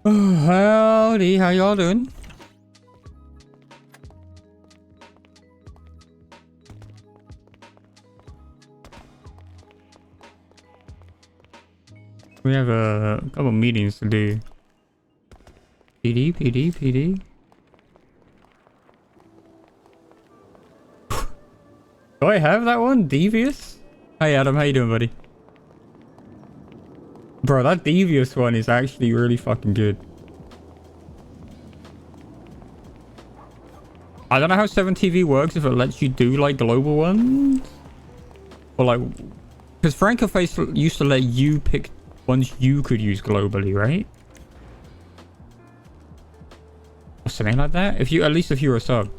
Oh, howdy, how y'all doing? We have a couple meetings to do. PD. Do I have that one? Devious? Hey Adam, how you doing, buddy? Bro, that Devious one is actually really fucking good. I don't know how 7TV works, if it lets you do like global ones. Or like... Because Francoface used to let you pick ones you could use globally, right? Or something like that? If you, at least if you're a sub.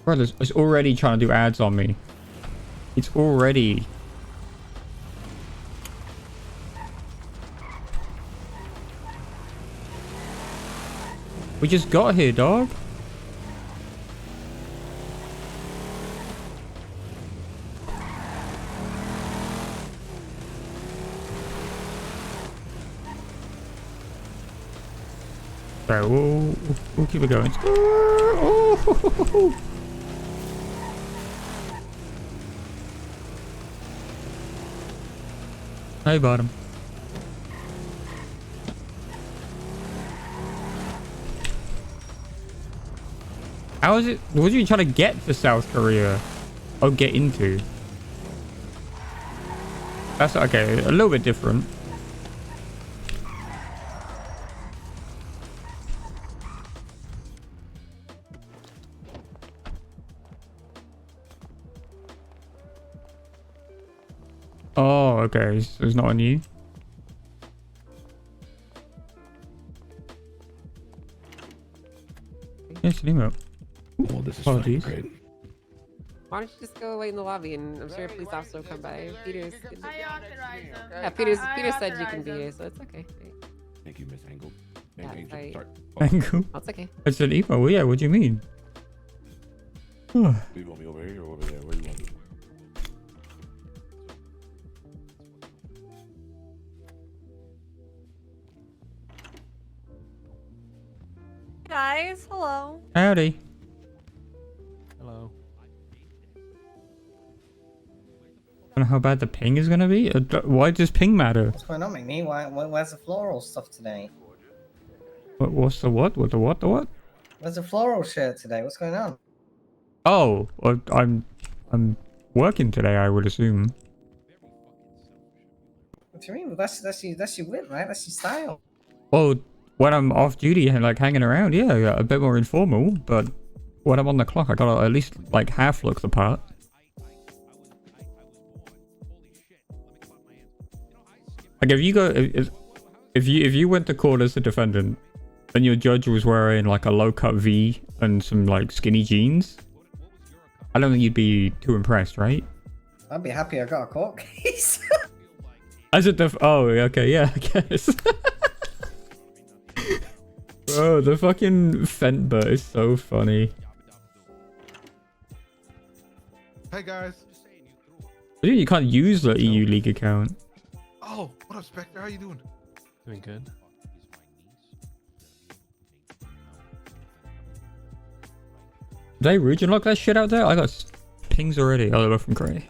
Bro, it's already trying to do ads on me. It's already... We just got here, dog. Right, we'll keep it going. Oh, hey, bottom. How is it? What are you trying to get to South Korea? Oh, get into. That's okay. A little bit different. Oh, okay. So it's not on you. Yes, an email. Oh, this is fucking great. Why don't you just go wait in the lobby and I'm sure a police officer will come by. Peter's. I authorize them. Yeah, Peter said you can be here, so it's okay. Thank you, Miss Angle. Yeah, Angel, I- sorry. Angle. That's okay. It's an email. Well, yeah, what do you mean? Do you want me over here or over there? Where do you want me? Guys, hello. Howdy. Hello. I don't know how bad the ping is gonna be. Why does ping matter? What's going on, MacNee? Where's the floral stuff today? What's the what? What the what? The what? Where's the floral shirt today? What's going on? Oh, I'm working today, I would assume. What do you mean? That's your whip, right? That's your style. Well, when I'm off duty and like hanging around, yeah, a bit more informal. But when I'm on the clock, I gotta at least like half look the part. Like if you go, if you went to court as a defendant, and your judge was wearing like a low cut V and some like skinny jeans, I don't think you'd be too impressed, right? I'd be happy I got a court case. As a oh, okay, yeah, I guess. Bro, the fucking Fentbert is so funny. Hey guys. Dude, you can't use the EU League account. Oh, what up, Spectre? How you doing? Doing good. Did they region lock that shit out there? I got pings already. Oh, they're from Gray.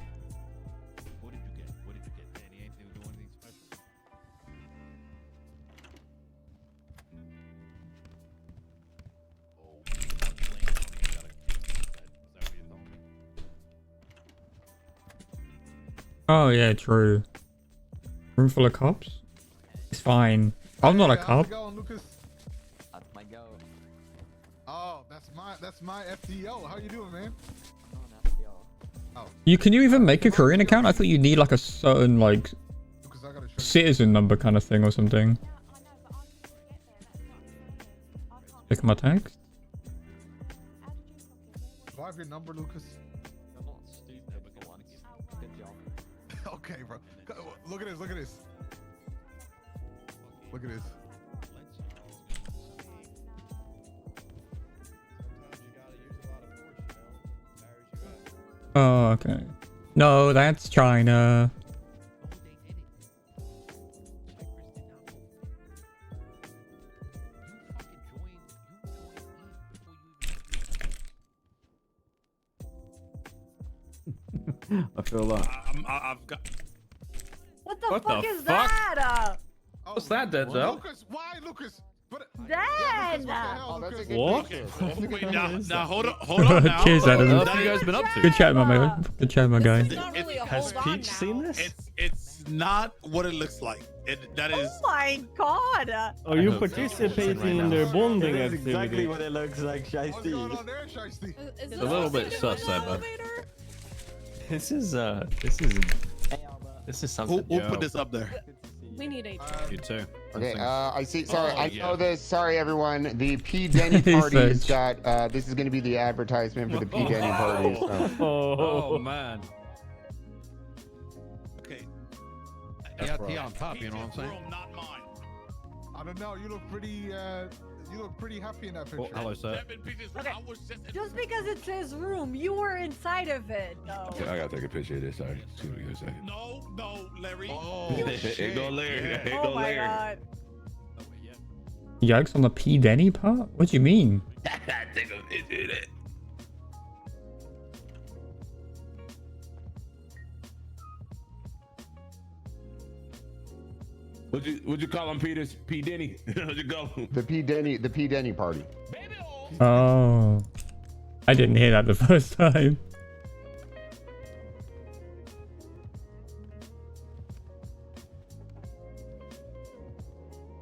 Oh yeah, true. Room full of cops? It's fine. I'm not a cop. How's it going, Lucas? That's my go. Oh, that's my FTO. How you doing, man? Oh, Can you even make a Korean account? I thought you need like a certain like Lucas, I gotta show citizen number kind of thing or something. Check my text. Do I have your number, Lucas? I'm not stupid for once. Good job. Okay, bro. Look at this. Look at this. Look at this. Oh, okay. No, that's China. I feel that. I've got. What the What fuck the is fuck? that? What's that, Denzel? Lucas, why, Lucas? But Dan! Lucas, what the hell, Lucas? What? Wait, now hold on now. Cheers, Adam. What have you guys been up to? Good chat, my man. Good chat, my guy. It's not really a Has hold on Peach now. seen this? It's not what it looks like. That is. Oh my god! Are you participating in their bonding That's activity? exactly what it looks like, What's going Shiesty. on there, Shiesty? Is a little bit sus, I bet. This is something. Who put this up there? We need a. You too. Okay, I see. Sorry, Oh, I yeah. know this. Sorry, everyone. The P. Denny party's got. This is going to be the advertisement for the P. Denny party. So. Oh man. Okay. He on top. You know what I'm saying? Not mine. I don't know. You look pretty. You look pretty happy in that picture. Hello, sir. Okay. Just because it says room, you were inside of it, though. I gotta take a picture of this. Sorry. Excuse me a second. No, Larry. Oh, shit. go Larry. Yeah. Oh my god. Yikes on the P. Denny part? What do you mean? Take a picture of that. What'd you call him, Peters? P. Denny. How'd you go? The P. Denny party. Oh. I didn't hear that the first time.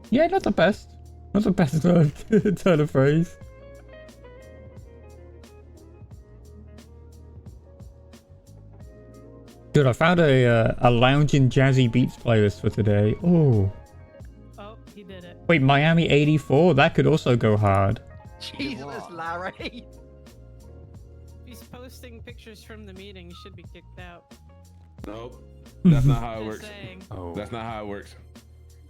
Yeah, not the best. Not the best turn of phrase. Dude, I found a lounging jazzy beats playlist for today. Oh. Oh, he did it. Wait, Miami 84? That could also go hard. Jesus, Larry. He's posting pictures from the meeting. He should be kicked out. Nope. That's not how it Just works. saying. Oh. That's not how it works.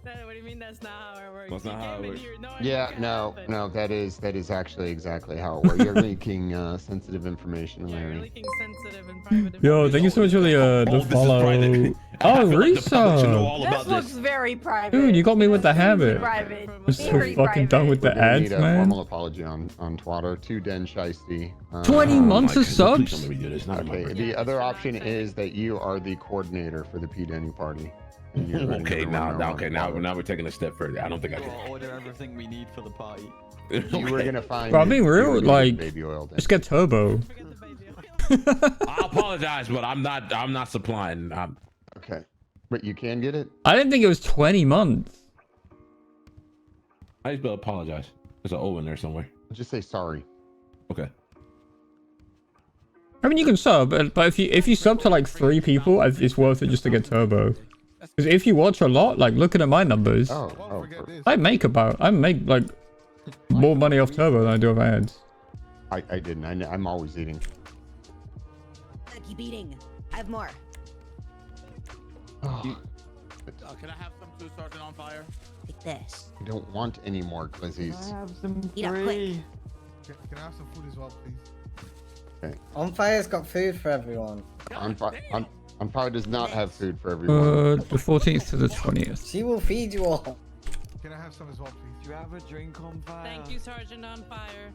What do you mean that's not how it works? That's not You how came it in works. here knowing Yeah, what could no, happen. no. That is actually exactly how it works. You're leaking sensitive information, Yeah, you're Larry. leaking sensitive and private Yo, thank you so much for the this is follow. private. Oh, I feel like the public should know Risa! all This about looks this. very private. Dude, you got me with the Very habit. Private. I'm so Very fucking done with We're the gonna ads, need a man. formal apology on Twitter to Den Shiesty. 20 months of Please subs? don't let me do this. Not my Okay, birthday. the other option is that you are the coordinator for the P. Denny party. And you're letting Okay, everyone know now on Twitter. we're taking a step further. I don't think I We'll can. order everything we need for the party. You were gonna find. Bro, I'm being you were real, gonna get like, baby oil. Den. Just get turbo. Forget the baby. I apologize, but I'm not supplying. Okay, but you can get it. I didn't think it was 20 months. I just apologize. There's an O in there somewhere. Just say sorry. Okay. I mean, you can sub, but if you sub to like 3 people, it's worth it just to get turbo. Because if you watch a lot, like looking at my numbers, Oh, Won't oh, forget this. I make like more money off turbo than I do off ads. I didn't. I'm always eating. Keep eating. I have more. Oh, Can I have some too, Sergeant on fire? Take this. I don't want any more glizzies. have some Eat up quick. Can I have some food as well, please? On Fire's got food for everyone. On fire does not have food for everyone. The 14th to the 20th. She will feed you all. Can I have some as well, please? Do you have a drink on fire? Thank you, Sergeant on Fire.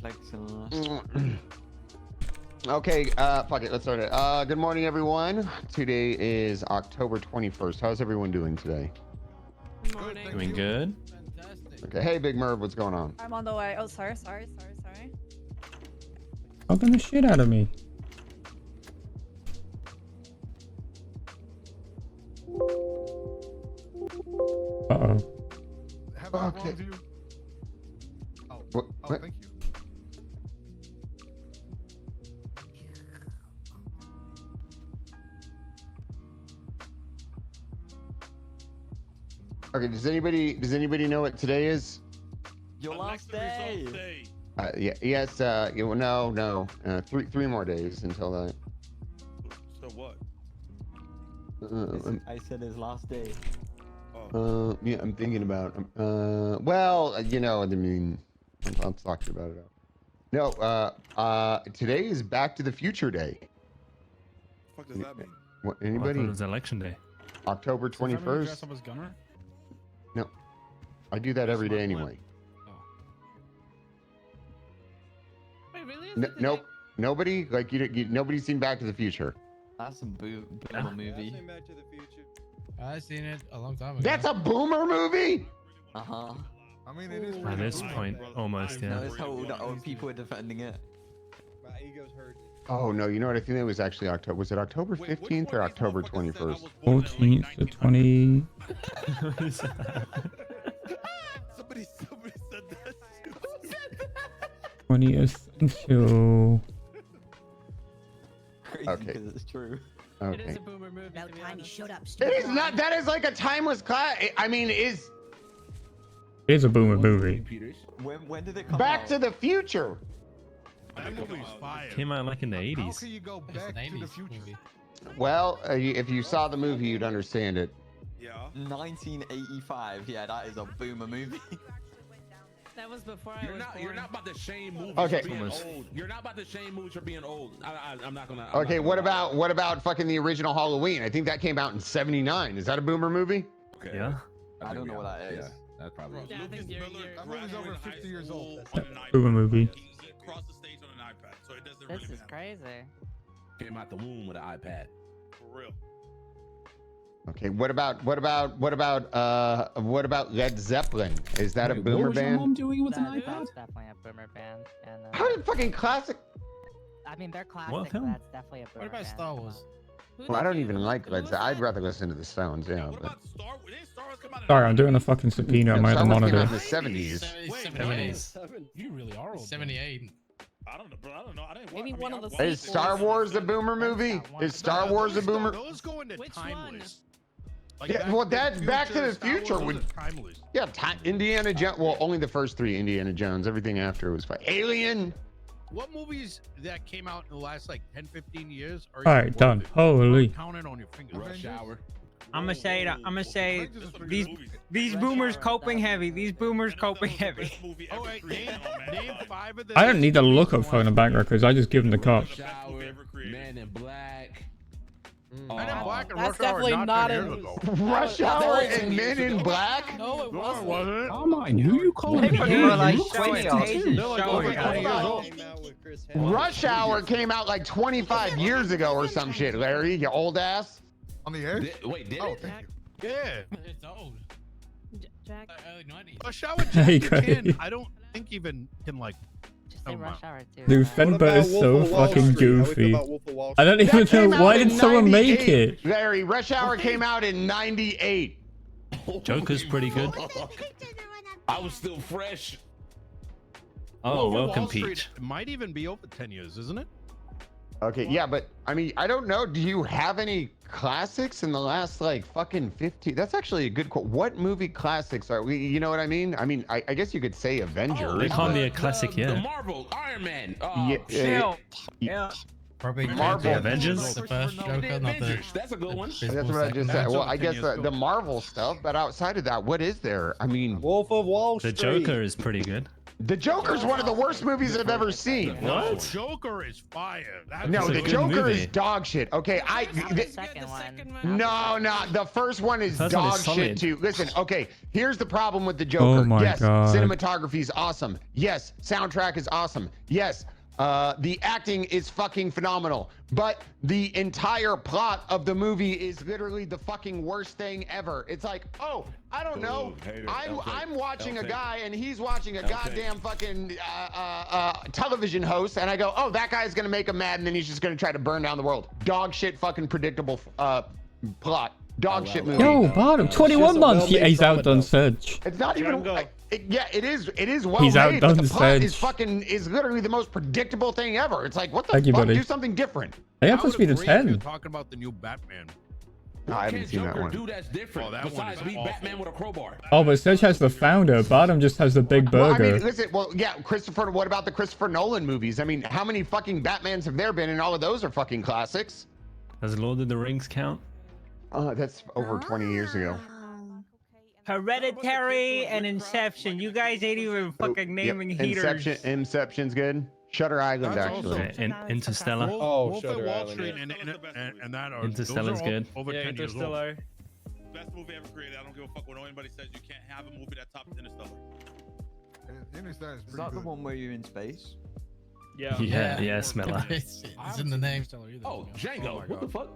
Flexing on us. Okay, fuck it. Let's start it. Good morning, everyone. Today is October 21st. How's everyone doing today? Good morning. thank you. good? Okay. Hey, Big Merv, what's going on? I'm on the way. Oh, sorry. Fucking the shit out of me. Uh-oh. Have I Okay. informed you? Oh, What? oh, what? thank you. Okay. Does anybody know what today is? Your last day. Yeah. Yes. No. Three more days until that. So what? I said his last day. Yeah, I'm thinking about. Well, I mean, I'll talk to you about it. No. Today is Back to the Future Day. What the fuck does that mean? What? Anybody? It was election day. October 21st. up as Gunner? No, I do that every day anyway. Nope. Nobody? Like, nobody's seen Back to the Future. That's a boomer movie. I seen it a long time ago. That's a boomer movie? Uh-huh. I mean, it is. At this point, almost, yeah. Notice how all the old people are defending it. My ego's hurt. Oh, no. You know what? I think that was actually October. Was it October 15th or October 21st? 14th to 20. Somebody said that. 20th until. Crazy Okay. because it's true. It is Okay. a boomer movie. About to be time you honest. shut up, It stupid. is not. That is like a timeless class. I mean, is It is a boomer movie. Peters. When did it come Back out? to the Future. That movie's fire. Came out like in the How 80s. can you go back to the future? Well, if you saw the movie, you'd understand it. Yeah. 1985. Yeah, that is a boomer movie. That was before I was born. You're not about the shame movies Okay. for being Almost. old. You're not about the shame movies for being old. I'm not gonna. Okay, what about fucking the original Halloween? I think that came out in '79. Is that a boomer movie? Okay. Yeah. I don't know what that is. Yeah, that's probably. Yeah, I think you're. That movie's over 50 years old. Boomer movie. He crossed the stage on an iPad, so it doesn't This really is crazy. Came out the womb with an iPad. For real. Okay, what about Led Zeppelin? Is that a boomer band? doing with That is definitely a boomer band. And, How did fucking classic? I mean, they're classic. What film? That's definitely a boomer What about band. Star Wars? Well, I don't even like Led Zeppelin. I'd rather listen to the Stones. Yeah, What but about Star Wars? Didn't Star Wars come out in Sorry, I'm doing a fucking subpoena on my Star other Wars came out in monitor. the '70s. Wait, 70s. You really are old. 78. I don't know, bro. I don't know. I didn't. Maybe one of the Is Star Wars a boomer movie? Is Star Wars a boomer? Those go into Which timeless. Yeah, well, that's Back to the Star Wars, Future those would- are timeless. Yeah, Indiana Jones. Well, only the first 3 Indiana Jones. Everything after was fine. Alien. What movies that came out in the last like 10, 15 years are All right, done. Holy. counted on your fingers? Rush Hour. I'm gonna say that. I'm gonna say Avengers is pretty these good. these boomers coping heavy. These boomers coping heavy. Oh wait, name 5 of the. I don't need to look up phone and bank records. I just give them the cops. Rush Hour. Man in Black. Men in Black and That's Rush Hour definitely not not 10 in- years ago. Rush Hour and Men in Black. No, it No, it wasn't. wasn't. Come on, who you calling? People Hey, were like you showing fucking pages, too. They're like showing over 20 years us. old. Rush Hour came out like 25 years ago or some shit, Larry. You old ass. On the air? Wait, did Oh, it? thank you. Yeah. It's old. Jack, Early 90s. Rush Hour Hey, Jackie Chan, Craig. I don't think even can like. Just say Never mind. Rush Hour too. Dude, right? Fenbert is so fucking goofy. I don't even That came know why out did in someone make 98. it. Larry, Rush Hour came out in '98. Joker's pretty good. I was still fresh. Oh, Wolf of welcome, Wall Street Peach. might even be over 10 years, isn't it? Okay, yeah, but I mean, I don't know. Do you have any classics in the last like fucking 15? That's actually a good quote. What movie classics are we? You know what I mean? I mean, I guess you could say Avengers. It can't be a classic The yet. Marvel, Iron Man. Yeah, Chill. Yeah. Probably Marvel. The Avengers? The first The Joker, not the. Avengers. That's a good one. That's what I just said. That's Well, over I 10 guess years ago. the Marvel stuff, but outside of that, what is there? I mean, Wolf of Wall The Street. Joker is pretty good. The Joker's one of the worst movies I've ever seen. No, Joker is fire. That's No, It's a the good Joker movie. is dog shit. Okay, The second one. no, the first one is First one dog is shit solid. too. Listen, okay, here's the problem with the Joker. Oh my Yes, God. cinematography is awesome. Yes, soundtrack is awesome. Yes, the acting is fucking phenomenal. But the entire plot of the movie is literally the fucking worst thing ever. It's like, oh, I don't know. I'm watching a guy and he's watching a goddamn fucking television host, and I go, oh, that guy's gonna make him mad, and then he's just gonna try to burn down the world. Dog shit, fucking predictable plot. Dog shit movie. Yo, bottom 21 months. Yeah, he's outdone Sedge. It's not even. Yeah, it is. It is well He's made, but outdone the plot is Sedge. fucking is literally the most predictable thing ever. It's like, what the Thank you, fuck? buddy. Do something different. They I have to would be the agree if you're 10. talking about the new Batman. No, I haven't Can't seen that Joker one. do that's different? Oh, that one Besides is beat awful. Batman with a crowbar. Oh, but Sedge has the founder. Bottom just has the big Well, I burger. mean, listen. Well, yeah, Christopher. What about the Christopher Nolan movies? I mean, how many fucking Batmans have there been? And all of those are fucking classics. Does Lord of the Rings count? That's over 20 years ago. Hereditary and Inception. You guys ain't even fucking naming heaters. Inception's good. Shutter Island, That's actually. also- Interstellar. Wolf at Wall Street and that are Interstellar's those are good. Over 10 years old. Best movie ever created. I don't give a fuck what anybody says. You can't have a movie that tops Interstellar. Interstellar is Is pretty that the good. one where you're in space? Yeah, Smeller. It's in the name. Oh, Django. What the fuck?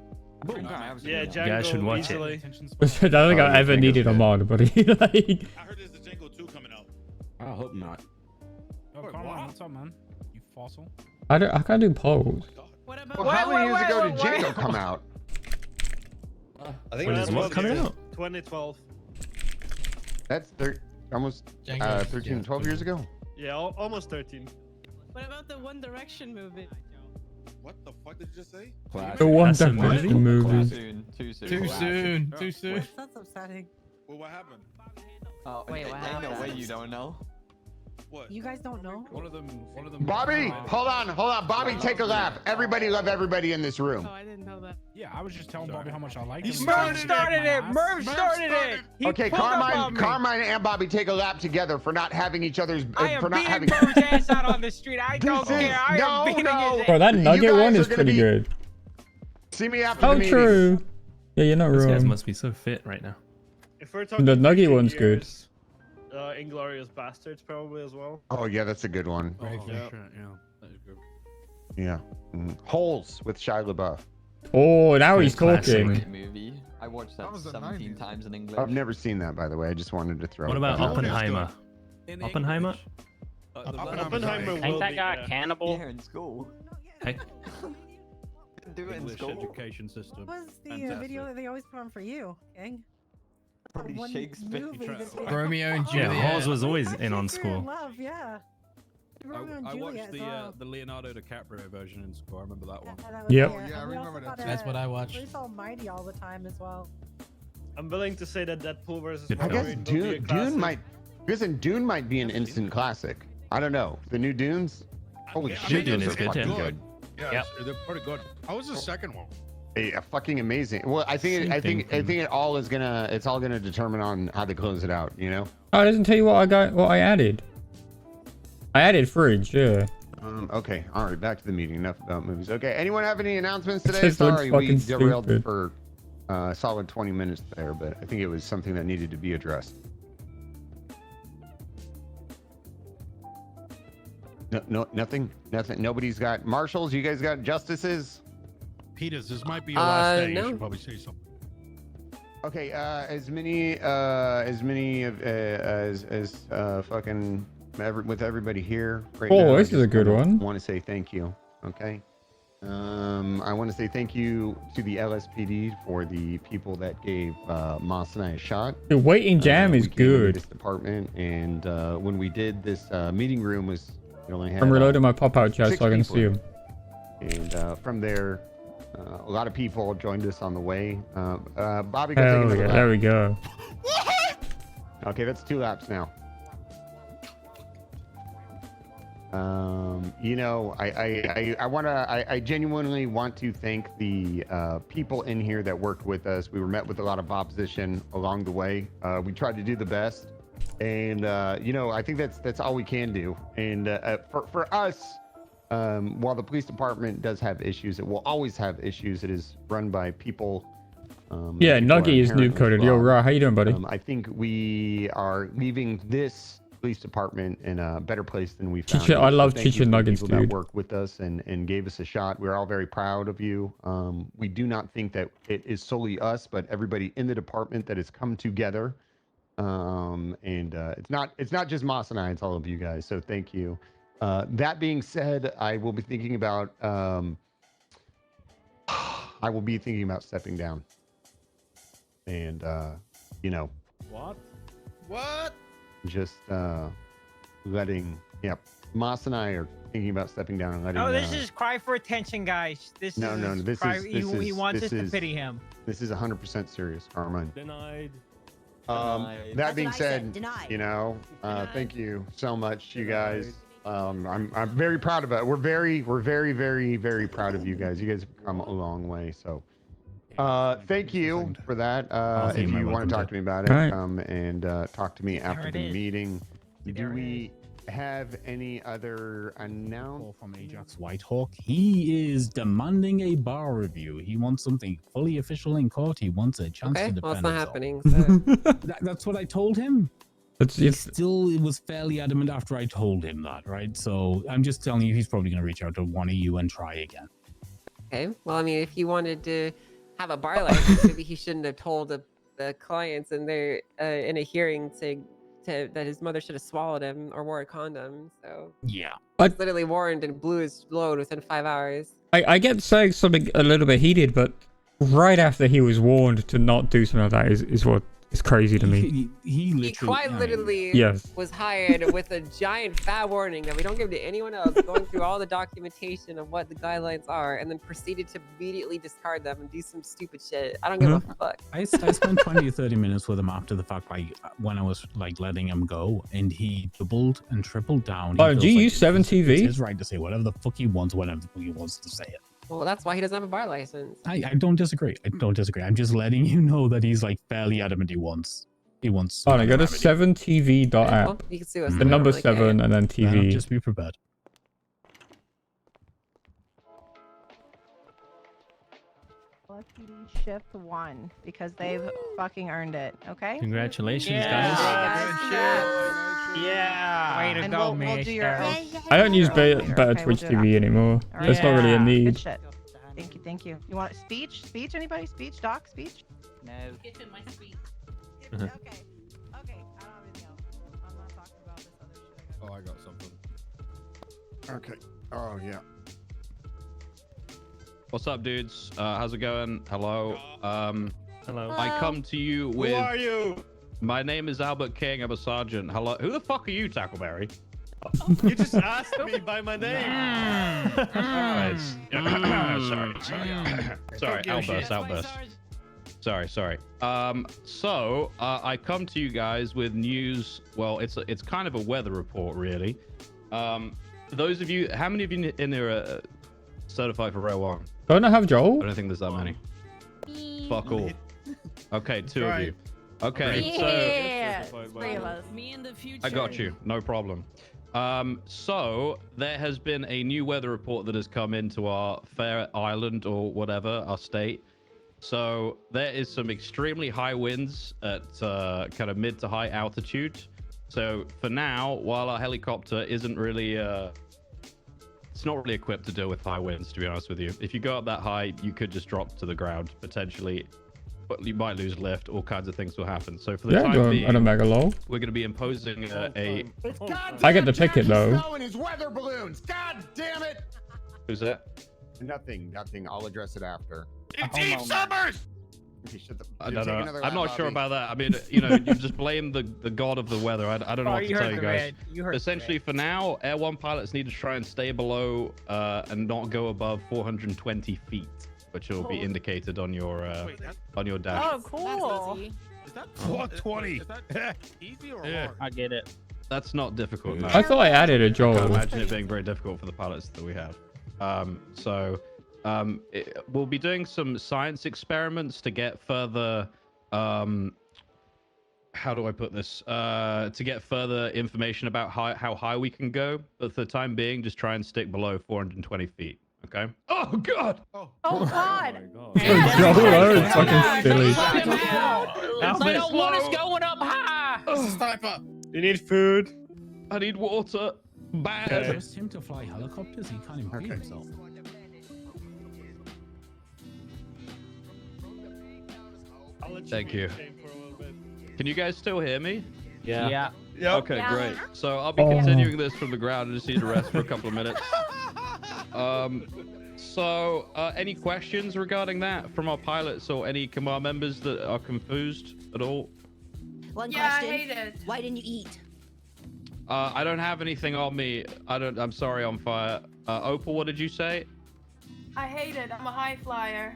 Boom. Yeah, You guys should watch it. I don't think I ever needed a mod, buddy. Like, I heard there's a Django 2 coming out. I hope not. Oh, come on, what's up, man? You fossil. I can't do polls. What about Well, how many years ago did Django come out? I think When is what coming out? 2012. That's almost 13, 12 years ago. Yeah, almost 13. What about the One Direction movie? What the fuck did you just say? The One That's a Direction movie. Too soon. Too soon. That's upsetting. Well, what happened? Oh, Wait, what ain't no way happened? you don't know. What? You guys don't know? One of them. Bobby, hold on. Bobby, take a lap. Everybody love everybody in this room. Oh, I didn't know that. Yeah, I was just telling Bobby how much I like him. Merv started it. Merv started it. He Okay, pulled up on me. Carmine and Bobby take a lap together for not having each other's. I am for not beating having. Merv's ass out on the street. I don't care. I am beating his ass. Bro, that You nugget guys one are is gonna pretty be- good. See me after Oh, the meeting. true. Yeah, you're not Those guys wrong. must be so fit right now. If we're talking The nugget 15 one's good. years, Inglorious Bastards probably as well. Oh yeah, that's a good one. Oh, yeah, that is good. Yeah. Holes with Shia LaBeouf. Oh, now he's Classic. talking. Great movie. I watched that was the 17 90s. times in English. I've never seen that, by the way. I just wanted to throw. What it about out there. Oppenheimer? Oppenheimer? Oppenheimer will Ain't that be, guy yeah. cannibal? Yeah, in school. Hey, Didn't do it in English school. education system. What was the Fantastic. video that they always put on for you, King? Probably One Shakespeare. movie that they- Romeo and Oh, yeah, Juliet. Hawes was always that's in on Shakespeare in school. Love, yeah. Romeo and I Juliet watched as well. the Leonardo DiCaprio version in school. I remember that one. That was Yep. there. Yeah, I And we remember also that got too. That's what I watched. Bruce Almighty all the time as well. I'm willing to say that Deadpool versus Good I guess Wolverine will be a classic. Dune might be an instant classic. I don't know. The new Dunes. Holy shit, Dune those is are good, fucking yeah. good. Yeah, they're pretty good. How was the second one? Fucking amazing. Well, I think it's all gonna determine on how they close it out. You know. Oh, it doesn't tell you what I added. I added fridge, yeah. Okay. All right. Back to the meeting. Enough about movies. Okay. Anyone have any announcements today? This looks Sorry, we fucking derailed stupid. for a solid 20 minutes there, but I think it was something that needed to be addressed. No, nothing. Nobody's got marshals. You guys got justices. Peters, this might be your last day. no. You should probably say something. Okay. As many fucking with everybody here right Oh, now. this is a good one. Want to say thank you. Okay. I want to say thank you to the LSPD for the people that gave Moss and I a shot. The waiting jam We is came into good. This department, and when we did this meeting room was it only had I'm reloading my pop-out chat 6 so I can people see in him. it. And from there, a lot of people joined us on the way. Bobby, go take Hell another yeah, lap. there we go. Okay, that's 2 laps now. You know, I genuinely want to thank the people in here that worked with us. We were met with a lot of opposition along the way. We tried to do the best, and you know, I think that's all we can do. And for us, while the police department does have issues, it will always have issues. It is run by people. Yeah, people are Nuggy is new inherently coded. Yo, flawed. Ra, how you doing, buddy? I think we are leaving this police department in a better place than we found Chicha, it. I love Thank you Chicha to the Nuggets, people dude. that worked with us and gave us a shot. We're all very proud of you. We do not think that it is solely us, but everybody in the department that has come together. It's not just Moss and I, it's all of you guys. So thank you. That being said, I will be thinking about stepping down. And you know, What? just letting Moss and I are thinking about stepping down and letting Oh, this is cry for attention, guys. This No, is no, this cry, is- he, this he is- wants this us to is- pity him. this is 100% serious, Carmine. Denied. That That's being what I said, said, denied. you know, Denied. thank you so much, you guys. I'm very proud of it. We're very, very proud of you guys. You guys have come a long way. So thank you for that. see If my you want welcome to talk to- to me about it, All right. come and talk to me after it the is. meeting. There Do it we have any other announcements? From Ajax Whitehawk. He is demanding a bar review. He wants something fully official in court. He wants a chance Okay, to well, it's defend not himself. happening. So. That's what I told him. He still was fairly adamant after I told him that, right? So I'm just telling you, he's probably going to reach out to one of you and try again. Okay. Well, I mean, if he wanted to have a bar license, maybe he shouldn't have told the clients in their in a hearing that his mother should have swallowed him or wore a condom. So yeah, he's literally warned and blew his load within 5 hours. I get saying something a little bit heated, but right after he was warned to not do something like that is what is crazy to me. He quite literally Yes. was hired with a giant fat warning that we don't give to anyone else, going through all the documentation of what the guidelines are, and then proceeded to immediately discard them and do some stupid shit. I don't give a fuck. I spent 20 or 30 minutes with him after the fact, like when I was like letting him go, and he doubled and tripled down. Oh, do you use 7TV? It's his right to say whatever the fuck he wants, whenever the fuck he wants to say it. Well, that's why he doesn't have a bar license. I don't disagree. I don't disagree. I'm just letting you know that he's like fairly adamant he wants. Oh, no, go to 7tv.app. Well, you can sue us. The number Like, 7 and then TV. Just be prepared. LSPD shift 1 because they've fucking earned it. Okay. Congratulations, guys. Yeah. Way to And go, we'll do your mister. I don't use better Okay, Twitch we'll do it TV anymore. All right. That's not really a Good need. shit. Thank you. Thank you. You want speech? Speech? Anybody? Speech? Doc? Speech? No. Okay. Okay. I don't have anything else. I'm not talking about this other shit. Oh, I got something. Okay. Oh yeah. What's up, dudes? How's it going? Hello. Hello. I come to you with. Who are you? My name is Albert King. I'm a sergeant. Hello. Who the fuck are you, Tackleberry? You just asked me by my name. Sorry, outburst. Sorry. So I come to you guys with news. Well, it's kind of a weather report, really. For those of you, how many of you in there are certified for Rail 1? Don't I have Joel? I don't think there's that many. Fuck all. Okay, 2 of you. Okay, Yeah. 3 of us. Me in the future. I got you. No problem. So there has been a new weather report that has come into our fair island or whatever, our state. So there is some extremely high winds at kind of mid to high altitude. So for now, while our helicopter isn't really, it's not really equipped to deal with high winds, to be honest with you. If you go up that high, you could just drop to the ground potentially. But you might lose lift. All kinds of things will happen. So for the time being, on a mega low. we're going to be imposing a. I get to pick it though. Snow in his weather balloons. God damn it! Who's that? Nothing. I'll address it after. It's Eve Summers! I don't know. I'm not sure about that. I mean, you know, you just blame the god of the weather. I don't know what to tell you guys. Essentially, for now, Air 1 pilots need to try and stay below and not go above 420 feet, which will be indicated on your dash. Oh, cool. Is that 420? Is that easy or hard? I get it. That's not difficult. No. I thought I added a I can't Joel. imagine it being very difficult for the pilots that we have. We'll be doing some science experiments to get further. How do I put this? To get further information about how high we can go. But for the time being, just try and stick below 420 feet. Okay. Oh God. Oh, God. Joel, it's fucking silly. I don't want us going up high. Sniper. You need food. I need water. Bad. Trust him to fly helicopters. He can't even feed himself. Thank you. Can you guys still hear me? Yeah. Okay, great. So I'll be continuing this from the ground. I just need to rest for a couple of minutes. Any questions regarding that from our pilots or any command members that are confused at all? One question. I hate it. Why didn't you eat? I don't have anything on me. I'm sorry, on fire. Opal, what did you say? I hate it. I'm a high flyer.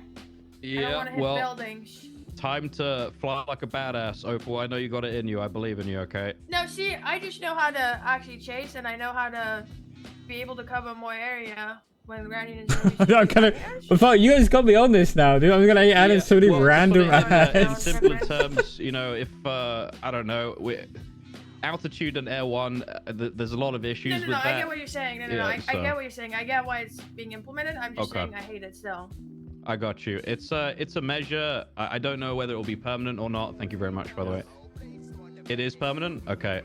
Yeah, buildings. Time to fly like a badass, Opal. I know you got it in you. I believe in you, okay? No, see, I just know how to actually chase, and I know how to be able to cover more area when grounding is you guys got me on this now, dude. I'm gonna add in so many random in simpler terms, you know, if I don't know, altitude and Air 1, there's a lot of issues with that. I get what you're saying. I get what you're saying. I get why it's being implemented. I'm just saying I hate it still. I got you. It's a measure. I don't know whether it will be permanent or not. Thank you very much, by the way. It is permanent? Okay.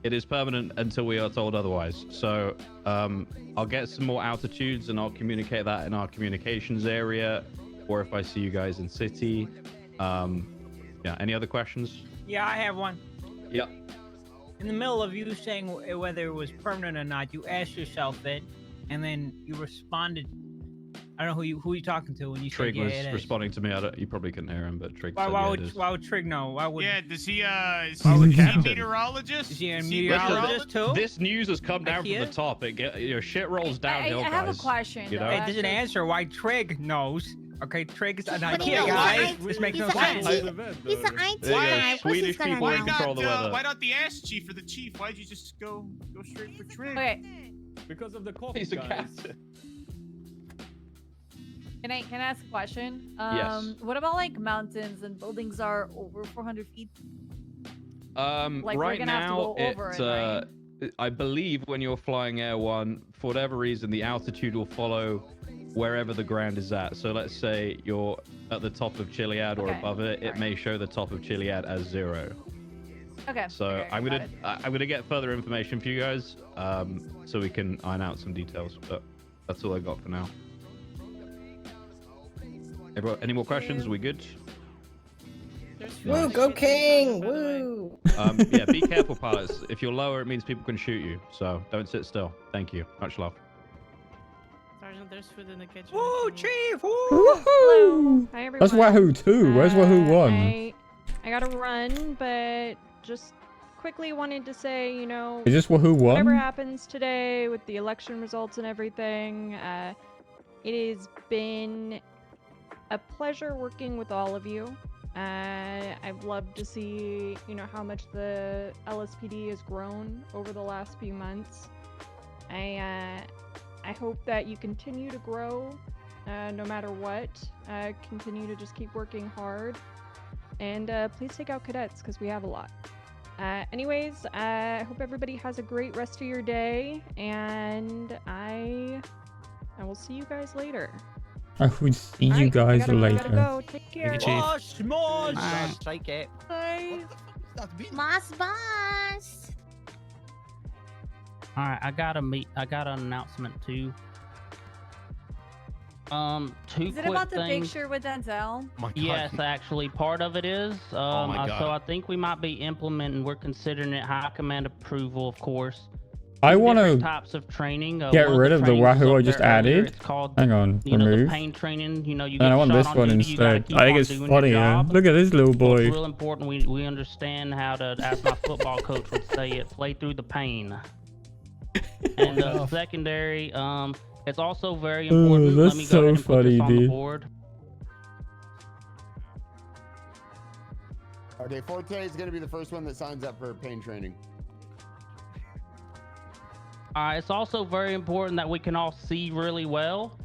It is permanent until we are told otherwise. So I'll get some more altitudes and I'll communicate that in our communications area, or if I see you guys in city. Yeah, any other questions? Yeah, I have one. Yep. In the middle of you saying whether it was permanent or not, you asked yourself it, and then you responded. I don't know who you talking to when you Trig said, yeah, was it is. responding to me. You probably couldn't hear him, but Trig said, Why yeah, would it is. why would Trig know? Why would? Yeah, does he is Why would he a Captain? meteorologist? Is he a Is meteorologist too? This news has come down Like from the top. Shit rolls downhill, I guys. have a question. You know? It doesn't answer why Trig knows. Okay, Trig is an But IKEA he's guy. an This makes no He's an sense. IT He's an IT There you go. guy. Of course he's Swedish gonna people know. control the weather. Why not the ass chief for the chief? Why'd you just go straight for Trig? Okay. Because of the coffee, He's a guys. captain. Can I ask a question? Yes. What about like mountains and buildings are over 400 feet? Like, we're Right gonna have to now, go over it, I believe when you're flying Air 1, for whatever reason, the altitude will follow wherever the ground is at. So let's say you're at the top of Chiliad or Okay. above it, it may show the top of Chiliad as 0. Okay. So okay, I'm got gonna it. get further information for you guys, so we can iron out some details. But that's all I got for now. Everyone, any more questions? We good? Woo, go King! Woo! Yeah, be careful, pilots. If you're lower, it means people can shoot you. So don't sit still. Thank you. Much love. Sergeant, there's food in the kitchen. Woo, Chief! Woo! Hello. Hi, everyone. That's Wahoo 2. Where's Wahoo 1? I gotta run, but just quickly wanted to say, you know, Is this Wahoo 1? whatever happens today with the election results and everything, it has been a pleasure working with all of you. I've loved to see, you know, how much the LSPD has grown over the last few months. I hope that you continue to grow, no matter what. Continue to just keep working hard. And please take out cadets, because we have a lot. Anyways, I hope everybody has a great rest of your day, and I will see you guys later. I will see you Alright, guys gotta later. go. Take care. Smosh! Take it. Bye. Moss boss. All right, I got an announcement too. Two Is it quick about the things. picture with Denzel? Yes, actually, part of it is. my God. So I think we might be implementing. We're considering it high command approval, of course. I Two want different to types of training. get One rid of the trainings Wahoo I up just there earlier. added. It's called, Hang on, you know, the remove. pain training. You know, you And get I want shot this on one duty, you gotta instead. keep I think on it's doing your funnier. job. Look at this little So it's boy. real important we understand how to, as my football coach would say it, play through the pain. And secondary, it's also very important. that's Let me go so ahead and put this funny, on the dude. board. Okay, Forte is going to be the first one that signs up for pain training. It's also very important that we can all see really well.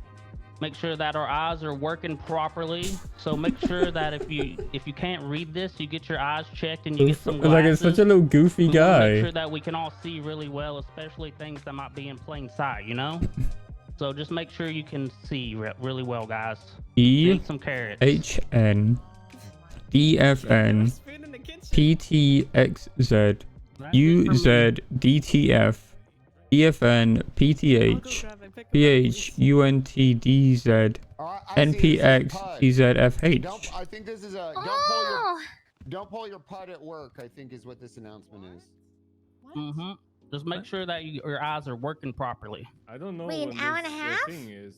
Make sure that our eyes are working properly. So make sure that if you can't read this, you get your eyes checked and you get some glasses. Like, it's such a little goofy We wanna Make guy. sure that we can all see really well, especially things that might be in plain sight, you know? So just make sure you can see really well, guys. Eat some carrots. EHN DFN PTXZ UZDTF EFN PTH PHUNTDZ NPX I think this is a don't pull your putt at work, I think is what this announcement is. Mm-hmm. Just make sure that your eyes are working properly. I don't know. Wait, when an hour and this, a half? thing is.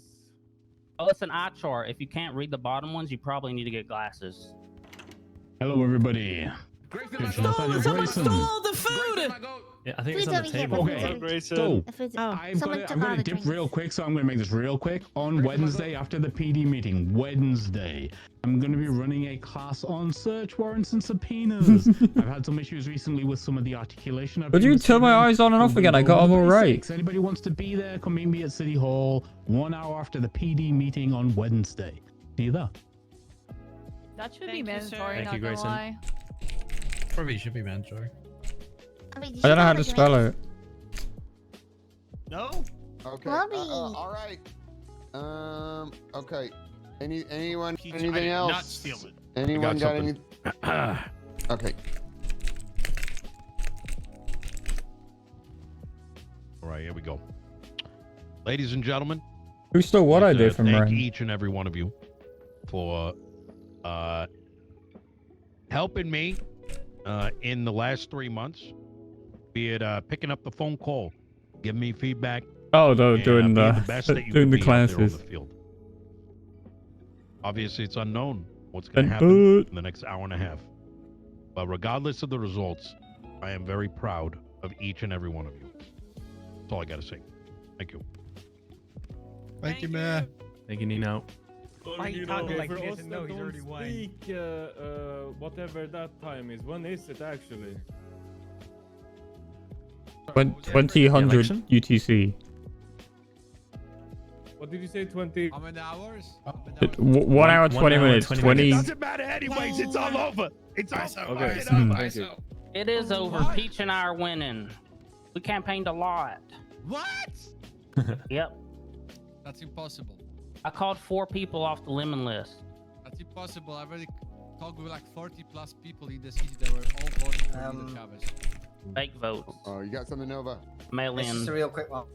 Oh, it's an eye chart. If you can't read the bottom ones, you probably need to get glasses. Hello, everybody. Someone stole all the food! Yeah, I think Food's over here, but Okay, food's so The food's- I'm Someone gonna took all the dip drinks. real quick, so I'm gonna make this real quick. On Wednesday, after the PD meeting, Wednesday, I'm gonna be running a class on search warrants and subpoenas. I've had some issues recently with some of the articulation. But you turn my eyes on and off again. I got them all right. Anybody wants to be there, come meet me at City Hall 1 hour after the PD meeting on Wednesday. See you there. That should Thank be you, sir. mandatory, Thank not you, gonna Grayson. lie. Probably should be mandatory. I mean, I don't know how to spell it. No. Okay. Bobby. All right. Okay. Anyone? He Anything did else? not steal it. Anyone got any? something. Okay. All right, here we go. Ladies and gentlemen. Who stole what I'd like idea to from thank Ren? each and every one of you for helping me in the last 3 months. Be it picking up the phone call, giving me feedback. Oh, they're doing being the best that you doing could the be out there on classes. the field. Obviously, it's unknown what's going to happen in the next hour and a half. But regardless of the results, I am very proud of each and every one of you. That's all I got to say. Thank you. Thank you, man. Thank you, Nino. Why are you talking like he doesn't know he's already won? Whatever that time is. When is it actually? 2000 UTC. What did you say? 20? How many hours? 1 hour 20 minutes. 20. It doesn't matter anyways. It's all over. It's all over. Okay. It's over. Thank you. It is over. Peach and I are winning. We campaigned a lot. What? Yep. That's impossible. I called 4 people off the lemon list. That's impossible. I already talked with like 40 plus people in the city that were all voting for Nino Chavez. Fake votes. Oh, you got something, Nova? Mail This in. is a real quick one.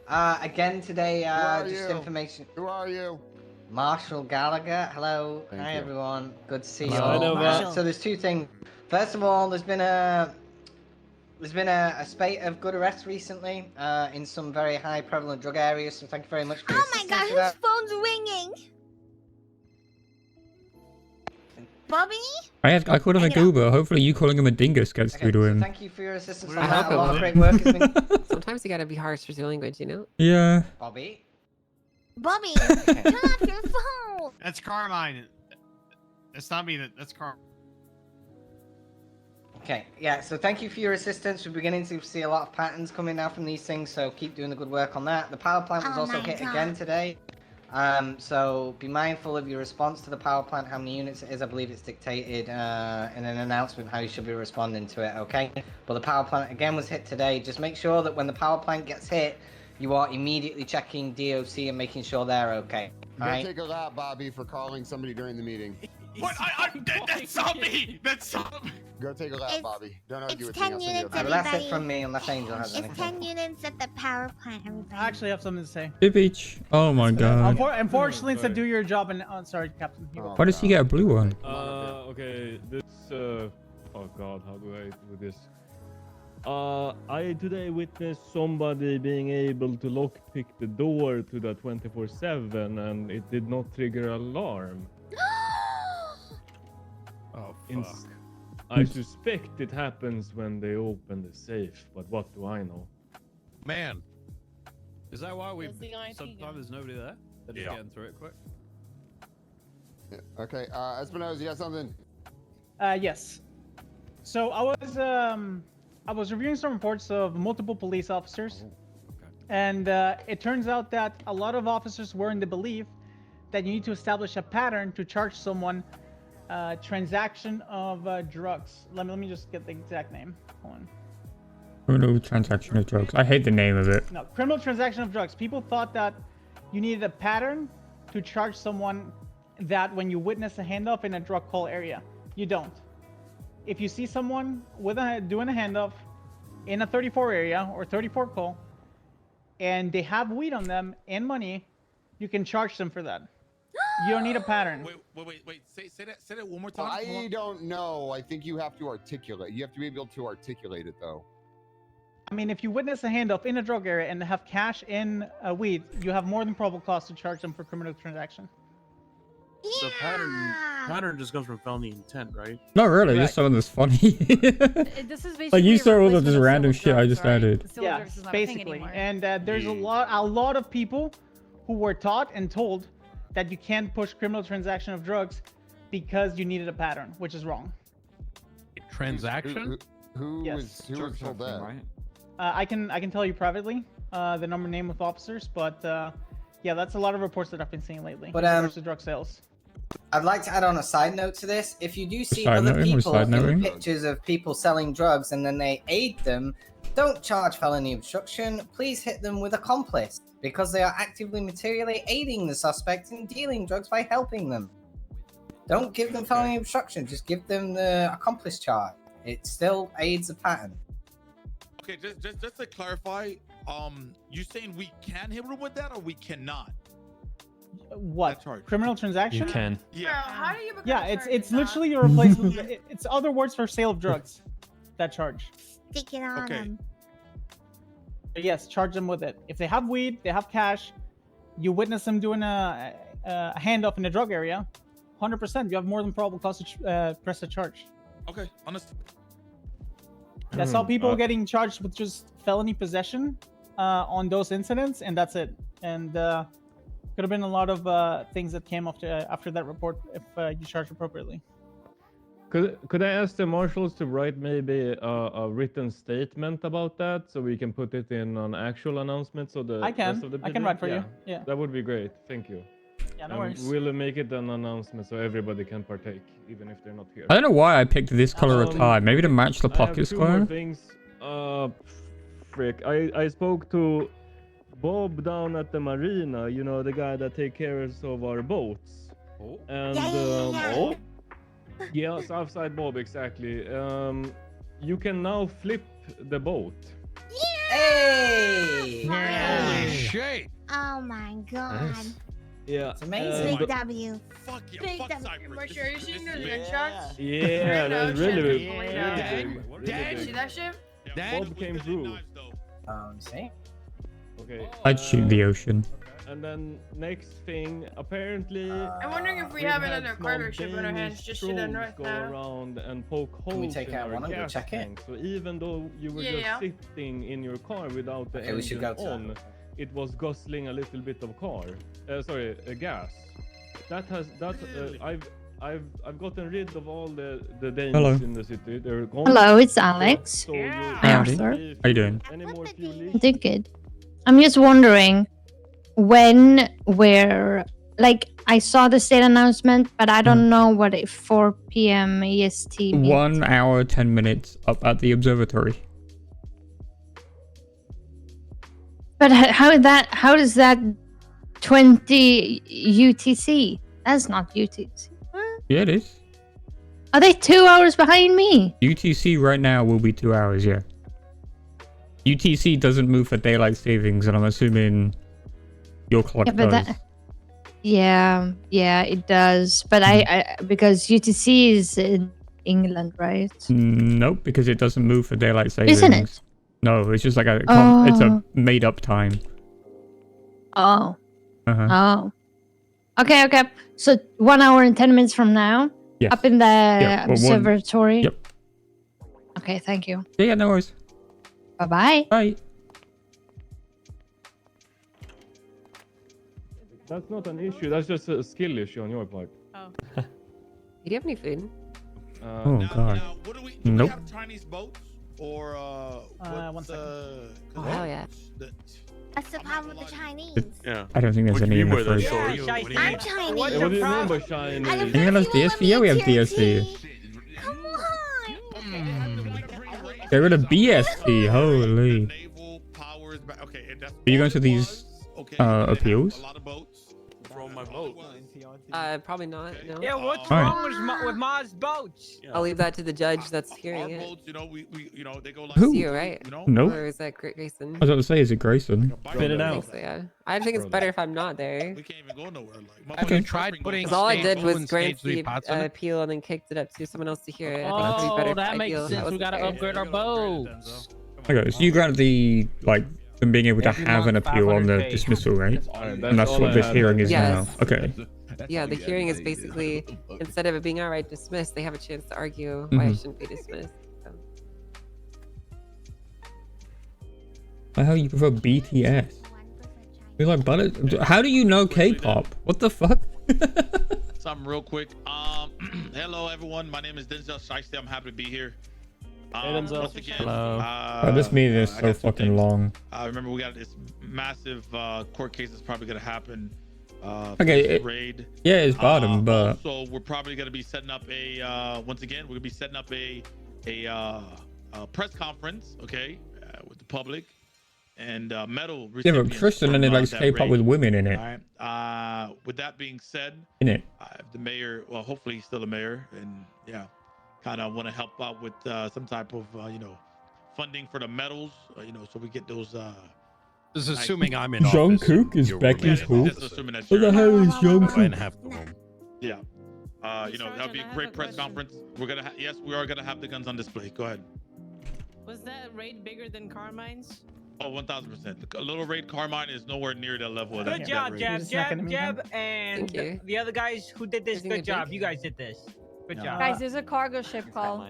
Again today, just information. Who are you? Marshall Gallagher. Hello. Thank Hi you. everyone. Good to see you Hello, all. Nova. So there's 2 things. First of all, there's been a spate of good arrests recently in some very high prevalent drug areas. So thank you very much for your Oh my assistance god, with whose that. phone's ringing? Bobby? I called him a goober. Hopefully you calling him a dingus gets through to him. Thank you for your assistance on I that. hope A it lot of will. great work has been. Sometimes you gotta be harsh with your language, you know? Yeah. Bobby. Bobby, turn off your phone. That's Carmine. That's not me. That's Carmine. Okay, yeah, so thank you for your assistance. We're beginning to see a lot of patterns coming now from these things, so keep doing the good work on that. The power plant was Oh also my hit God. again today. So be mindful of your response to the power plant, how many units it is. I believe it's dictated in an announcement how you should be responding to it, okay? But the power plant again was hit today. Just make sure that when the power plant gets hit, you are immediately checking DOC and making sure they're okay. Go Alright? take a lap, Bobby, for calling somebody during the meeting. What? That's not me. That's not me. Go take a lap, Bobby. Don't argue with it's me. 10 I'll send you a units, video. That's it everybody. from me, unless Angel has It's anything. 10 units at the power plant, everybody. I actually have something to say. Hey, Peach. Oh my god. Unfortunately, to do your job, and sorry, Captain. Why does he get a blue one? Okay. This. Oh God, how do I do this? I today witnessed somebody being able to lockpick the door to the 24/7, and it did not trigger alarm. Oh fuck. I suspect it happens when they open the safe, but what do I know? Man. Is that why we Where's the IT sometimes guy? there's nobody there? They're just getting through it quick. Yeah. Okay, Espinosa, you got something? Yes. So I was reviewing some reports of multiple police officers, and it turns out that a lot of officers were in the belief that you need to establish a pattern to charge someone transaction of drugs. Let me just get the exact name. Hold on. Criminal transaction of drugs. I hate the name of it. No, criminal transaction of drugs. People thought that you needed a pattern to charge someone that when you witness a handoff in a drug call area. You don't. If you see someone doing a handoff in a 34 area or 34 call, and they have weed on them and money, you can charge them for that. You don't need a pattern. Wait. Say that one more time. I don't know. I think you have to articulate. You have to be able to articulate it, though. I mean, if you witness a handoff in a drug area and have cash in weed, you have more than probable cause to charge them for criminal transaction. So pattern just comes from felony intent, right? Not really, just something that's funny. This is basically Like you a saw all of replacement this of random silver shit I drugs, just right? added. The silver Yeah, drugs is not a thing basically. anymore. And there's a lot of people who were taught and told that you can't push criminal transaction of drugs because you needed a pattern, which is wrong. Transaction? Who Yes. was told that? I can tell you privately the name of officers, but yeah, that's a lot of reports that I've been seeing lately. But, in regards to drug sales. I'd like to add on a side note to this. If you do see Side other noting or people side in noting? pictures of people selling drugs and then they aid them, don't charge felony obstruction. Please hit them with accomplice because they are actively materially aiding the suspect in dealing drugs by helping them. Don't give them felony obstruction. Just give them the accomplice charge. It still aids the pattern. Okay, just to clarify, You saying we can hit him with that or we cannot? What? Criminal transaction? You can. Bro, how do you become Yeah, a it's sergeant, literally a replacement. It's other words for sale of drugs. That charge. Stick it on them. But yes, charge them with it. If they have weed, they have cash. You witness them doing a handoff in the drug area. 100%. You have more than probable cause to press a charge. Okay, honest. I saw people getting charged with just felony possession on those incidents, and that's it. And could have been a lot of things that came after that report if you charged appropriately. Could I ask the marshals to write maybe a written statement about that so we can put it in an actual announcement so the I can. rest of the I can PD? write for you. Yeah. That would be great. Thank you. Yeah, no worries. We'll make it an announcement so everybody can partake, even if they're not here. I don't know why I picked this color of tie. Maybe to match the I have pocket two more square. things. Frick. I spoke to Bob down at the marina, you know, the guy that takes care of our boats. Oh. And yeah, Southside Bob, exactly. You can now flip the boat. Hey! Holy shit! Oh my god. Yeah, it's amazing. Big W. Fuck yeah, Big fuck W. Cyprus. Are you seeing those gunshots? Yeah, that's really big. Did you see that shit? Bob came through. See? Okay. I'd shoot the ocean. And then next thing, apparently, I'm wondering if we we've have had another small cargo ship in our hands Danish just to the trolls north go now. around and poke Can we holes take in out our one and go gas check it? tank. So even though you were Yeah. just sitting in your car without the Okay, we should engine go to on, it was guzzling a little bit of gas. That has I've gotten rid of all the Danes Hello. in the city. They're gone. Hello, it's Alex. So Hi, Arthur. How you doing? Any more fuel I did good. I'm just wondering where, like, I saw the state announcement, but I don't know what it 4 p.m. EST means. 1 hour, 10 minutes up at the observatory. But how does that 20 UTC? That's not UTC. Yeah, it is. Are they 2 hours behind me? UTC right now will be 2 hours, yeah. UTC doesn't move for daylight savings, and I'm assuming your clock Yeah, but does. Yeah, it does. But I because UTC is in England, right? Nope, because it doesn't move for daylight savings. Isn't it? No, it's just like it's a Oh. made-up time. Oh. Uh-huh. Oh. Okay. So 1 hour and 10 minutes from now, Yes. up in the Yeah, well, observatory. Yep. Okay, thank you. Yeah, no worries. Bye-bye. Bye. That's not an issue. That's just a skill issue on your part. Do you have any food? Oh, God. Do we Nope. have Chinese boats or One second. Oh, hell yeah. That's the problem with the Chinese. Yeah. I don't think there's any in the fridge. I'm Chinese. What do you mean by shiny? Anyone else DSP? Yeah, we have DSP. Get rid of BSP. Holy. Are you going to these appeals? From my boat. Probably not. No. Yeah, what's Alright. wrong with Ma's boats? I'll leave that to the judge that's hearing it. boats, you know, we they go like Who? You, right? Nope. Or is that Grayson? I was about to say, is it Grayson? Spit it I out. think so, yeah. I think it's better if I'm not there. We can't even go nowhere. Like, Have you tried putting Because all I stage did 2 was and grant stage 3 the pots on it? appeal and then kicked it up to someone else to hear it. I think it'd be better Oh, if that I makes feel sense. We wasn't gotta there. upgrade our boats. Okay, so you granted the, like, them being able to Every have an month, appeal on the 500K. dismissal, right? Alright, And that's all what I this had. hearing is Yes. now. Okay. Yeah, the hearing is basically, instead of it being outright dismissed, they have a chance to argue why it Mhm. shouldn't be dismissed. So. Why hell you prefer BTS? You're like, but how do you know K-pop? What the fuck? Something real quick. Hello everyone. My name is Denzel Shiesty. I'm happy to be here. Denzel. Once again, Oh, this meeting is I so got some fucking things. long. Remember, we got this massive court case that's probably gonna happen. Okay, for this it- raid. yeah, it's bottom, but Also, we're probably gonna be setting up a once again, we're gonna be setting up a press conference, okay, with the public and medal. yeah, but recipients Tristan from, only likes that K-pop raid. with women in it. All right. With that being said, In it. the mayor, well, hopefully he's still the mayor, and yeah, kind of want to help out with some type of funding for the medals, so we get those This is assuming I'm in office. Jungkook is You're Becky's remaining. who? Just assuming that's Who the hell is Go ahead and Jungkook? have the room. Yeah. That'll be a great press conference. We're gonna yes, we are gonna have the guns on display. Go ahead. Was that raid bigger than Carmine's? Oh, 1000%. A little raid Carmine is nowhere near the level of that. Good job, Jeb, Jeb, and Thank you. the other guys who did this. Isn't it Good job. big? You guys did this. Good job. Guys, there's a cargo ship call.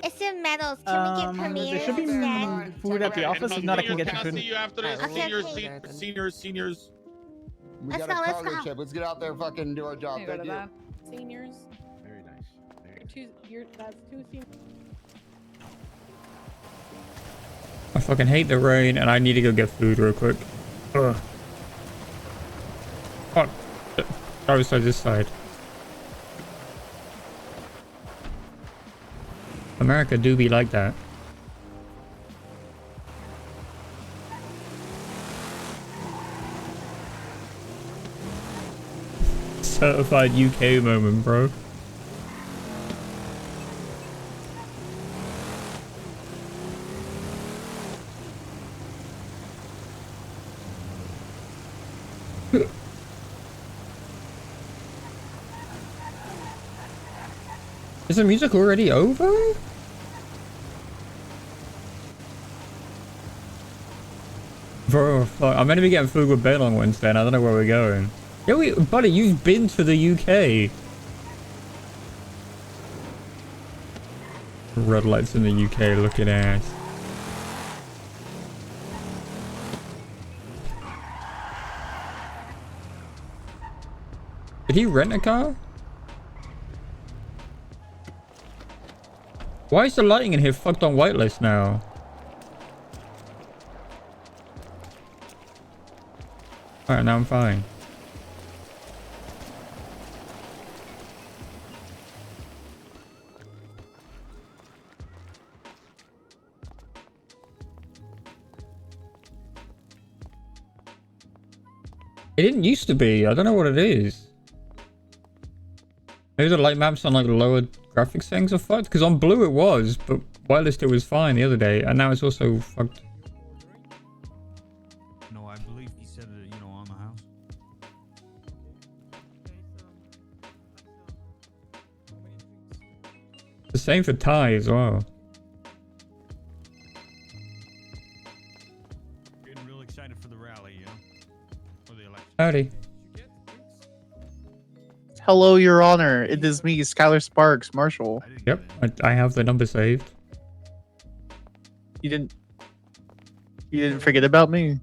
It's in metals. Can we get premieres? There should be instead? food at the office. If not, I can get you Can I see food. you after this? Okay, Seniors. We Let's got go, a let's cargo go. ship. Let's get out there and fucking do our job. Thank you. Seniors. Very nice. That's two seniors. I fucking hate the rain, and I need to go get food real quick. Ugh. Fuck. Oh, so this side. America do be like that. Certified UK moment, bro. Is the music already over? Bro, fuck. I'm meant to be getting food with Ben on Wednesday, and I don't know where we're going. Yeah, buddy, you've been to the UK. Red lights in the UK looking ass. Did he rent a car? Why is the lighting in here fucked on whitelist now? Alright, now I'm fine. It didn't used to be. I don't know what it is. Maybe the light maps on like lower graphics things are fucked. Because on blue it was, but whitelist it was fine the other day, and now it's also fucked. No, I believe he said it, on the house. The same for Thai as well. Getting real excited for the rally, for the election. Howdy. Hello, Your Honor. It is me, Skylar Sparks, Marshall. Yep, I have the number saved. You didn't forget about me?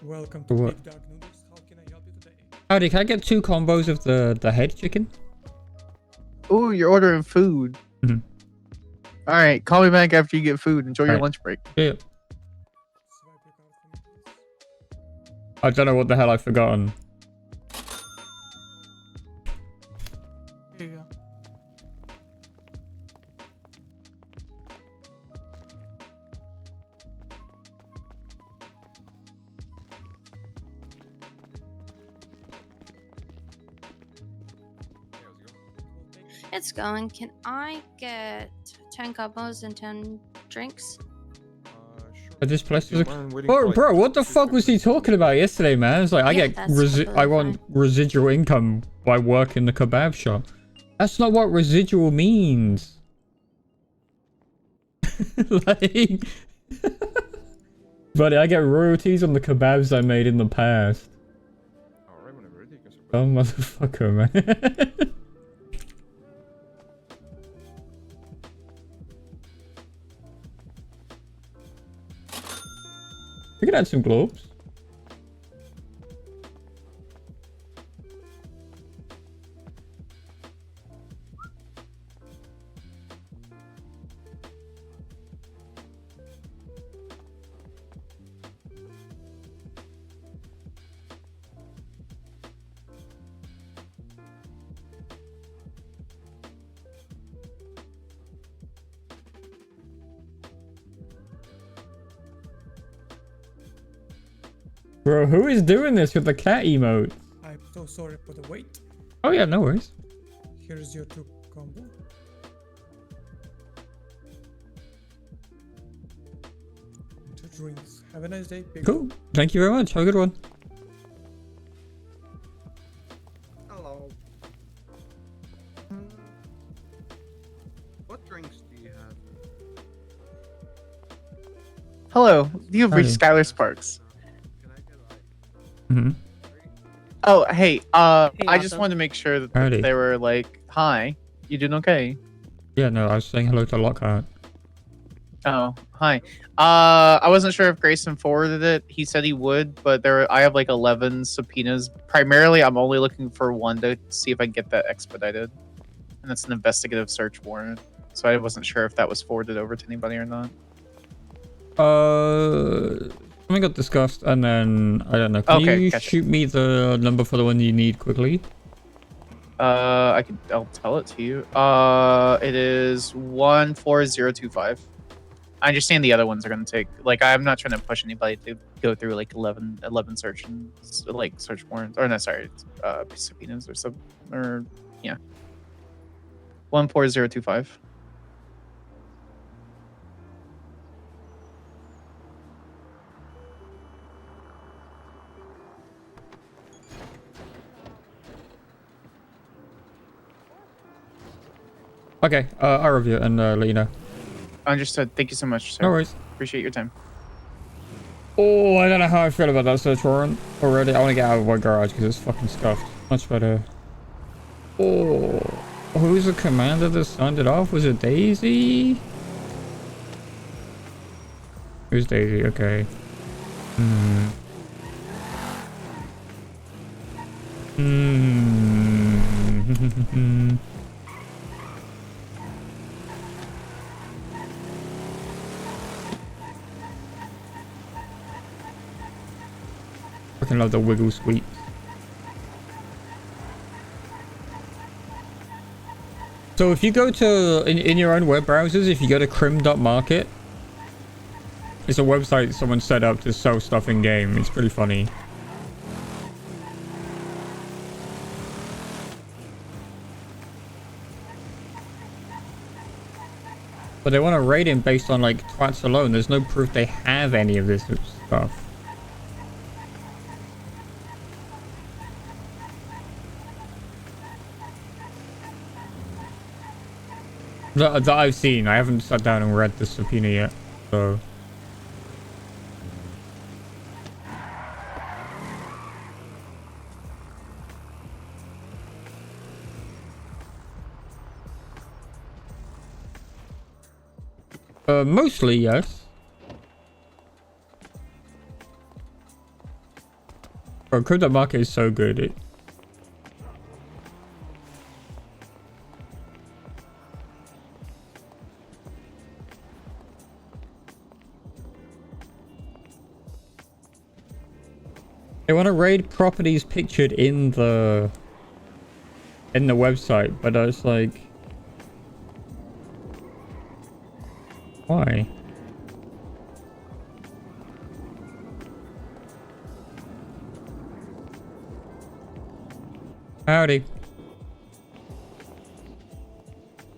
Welcome For to what? Big Dog Noodles. How can I help you today? Howdy, can I get 2 combos of the head chicken? Ooh, you're ordering food. Mhm. All right, call me back after you get food. Enjoy your Alright. lunch break. Yeah. I don't know what the hell I've forgotten. Here you go. It's going. Can I get 10 combos and 10 drinks? But this place is bro, what the fuck was he talking about yesterday, man? It's like Yeah, I get that's I want residual income by working the kebab shop. That's not what residual means. Like, buddy, I get royalties on the kebabs I made in the past. Oh, motherfucker, man. We could add some globes. Bro, who is doing this with the cat emote? I'm so sorry for the wait. Oh yeah, no worries. Here's your 2 combo. drinks. Have a nice day. Big Cool. Thank you very much. Have a good one. Hello. What drinks do you have? Hello, you've reached Howdy. Skylar Sparks. Mm-hmm. Oh, hey, I just awesome. wanted to make sure that Howdy. they were like, hi, you doing okay? Yeah, no, I was saying hello to Lockhart. Oh, hi. I wasn't sure if Grayson forwarded it. He said he would, but I have like 11 subpoenas. Primarily, I'm only looking for one to see if I can get that expedited. And that's an investigative search warrant. So I wasn't sure if that was forwarded over to anybody or not. Something got discussed, and then I don't know. Can Okay, you gotcha. shoot me the number for the one you need quickly? I'll tell it to you. It is 14025. I understand the other ones are gonna take, like, I'm not trying to push anybody to go through like 11 search warrants, or no, sorry, subpoenas or yeah. 14025. Okay, I'll review it and let you know. Understood. Thank you so much, sir. No worries. Appreciate your time. Oh, I don't know how I feel about that search warrant already. I want to get out of my garage because it's fucking scuffed. Much better. Oh, who's the commander that signed it off? Was it Daisy? Who's Daisy? Okay. Hmm. Hmm. Fucking love the wiggle squeak. So if you go to, in your own web browsers, if you go to crim.market, it's a website someone set up to sell stuff in game. It's pretty funny. But they want to rate him based on like twats alone. There's no proof they have any of this stuff. That I've seen. I haven't sat down and read the subpoena yet, so. Mostly yes. Bro, crypto market is so good. They want to raid properties pictured in the website, but I was like, why? Howdy.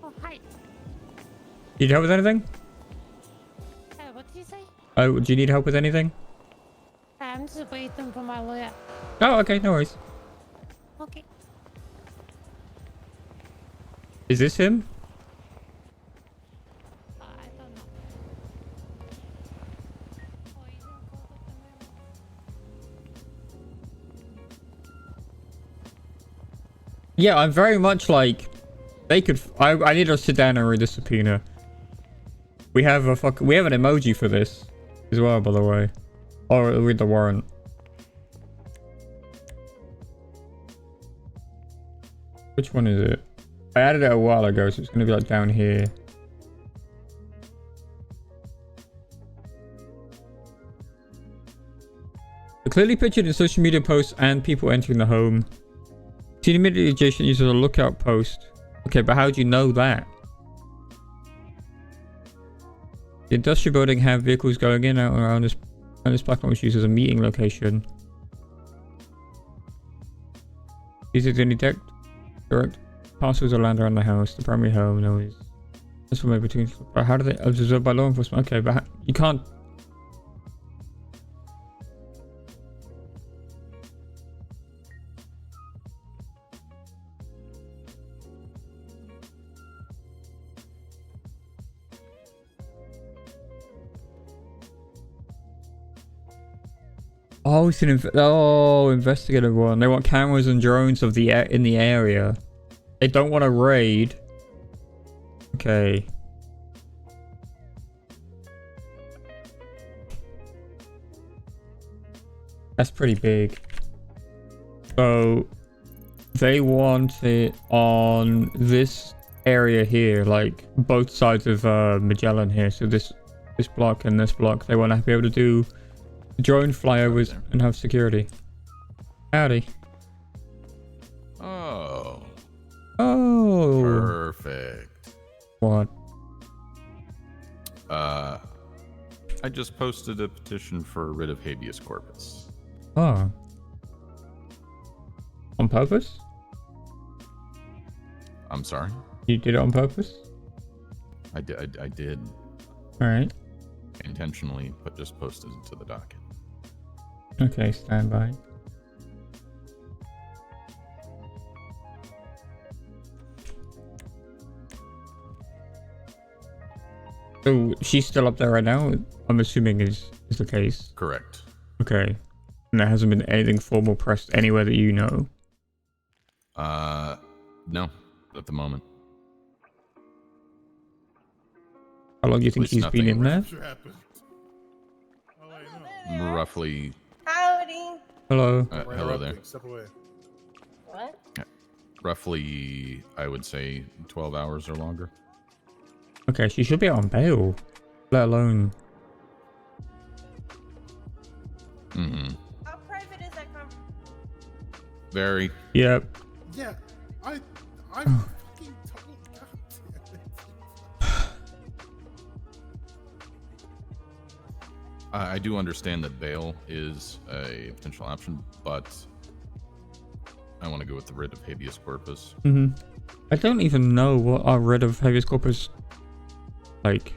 Oh, hi. Need help with anything? What did you say? Oh, do you need help with anything? I'm just waiting for my lawyer. Oh, okay, no worries. Okay. Is this him? I don't know. Yeah, I'm very much like they could. I need to sit down and read the subpoena. We have an emoji for this as well, by the way. Or read the warrant. Which one is it? I added it a while ago, so it's gonna be like down here. The clearly pictured in social media posts and people entering the home. Seen immediately adjacent uses a lookout post. Okay, but how do you know that? The industrial building have vehicles going in and out around this, and this platform was used as a meeting location. Is it any deck? Direct parcels of land around the house, the primary home, no is. This one between. How do they observe by law enforcement? Okay, but you can't. Oh, it's an investigative one. They want cameras and drones of the in the area. They don't want to raid. Okay. That's pretty big. So they want it on this area here, like both sides of Magellan here. So this block and this block. They want to be able to do drone flyovers and have security. Howdy. Oh. Oh. Perfect. What? I just posted a petition for a writ of habeas corpus. Oh. On purpose? I'm sorry? You did it on purpose? I did. Alright. Intentionally, but just posted it to the docket. Okay, stand by. So she's still up there right now? I'm assuming is the case. Correct. Okay. And there hasn't been anything formal pressed anywhere that you know? No, at the moment. How long do you think she's been in there? Roughly. Howdy. Hello. Hello there. Step away. What? Roughly, I would say 12 hours or longer. Okay, she should be on bail. Let alone... Mm-hmm. How private is that conversation? Very. Yep. Yeah, I fucking told. God damn it. I do understand that bail is a potential option, but I want to go with the writ of habeas corpus. Mm-hmm. I don't even know what our writ of habeas corpus... like...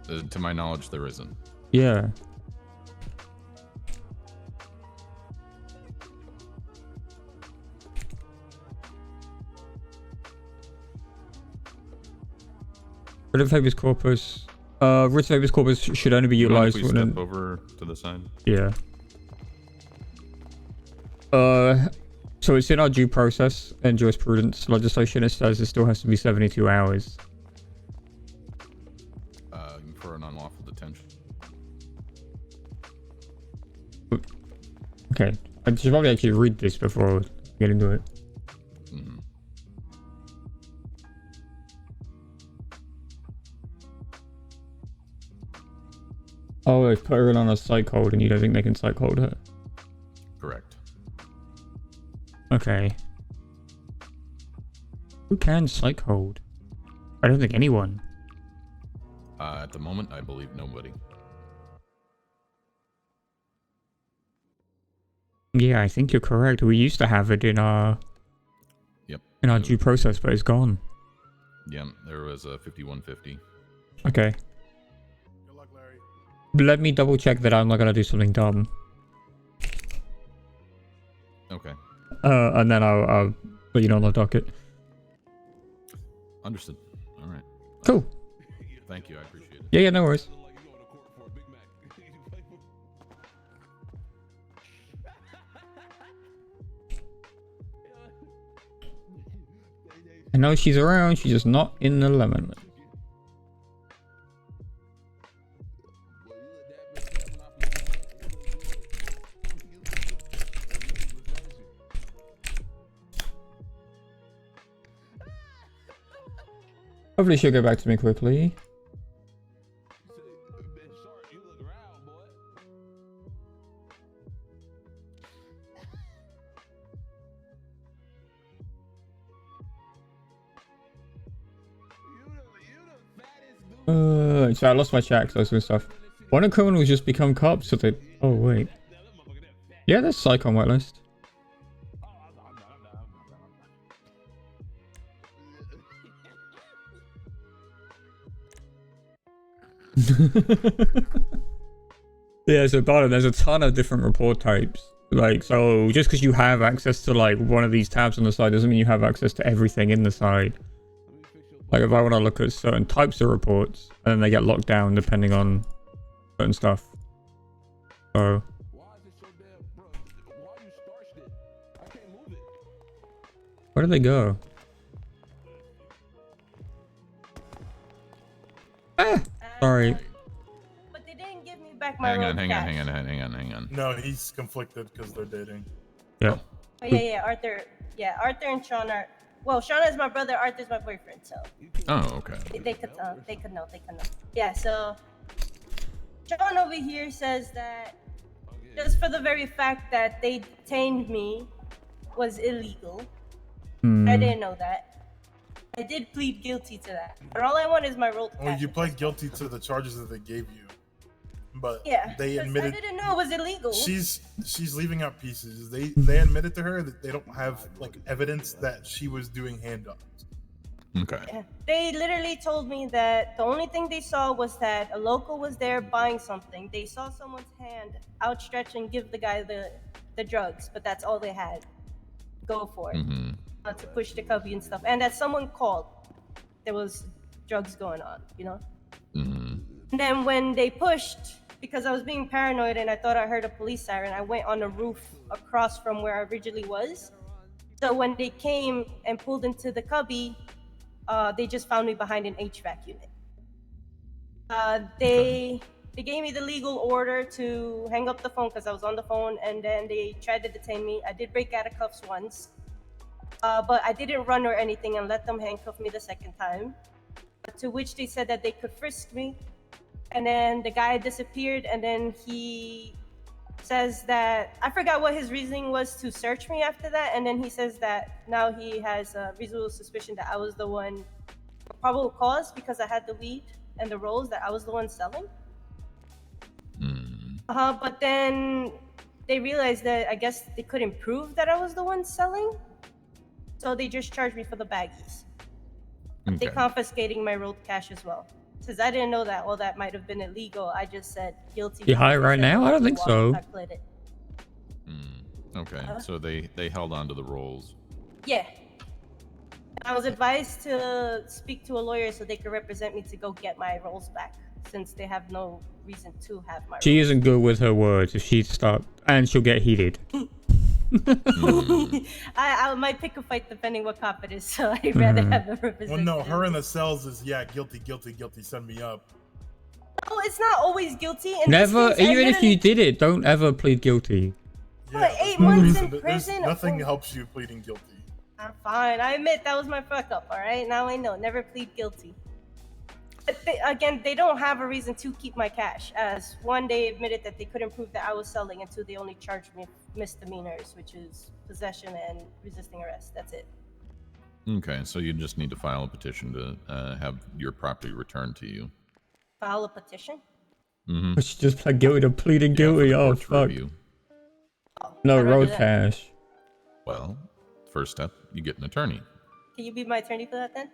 To my knowledge, there isn't. Yeah. Writ of habeas corpus... writ of habeas corpus should only be utilized when... when... step over to the side? Yeah. So it's in our due process and jurisprudence legislation. It says it still has to be 72 hours. For an unlawful detention. Okay. I should probably actually read this before I get into it. Mm-hmm. Oh, they put her on a psych hold and you don't think they can psych hold her? Correct. Okay. Who can psych hold? I don't think anyone. At the moment, I believe nobody. Yeah, I think you're correct. We used to have it in our... Yep. In our due process, but it's gone. Yeah, there was a 5150. Okay. Let me double check that I'm not gonna do something dumb. Okay. And then I'll put you on the docket. Understood. All right. Cool. Thank you. I appreciate it. Yeah, no worries. I know she's around, she's just not in the lemon. Hopefully she'll get back to me quickly. So I lost my checks, those sort of stuff. Why don't criminals just become cops so they... Oh, wait. Yeah, there's psych on whitelist. Yeah, so Barton, there's a ton of different report types. Like, so just because you have access to like one of these tabs on the side doesn't mean you have access to everything in the side. Like if I want to look at certain types of reports, and then they get locked down depending on certain stuff. So Where did they go? Sorry. But they didn't give me back my Hang road on, hang on, cash. hang on. No, he's conflicted because they're dating. Yeah. Oh, yeah, Arthur. Yeah, Arthur and Sean are. Well, Sean is my brother. Arthur's my boyfriend. So. Oh, okay. They could know. They could know. Yeah. So. Sean over here says that just for the very fact that they detained me was illegal. I didn't know that. I did plead guilty to that. But all I want is my road cash. Well, you pled guilty to the charges that they gave you, but Yeah, they 'cause admitted. I didn't know it was illegal. She's leaving out pieces. They admitted to her that they don't have like evidence that she was doing handoffs. Okay. Yeah. They literally told me that the only thing they saw was that a local was there buying something. They saw someone's hand outstretched and give the guy the drugs, but that's all they had. Go for it. To push the cubby and stuff. And that someone called. There was drugs going on, you know? And then when they pushed, because I was being paranoid and I thought I heard a police siren, I went on the roof across from where I originally was. So when they came and pulled into the cubby, they just found me behind an HVAC unit. They gave me the legal order to hang up the phone because I was on the phone, and then they tried to detain me. I did break out of cuffs once, but I didn't run or anything and let them handcuff me the second time. To which they said that they could frisk me, and then the guy disappeared, and then he says that I forgot what his reasoning was to search me after that, and then he says that now he has a reasonable suspicion that I was the one, probable cause because I had the weed and the rolls, that I was the one selling. But then they realized that I guess they couldn't prove that I was the one selling, so they just charged me for the baggies. They confiscating my road cash as well. Since I didn't know that, well, that might have been illegal. I just said guilty. You high right now? I don't think so. I pled it. Okay, so they held on to the rolls. Yeah. I was advised to speak to a lawyer so they could represent me to go get my rolls back, since they have no reason to have my She isn't good with her words. If she start, and she'll get heated. I might pick a fight depending what cop it is, so I'd rather have the representative. Well, no, her in the cells is guilty, send me up. Oh, it's not always guilty. In Never, this case, even if you did it, don't ever plead guilty. But 8 months in There's prison. nothing helps you pleading guilty. I'm fine. I admit that was my fuck up. All right, now I know. Never plead guilty. But again, they don't have a reason to keep my cash. As one, they admitted that they couldn't prove that I was selling, and two, they only charged me misdemeanors, which is possession and resisting arrest. That's it. Okay, so you just need to file a petition to have your property returned to you. File a petition? She just pled guilty to pleading guilty. Oh, fuck. No road cash. Well, first step, you get an attorney. Can you be my attorney for that then?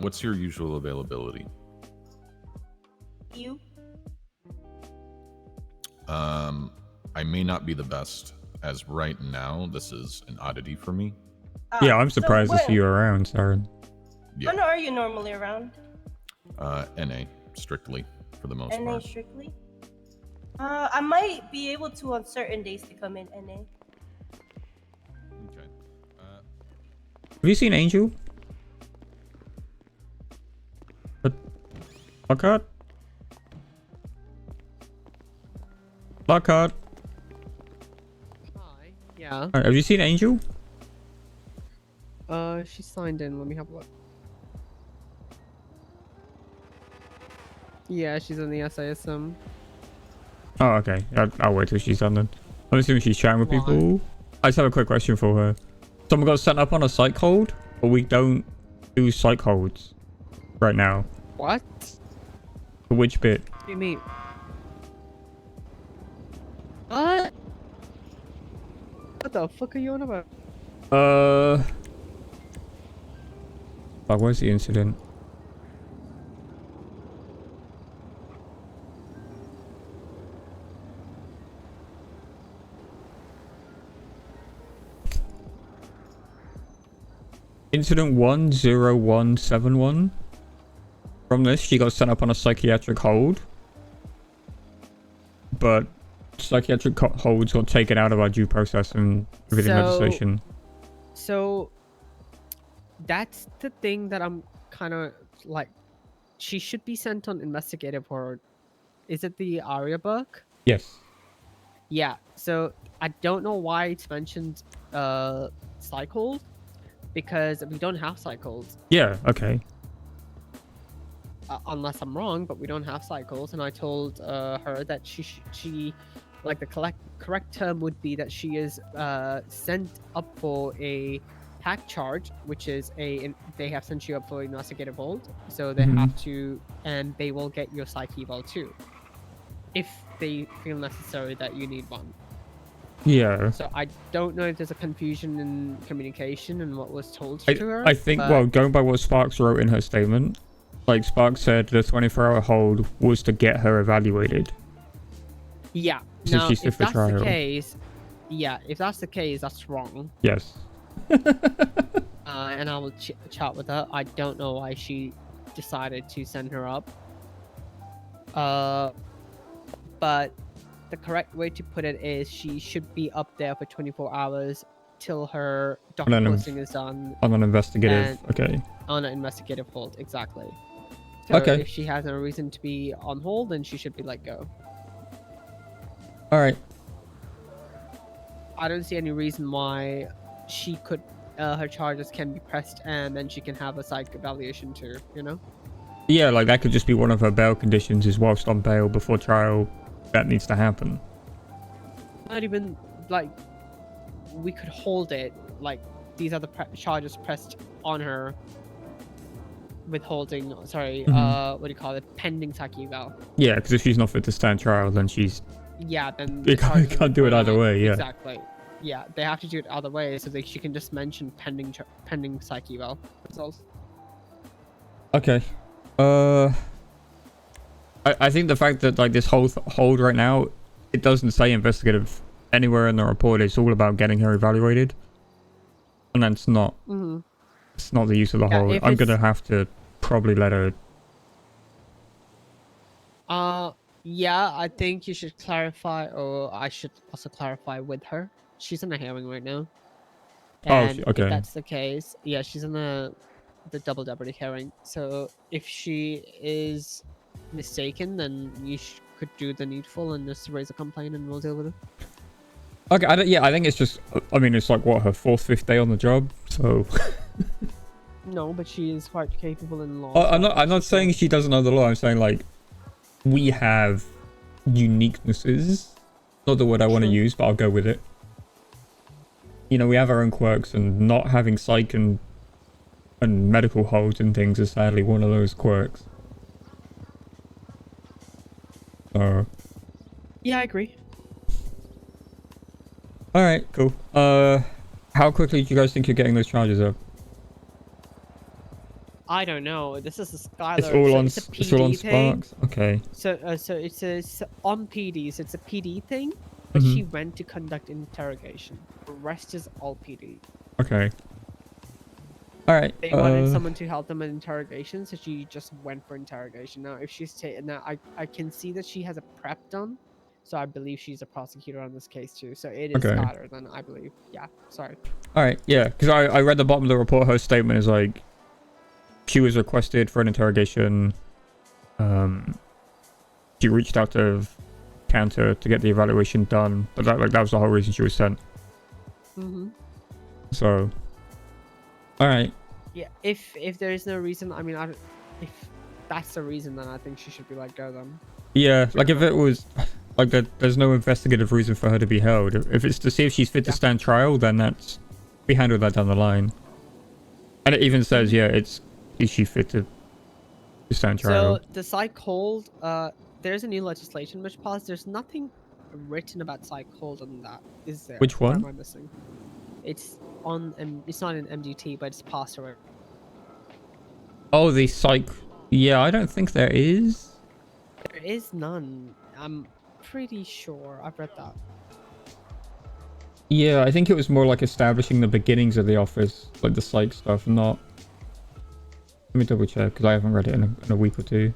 What's your usual availability? You? I may not be the best, as right now this is an oddity for me. Yeah, I'm surprised to see you around, sorry. When are you normally around? NA, strictly, for the most NA part. strictly? I might be able to on certain days to come in NA. Okay. Have you seen Angel? Lockhart? Lockhart? Yeah. Alright, have you seen Angel? She signed in. Let me have a look. Yeah, she's in the SISM. Oh, okay. I'll wait till she's done then. I'm assuming she's chatting with people. I just have a quick question for her. Someone got sent up on a psych hold, but we don't do psych holds right now. What? For which bit? What do you mean? What? What the fuck are you on about? Fuck, where's the incident? Incident 10171. From this, she got sent up on a psychiatric hold. But psychiatric holds got taken out of our due process and within So- legislation. So that's the thing that I'm kind of like. She should be sent on investigative or is it the Aria book? Yes. Yeah. So I don't know why it's mentioned cycles because we don't have cycles. Yeah. Okay. Unless I'm wrong, but we don't have cycles. And I told her that she like the correct term would be that she is sent up for a hack charge, which is they have sent you up for investigative hold, so they have to, and they will get your psych eval too, if they feel necessary that you need one. Yeah. So I don't know if there's a confusion in communication and what was told to her. I think, well, going by what Sparks wrote in her statement, like Sparks said the 24-hour hold was to get her evaluated. Yeah. So Now, she's fit if for that's trial. the case, yeah, if that's the case, that's wrong. Yes. And I will chat with her. I don't know why she decided to send her up. But the correct way to put it is she should be up there for 24 hours till her doctor posting is done. On an investigative, okay. On an investigative hold, exactly. So Okay. if she has no reason to be on hold, then she should be let go. All right. I don't see any reason why she could, her charges can be pressed and then she can have a psych evaluation too, you know? Yeah, like that could just be one of her bail conditions is whilst on bail before trial, that needs to happen. Not even, like, we could hold it, like, these are the charges pressed on her withholding, sorry, what do you call it, pending psych eval. Yeah, because if she's not fit to stand trial, then she's... Yeah, then... You can't do it either way, yeah. Exactly. Yeah, they have to do it other way, so she can just mention pending psych eval results. Okay. I think the fact that like this whole hold right now, it doesn't say investigative anywhere in the report. It's all about getting her evaluated, and that's not. It's not the use of the hold. I'm gonna have to probably let her. Yeah, I think you should clarify, or I should also clarify with her. She's in a hearing right now. And okay. if that's the case, yeah, she's in the double jeopardy hearing. So if she is mistaken, then you could do the needful and just raise a complaint, and we'll deal with it. Okay, I think it's just. I mean, it's like what, her 4th, 5th day on the job, so. No, but she is quite capable in law. I'm not saying she doesn't know the law. I'm saying like we have uniquenesses. Not the word I want to use, but I'll go with it. You know, we have our own quirks, and not having psych and medical holds and things is sadly one of those quirks. Yeah, I agree. All right, cool. How quickly do you guys think you're getting those charges up? I don't know. This is a Skylar. It's all on. It's a PD it's all on thing. Sparks. Okay. So it's on PDs. It's a PD thing, but she went to conduct interrogation. The rest is all PD. Okay. All right. They wanted someone to help them in interrogation, so she just went for interrogation. Now, if she's taken, now I can see that she has a prep done, so I believe she's a prosecutor on this case too. So it is Skylar, then I believe. Yeah. Sorry. All right. Yeah, because I read the bottom of the report. Her statement is like. She was requested for an interrogation. She reached out to Counter to get the evaluation done, but that was the whole reason she was sent. So, all right. Yeah, if there is no reason, I mean, if that's the reason, then I think she should be let go then. Yeah, like if it was like there's no investigative reason for her to be held. If it's to see if she's fit to stand trial, then we handle that down the line. And it even says, yeah, is she fit to stand trial? So the psych hold, there's a new legislation which passed. There's nothing written about psych hold on that, is there? Which one? What am I missing? It's on. It's not in MDT, but it's passed already. Oh, the psych. Yeah, I don't think there is. There is none. I'm pretty sure. I've read that. Yeah, I think it was more like establishing the beginnings of the office, like the psych stuff, not. Let me double check because I haven't read it in a week or two.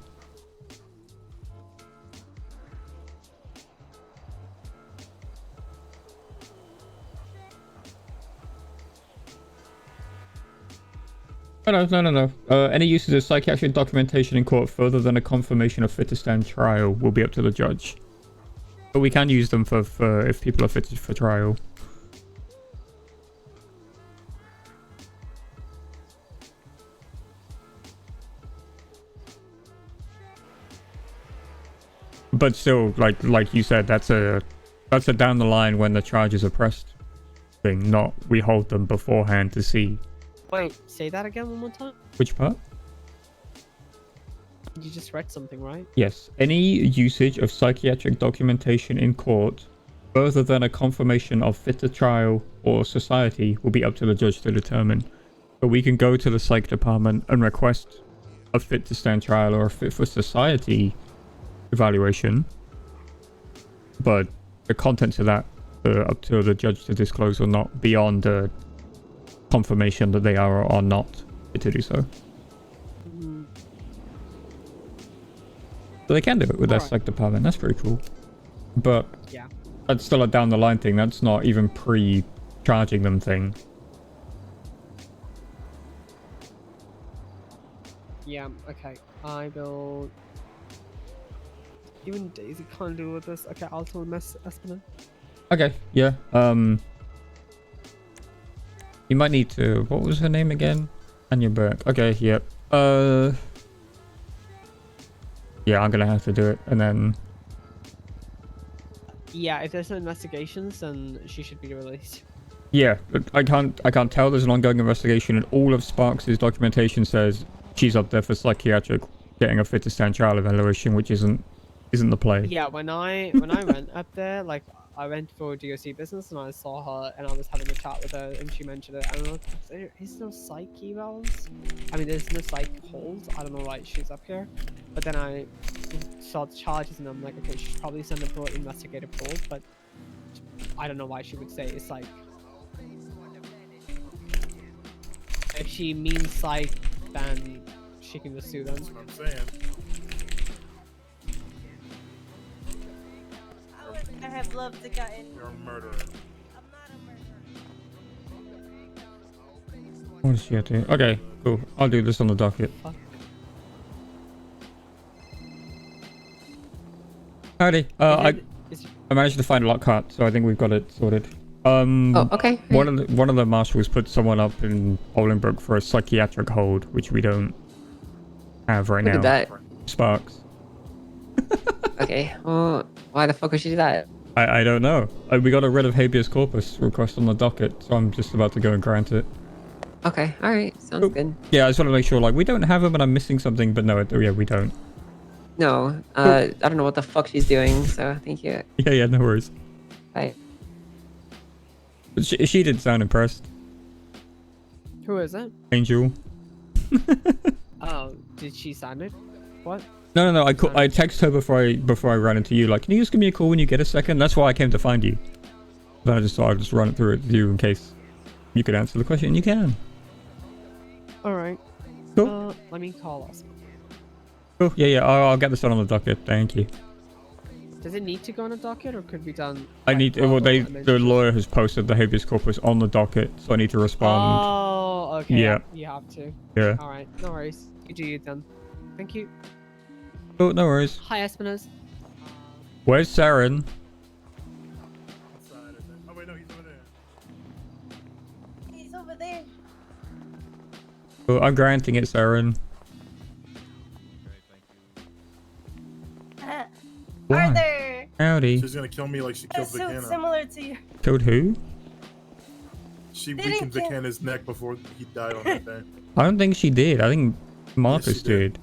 No. Any uses of psychiatric documentation in court further than a confirmation of fit to stand trial will be up to the judge. But we can use them for if people are fitted for trial. But still, like you said, that's a down the line when the charges are pressed thing, not we hold them beforehand to see. Wait, say that again one more time. Which part? You just read something, right? Yes. Any usage of psychiatric documentation in court further than a confirmation of fit to trial or society will be up to the judge to determine. But we can go to the psych department and request a fit to stand trial or a fit for society evaluation. But the contents of that are up to the judge to disclose or not beyond the confirmation that they are or are not fit to do so. So they can do it with their psych department. That's pretty cool. But yeah, that's still a down the line thing. That's not even pre-charging them thing. Yeah, okay. I will... Even Daisy can't deal with this. Okay, I'll tell Espinel. Okay, yeah. You might need to... What was her name again? Anya Burke. Okay, yep. Yeah, I'm gonna have to do it, and then... Yeah, if there's no investigations, then she should be released. Yeah, I can't tell. There's an ongoing investigation, and all of Sparks' documentation says she's up there for psychiatric, getting a fit to stand trial evaluation, which isn't the play. Yeah, when I went up there, like I went for DOC business and I saw her and I was having a chat with her and she mentioned it. I don't know, there is no psych evals. I mean, there's no psych holds. I don't know why she's up here. But then I saw the charges and I'm like, okay, she should probably send her for investigative hold, but I don't know why she would say it's like. If she means psych, then she can just sue them. That's what I'm saying. I have loved to gotten. You're a murderer. What is she at here? Okay, cool. I'll do this on the docket. Howdy. I managed to find a Lockhart, so I think we've got it sorted. Oh, okay. One of the marshals put someone up in Bolingbroke for a psychiatric hold, which we don't have right Look now. at that. Sparks. Okay, well, why the fuck would she do that? I don't know. We got a writ of habeas corpus request on the docket, so I'm just about to go and grant it. Okay, alright, sounds good. Yeah, I just want to make sure, like, we don't have them and I'm missing something, but no, yeah, we don't. No, I don't know what the fuck she's doing, so thank you. Yeah, no worries. Bye. But she didn't sound impressed. Who is it? Angel. Oh, did she sign it? What? No. I texted her before I ran into you. Like, can you just give me a call when you get a second? That's why I came to find you. Then I just thought I'd just run it through it with you in case you could answer the question. You can. All right. Cool. Let me call us. Cool. Yeah. I'll get this done on the docket. Thank you. Does it need to go on a docket, or could be done? I need. Well, the lawyer has posted the habeas corpus on the docket, so I need to respond. Oh, okay. Yeah. You have to. Yeah. All right. No worries. You do you then. Thank you. Oh, no worries. Hi, Espinosa. Where's Saren? Oh wait, no, he's over there. He's over there. Oh, I'm granting it, Saren. Why? Arthur. Howdy. She's gonna kill me like she killed That's so Vicana. similar to you. Killed who? She Didn't weakened kill- Vicana's neck before he died on that day. I don't think she did. I think Marcus she did. did.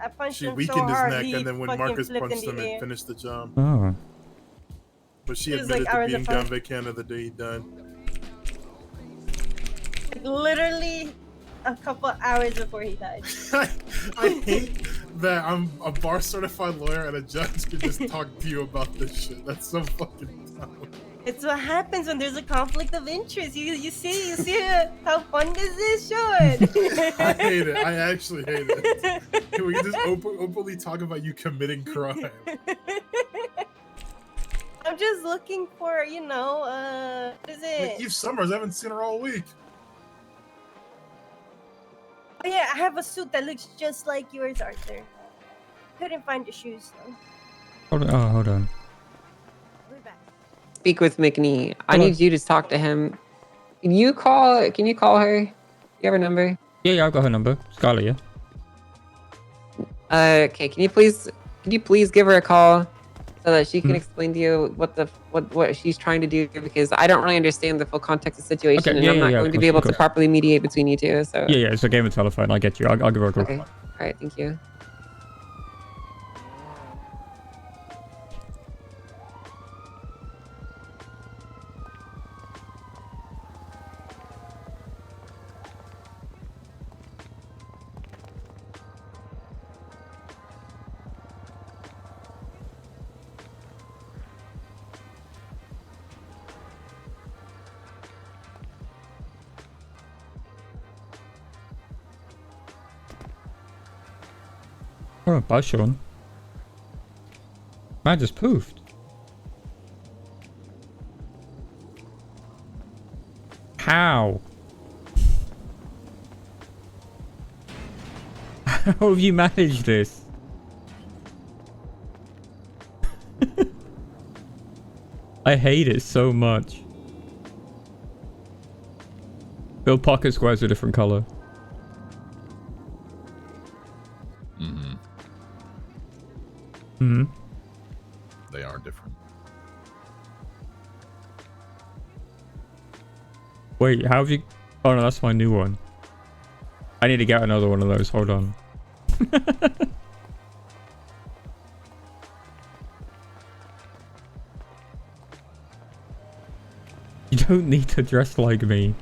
I punched She him so weakened his hard, neck, he and then when fucking Marcus flipped punched in him, the it air. finished the job. Oh. But she It was admitted like to hours being apart. down Vicana the day he died. Like, literally a couple hours before he died. I hate that I'm a bar certified lawyer and a judge can just talk to you about this shit. That's so fucking dumb. It's what happens when there's a conflict of interest. You see how fun this is, Sean. I hate it. I actually hate it. Can we just openly talk about you committing crime? I'm just looking for, what is Like, it? Eve Summers, I haven't seen her all week. But yeah, I have a suit that looks just like yours, Arthur. Couldn't find your shoes though. Hold on. Oh, hold on. Speak with MacNee. I Hello. need you to talk to him. Can you call her? You have her number? Yeah, I've got her number. Scarlett, yeah. Okay, can you please give her a call so that she can Mhm. explain to you what she's trying to do, because I don't really understand the full context of the situation, Okay, and yeah, I'm not yeah, going of to be course, able of to course. properly mediate between you two. So Yeah, it's a game of telephone. I get you. I'll give her a call. okay, all right, thank you. Oh, bye, Sean. Man just poofed. How? How have you managed this? I hate it so much. Bill Pocket Square's a different color. Mm-hmm. They are different. Wait, how have you... Oh no, that's my new one. I need to get another one of those. Hold on. You don't need to dress like me.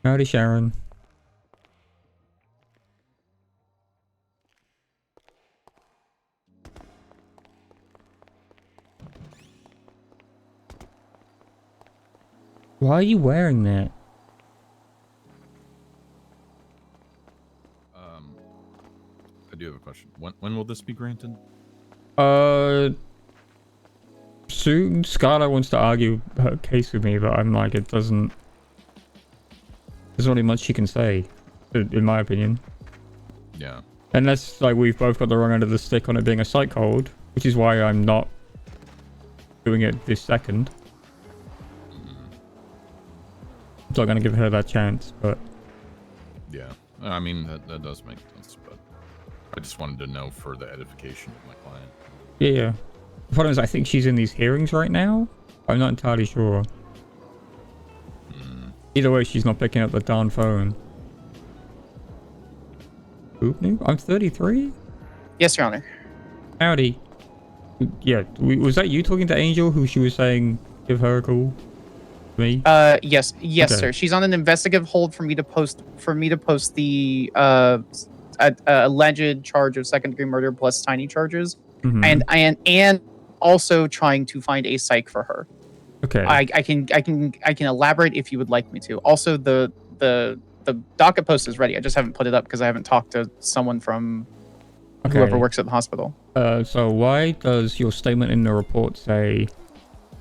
Howdy, Sharon. Why are you wearing that? I do have a question. When will this be granted? Soon. Scarlett wants to argue her case with me, but I'm like, it doesn't... There's not really much she can say, in my opinion. Yeah. Unless, like, we've both got the wrong end of the stick on it being a psych hold, which is why I'm not doing it this second. I'm not gonna give her that chance, but... Yeah. I mean, that does make sense, but I just wanted to know for the edification of my client. Yeah, yeah. The problem is, I think she's in these hearings right now. I'm not entirely sure. Either way, she's not picking up the darn phone. Oop, no. I'm 33? Yes, Your Honor. Howdy. Yeah, was that you talking to Angel, who she was saying give her a call? Me? Yes, Okay. sir. She's on an investigative hold for me to post the alleged charge of second-degree murder plus tiny charges, Mhm. and also trying to find a psych for her. Okay. I can elaborate if you would like me to. Also, the docket post is ready. I just haven't put it up because I haven't talked to someone from whoever works at the hospital. So why does your statement in the report say,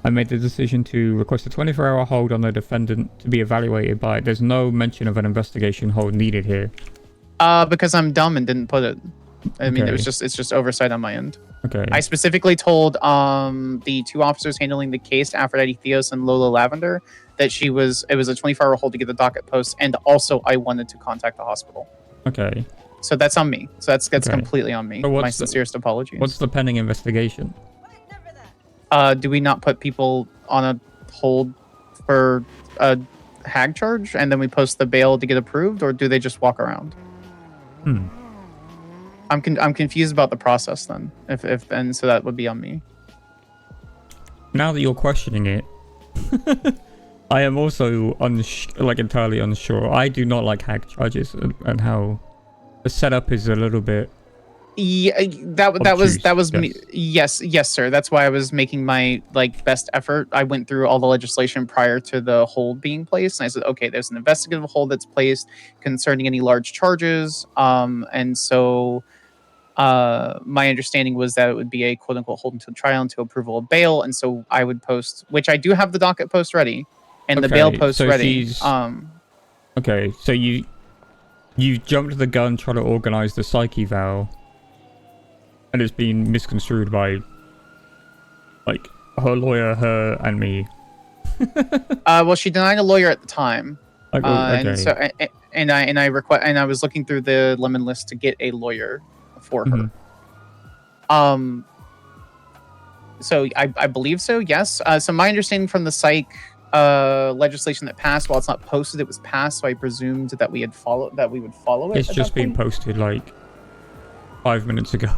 I made the decision to request a 24-hour hold on the defendant to be evaluated by... There's no mention of an investigation hold needed here. Because I'm dumb and didn't put it. I mean, Okay. it's just oversight on my end. Okay. I specifically told the two officers handling the case, Aphrodite Theos and Lola Lavender, that it was a 24-hour hold to get the docket post, and also I wanted to contact the hospital. Okay. So that's on me. So that's Okay. completely on me. So what's My the- sincerest apologies. What's the pending investigation? Do we not put people on a hold for a hag charge and then we post the bail to get approved, or do they just walk around? I'm confused about the process then. And so that would be on me. Now that you're questioning it, I am also entirely unsure. I do not like hack charges, and how the setup is a little bit Yeah, that was me. Yes, sir. That's why I was making my best effort. I went through all the legislation prior to the hold being placed, and I said, okay, there's an investigative hold that's placed concerning any large charges. And so my understanding was that it would be a quote unquote hold until trial until approval of bail, and so I would post, which I do have the docket post ready and the bail post ready. Okay, so you jumped the gun trying to organize the psych eval. And it's been misconstrued by, her lawyer, her, and me. Well, she denied a lawyer at the time. Okay. And so, and I was looking through the lemon list to get a lawyer for her. So I believe so. Yes. So my understanding from the psych legislation that passed, while it's not posted, it was passed. So I presumed that we would follow it. It's just been posted 5 minutes ago.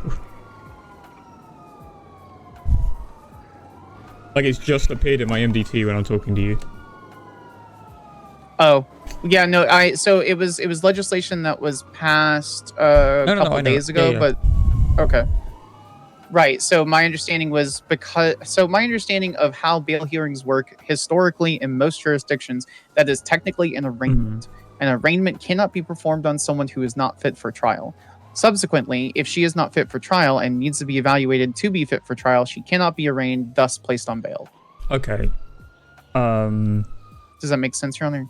It's just appeared in my MDT when I'm talking to you. Oh, yeah, no, so it was legislation that was passed a couple days ago, but okay. Right, so my understanding was my understanding of how bail hearings work historically in most jurisdictions, that is technically an arraignment. An arraignment cannot be performed on someone who is not fit for trial. Subsequently, if she is not fit for trial and needs to be evaluated to be fit for trial, she cannot be arraigned, thus placed on bail. Okay. Does that make sense, Your Honor?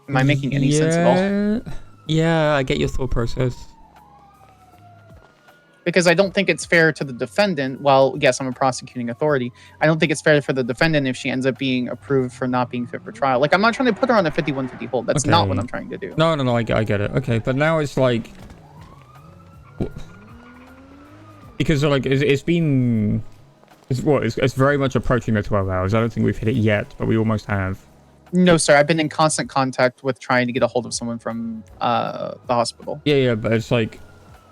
Am I making any sense at all? Yeah, I get your thought process. Because I don't think it's fair to the defendant. Well, yes, I'm a prosecuting authority. I don't think it's fair for the defendant if she ends up being approved for not being fit for trial. I'm not trying to put her on a 5150 hold. That's not what I'm trying to do. No, I get it. Okay, but now it's because it's very much approaching the 12 hours. I don't think we've hit it yet, but we almost have. No, sir. I've been in constant contact with trying to get a hold of someone from the hospital. Yeah, but it's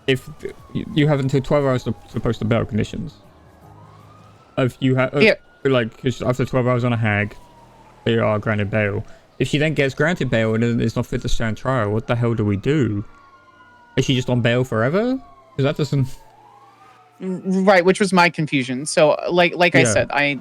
if you have until 12 hours to post the bail conditions. If you have, after 12 hours on a hag, they are granted bail. If she then gets granted bail and is not fit to stand trial, what the hell do we do? Is she just on bail forever? Because that doesn't. Right, which was my confusion. So, I said, I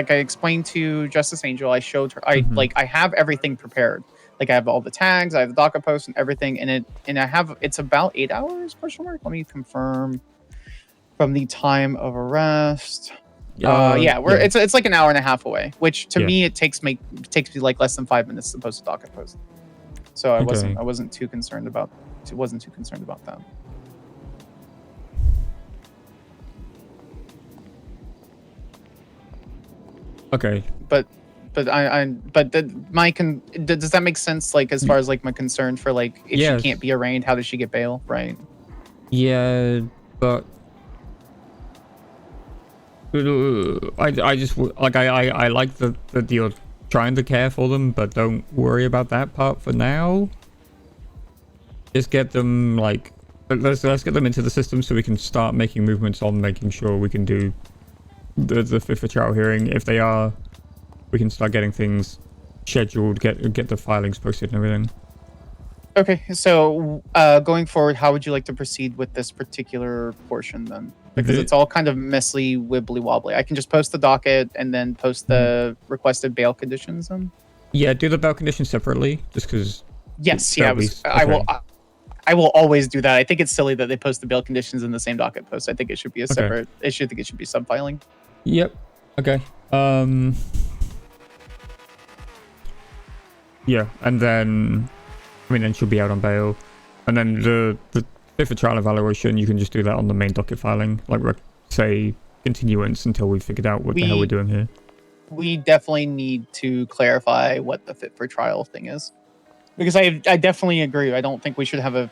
explained to Justice Angel, I showed her, I have everything prepared. I have all the tags, I have the docket post and everything, and it's about 8 hours? Let me confirm. From the time of arrest. It's like an hour and a half away, which to me it takes me less than 5 minutes to post a docket post. So I wasn't too concerned about that. Okay. But does that make sense? As far as my concern for if she can't be arraigned, how does she get bail? Right. Yeah, but I just I like that you're trying to care for them, but don't worry about that part for now. Just get them let's get them into the system so we can start making movements on making sure we can do the fit for trial hearing. If they are, we can start getting things scheduled, get the filings posted and everything. Okay, so going forward, how would you like to proceed with this particular portion then? Because it's all kind of messy, wibbly wobbly. I can just post the docket and then post the requested bail conditions then? Yeah, do the bail conditions separately, just because. Yes, yeah, I will always do that. I think it's silly that they post the bail conditions in the same docket post. I think it should be a separate. I should think it should be sub-filing. Yep. Okay. Yeah, and then she'll be out on bail, and then the fit for trial evaluation, you can just do that on the main docket filing, say continuance until we figured out what the hell we're doing here. We definitely need to clarify what the fit for trial thing is, because I definitely agree. I don't think we should have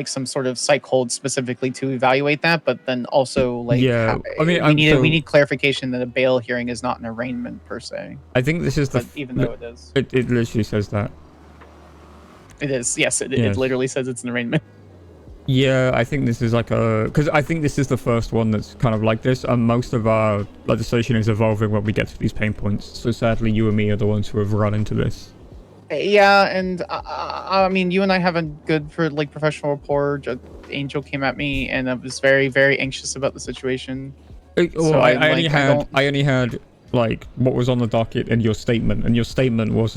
some sort of psych hold specifically to evaluate that, but then also we need clarification that a bail hearing is not an arraignment per se. I think this is even though it is. It literally says that. It is, yes. It literally says it's an arraignment. Yeah, I think this is because I think this is the first one that's kind of like this, and most of our legislation is evolving when we get to these pain points. So sadly, you and me are the ones who have run into this. Yeah, and I mean, you and I have a good for like professional rapport. Angel came at me, and I was very, very anxious about the situation. Well, I only had like what was on the docket and your statement, and your statement was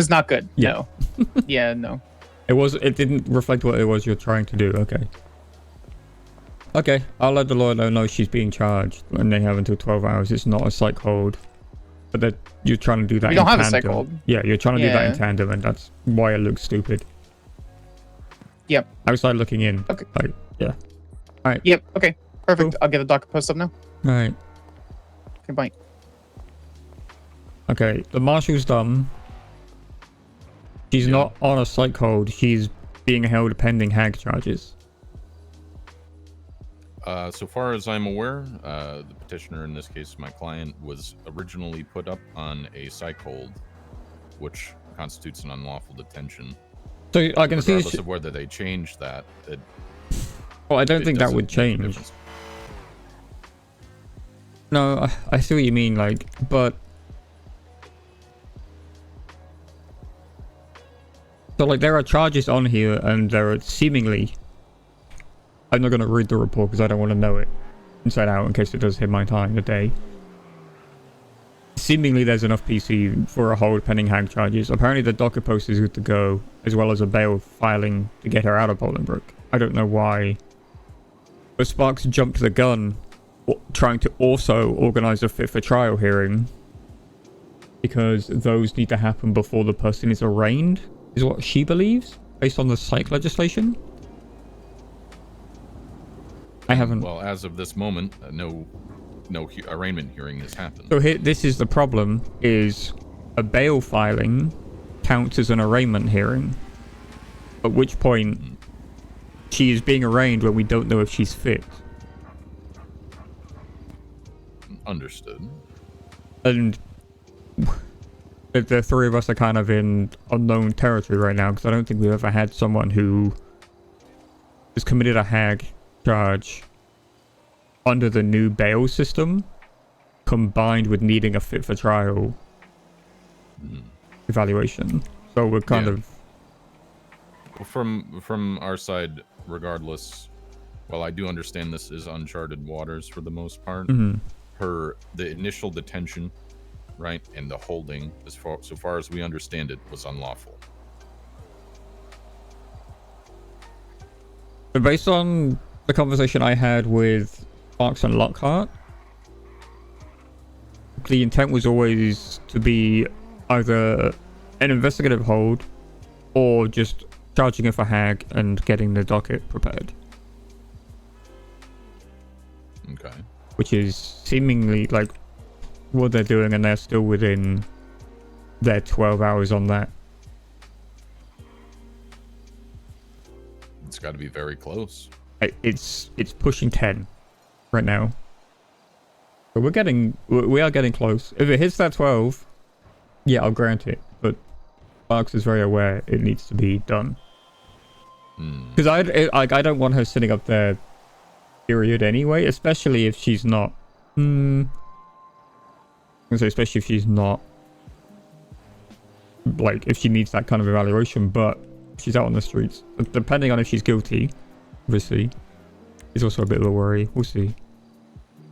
not good. Yeah. No. Yeah, no. It didn't reflect what it was you're trying to do. Okay, I'll let the lawyer know she's being charged, and they have until 12 hours. It's not a psych hold, but that you're trying to do that. We don't in have a tandem. psych hold. Yeah, you're trying to do that in Yeah. tandem, and that's why it looks stupid. Yep. Outside looking in. Okay. Like, yeah. All right. Yep. Okay. Perfect. I'll get the docket post up now. All right. Okay. Bye. Okay. The marshal's done. She's not on a psych hold. She's being held pending hag charges. So far as I'm aware, the petitioner, in this case my client, was originally put up on a psych hold, which constitutes an unlawful detention. So I can see. Regardless of whether they changed that. Well, I don't think that would change. No, I see what you mean, like, but... So, like, there are charges on here, and there are seemingly... I'm not going to read the report because I don't want to know it inside out in case it does hit my time today. Seemingly there's enough PC for a hold pending hag charges. Apparently the docket post is good to go, as well as a bail filing to get her out of Bolingbroke. I don't know why. But Sparks jumped the gun trying to also organize a fit for trial hearing, because those need to happen before the person is arraigned, is what she believes, based on the psych legislation. I haven't... Well, as of this moment, no arraignment hearing has happened. So here, this is the problem, is a bail filing counts as an arraignment hearing, at which point she is being arraigned when we don't know if she's fit. Understood. And the three of us are kind of in unknown territory right now, because I don't think we've ever had someone who has committed a hag charge under the new bail system, combined with needing a fit for trial evaluation. So we're kind of... From our side, regardless, while I do understand this is uncharted waters for the most part, the initial detention, right, and the holding, so far as we understand it, was unlawful. But based on the conversation I had with Sparks and Lockhart, the intent was always to be either an investigative hold or just charging it for hag and getting the docket prepared. Okay. Which is seemingly like what they're doing, and they're still within their 12 hours on that. It's got to be very close. It's pushing 10 right now. But we are getting close. If it hits that 12, yeah, I'll grant it. But Sparks is very aware it needs to be done. Because I don't want her sitting up there, period, anyway. Especially if she's not. Especially if she's not. Like, if she needs that kind of evaluation, but she's out on the streets. Depending on if she's guilty, obviously, is also a bit of a worry. We'll see.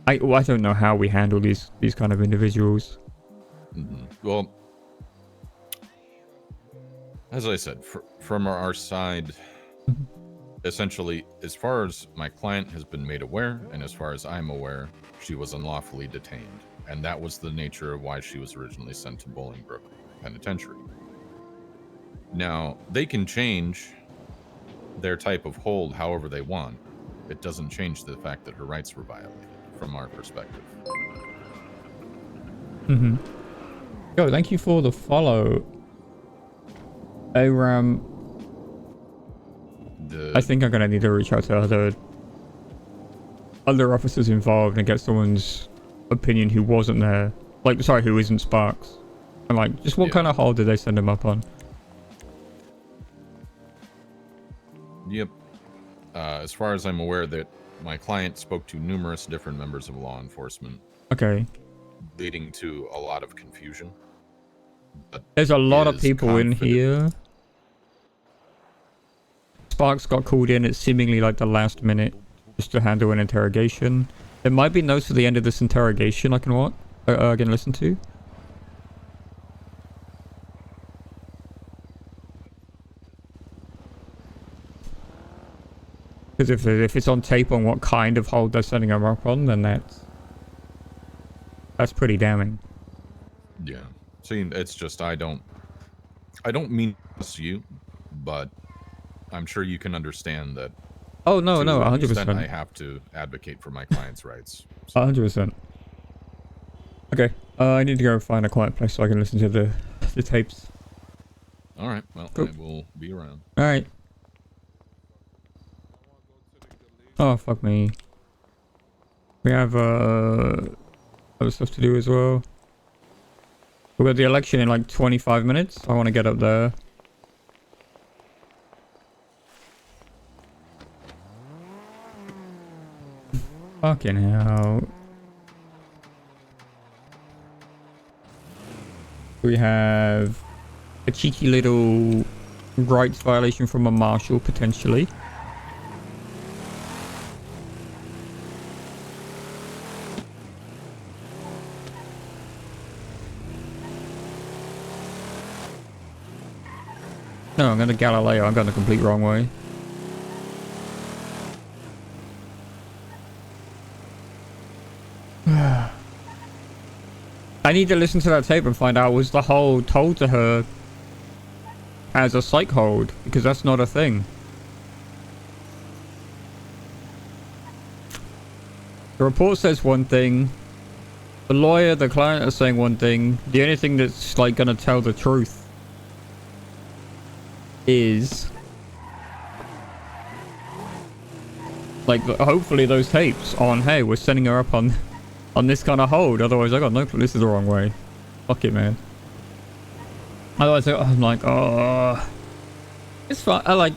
I don't know how we handle these kind of individuals. Well, as I said, from our side, essentially, as far as my client has been made aware, and as far as I'm aware, she was unlawfully detained. And that was the nature of why she was originally sent to Bolingbroke Penitentiary. Now, they can change their type of hold however they want. It doesn't change the fact that her rights were violated, from our perspective. Yo, thank you for the follow. Aram. I think I'm gonna need to reach out to other officers involved and get someone's opinion who wasn't there. Like, sorry, who isn't Sparks. And like, just what kind of hold did they send him up on? Yep. As far as I'm aware, that my client spoke to numerous different members of law enforcement. Okay. Leading to a lot of confusion. There's a lot of is people in confident. here. Sparks got called in at seemingly like the last minute just to handle an interrogation. There might be notes at the end of this interrogation I can listen to. Because if it's on tape on what kind of hold they're setting them up on, then that's pretty damning. Yeah. See, it's just I don't mean to fuss you, but I'm sure you can understand that. Oh no, to an 100%. extent, I have to advocate for my client's rights. 100%. Okay, I need to go find a quiet place so I can listen to the tapes. All right. Well, Cool. I will be around. All right. Oh fuck me. We have other stuff to do as well. We've got the election in like 25 minutes. I want to get up there. Fucking hell. We have a cheeky little rights violation from a marshal, potentially. No, I'm going to Galileo. I'm going the complete wrong way. I need to listen to that tape and find out, was the hold told to her as a psych hold? Because that's not a thing. The report says one thing. The lawyer, the client are saying one thing. The only thing that's like gonna tell the truth is like hopefully those tapes on, hey, we're sending her up on this kind of hold. Otherwise I got no clue. This is the wrong way. Fuck it, man. Otherwise I'm like, oh, it's fine. I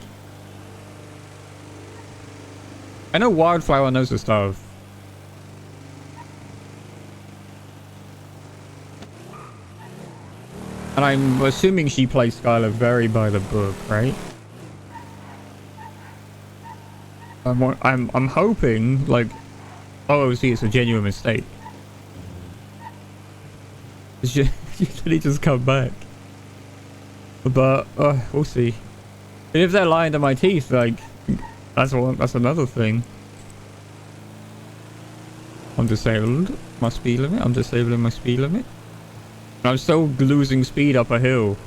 know Wildflower knows the stuff. And I'm assuming she plays Skylar very by the book, right? I'm hoping like, oh, see, it's a genuine mistake. She just come back. But we'll see. And if they're lying to my teeth, like that's another thing. I'm disabled my speed limit. I'm disabling my speed limit. And I'm still losing speed up a hill.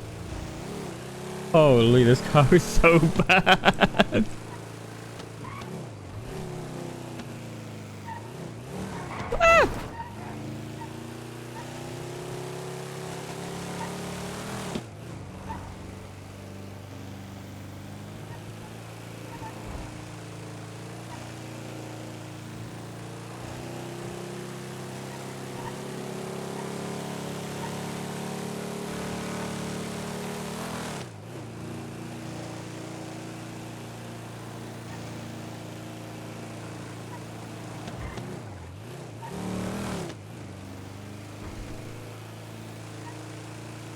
Holy, this car is so bad.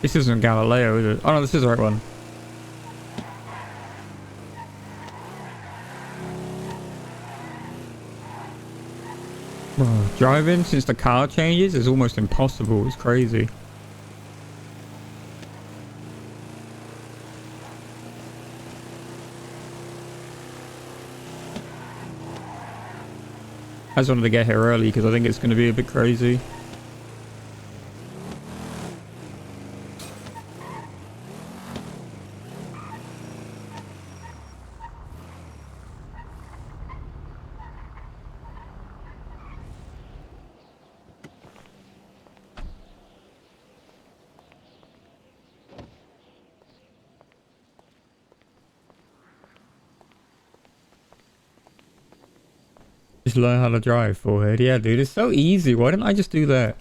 This isn't Galileo, is it? Oh no, this is the right one. Bro, driving since the car changes is almost impossible. It's crazy. I just wanted to get here early because I think it's going to be a bit crazy. Just learn how to drive, forehead. Yeah, dude, it's so easy. Why didn't I just do that?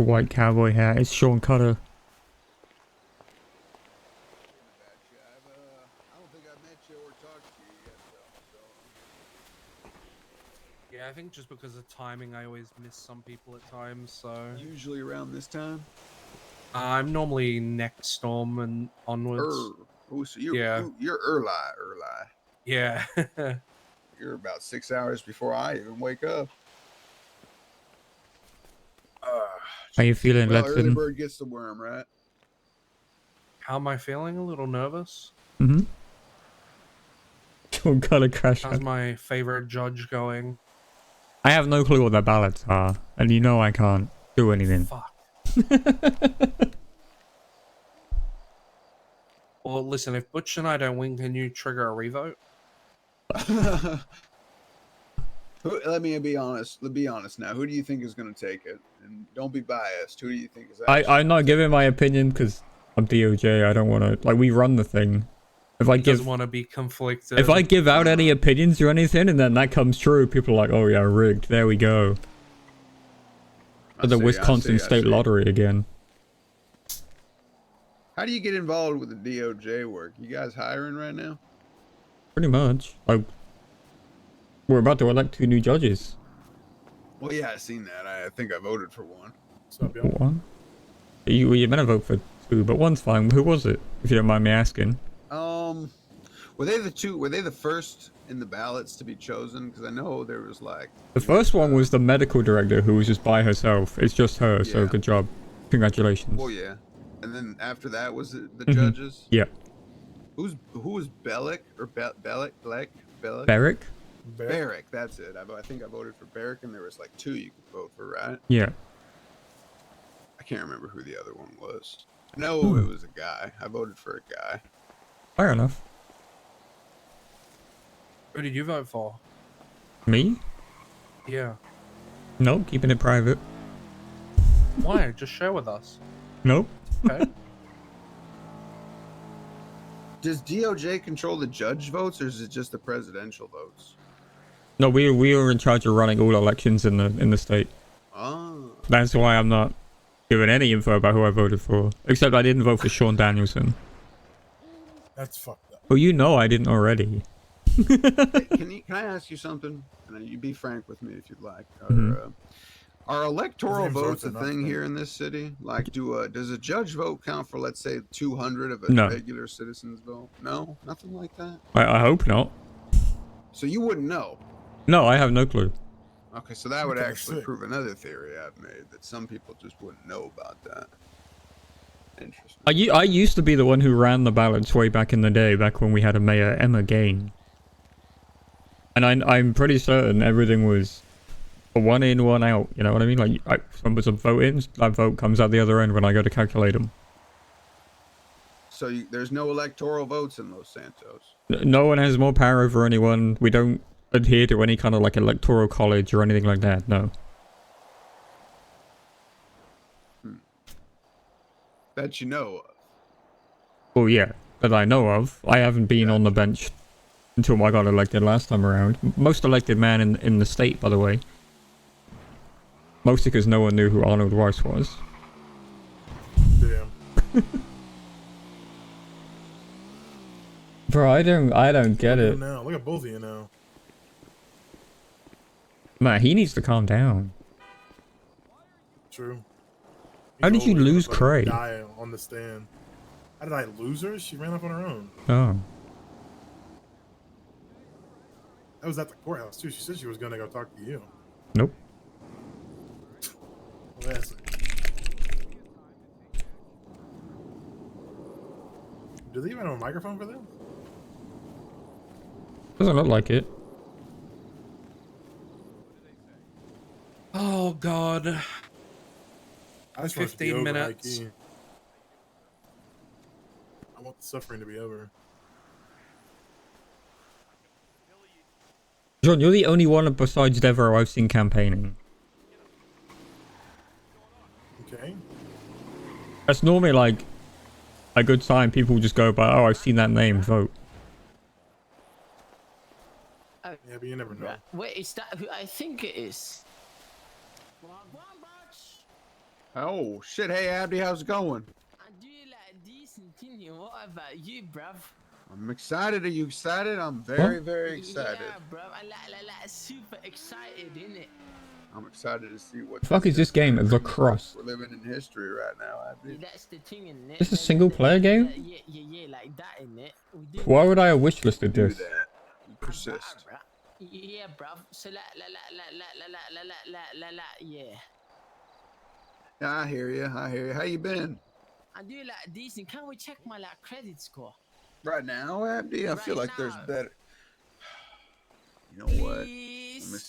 The white cowboy hat. It's Sean Cutter. Yeah, I think just because of timing, I always miss some people at times. So usually around this time. I'm normally next storm and onwards. Oh, so you're Yeah. you're early. Yeah. You're about 6 hours before I even wake up. How you feeling, Well, early Letson? bird gets the worm, right? How am I feeling? A little nervous. Mm-hmm. Sean Cutter crash How's out. my favorite judge going? I have no clue what their ballots are, and you know I can't do anything. Fuck. Well, listen, if Butch and I don't win, can you trigger a revote? Let me be honest. Let's be honest now. Who do you think is going to take it? And don't be biased. Who do you think is? I'm not giving my opinion because I'm DOJ. I don't want to. Like, we run the thing. If I He give, doesn't want to be conflicted. if I give out any opinions or anything, and then that comes true, people are like, "Oh yeah, rigged." There we go. For the Wisconsin State Lottery again. How do you get involved with the DOJ work? You guys hiring right now? Pretty much. Like, we're about to elect 2 new judges. Well, yeah, I seen that. I think I voted for one. One? You meant to vote for 2, but one's fine. Who was it? If you don't mind me asking. Were they the two? Were they the first in the ballots to be chosen? Because I know there was like. The first one was the medical director who was just by herself. It's just her, so good job. Congratulations. Well, yeah. And then after that was the Mhm. judges. Yeah. Who was Bellick or Bellick? Barrick? Barrick, that's it. I think I voted for Barrick, and there was like 2 you could vote for, right? Yeah. I can't remember who the other one was. No, it was a guy. I voted for a guy. Fair enough. Who did you vote for? Me? Yeah. No, keeping it private. Why? Just share with us. Nope. Okay. Does DOJ control the judge votes, or is it just the presidential votes? No, we are in charge of running all elections in the state. Oh. That's why I'm not giving any info about who I voted for. Except I didn't vote for Sean Danielson. That's fucked up. Well, you know I didn't already. Hey, can I ask you something? And you be frank with me if you'd like. Are electoral His name's votes a Arthur, thing not here in this city? Like, does a judge vote count for, let's say, 200 of a No. regular citizen's vote? No, nothing like that. I hope not. So you wouldn't know. No, I have no clue. Okay, so that would Okay, actually sick. prove another theory I've made, that some people just wouldn't know about that. Interesting. I used to be the one who ran the ballots way back in the day, back when we had a mayor, Emma Gain. And I'm pretty certain everything was a 1 in, 1 out. You know what I mean? Like, some vote in, that vote comes out the other end when I go to calculate them. So there's no electoral votes in Los Santos. No one has more power over anyone. We don't adhere to any kind of like electoral college or anything like that. No. That you know of. Well, yeah, that I know of. I haven't been on the bench until I got elected last time around. Most elected man in the state, by the way. Mostly because no one knew who Arnold Rice was. Damn. Bro, I don't get Look at it. him now. Look at both of you now. Man, he needs to calm down. True. How did you He's lose always Cray? Die on the stand. How did I lose her? She ran off on her own. Oh. That was at the courthouse too. She said she was gonna go talk to you. Nope. Listen. Do they even have a microphone for them? Doesn't look like it. Oh God. I just want it to be 15 over, minutes. high-key. I want the suffering to be over. John, you're the only one besides Devereaux I've seen campaigning. Okay. That's normally like a good sign. People just go by, oh, I've seen that name, vote. Yeah, but you never know. Wait, is that who I think it is? Oh shit! Hey Abdi, how's it going? I do like decent, didn't you? What about you, bruv? I'm excited. Are you excited? I'm very, very excited. Yeah, bruv. I like super excited, innit? I'm excited to see what. The fuck is this game? The Cross. We're living in history right now, Abdi. Yeah, that's the thing, innit? This is a single player game? Yeah, like that, innit? Why would I have wishlisted Do this? that. Persist. Yeah, bruv. So yeah. Yeah, I hear you. I hear you. How you been? I do like decent. Can we check my like credit score? Right now, Abdi, I feel like there's better. You know what? Let me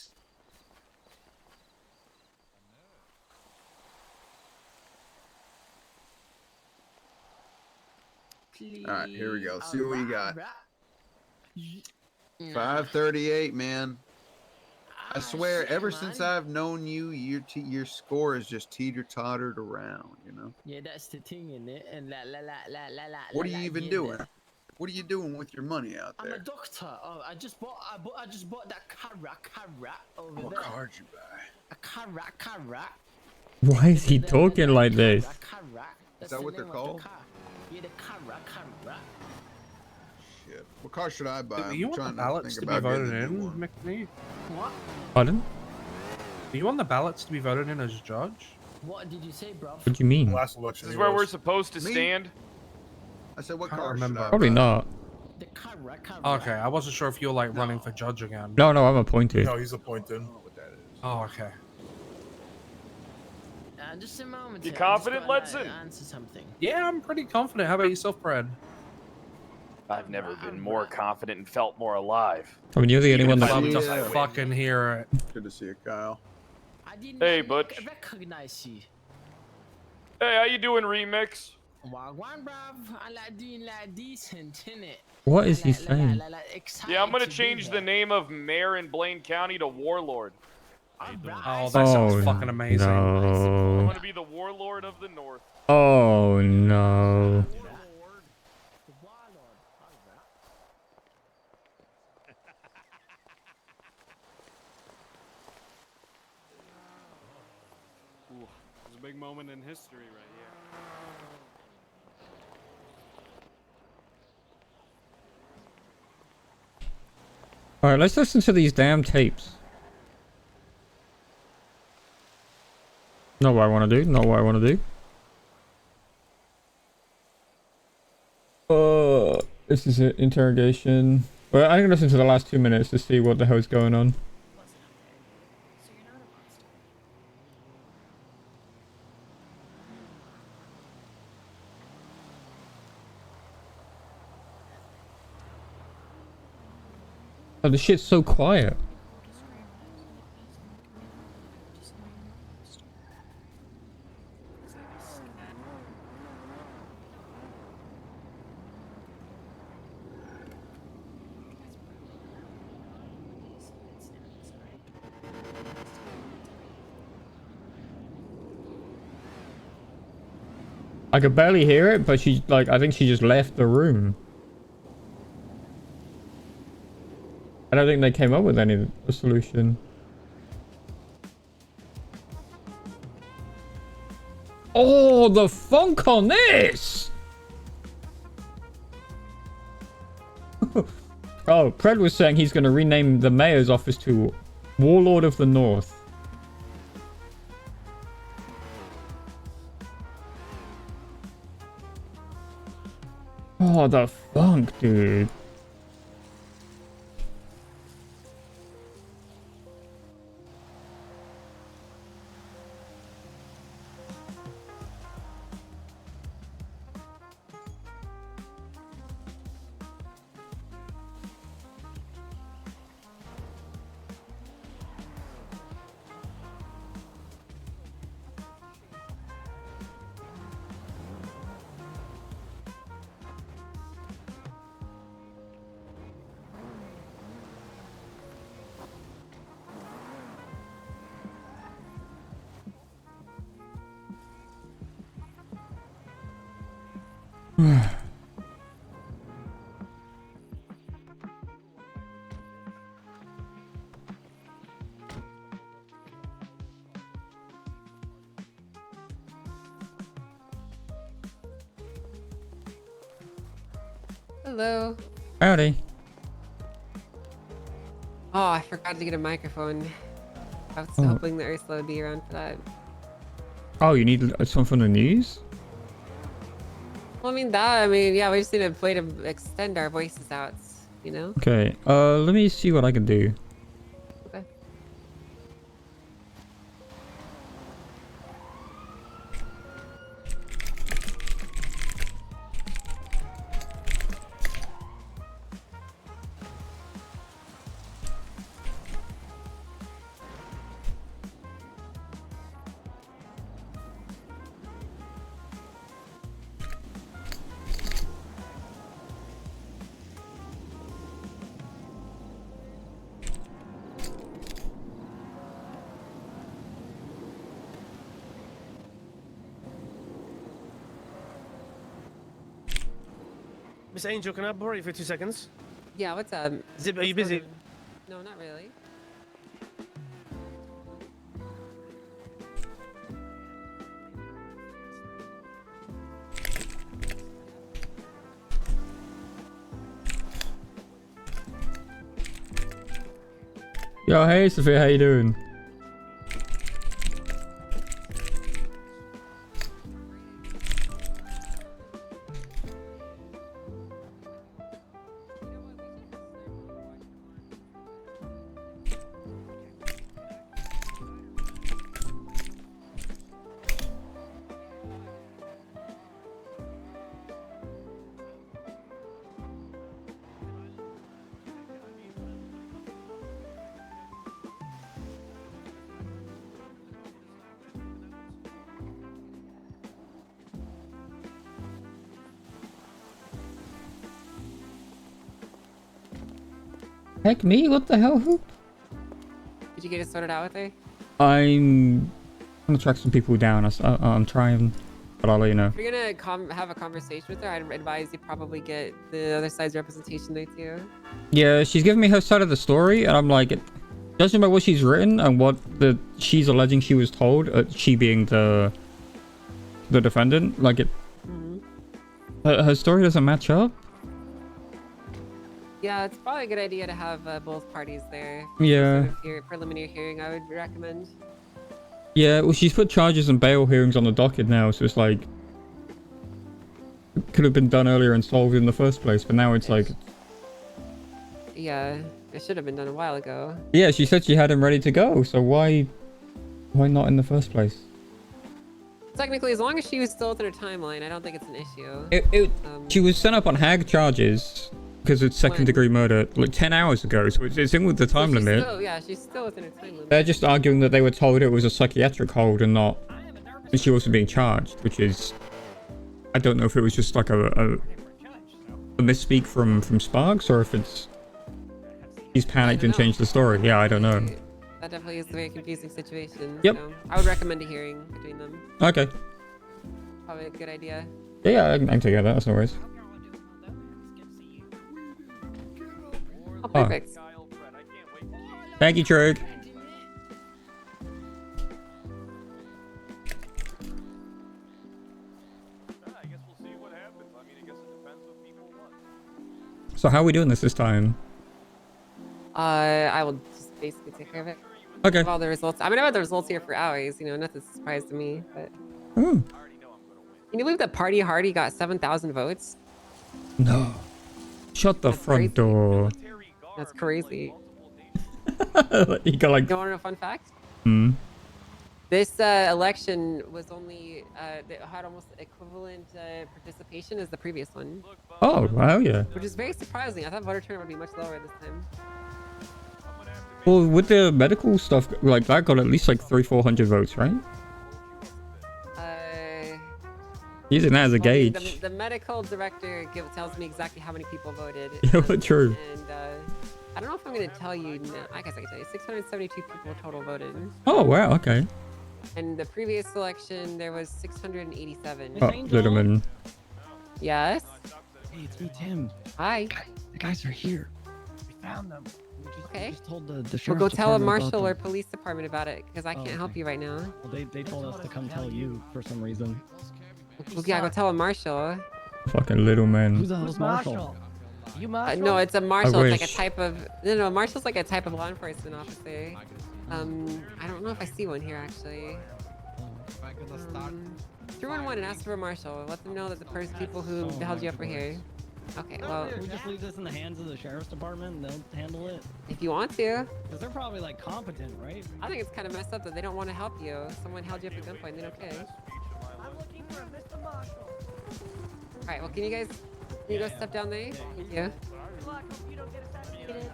All right, here we go. See what you got. 538, man. I swear, ever since I've known you, your score has just teeter-tottered around, you know? Yeah, that's the thing, innit? And What are you even doing? What are you doing with your money out I'm a there? doctor. Oh, I just bought that carrot over What there. card you buy? A carrot. Why is he talking like this? Is that what they're called? Yeah, the carrot. Shit. What car should I buy? Are you I'm on the trying ballots to to think be about voted getting a new in, one. MacNee? What? Pardon? Are you on the ballots to be voted in as judge? What did you say, bro? What do you mean? Last election. This is where we're supposed to stand. I said, what Can't car remember. should I Probably buy? not. The carrot. Okay, I wasn't sure if you were like running for judge again. No, I'm appointed. No, he's appointed. Oh, okay. Just a moment. You here. confident, I just gotta, Ledson? answer something. Yeah, I'm pretty confident. How about yourself, Brad? I've never been more confident and felt more alive. I mean, you're the only one Love that. to fucking hear it. Good to see you, Kyle. I did Hey, not Butch. recognize you. Hey, how you doing, Remix? Wagwan, bruv. I like doing like decent, innit? What is he saying? Yeah, I'm gonna to be change the name of Mayor in Blaine County to Warlord. Oh, that sounds fucking amazing. I'm No. gonna be the Warlord of the North. Oh no. Ooh, it's a big moment in history right here. Alright, let's listen to these damn tapes. Not what I want to do. Not what I want to do. This is an interrogation. Well, I'm gonna listen to the last 2 minutes to see what the hell's going on. Oh, the shit's so quiet. I could barely hear it, but she, like, I think she just left the room. I don't think they came up with any solution. Oh, the funk on this! Oh, Pred was saying he's going to rename the mayor's office to Warlord of the North. Oh, the funk, dude. Hello. Howdy. Oh, I forgot to get a microphone. I was Oh. hoping that Ursula would be around for that. Oh, you need something from the news? Well, yeah, we just need a way to extend our voices out, you know? Okay. Let me see what I can do. Okay. Miss Angel, can I borrow you for 2 seconds? Yeah, what's up? Zip, are you busy? No, not really. Yo, hey Sophia, how you doing? Heck me? What the hell? Who? Did you get it sorted out with her? I'm gonna track some people down. I'm trying, but I'll let you know. If you're gonna have a conversation with her, I'd advise you probably get the other side's representation there too. Yeah, she's giving me her side of the story, and I'm like, judging by what she's written and what she's alleging she was told, she being the defendant, like her story doesn't match up. Yeah, it's probably a good idea to have both parties there. Yeah. Sort of preliminary hearing, I would recommend. Yeah, well, she's put charges and bail hearings on the docket now, so it's like it could have been done earlier and solved in the first place, but now it's like. Yeah, it should have been done a while ago. Yeah, she said she had him ready to go, so why not in the first place? Technically, as long as she was still within her timeline, I don't think it's an issue. She was sent up on HAG charges because it's second-degree murder like 10 hours ago, so it's in with the time limit. She's still within her time limit. They're just arguing that they were told it was a psychiatric hold and not, and she wasn't being charged, which is, I don't know if it was just like a misspeak from Sparks or if it's he's panicked and changed the story. Yeah, I don't know. That definitely is a very confusing situation. Yep. So I would recommend a hearing between them. Okay. Probably a good idea. Yeah, I can take care of that. That's no worries. Oh, perfect. Thank you, Trug. So how are we doing this time? I will just basically take care of it. Okay. Have all the results. I mean, I've had the results here for hours. You know, nothing's a surprise to me. But Hmm. can you believe that Party Hardy got 7,000 votes? No. Shut the front door. That's crazy. You got like. You want to know a fun fact? Hmm. This election was only had almost equivalent participation as the previous one. Oh, wow, yeah. Which is very surprising. I thought voter turnout would be much lower this time. Well, with the medical stuff, like that got at least like 300-400 votes, right? Using that as a gauge. The medical director tells me exactly how many people voted. Yeah, but true. And I don't know if I'm going to tell you now. I guess I can tell you. 672 people total voted. Oh, wow, okay. And the previous election, there was 687. Oh, Littleman. Yes? Hey, it's me, Tim. Hi. The guys are here. We found them. Okay. Just told the Well, sheriff's go tell a department about marshal or them. police department about it, because I can't help you right now. Well, they told us to come tell you for some reason. Well, yeah, go tell a marshal. Fucking little man. Who's the hell's Marshall? You No, it's a marshal. It's like a wish. type of no. Marshal's like a type of law enforcement officer. I don't know if I see one here actually. 311 and ask for a marshal. Let them know that the people who held you up are here. Okay, well, We just leave this in the hands of the sheriff's department and they'll handle it. if you want to. Because they're probably like competent, right? I think it's kind of messed up that they don't want to help you. Someone held you up at gunpoint. They don't care. I'm looking for a Mr. Marshall. All right. Well, can you go step down there? Thank you. Good luck. Hope you don't get assassinated.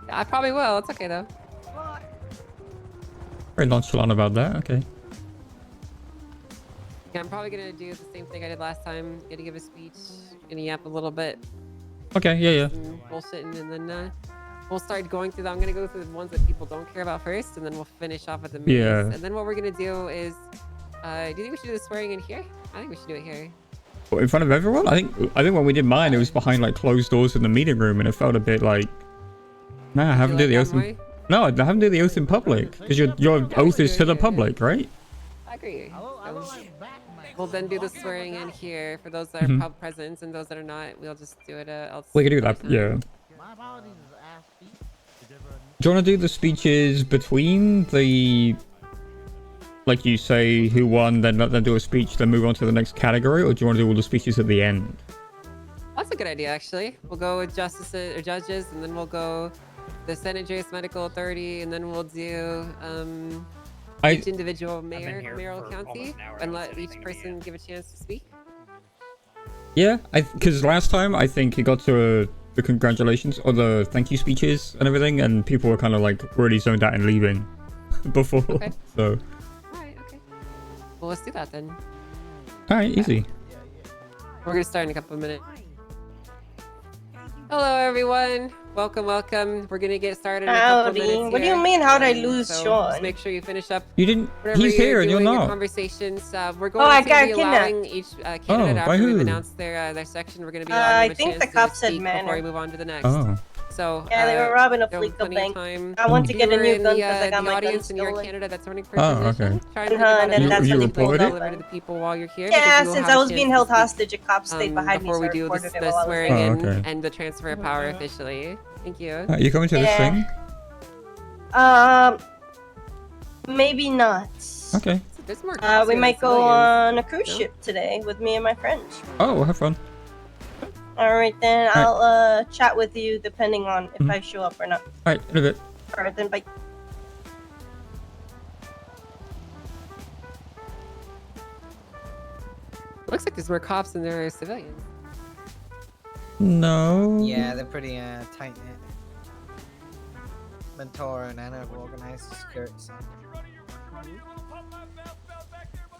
I probably will. It's okay though. Good luck. Very nonchalant about that. Okay. Yeah, I'm probably gonna do the same thing I did last time. Gonna give a speech, gonna yap a little bit, Okay. Yeah. bullshitting, and then we'll start going through that. I'm gonna go through the ones that people don't care about first, and then we'll finish off at the mains. Yeah. And then what we're gonna do is, do you think we should do the swearing in here? I think we should do it here. In front of everyone? I think when we did mine, it was behind like closed doors in the meeting room, and it felt a bit like. Nah, I haven't done the oath. No, I haven't done the oath in public because your oath is to the public, right? I agree. We'll then do the swearing in here for those that are Mhm. present, and those that are not, we'll just do it else. We can do that. Yeah. Do you want to do the speeches between the, like you say, who won, then do a speech, then move on to the next category, or do you want to do all the speeches at the end? That's a good idea, actually. We'll go with justices or judges, and then we'll go the Senate Juris Medical Authority, and then we'll do each individual mayoral county, and let each person give a chance to speak. Yeah, because last time I think it got to the congratulations or the thank you speeches and everything, and people were kind of like already zoned out and leaving before. Okay. So. Alright, okay. Well, let's do that then. All right, easy. We're gonna start in a couple of minutes. Hello, everyone. Welcome. We're gonna get started in a couple of minutes. What do you here. mean, how'd I lose So Sean? Just make sure you finish up. You didn't. Whatever He's here and you're doing, your not. Conversations. We're going I to got be kidnapped. allowing each by candidate after who? we've announced their section. We're gonna be allowing I them a think chance the cop to said speak before manner. we move on to the next. Oh. So Yeah, they were robbing a there'll be Fleeca plenty bank. of time. I want to If get you a were new in gun the, because I got the my gun audience and you're a stolen. candidate that's running for Oh, position. okay. Try and think Uh-huh, about and then it. that's You when they reported pulled it? Deliver to the people while you're here. Yeah, because you will since have I a was chance being to held speak, hostage, a cop stayed behind me, before so we I do reported it the while I was swearing there. Oh, in okay. and the transfer of power officially. Thank you. You coming to this Yeah. thing? Maybe not. Okay. There's more We might go civilians. on a cruise ship today with me and my friends. Oh, we'll have fun. All right, then All I'll chat with you depending on if I show up or not. All right, in a bit. All right, then bye. Looks like there's more cops than there are civilians. No. Yeah, they're pretty tight knit. Mentor and Anna have organized the security center.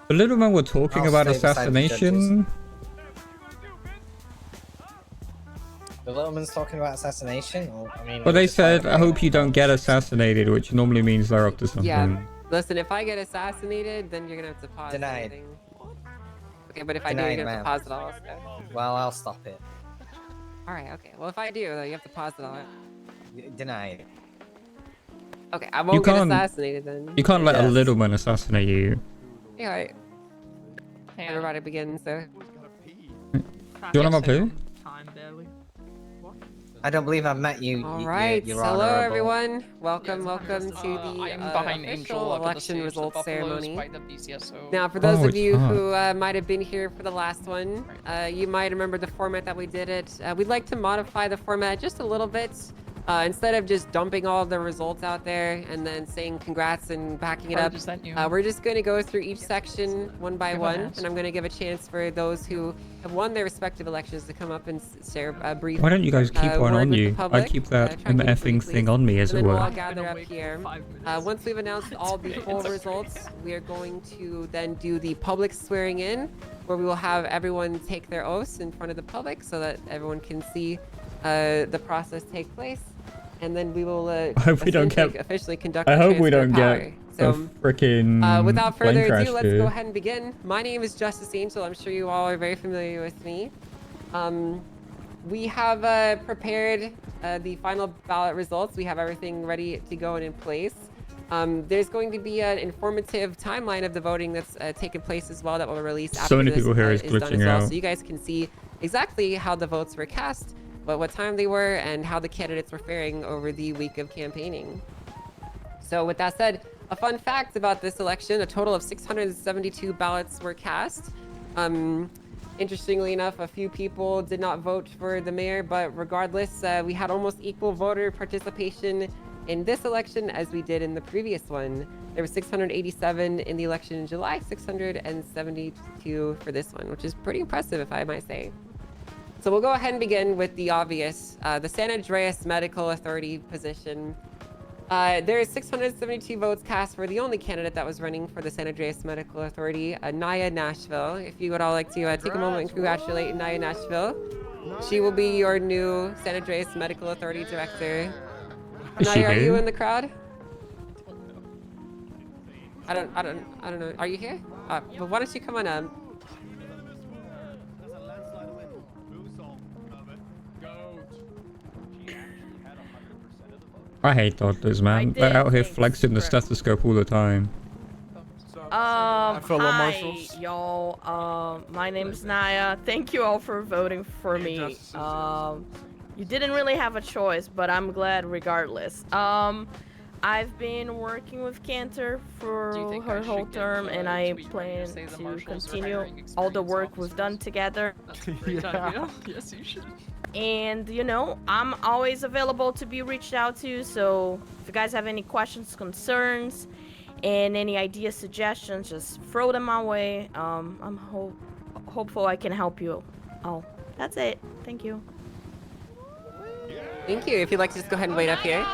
The little men were talking I'll about stay beside the assassination. The little man's talking about assassination? Or, I mean, But they just fight said, about I it. hope you don't get assassinated, which normally means they're up to something. Yeah. Listen, if I get assassinated, then you're gonna have to pause Denied. everything. Okay, but if I do, Denied, you're gonna have to ma'am. pause it all. So. Well, I'll stop it. All right. Okay. Well, if I do, though, you have to pause it all. Denied. Okay, I won't get assassinated then. You can't let a Yes. little man assassinate you. Yeah. All right. Everybody begins. So. Do you want him up here? I don't believe I've met you. All y- right. Your Hello, Honorable. everyone. Welcome to the I'm behind official Angel after the election stage, results the Buffaloes ceremony. by the BCSO. Now, for those Oh, of it's you not. who might have been here for the last one, you might remember the format that we did it. We'd like to modify the format just a little bit. Instead of just dumping all the results out there and then saying congrats and backing it Or up, just that you- we're just going to go through each section one by Give one, an ass. and I'm going to give a chance for those who have won their respective elections to come up and share a brief. Why don't you guys keep one word on with the you? I public. keep Try that and keep it effing brief, thing please. on me, as And it then we'll were. all gather up here. Once we've announced all the full results, we are going to then do the public swearing in, where we will have everyone take their oaths in front of the public so that everyone can see the process take place. And then we will I hope we don't essentially get. officially conduct I the hope we transfer don't of get power. a So, freaking without plane further crash ado, let's here. go ahead and begin. My name is Justice Angel. I'm sure you all are very familiar with me. We have prepared the final ballot results. We have everything ready to go and in place. There's going to be an informative timeline of the voting that's taken place as well that will release after So many this people here is done as glitching well. out. So you guys can see exactly how the votes were cast what time they were and how the candidates were faring over the week of campaigning. So with that said, a fun fact about this election, a total of 672 ballots were cast. Interestingly enough, a few people did not vote for the mayor, but regardless, we had almost equal voter participation in this election as we did in the previous one. There were 687 in the election in July, 672 for this one, which is pretty impressive, if I might say. So we'll go ahead and begin with the obvious, the San Andreas Medical Authority position. There is 672 votes cast for the only candidate that was running for the San Andreas Medical Authority, Naya Nashville. If you would all like to take a moment and congratulate Naya Nashville. She will be your new San Andreas Medical Authority director. Naya, are you in the crowd? I don't know. Are you here? But why don't you come on up? I hate doctors, man. They're out here flexing the stethoscope all the time. Hi, y'all. My name's Naya. Thank you all for voting for me. You didn't really have a choice, but I'm glad regardless. I've been working with Cantor for her whole term, and I plan to continue all the work we've done together. Yeah. Yes, you should. And, you know, I'm always available to be reached out to, so if you guys have any questions, concerns, and any ideas, suggestions, just throw them my way. I'm hopeful I can help you. Oh, that's it. Thank you. Thank you. If you'd like to just go ahead and wait up here.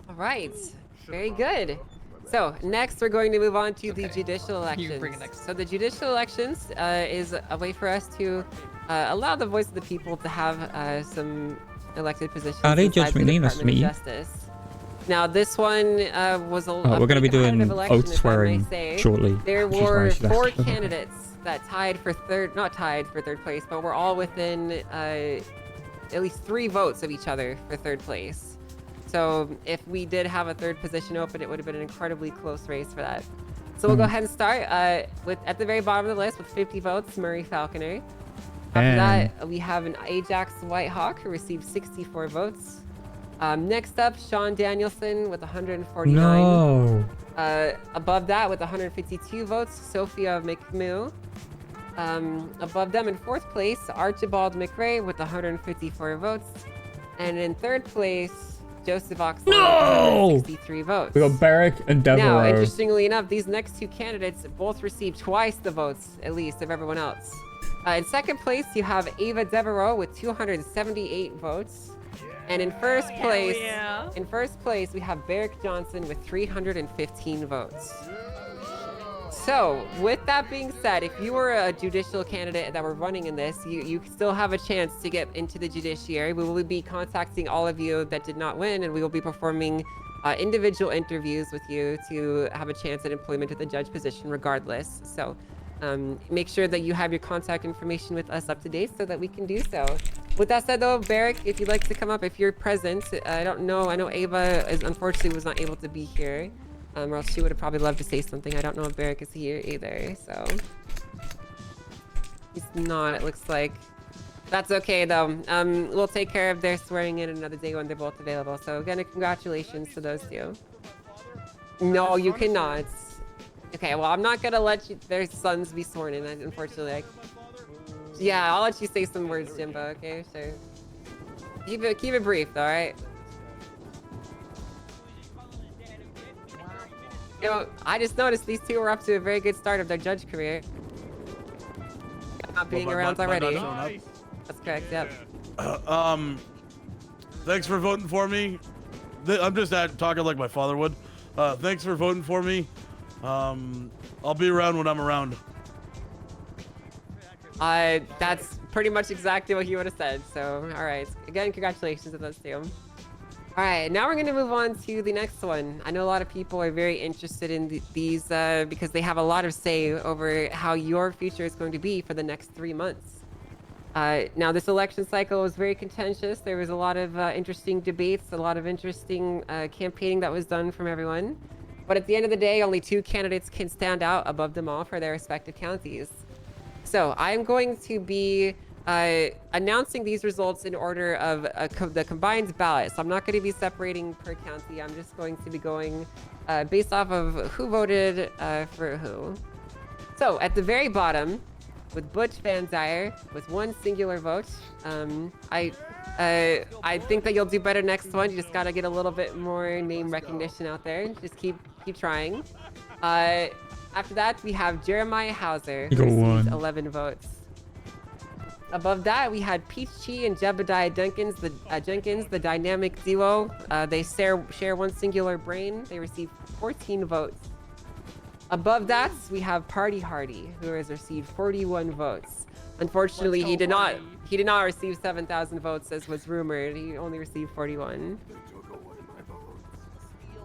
All right. Very good. So next, we're going to move on to the judicial elections. So the judicial elections is a way for us to allow the voice of the people to have some elected positions inside the Department of Justice. Now, this one was a we're going to be doing election, oath swearing shortly. There were 4 candidates that tied for third, not tied for third place, but we're all within at least 3 votes of each other for third place. So if we did have a third position open, it would have been an incredibly close race for that. So we'll go ahead and start with at the very bottom of the list with 50 votes, Murray Falconer. After that, we have an Ajax Whitehawk who received 64 votes. Next up, Sean Danielson with 149. No. Above that, with 152 votes, Sophia McMoo. Above them in 4th place, Archibald McRae with 154 votes. And in 3rd place, Joseph Oxley with 163 votes. We got Barrick and Devereaux. Now, interestingly enough, these next 2 candidates both received twice the votes, at least, of everyone else. In 2nd place, you have Ava Devereaux with 278 votes. And in 1st place, we have Barrick Johnson with 315 votes. So, with that being said, if you were a judicial candidate that were running in this, you still have a chance to get into the judiciary. We will be contacting all of you that did not win, and we will be performing individual interviews with you to have a chance at employment at the judge position regardless. So, make sure that you have your contact information with us up to date so that we can do so. With that said, though, Barrick, if you'd like to come up, if you're present, I don't know. I know Ava unfortunately was not able to be here. Or else she would have probably loved to say something. I don't know if Barrick is here either, so. He's not, it looks like. That's okay, though. We'll take care of their swearing in another day when they're both available. So, again, congratulations to those 2. No, you cannot. Okay, well, I'm not gonna let their sons be sworn in, unfortunately. Yeah, I'll let you say some words, Jimbo, okay? Sure. Keep it brief, though, alright? You know, I just noticed these 2 were up to a very good start of their judge career. Not being around already. That's correct, yep. Thanks for voting for me. I'm just talking like my father would. Thanks for voting for me. I'll be around when I'm around. That's pretty much exactly what he would have said. So, all right. Again, congratulations to those 2. All right, now we're going to move on to the next one. I know a lot of people are very interested in these because they have a lot of say over how your future is going to be for the next 3 months. Now, this election cycle was very contentious. There was a lot of interesting debates, a lot of interesting campaigning that was done from everyone. But at the end of the day, only 2 candidates can stand out above them all for their respective counties. So I'm going to be announcing these results in order of the combined ballot. So I'm not going to be separating per county. I'm just going to be going based off of who voted for who. So at the very bottom, with Butch Van Zyre with 1 singular vote, I think that you'll do better next one. You just got to get a little bit more name recognition out there. Just keep trying. After that, we have Jeremiah Hauser, who received 11 votes. Above that, we had Peach Chi and Jebediah Jenkins, the dynamic duo. They share 1 singular brain. They received 14 votes. Above that, we have Party Hardy, who has received 41 votes. Unfortunately, he did not receive 7,000 votes as was rumored. He only received 41.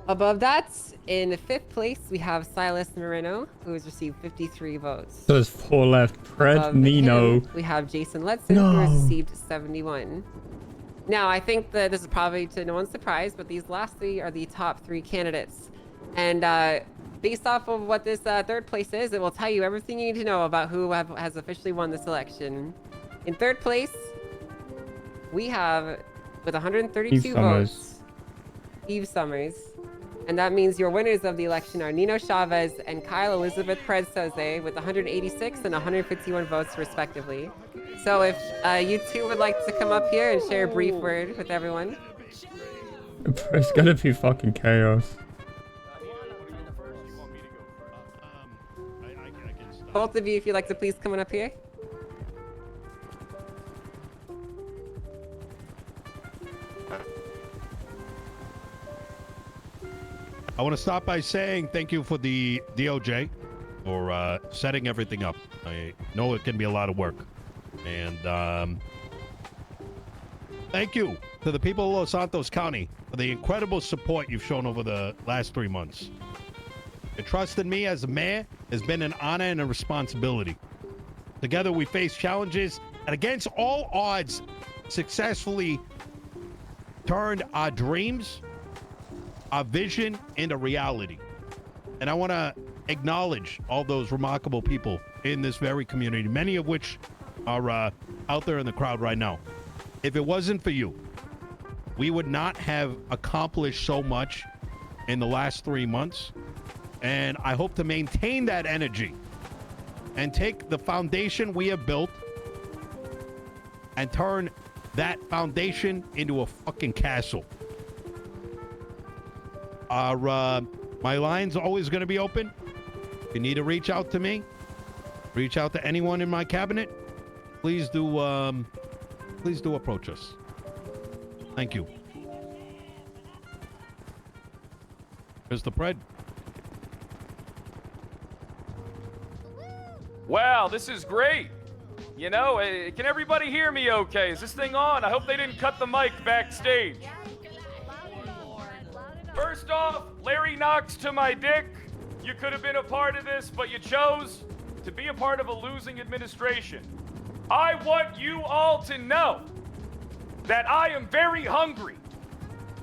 Above that, in 5th place, we have Silas Moreno, who has received 53 votes. So there's 4 left. Pred, Above Nino. him, we have Jason Letson, who has received 71. Now, I think that this is probably to no one's surprise, but these last 3 are the top 3 candidates. And based off of what this 3rd place is, it will tell you everything you need to know about who has officially won this election. In 3rd place, we have, with 132 votes, Eve Summers. And that means your winners of the election are Nino Chavez and Kyle Elizabeth Perez-Soze with 186 and 151 votes respectively. So if you two would like to come up here and share a brief word with everyone. It's gonna be fucking chaos. Both of you, if you'd like to please come on up here. I want to start by saying thank you for the DOJ for setting everything up. I know it can be a lot of work. And thank you to the people of Los Santos County for the incredible support you've shown over the last 3 months. Your trust in me as a mayor has been an honor and a responsibility. Together we face challenges and against all odds successfully turned our dreams, our vision into reality. And I want to acknowledge all those remarkable people in this very community, many of which are out there in the crowd right now. If it wasn't for you, we would not have accomplished so much in the last 3 months. And I hope to maintain that energy and take the foundation we have built and turn that foundation into a fucking castle. My line's always going to be open. If you need to reach out to me, reach out to anyone in my cabinet, please do approach us. Thank you. Mr. Pred. Wow, this is great. You know, can everybody hear me okay? Is this thing on? I hope they didn't cut the mic backstage. First off, Larry Knox to my dick. You could have been a part of this, but you chose to be a part of a losing administration. I want you all to know that I am very hungry.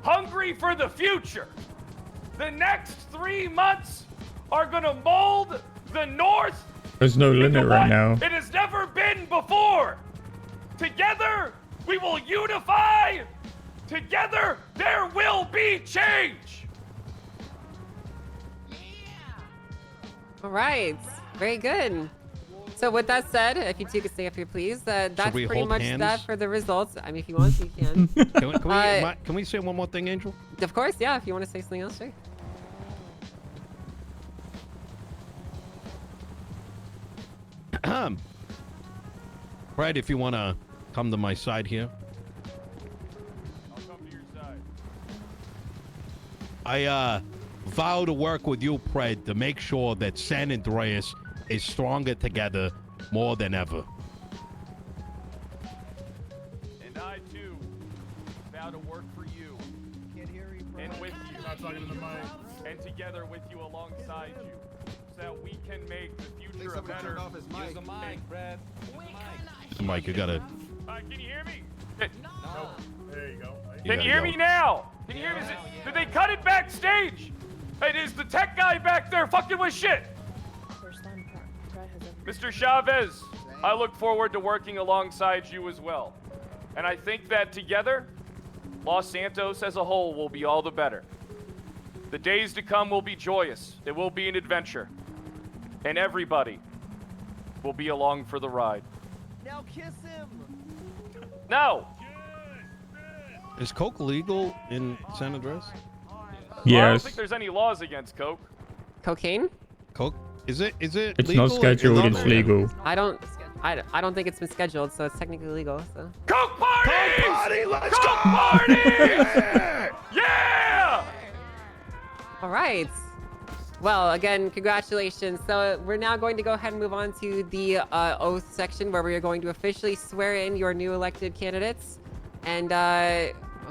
Hungry for the future. The next 3 months are gonna mold the North. There's no limit right now. It has never been before. Together, we will unify. Together, there will be change. All right, very good. So with that said, if you two could stay up here, please. That's pretty much that for the results. I mean, if you want, you can. Can we say one more thing, Angel? Of course, yeah. If you want to say something else, sure. Brad, if you want to come to my side here. I'll come to your side. I vow to work with you, Pred, to make sure that San Andreas is stronger together more than ever. And I, too, vow to work for you. And with you. Not talking to the mic. And together with you, alongside you. So that we can make the future a better. Use the mic, Brad. Mike, you gotta. Can you hear me? No. There you go. Can you hear me now? Can you hear me? Did they cut it backstage? It is the tech guy back there fucking with shit. Mr. Chavez, I look forward to working alongside you as well. And I think that together, Los Santos as a whole will be all the better. The days to come will be joyous. It will be an adventure. And everybody will be along for the ride. Now kiss him. No! Is coke legal in San Andreas? Well, I don't Yes. think there's any laws against coke. Cocaine? Coke? Is it? It's legal not or scheduled, it's illegal? legal. I don't think it's been scheduled, so it's technically legal. So. Coke party! Coke party! Let's Coke go! party! Yeah! All right. Well, again, congratulations. So we're now going to go ahead and move on to the oath section where we are going to officially swear in your new elected candidates. And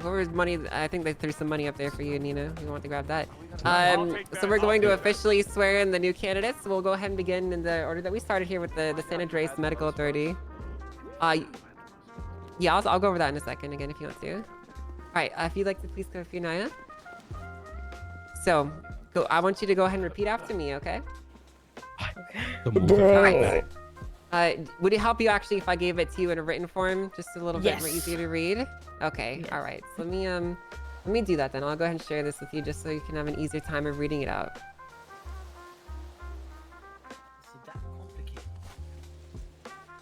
whoever's money, I think they threw some money up there for you, Nina. You want to grab that. So we're going to officially swear in the new candidates. We'll go ahead and begin in the order that we started here with the San Andreas Medical Authority. Yeah, I'll go over that in a second again if you want to. All right, if you'd like to please go through Naya. So, I want you to go ahead and repeat after me, okay? Okay. Would it help you actually if I gave it to you in a written form, just a little bit more Yes. easier to read? Okay, Yes. all right. So let me do that then. I'll go ahead and share this with you just so you can have an easier time of reading it out.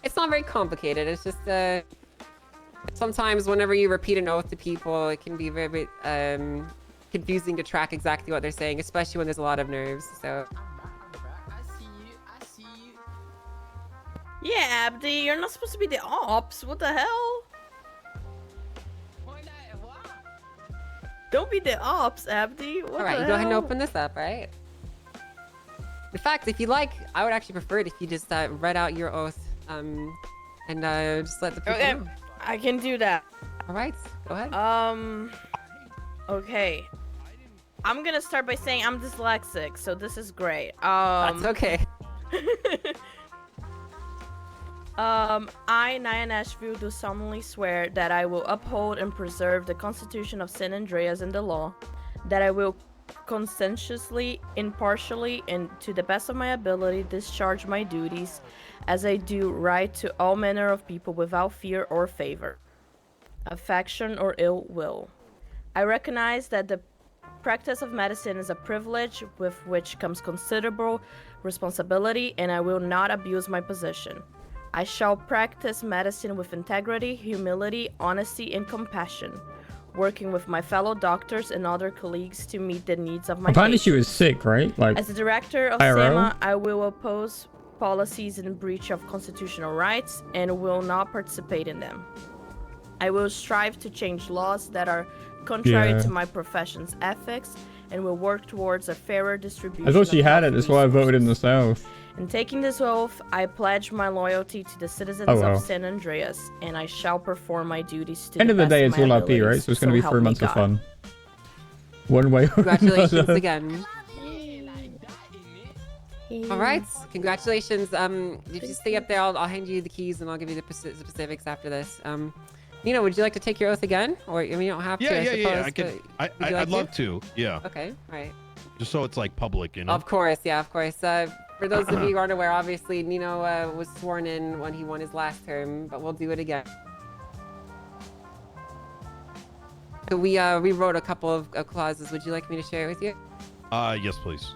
It's not very complicated. It's just sometimes whenever you repeat an oath to people, it can be very confusing to track exactly what they're saying, especially when there's a lot of nerves. So. Yeah, Abdi, you're not supposed to be the ops. What the hell? Don't be the ops, Abdi. What All right, the you go ahead and hell? open this up, right? In fact, if you like, I would actually prefer it if you just read out your oath and just let the people Okay, know. I can do that. All right, go ahead. Okay. I'm gonna start by saying I'm dyslexic, so this is great. That's okay. I, Naya Nashville, do solemnly swear that I will uphold and preserve the Constitution of San Andreas and the law, that I will conscientiously, impartially, and to the best of my ability discharge my duties as I do right to all manner of people without fear or favor, affection or ill will. I recognize that the practice of medicine is a privilege with which comes considerable responsibility, and I will not abuse my position. I shall practice medicine with integrity, humility, honesty, and compassion, working with my fellow doctors and other colleagues to meet the needs of my Apparently patients. she was sick, right? Like, As the director of IRL? SAMA, I will oppose policies in breach of constitutional rights and will not participate in them. I will strive to change laws that are contrary Yeah. to my profession's ethics and will work towards a fairer distribution I thought she of had health it, that's why I voted in the South. In taking this oath, I pledge my loyalty to the citizens Oh, wow. of San Andreas, and I shall perform my duties to End the of the best day, of it's my all RP, right? abilities, So it's going to be help 3 me months of God. fun. One way or Congratulations another. again. All right, congratulations. If you stay up there, I'll hand you the keys and I'll give you the specifics after this. Nina, would you like to take your oath again, or I mean, you don't have to. Yeah, I yeah, suppose, yeah. I could. but would you I'd like love to. Yeah. Okay, all right. Just so it's like public, you know. Of course, yeah, of course. For those of you who aren't aware, obviously Nino was sworn in when he won his last term, but we'll do it again. So we wrote a couple of clauses. Would you like me to share it with you? Yes, please.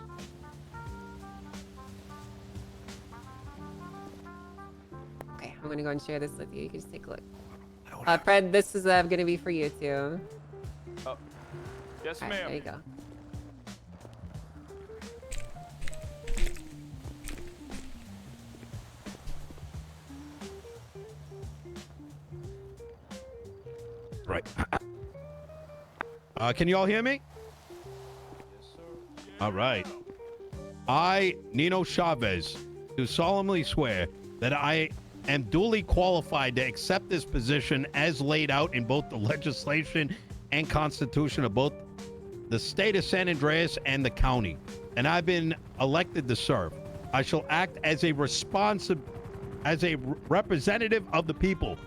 Okay, I'm gonna go and share this with you. You can just take a look. Fred, this is gonna be for you too. Oh. Yes, All right, ma'am. there you go. Right. Can you all hear me? All right. I, Nino Chavez, do solemnly swear that I am duly qualified to accept this position as laid out in both the legislation and constitution of both the state of San Andreas and the county, and I've been elected to serve. I shall act as a representative of the people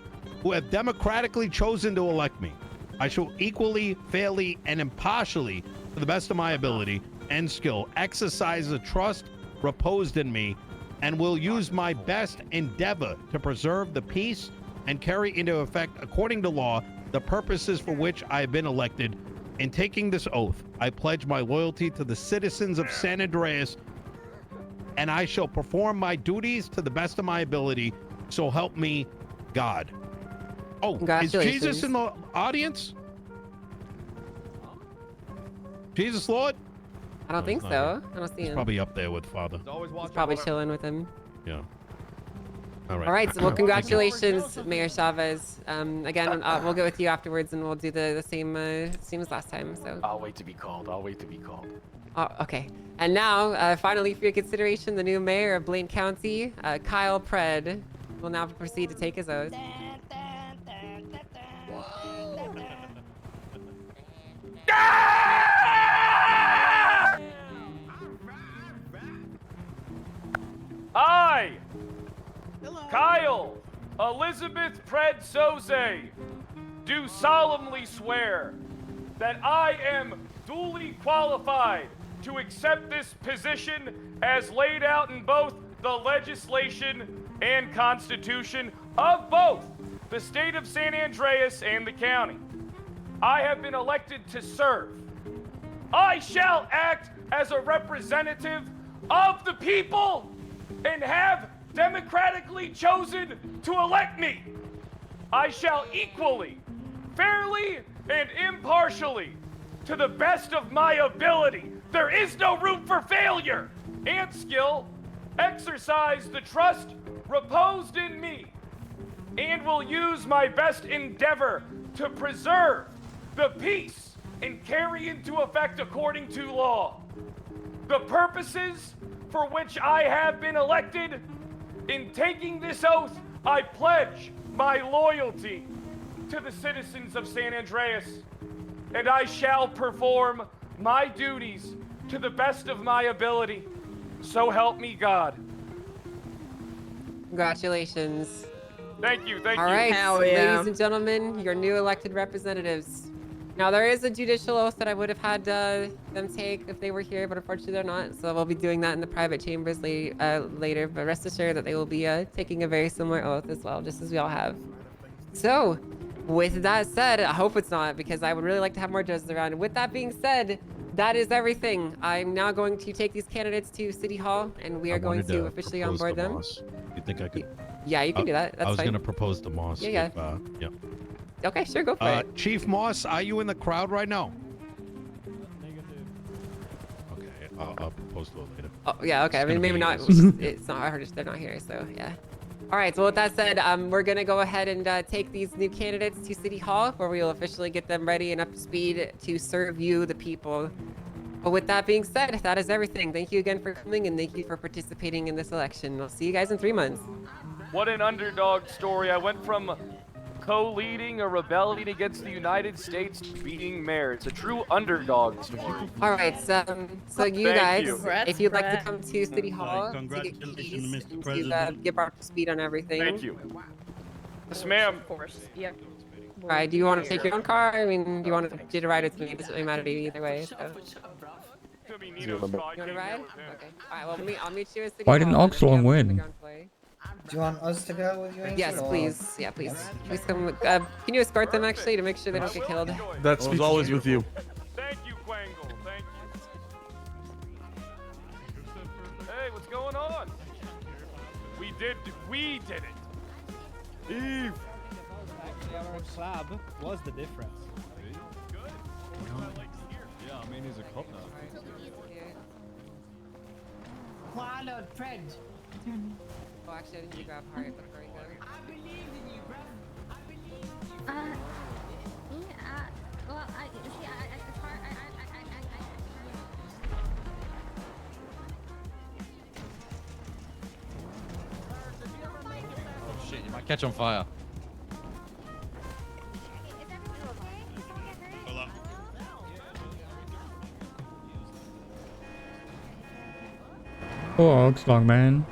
who have democratically chosen to elect me. I shall equally, fairly, and impartially, to the best of my ability and skill, exercise the trust reposed in me and will use my best endeavor to preserve the peace and carry into effect, according to law, the purposes for which I have been elected. In taking this oath, I pledge my loyalty to the citizens of San Andreas, and I shall perform my duties to the best of my ability. So help me God. Oh, is Jesus in the audience? Jesus Lord? I don't think so. I don't see He's him. probably up there with Father. He's probably chilling with him. Yeah. All right. All right. So, well, Thank you. congratulations, Mayor Chavez. Again, we'll get with you afterwards, and we'll do the same same as last time. So. I'll wait to be called. I'll wait to be called. Oh, okay. And now, finally, for your consideration, the new mayor of Blaine County, Kyle Pred, will now proceed to take his oath. I, Kyle Elizabeth Pred Soze, do solemnly swear that I am duly qualified to accept this position as laid out in both the legislation and constitution of both the state of San Andreas and the county. I have been elected to serve. I shall act as a representative of the people and have democratically chosen to elect me. I shall equally, fairly, and impartially, to the best of my ability, there is no room for failure, and skill, exercise the trust reposed in me, and will use my best endeavor to preserve the peace and carry into effect according to law the purposes for which I have been elected. In taking this oath, I pledge my loyalty to the citizens of San Andreas, and I shall perform my duties to the best of my ability. So help me God. Congratulations. Thank you, thank All you. right, ladies and gentlemen, your new elected representatives. Now, there is a judicial oath that I would have had them take if they were here, but unfortunately they're not. So we'll be doing that in the private chambers later. But rest assured that they will be taking a very similar oath as well, just as we all have. So, with that said, I hope it's not, because I would really like to have more judges around. And with that being said, that is everything. I'm now going to take these candidates to City Hall, and we are going to officially onboard them. Moss. You think I could? Yeah, you can do that. That's I was fine. going to propose to Moss. Yeah, if, yeah. Okay, sure, go for it. Chief Moss, are you in the crowd right now? Okay, I'll propose to it later. Oh, yeah, okay. I It's mean, gonna maybe be- not. It's not hard. They're not here, so yeah. All right. So with that said, we're gonna go ahead and take these new candidates to City Hall, where we will officially get them ready and up to speed to serve you, the people. But with that being said, that is everything. Thank you again for coming, and thank you for participating in this election. I'll see you guys in 3 months. What an underdog story. I went from co-leading a rebellion against the United States to being mayor. It's a true underdog story. All right. So you Thank guys, you. if you'd like to come to City Hall to get Congratulations, keys Mr. and President. to get up to speed on everything. Thank you. Yes, ma'am. Of course. Yep. All right. Do you want to take your own car? I mean, do you want to ride with me? It doesn't really matter to you either way. So. You want to ride? Okay. All right. Well, I'll meet you at City Why didn't Hall. Oxlong win? Do you want us to go with you? Angel, Yes, or- please. Yeah, please. Please come. Can you escort them actually to make sure they don't get killed? That was always with you. Thank you, Quangle. Thank you. Hey, what's going on? We did it. Eve. Actually, our slab was the difference. Yeah, I mean, he's a cop now. Pilot Fred. Oh, actually, I didn't grab Harriet before we go. I believe in you, bro. I believe in you. Well, it's hard. Oh shit, you might catch on fire. Oh, Oxlong, man.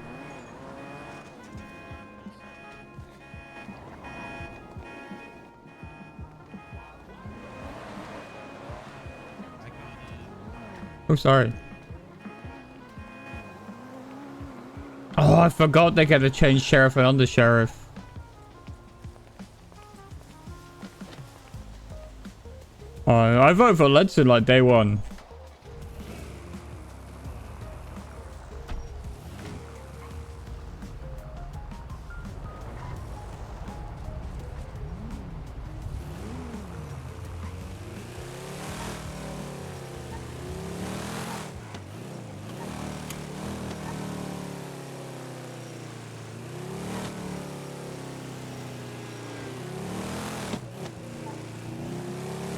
Oh, sorry. Oh, Oh, I forgot they get to change sheriff and undersheriff. I vote for Ledson like day one.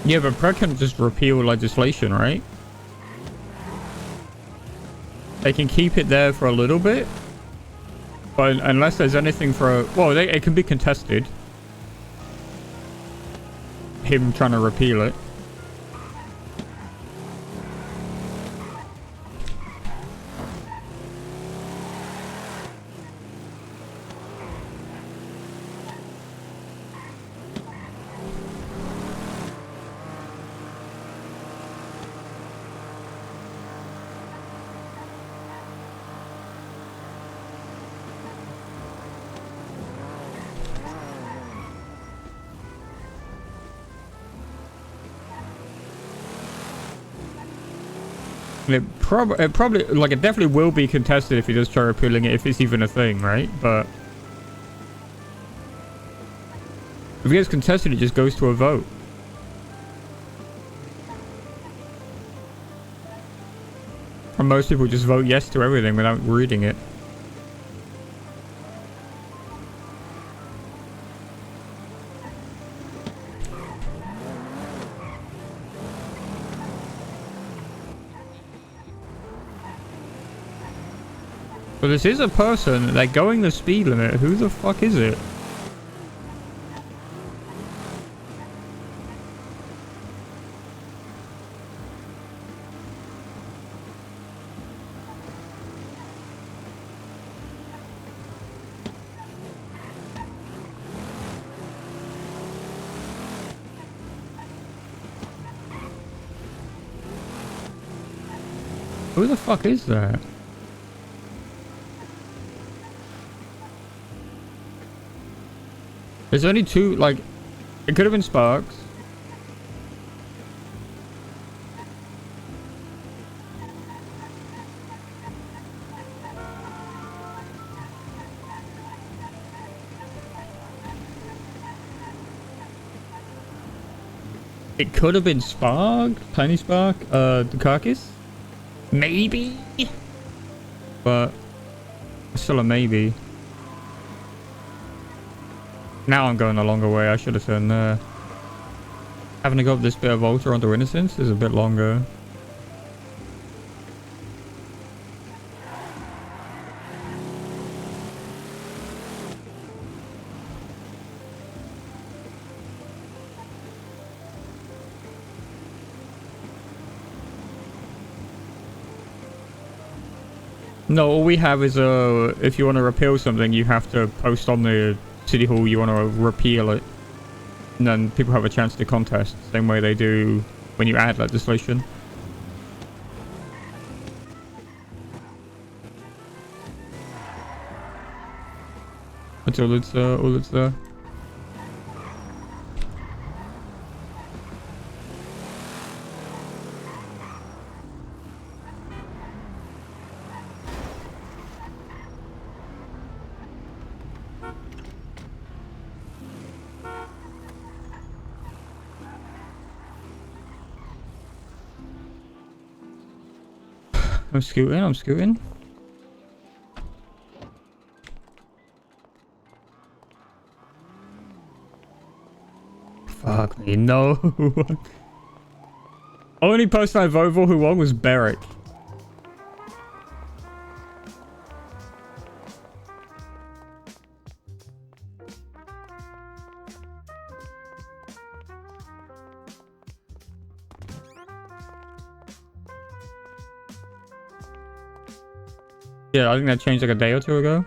Yeah, but Pratt can just repeal legislation, right? They can keep it there for a little bit. But unless there's anything for... Well, it can be contested. Him trying to repeal it. It probably, like, it definitely will be contested if he does try repealing it, if it's even a thing, right? But if it gets contested, it just goes to a vote. And most people just vote yes to everything without reading it. But this is a person, like, going the speed limit. Who the fuck is it? Who the fuck is that? There's only two, like, it could have been Sparks. It could have been Spark, Tiny Spark, Dukakis? Maybe? But, it's still a maybe. Now I'm going the longer way. I should have turned there. Having to go up this bit of Ultra onto Innocence is a bit longer. No, all we have is if you want to repeal something, you have to post on the City Hall you want to repeal it, and then people have a chance to contest, same way they do when you add legislation. That's all it's there. I'm scooting. Fuck me, no. Only person I voted for who won was Beric. Yeah, I think that changed like a day or two ago.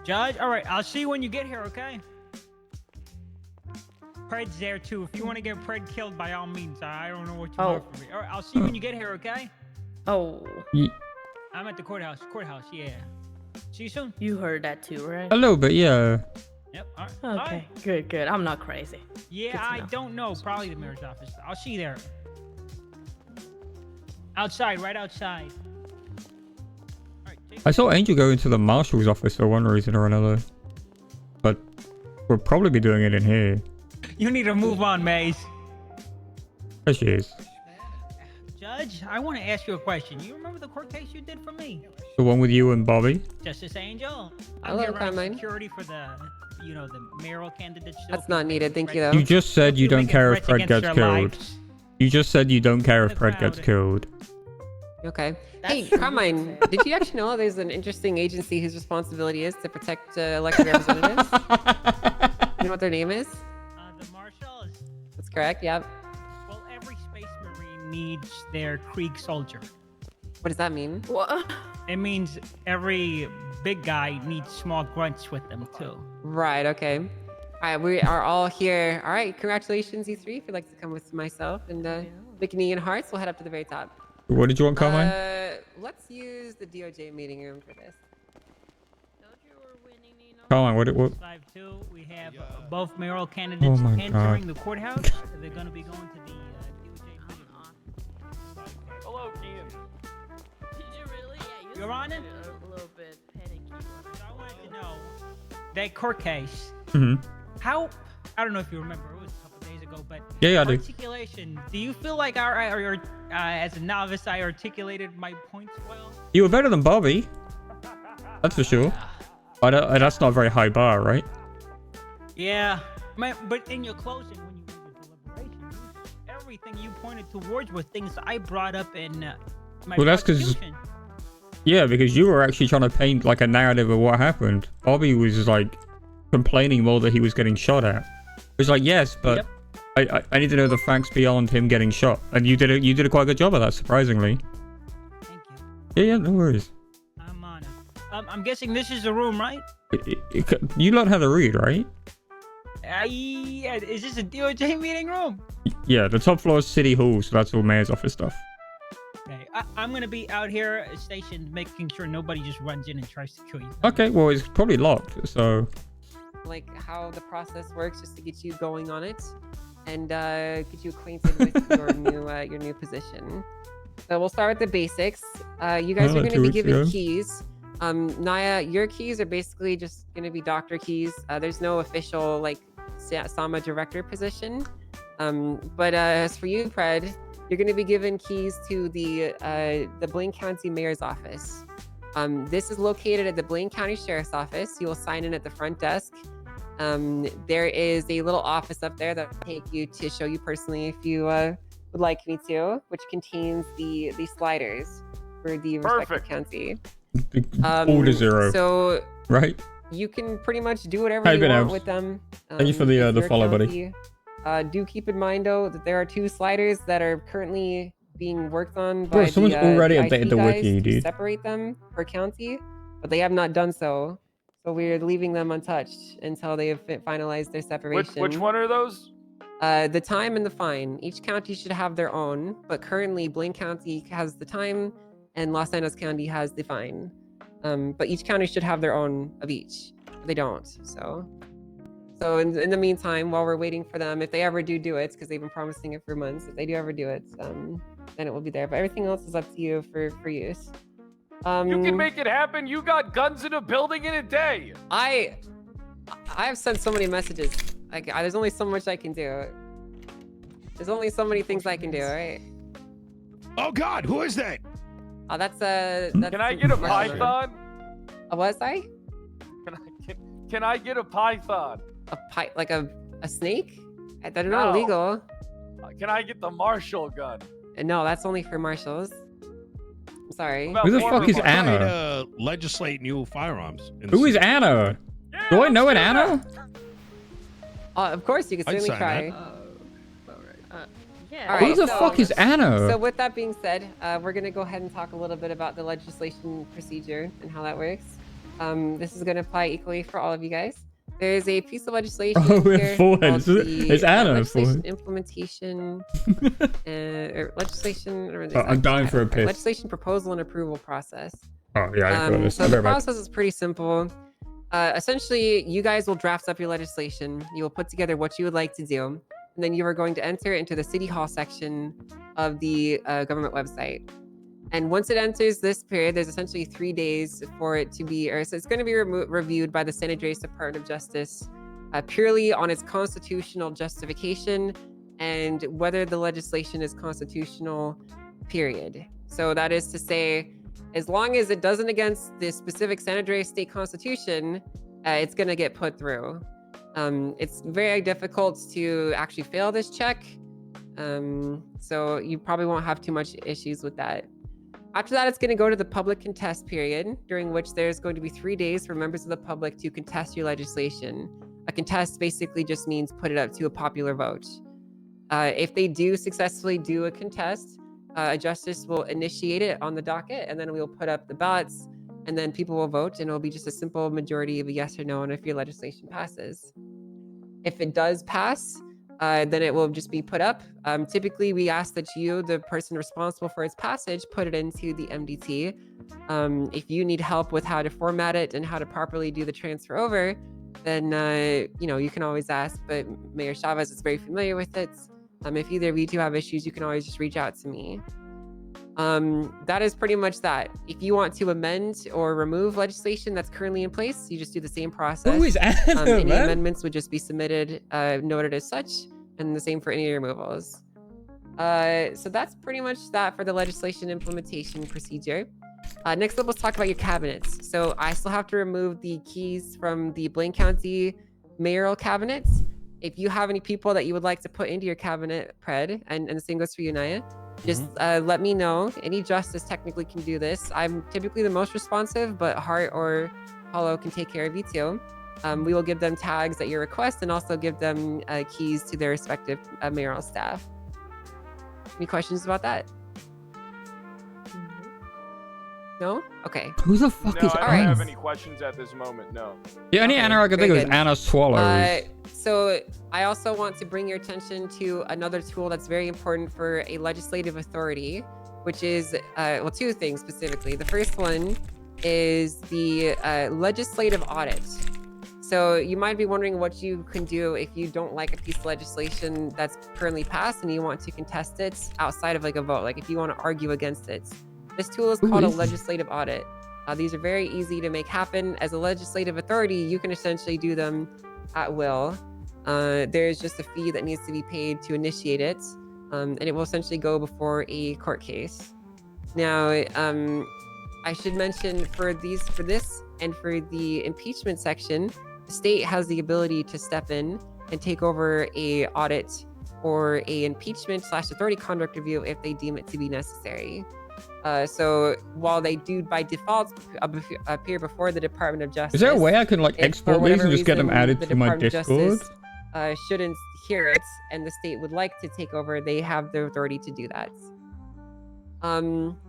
Judge, all right, I'll see you when you get here, okay? Pred's there too. If you want to get Pred killed, by all means. I don't know what you Oh. want from me. Or I'll see you when you get here, okay? Oh. I'm at the courthouse. Yeah. See you soon. You heard that too, right? A little bit, yeah. Yep. All right. Okay. Bye. Good. I'm not crazy. Yeah, Good to I know. don't know. Probably the mayor's office. I'll see you there. Outside, right outside. I saw Angel go into the marshal's office for one reason or another. But we'll probably be doing it in here. You need to move on, Maze. There she is. Judge, I want to ask you a question. You remember the court case you did for me? The one with you and Bobby? Justice Angel. I'm Hello, here running Carmine. security for the mayoral candidate. That's not needed. Thank you, though. You just said you don't making care if threats Fred gets against their killed. lives. You just said you don't care if Fred gets killed. Okay. Hey, Carmine, did you actually know there's an interesting agency whose responsibility is to protect elected representatives? You know what their name is? The Marshals. That's correct, yep. Well, every Space Marine needs their Krieg soldier. What does that mean? What? It means every big guy needs small grunts with them, too. Right, okay. All right, we are all here. All right, congratulations, you three. If you'd like to come with myself and MacNee and Hearts, we'll head up to the very top. What did you want, Carmine? Let's use the DOJ meeting room for this. Carmine, what? 5-2, we have both mayoral candidates Oh my entering God. the courthouse. They're going to be going to the DOJ meeting room. Hello, Kian. Did you really? Yeah, Your Honor? A little bit panicky. So I wanted to know, that court case, how, I don't know if you remember, it was a couple days ago, but Yeah, I do. articulation, do you feel like as a novice, I articulated my points well? You were better than Bobby. That's for sure. That's not a very high bar, right? Yeah, but in your closing, when you did your deliberation, everything you pointed towards were things I brought up in my Well, that's 'cause- prosecution. Yeah, because you were actually trying to paint like a narrative of what happened. Bobby was like complaining more that he was getting shot at. It was like, yes, but I need to know the facts beyond him getting shot. And you did a quite good job of that, surprisingly. Thank you. Yeah, no worries. I'm on it. I'm guessing this is the room, right? You learned how to read, right? Yeah, is this a DOJ meeting room? Yeah, the top floor is City Hall, so that's all mayor's office stuff. Okay, I'm gonna be out here stationed, making sure nobody just runs in and tries to kill you. Okay, well, it's probably locked, so... Like how the process works, just to get you going on it, and get you acquainted with your new position. So we'll start with the basics. You guys are going to be given keys. Naya, your keys are basically just going to be doctor keys. There's no official like SAMA director position. But as for you, Pred, you're going to be given keys to the Blaine County Mayor's office. This is located at the Blaine County Sheriff's Office. You will sign in at the front desk. There is a little office up there that will take you to show you personally if you would like me to, which contains the sliders for the respective county. Order 0. So right? You can pretty much do whatever you want with them. Thank you for the follow, buddy. Do keep in mind though that there are 2 sliders that are currently being worked on by Bro, someone's already the updated IT the guys wiki, to dude. separate them per county, but they have not done so. So we're leaving them untouched until they have finalized their separation. Which one are those? The time and the fine. Each county should have their own, but currently Blaine County has the time and Los Angeles County has the fine. But each county should have their own of each. They don't. So in the meantime, while we're waiting for them, if they ever do it, because they've been promising it for months, if they do ever do it, then it will be there. But everything else is up to you for use. You can make it happen. You got guns in a building in a day. I've sent so many messages. Like, there's only so much I can do. There's only so many things I can do, right? Oh God, who is that? Oh, that's Can I get a python? A what, sorry? Can I get a python? Like a snake? They're not illegal. Can I get the Marshall gun? No, that's only for marshals. I'm sorry. Who the fuck is Anna? To legislate new firearms. Who is Anna? Do I know an Anna? Of course, you can I'd certainly sign try. Yeah. Who the fuck is Anna? So with that being said, we're going to go ahead and talk a little bit about the legislation procedure and how that works. This is going to apply equally for all of you guys. There's a piece of legislation Oh, we have here four called heads. the It's Anna, legislation four. implementation or legislation. Or Oh, I'm dying for a piss. Legislation proposal and approval process. Oh, yeah, I got this. So I'll the be right back. process is pretty simple. Essentially, you guys will draft up your legislation. You will put together what you would like to do, and then you are going to enter into the City Hall section of the government website. And once it enters this period, there's essentially 3 days for it to be, so it's going to be reviewed by the San Andreas Department of Justice purely on its constitutional justification and whether the legislation is constitutional, period. So that is to say, as long as it doesn't against the specific San Andreas state constitution, it's going to get put through. It's very difficult to actually fail this check. So you probably won't have too much issues with that. After that, it's going to go to the public contest period, during which there's going to be 3 days for members of the public to contest your legislation. A contest basically just means put it up to a popular vote. If they do successfully do a contest, a justice will initiate it on the docket, and then we'll put up the ballots, and then people will vote, and it'll be just a simple majority of a yes or no, and if your legislation passes. If it does pass, then it will just be put up. Typically, we ask that you, the person responsible for its passage, put it into the MDT. If you need help with how to format it and how to properly do the transfer over, then you can always ask. But Mayor Chavez is very familiar with it. If either of you two have issues, you can always just reach out to me. That is pretty much that. If you want to amend or remove legislation that's currently in place, you just do the same process. Who is Anna, any man? amendments would just be submitted, noted as such, and the same for any removals. So that's pretty much that for the legislation implementation procedure. Next up, let's talk about your cabinets. So I still have to remove the keys from the Blaine County mayoral cabinets. If you have any people that you would like to put into your cabinet, Pred, and the same goes for you, Naya, just let me know. Any justice technically can do this. I'm typically the most responsive, but Hart or Hollow can take care of you too. We will give them tags at your request and also give them keys to their respective mayoral staff. Any questions about that? No? Okay. Who the fuck No, is I don't Anna? have any questions at this moment, no. The only Anna I can think of is Anna Swallows. So I also want to bring your attention to another tool that's very important for a legislative authority, which is, well, two things specifically. The first one is the legislative audit. So you might be wondering what you can do if you don't like a piece of legislation that's currently passed and you want to contest it outside of like a vote, like if you want to argue against it. This tool is called a legislative audit. These are very easy to make happen. As a legislative authority, you can essentially do them at will. There's just a fee that needs to be paid to initiate it, and it will essentially go before a court case. Now, I should mention for this and for the impeachment section, the state has the ability to step in and take over a audit or a impeachment / authority conduct review if they deem it to be necessary. So while they do by default appear before the Department of Justice, Is there a way I can like export these and just get them added to my Discord? Shouldn't hear it, and the state would like to take over, they have the authority to do that.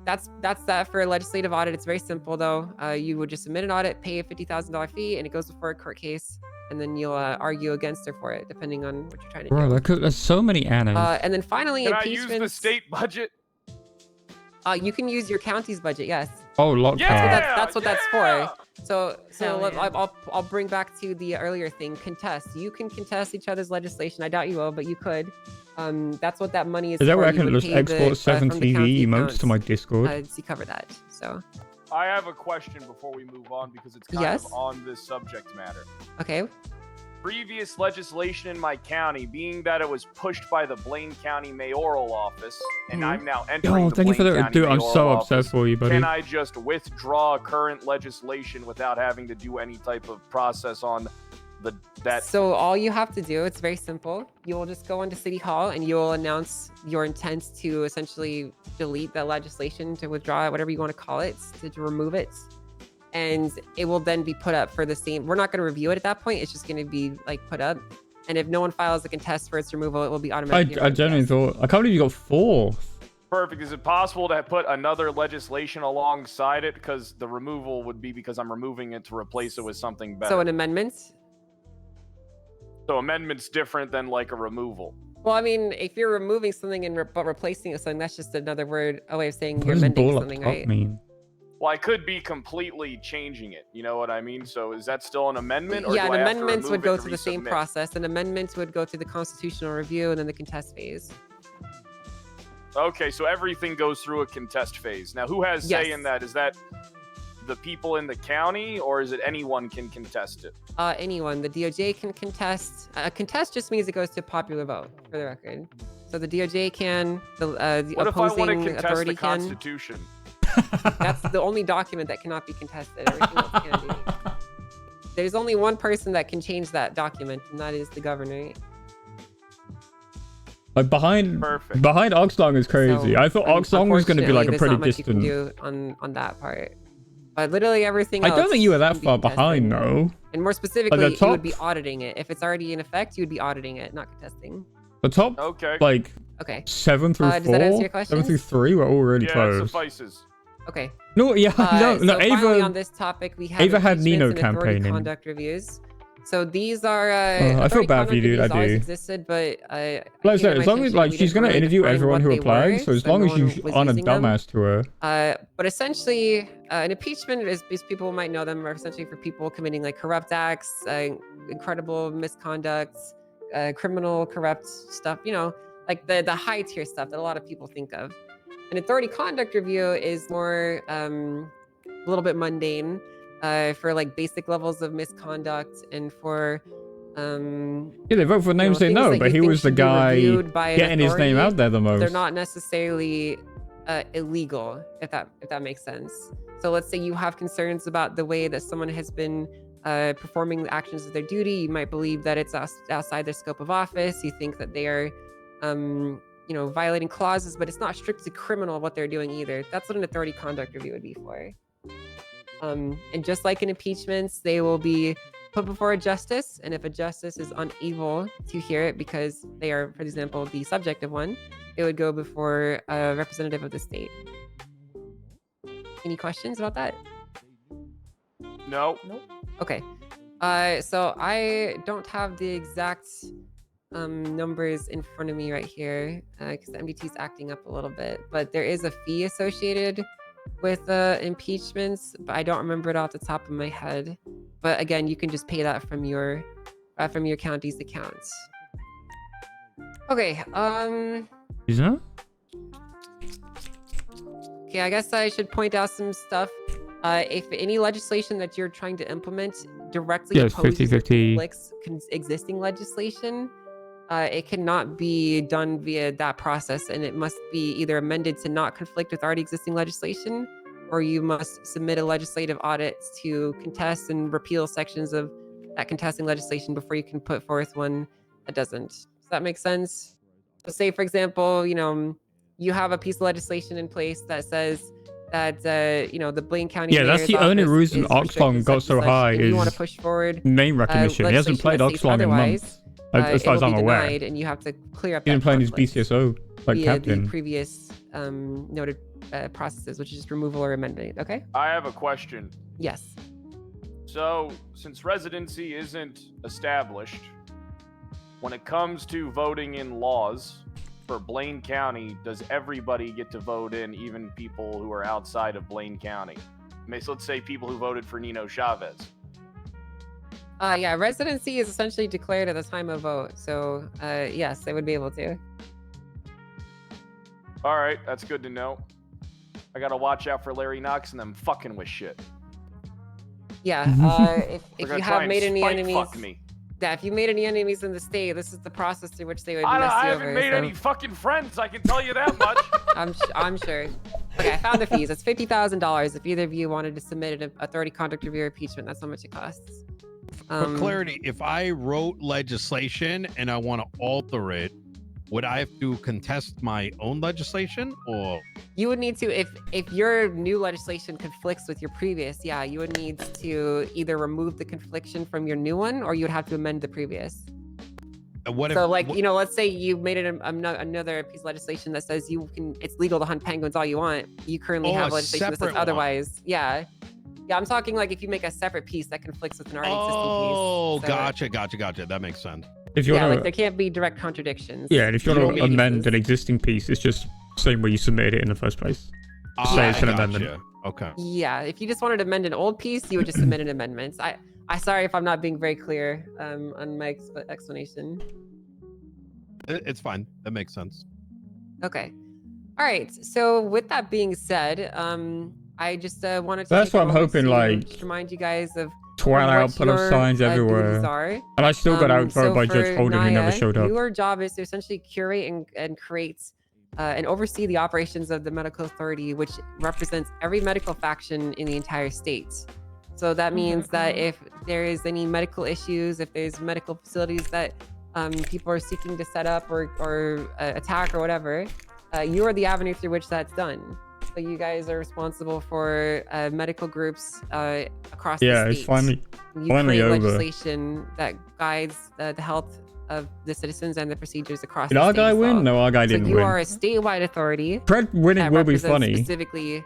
That's that for a legislative audit. It's very simple though. You would just submit an audit, pay a $50,000 fee, and it goes before a court case, and then you'll argue against or for it, depending on what you're trying to do. There's so many Annas. And then finally, Can I use the state budget? You can use your county's budget, yes. Oh, lockdown. That's what that's for. So I'll bring back to the earlier thing. Contest. You can contest each other's legislation. I doubt you will, but you could. That's what that money is. Is there for. where I You can would just pay export 7 from the TV county emotes accounts, to my Discord? to cover that. So. I have a question before we move on because it's kind of on this subject matter. Okay. Previous legislation in my county, being that it was pushed by the Blaine County mayoral office, and I'm now entering the thank you for Blaine that, County dude. I'm mayoral so office, upset for you, buddy. Can I just withdraw current legislation without having to do any type of process on that? So all you have to do, it's very simple. You will just go into City Hall and you will announce your intent to essentially delete that legislation, to withdraw it, whatever you want to call it, to remove it. And it will then be put up for the same. We're not going to review it at that point. It's just going to be like put up. And if no one files a contest for its removal, it will be automatically. I genuinely thought, I can't believe you got 4. Perfect. Is it possible to put another legislation alongside it? Because the removal would be because I'm removing it to replace it with something better. So an amendment? So amendment's different than like a removal. Well, I mean, if you're removing something and but replacing it with something, that's just another a way of saying What you're does amending ball up something, top right? mean? Well, I could be completely changing it. You know what I mean? So is that still an amendment? Or Yeah, do and I have to amendments would remove go it through the same resubmit? process. And amendments would go through the constitutional review and then the contest phase. Okay, so everything goes through a contest phase. Now, who has say in that? Is that the people in the county, or is it anyone can contest it? Anyone. The DOJ can contest. Contest just means it goes to popular vote, for the record. So the DOJ can, the What if I want to opposing contest authority the can. Constitution? That's the only document that cannot be contested. Everything else can be. There's only one person that can change that document, and that is the governor. Like behind Oxlong is crazy. I thought Oxlong was going to be like a pretty there's not much you can distant. do on that part. But literally everything I else don't think you were that can be far contested. behind though. And more specifically, the you top- would be auditing it. If it's already in effect, you would be auditing it, not contesting. The top, like, Okay. 7 through 4, Does that answer your 7 through questions? 3 were all really Yeah, it close. suffices. Okay. No, yeah, no, So finally Ava. on this topic, we have Ava had impeachments Nino and authority campaigning. conduct reviews. So these are. I feel authority bad for you, conduct dude. reviews I always do. existed, but Like I said, as long as like she's gonna interview everyone who applied, so as long as you aren't a dumbass to her. But essentially, an impeachment is people might know them are essentially for people committing like corrupt acts, incredible misconducts, criminal corrupt stuff. You know, like the high tier stuff that a lot of people think of. An authority conduct review is more a little bit mundane for like basic levels of misconduct and for Yeah, they vote for names they things know, that but you he think was the should be guy reviewed by an getting his name authority, out there the but they're most. not necessarily illegal, if that makes sense. So let's say you have concerns about the way that someone has been performing the actions of their duty. You might believe that it's outside their scope of office. You think that they are violating clauses, but it's not strictly criminal what they're doing either. That's what an authority conduct review would be for. And just like in impeachments, they will be put before a justice, and if a justice is unable to hear it because they are, for example, the subject of one, it would go before a representative of the state. Any questions about that? No. Nope. Okay. So I don't have the exact numbers in front of me right here because the MDT is acting up a little bit, but there is a fee associated with impeachments, but I don't remember it off the top of my head. But again, you can just pay that from your county's accounts. Okay. Is that? Okay, I guess I should point out some stuff. If any legislation that you're trying to implement directly Yeah, it's opposes or 50-50. conflicts existing legislation, it cannot be done via that process, and it must be either amended to not conflict with already existing legislation, or you must submit a legislative audit to contest and repeal sections of that contesting legislation before you can put forth one that doesn't. Does that make sense? So say, for example, you have a piece of legislation in place that says that the Blaine County Yeah, that's mayor's the only office reason is restricted Oxlong got such so and such, high and you is want to push forward name recognition. He hasn't played legislation that states Oxlong in otherwise, months, as far as it'll I'm be aware. denied, and you have to clear up He didn't that play in his conflict BCSO like via captain. the previous noted processes, which is just removal or amendment. Okay. I have a question. Yes. So, since residency isn't established, when it comes to voting in laws for Blaine County, does everybody get to vote in, even people who are outside of Blaine County? So let's say people who voted for Nino Chavez. Yeah, residency is essentially declared at the time of vote. So, yes, they would be able to. All right, that's good to know. I gotta watch out for Larry Knox and them fucking with shit. Yeah, if They're you gonna try have and made any spite enemies, fuck me. yeah, if you made any enemies in the state, this is the process through which they would I mess you haven't over. made so any fucking friends, I can tell you that much. I'm sure. Okay, I found the fees. It's $50,000. If either of you wanted to submit an authority conduct review or impeachment, that's how much it costs. For clarity, if I wrote legislation and I want to alter it, would I have to contest my own legislation, or You would need to, if your new legislation conflicts with your previous, yeah, you would need to either remove the confliction from your new one, or you would have to amend the previous. what if? So, like, let's say you made another piece of legislation that says it's legal to hunt penguins all you want. You currently Oh, have a legislation that says separate one. otherwise. Yeah. Yeah, I'm talking like if you make a separate piece that conflicts with an already Oh, existing piece. gotcha. That makes sense. If you Yeah, want like there can't be direct contradictions. yeah, and if you want to between amend pieces. an existing piece, it's just same way you submitted it in the first place. Say it's an amendment. Okay. Yeah, if you just wanted to amend an old piece, you would just submit an amendment. I sorry if I'm not being very clear on my explanation. It's fine. That makes sense. Okay. All right. So with that being said, I just wanted to. That's take a what I'm moment hoping, to like, just remind you guys of Twilight what put up your, signs duties everywhere. are. And I still got outvoted So by for Judge Holden, who never Naya, showed up. Your job is to essentially curate and create and oversee the operations of the medical authority, which represents every medical faction in the entire state. So that means that if there is any medical issues, if there's medical facilities that people are seeking to set up or attack or whatever, you are the avenue through which that's done. So you guys are responsible for medical groups across the state. Yeah, it's finally create over. legislation that guides the health of the citizens and the procedures across Did the our state. guy as win? well. No, our guy So didn't you win. are a statewide authority. Fred winning that will be represents funny. Specifically,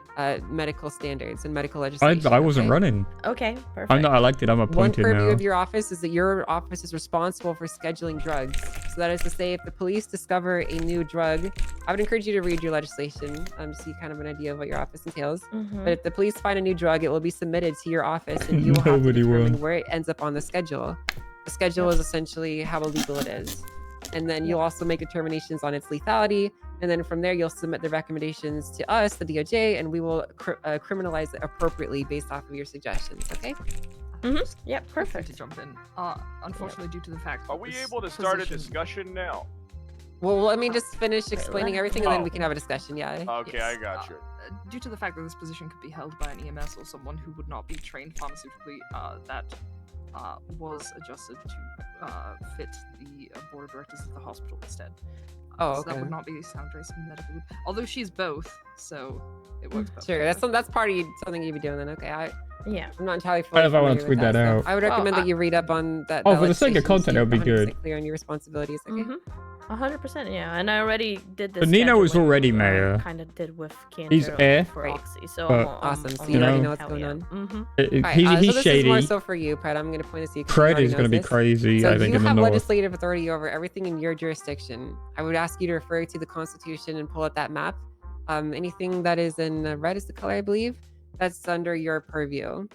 medical standards and medical legislation. I wasn't running. Okay, perfect. I'm not elected. I'm One appointed purview now. of your office is that your office is responsible for scheduling drugs. So that is to say, if the police discover a new drug, I would encourage you to read your legislation to see kind of an idea of what your office entails. But if the police find a new drug, it will be submitted to your office, and you will have to Nobody determine won. where it ends up on the schedule. The schedule is essentially how illegal it is. And then you'll also make determinations on its lethality. And then from there, you'll submit the recommendations to us, the DOJ, and we will criminalize it appropriately based off of your suggestions. Okay? Yep, perfect. To jump in. Unfortunately, due to the fact. Are we able to start a discussion now? Well, let me just finish explaining everything, and then we can have a discussion. Yeah. Okay, I got you. Due to the fact that this position could be held by an EMS or someone who would not be trained pharmaceutically, that was adjusted to fit the board of directors of the hospital instead. Oh, So okay. that would not be Sandra's medical group, although she's both, so it works both. Sure, that's part of something you'd be doing then. Okay, yeah. I'm not entirely I don't know if I want to familiar with tweet that so out. I would recommend that you read up on that. Oh, that for the sake of legislation so content, that would be you're good. 100% clear on your responsibilities. Okay. 100%, yeah. And I already did this. But Nino was already mayor. Kind of did with He's Cantor heir. for Oxy, so but, Awesome. So you you already know, know what's going on. He's so this shady. is more so for you, Pred. I'm going to point this to you. 'cause you Fred already is know going to be this. crazy, So I think, you in the have north. legislative authority over everything in your jurisdiction. I would ask you to refer to the Constitution and pull up that map. Anything that is in red is the color, I believe. That's under your purview.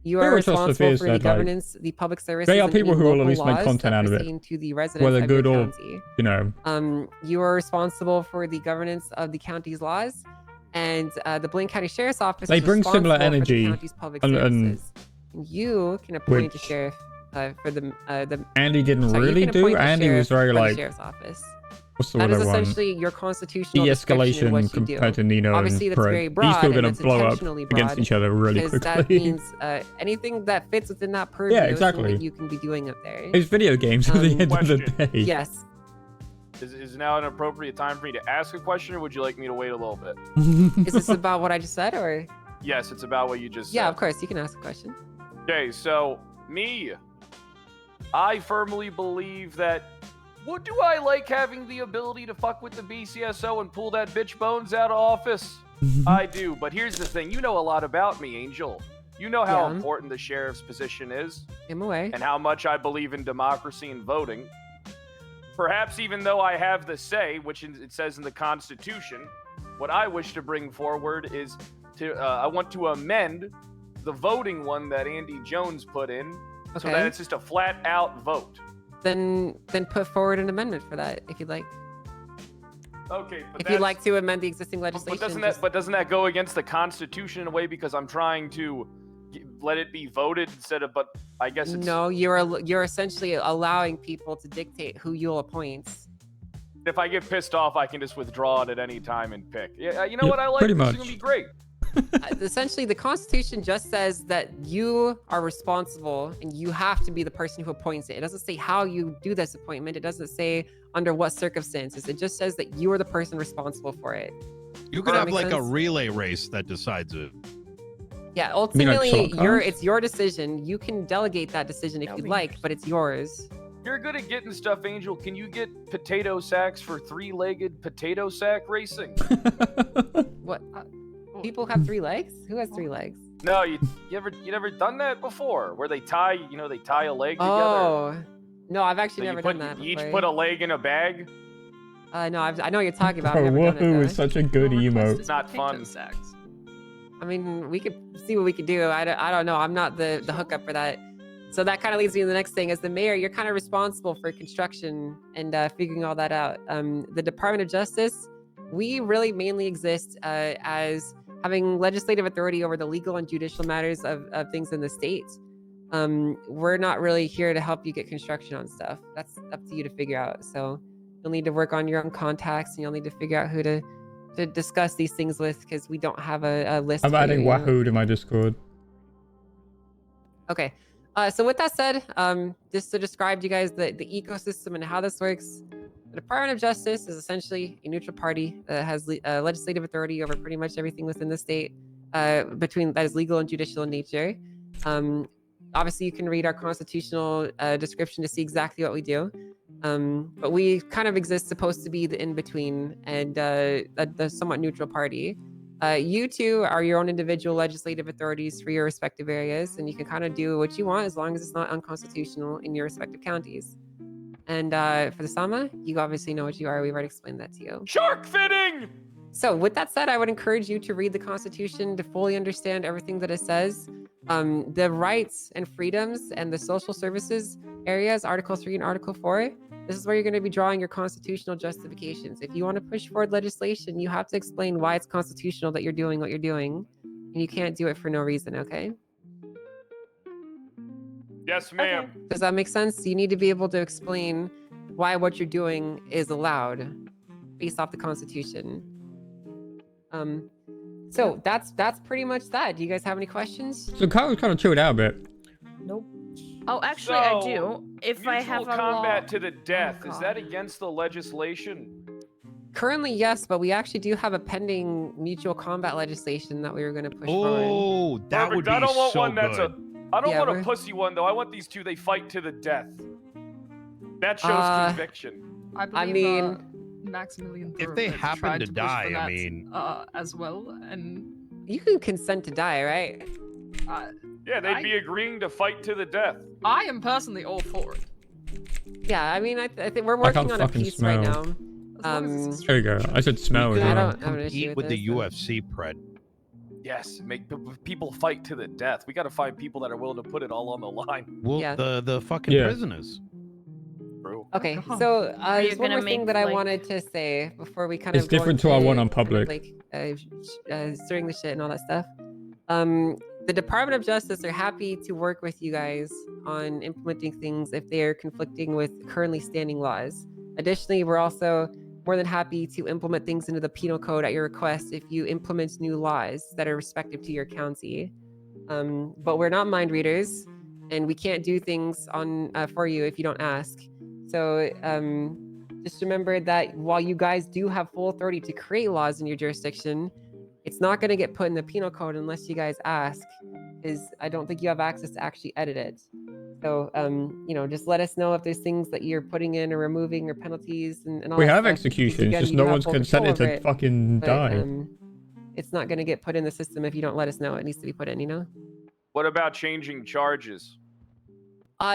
You Very are much trust the responsible fears for the that, like, governance, the public services, they are and people any who will at local least make laws content that out of it, pertain to the residents whether of good your or, county. you know. You are responsible for the governance of the county's laws, and the Blaine County Sheriff's Office They is bring similar responsible for the energy, county's public and- services. You can appoint a which sheriff for the Andy didn't sorry, you really can do. appoint a Andy was sheriff very for the like, sheriff's office. what's the That word is I want? essentially your constitutional description in De-escalation what you do. compared to Nino Obviously, and that's very Fred. broad, He's still and gonna it's blow up intentionally against broad, each other really because quickly. that means anything that fits within that purview Yeah, is something exactly. that you can be doing up there. It's video games at the end of the day. Yes. Is now an appropriate time for me to ask a question, or would you like me to wait a little bit? Is this about what I just said, or? Yes, it's about what you just Yeah, said. of course. You can ask a question. Okay, so I firmly believe that. What do I like having the ability to fuck with the BCSO and pull that bitch Bones out of office? I do, but here's the thing. You know a lot about me, Angel. You know how Yeah. important the sheriff's position is. I'm away. And how much I believe in democracy and voting. Perhaps even though I have the say, which it says in the Constitution, what I wish to bring forward is I want to amend the voting one that Andy Jones put in, so Okay. that it's just a flat out vote. Then put forward an amendment for that if you'd like. Okay, but If you'd like to amend the existing but legislation. doesn't that go against the Constitution in a way, because I'm trying to let it be voted instead of? But I guess it's No, you're essentially allowing people to dictate who you'll appoint. if I get pissed off, I can just withdraw it at any time and pick. Yeah, you know Yeah, what I like. pretty This is much. gonna be great. Essentially, the Constitution just says that you are responsible and you have to be the person who appoints it. It doesn't say how you do this appointment. It doesn't say under what circumstances. It just says that you are the person responsible for it. You Does could that have make like a sense? relay race that decides it. Yeah, mean, like, ultimately, short cars? it's your decision. You can delegate that decision if you'd like, but it's yours. You're good at getting stuff, Angel. Can you get potato sacks for three-legged potato sack racing? What? People have 3 legs? Who has 3 legs? No, you never done that before, where they tie a leg together. Oh, no, I've actually So never done that you each before. put a leg in a bag. No, I know what you're talking about. Bro, I've never done Woohoo it, is such a good emote. It's not fun. I mean, we could see what we could do. I don't know. I'm not the hookup for that. So that kind of leads me to the next thing. As the mayor, you're kind of responsible for construction and figuring all that out. The Department of Justice, we really mainly exist as having legislative authority over the legal and judicial matters of things in the state. We're not really here to help you get construction on stuff. That's up to you to figure out. So you'll need to work on your own contacts, and you'll need to figure out who to discuss these things with, because we don't have a list. I'm adding Wahoo to my Discord. Okay. So with that said, just to describe to you guys the ecosystem and how this works, the Department of Justice is essentially a neutral party that has legislative authority over pretty much everything within the state, between that is legal and judicial in nature. Obviously, you can read our constitutional description to see exactly what we do. But we kind of exist supposed to be the in-between and the somewhat neutral party. You two are your own individual legislative authorities for your respective areas, and you can kind of do what you want as long as it's not unconstitutional in your respective counties. And for the Sama, you obviously know what you are. We've already explained that to you. Shark fitting! So with that said, I would encourage you to read the Constitution to fully understand everything that it says. The rights and freedoms and the social services areas, Article 3 and Article 4, this is where you're going to be drawing your constitutional justifications. If you want to push forward legislation, you have to explain why it's constitutional that you're doing what you're doing. And you can't do it for no reason, okay? Yes, ma'am. Does that make sense? You need to be able to explain why what you're doing is allowed based off the Constitution. So that's pretty much that. Do you guys have any questions? So Kyle was kind of chilled out a bit. Nope. Oh, actually, I do. If I have a combat law... to the death, is that against the legislation? Currently, yes, but we actually do have a pending mutual combat legislation that we were going to push forward. Oh, that would be I don't want so one that's good. I don't Yeah, want a we're- pussy one though. I want these two. They fight to the death. That shows conviction. I believe, mean, Maximilian If they Thoroughbred happen tried to push die, for I that, mean- as well, and you can consent to die, right? Yeah, they'd be agreeing to fight to the death. I am personally all for it. Yeah, I mean, I think we're I can't working on a fucking piece right smell. now. There you go. I said smell. We as could well. I don't have an issue compete with with the this, UFC pred. Yes, make people fight to the death. We got to find people that are willing to put it all on the line. Well, Yeah. the fucking Yeah. prisoners. Bro. Okay, so you there's one gonna more thing make, that I like- wanted to say before we kind It's of go different to our into one on kind of, public. like stirring the shit and all that stuff. The Department of Justice are happy to work with you guys on implementing things if they are conflicting with currently standing laws. Additionally, we're also more than happy to implement things into the penal code at your request if you implement new laws that are respective to your county. But we're not mind readers, and we can't do things on for you if you don't ask. So just remember that while you guys do have full authority to create laws in your jurisdiction, it's not going to get put in the penal code unless you guys ask, because I don't think you have access to actually edit it. So, just let us know if there's things that you're putting in or removing or penalties and all We that have stuff, because, executions, again, just you no have one's full control consented over to it, fucking but, die. it's not going to get put in the system if you don't let us know it needs to be put in, you know? What about changing charges?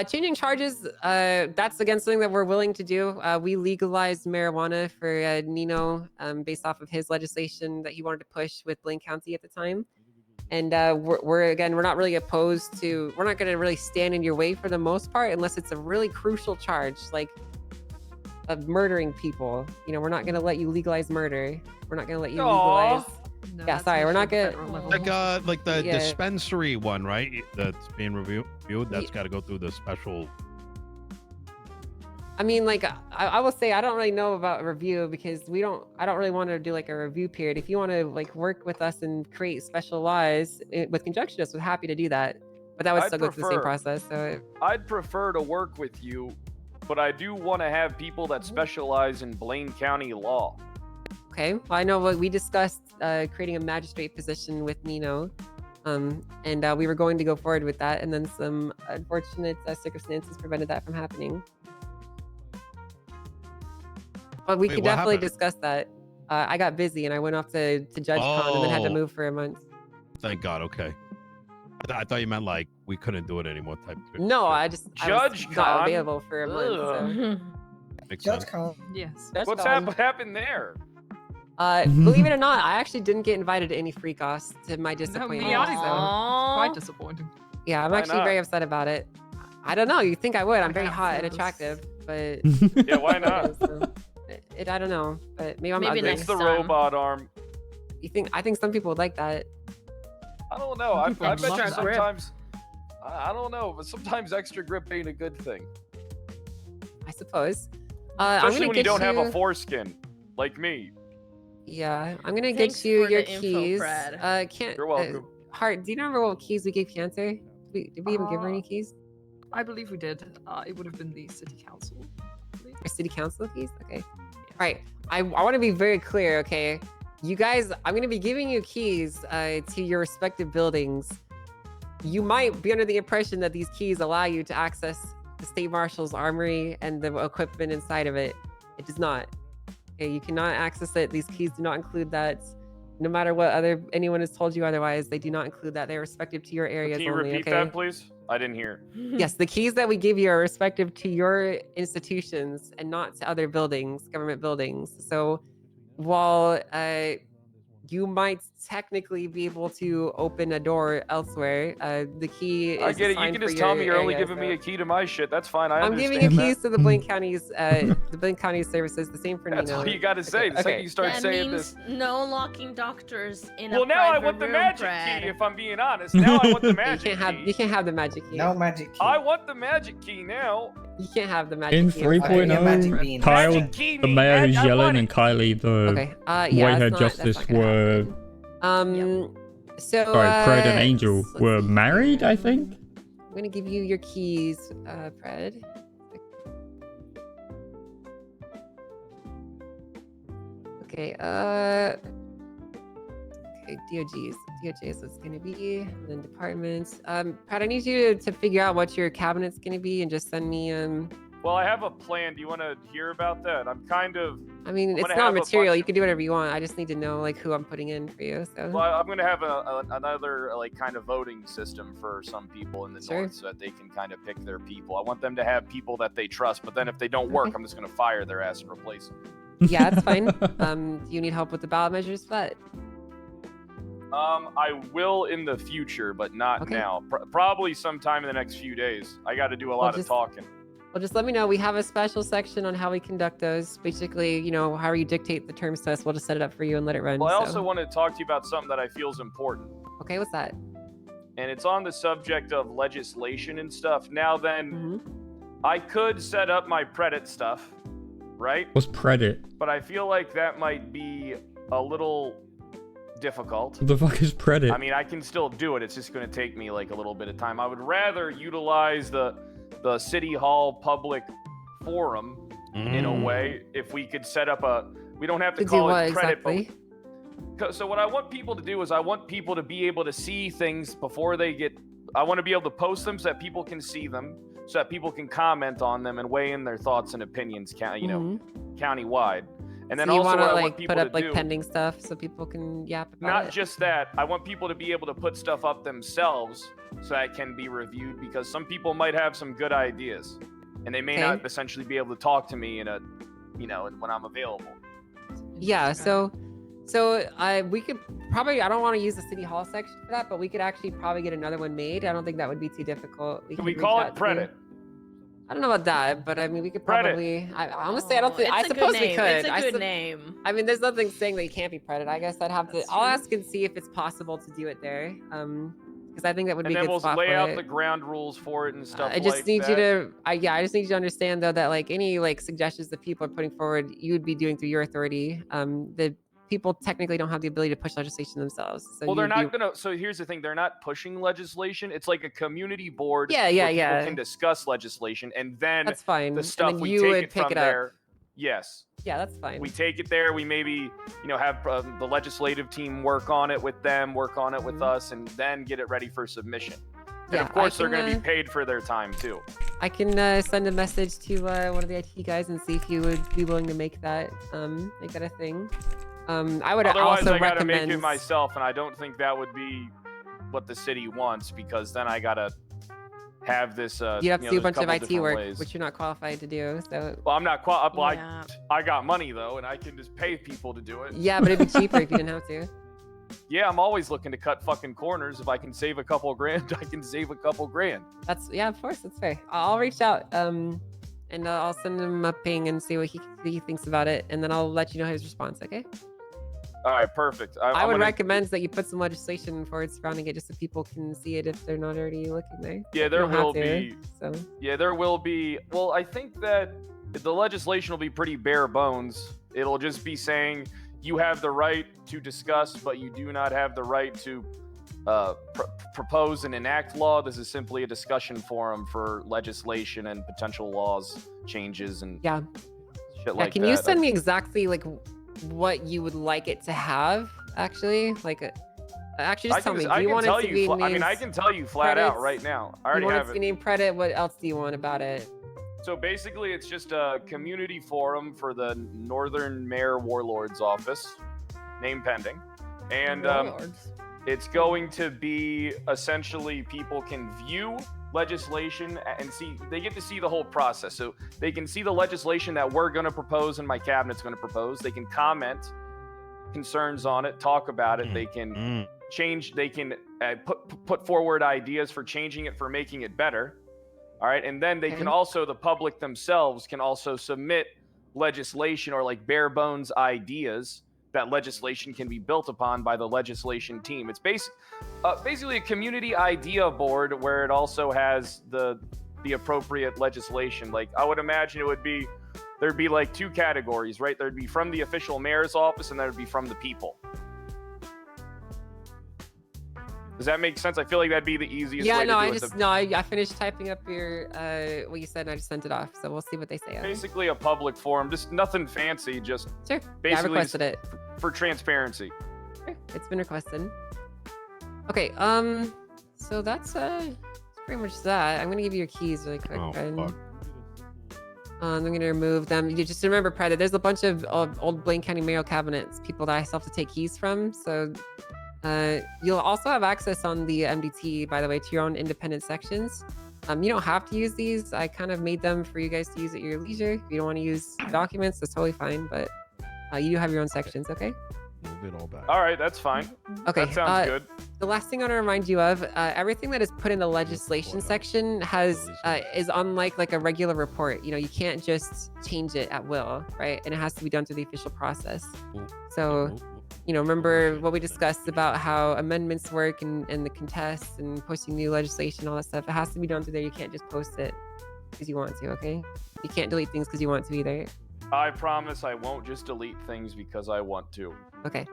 Changing charges, that's again something that we're willing to do. We legalized marijuana for Nino based off of his legislation that he wanted to push with Blaine County at the time. And we're not really opposed to, we're not going to really stand in your way for the most part unless it's a really crucial charge, like of murdering people. We're not going to let you legalize murder. We're not going to let you legalize. No, Yeah, that's sorry, we're not issue at gonna- federal level. Like the Yeah. dispensary one, right? That's being reviewed. That's got to go through the special. I mean, like, I will say I don't really know about review because I don't really want to do like a review period. If you want to like work with us and create special laws with conjunctionists, we're happy to do that. But that would I'd still go through the same prefer- process. So I'd prefer to work with you, but I do want to have people that specialize in Blaine County law. okay, well, I know what we discussed creating a magistrate position with Nino, and we were going to go forward with that, and then some unfortunate circumstances prevented that from happening. But we Wait, could what definitely happened? discuss that. I got busy and I went off to Judge Con and then had to Oh. move for a month. Thank God. Okay. I thought you meant like we couldn't do it anymore type thing. No, I was Judge not Con? available for a month. So. Makes Judge sense. Con. Yes. What's happened there? Believe it or not, I actually didn't get invited to any free costs, to my No, disappointment. me either. so- Quite disappointing. Yeah, I'm Why actually not? very upset about it. I don't know. You think I would? I'm very can't hot feel and this. attractive, but Yeah, why not? I don't know. But maybe I'm Maybe ugly. It's the time. robot arm. I think some people would like that. I don't know. I bet you love that. sometimes. I don't know, but sometimes extra grip ain't a good thing. I suppose. I'm Especially gonna when get you don't have a foreskin, like me. Yeah, I'm gonna Thanks get you for your the info, keys. Brad. Can't. You're welcome. Hart, do you remember what keys we gave Cancer? Did we even give her any keys? I believe we did. It would have been the city council. Or city council keys? Okay. All right. I want to be very clear. Okay, you guys, I'm gonna be giving you keys to your respective buildings. You might be under the impression that these keys allow you to access the state marshal's armory and the equipment inside of it. It does not. Okay, you cannot access it. These keys do not include that. No matter what anyone has told you otherwise, they do not include that. They're respective to your areas Can you only. repeat Okay. that, please? I didn't hear. Yes, the keys that we give you are respective to your institutions and not to other buildings, government buildings. So while you might technically be able to open a door elsewhere, the key is I get it. You assigned can for just your tell me you're only area, giving me so- a key to my shit. That's fine. I I'm understand giving you that. keys to the Blaine County's services. The same for That's Nino. all you gotta say. The second Okay. you start That saying means this. no locking doctors in Well, a now I private want the room, magic Brad. key. If I'm being honest, now I want the You magic can't have. You can't have the magic key. No magic key. I want the magic key now. You can't have the magic In key. 3.0, Kyle, Magic key the me, mayor man, who's I yelling, want and Kylie, the Okay. Yeah. white-haired that's justice, not gonna were So. sorry, Fred and Angel let's were see. married, I think. I'm gonna give you your keys, Fred. Okay. Okay. DOJ's what's gonna be, and then departments. Pat, I need you to figure out what your cabinet's gonna be, and just send me Well, I have a plan. Do you want to hear about that? I'm kind of. I mean, I'm it's gonna not have a material. bunch You can do whatever you want. I just need to know like who I'm putting in for you. So. Well, I'm going to have another like kind of voting system for some people in the Sure. north, so that they can kind of pick their people. I want them to have people that they trust, but then if they don't work, I'm just going to fire their ass and replace them. Yeah, that's fine. Do you need help with the ballot measures for that? I will in the future, but not now. Probably sometime in the next few days. I got to do a lot of talking. Well, just let me know. We have a special section on how we conduct those. Basically, you know, however you dictate the terms to us, we'll just set it up for you and let it run. Well, I so. also want to talk to you about something that I feel is important. Okay, what's that? And it's on the subject of legislation and stuff. Now then, Mm-hmm. I could set up my Predit stuff, right? What's Predit? But I feel like that might be a little difficult. What the fuck is Predit? I mean, I can still do it. It's just going to take me like a little bit of time. I would rather utilize the City Hall public forum in a way. If we could set up we don't have to do call what it Predit, exactly? so what I want people to do is I want people to be able to see things before they get. I want to be able to post them so that people can see them, so that people can comment on them and weigh in their thoughts and opinions, countywide. And then so you also want what to I want like people put up to like do, pending stuff so people can yap about not it? just that, I want people to be able to put stuff up themselves so that it can be reviewed, because some people might have some good ideas and they may Okay. not essentially be able to talk to me when I'm available. Yeah. So we could probably. I don't want to use the City Hall section for that, but we could actually probably get another one made. I don't think that would be too difficult. Can we could call reach it out to- Predit? I don't know about that, but I mean, we could Predit. probably. I honestly, I don't think. It's I a good suppose we name. could. It's a I good sup- name. I mean, there's nothing saying that you can't be Predit. I guess I'd have to. That's I'll true. ask and see if it's possible to do it there. Because I think that would And be a then good we'll spot lay for out it. the ground rules for it and stuff I just like need that. you to. I just need you to understand though that like any like suggestions that people are putting forward, you would be doing through your authority. The people technically don't have the ability to push legislation themselves. So Well, they're you'd be- not gonna. So here's the thing: they're not pushing legislation. It's like a community board. Yeah, where yeah, people yeah. can discuss legislation, and then That's fine. the And stuff then we you take would it pick from it up. there. Yes. Yeah, that's fine. We take it there. We maybe have the legislative team work on it with them, work on it with us, and then get it ready for submission. And Yeah, of course, I they're can, going to be paid for their time too. I can send a message to one of the IT guys and see if you would be willing to make that a thing. I would Otherwise, also I got to make recommend. it myself, and I don't think that would be what the city wants, because then I gotta have this. You have to do a there's bunch of couple IT different work, ways. which you're not qualified to do. So Well, I'm not well, Yeah. I got money though, and I can just pay people to do it. yeah, but it'd be cheaper if you didn't have to. Yeah, I'm always looking to cut fucking corners. If I can save a couple grand, I can save a couple grand. That's yeah, of course, that's fair. I'll reach out, and I'll send him a ping and see what he thinks about it, and then I'll let you know his response. Okay. All right, perfect. I I'm would gonna- recommend that you put some legislation forward surrounding it, just so people can see it if they're not already looking there. Yeah, You there don't have will to, be. So Yeah, there will be. Well, I think that the legislation will be pretty bare bones. It'll just be saying you have the right to discuss, but you do not have the right to propose and enact law. This is simply a discussion forum for legislation and potential laws changes and yeah. shit like Can that. you send me exactly like what you would like it to have? Actually, like, actually, just tell me. Do you want it to be? I mean, I can tell you flat out credits? right now. I You already want have it it. to name credit? What else do you want about it? So basically, it's just a community forum for the Northern Mayor Warlord's office, name pending, and it's going to be essentially people can view legislation and see. They get to see the whole process, so they can see the legislation that we're going to propose and my cabinet's going to propose. They can comment concerns on it, talk about it. They can change. They can put forward ideas for changing it, for making it better. All right, and then they can also, the public themselves can also submit legislation or like bare bones ideas that legislation can be built upon by the legislation team. It's basically a community idea board where it also has the appropriate legislation. Like I would imagine there'd be like two categories, right? There'd be from the official mayor's office and there'd be from the people. Does that make sense? I feel like that'd be the easiest Yeah, way no, to do it. I finished typing up your what you said, and I just sent it off. So we'll see what they say. Basically a public forum, just nothing fancy, just Sure. basically Yeah, I requested it. for transparency. Sure. It's been requested. Okay, so that's pretty much that. I'm gonna give you your keys really quick, friend. I'm gonna remove them. You just remember, Predator, there's a bunch of old Blaine County mayoral cabinets, people that I still have to take keys from. So you'll also have access on the MDT, by the way, to your own independent sections. You don't have to use these. I kind of made them for you guys to use at your leisure. If you don't want to use documents, that's totally fine. But you do have your own sections, okay? Move it all back. All right, that's fine. Okay, that sounds good. The last thing I want to remind you of, everything that is put in the legislation section is unlike like a regular report. You know, you can't just change it at will, right? And it has to be done through the official process. So, you know, remember what we discussed about how amendments work and the contests and posting new legislation, all that stuff. It has to be done through there. You can't just post it because you want to, okay? You can't delete things because you want to either. I promise I won't just delete things because I want to. Okay.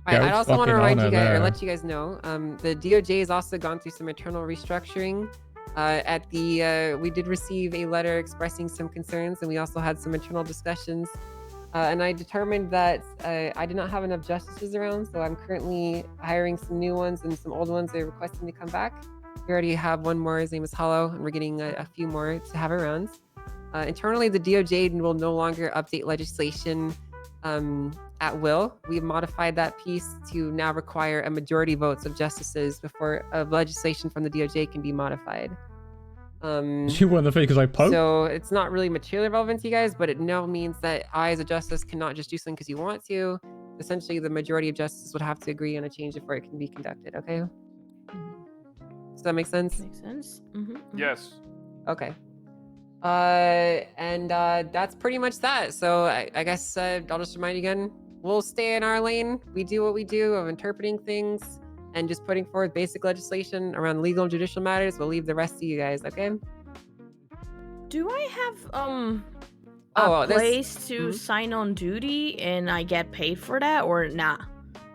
Yeah, I also want to fucking remind you honor guys, or there. let you guys know, the DOJ has also gone through some internal restructuring. We did receive a letter expressing some concerns, and we also had some internal discussions. And I determined that I did not have enough justices around, so I'm currently hiring some new ones, and some old ones are requesting to come back. We already have one more. His name is Hollow, and we're getting a few more to have around. Internally, the DOJ will no longer update legislation at will. We've modified that piece to now require a majority votes of justices before legislation from the DOJ can be modified. You won the thing because I poked. So it's not really materially relevant to you guys, but it now means that I, as a justice, cannot just do something because you want to. Essentially, the majority of justices would have to agree on a change before it can be conducted. Okay. Does that make sense? Makes sense. Yes. Okay. And that's pretty much that. So I guess I'll just remind you again, we'll stay in our lane. We do what we do of interpreting things and just putting forth basic legislation around legal and judicial matters. We'll leave the rest to you guys, okay? Do I have Oh, a this- place to sign on duty and I get paid for that, or nah?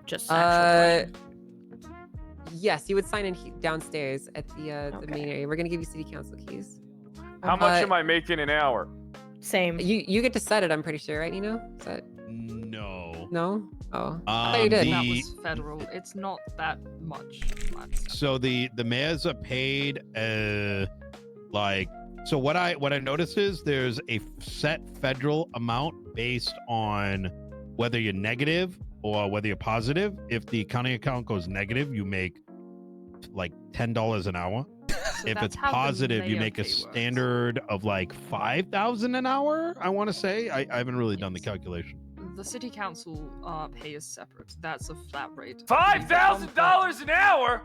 Just actual Yes, you would sign in downstairs at the main area. We're gonna give you city council keys. How much am I making an hour? Same. You get to set it, I'm pretty sure, right, Nino? Is that... No. No? Oh. I thought you did. That was federal. It's not that much. So the mayors are paid so what I notice is there's a set federal amount based on whether you're negative or whether you're positive. If the county account goes negative, you make like $10 an hour. If that's it's how the positive, you mayor make a pay works. standard of like 5,000 an hour. I want to say I haven't really done the calculation. The city council pay is separate. That's a flat rate. $5,000 an hour?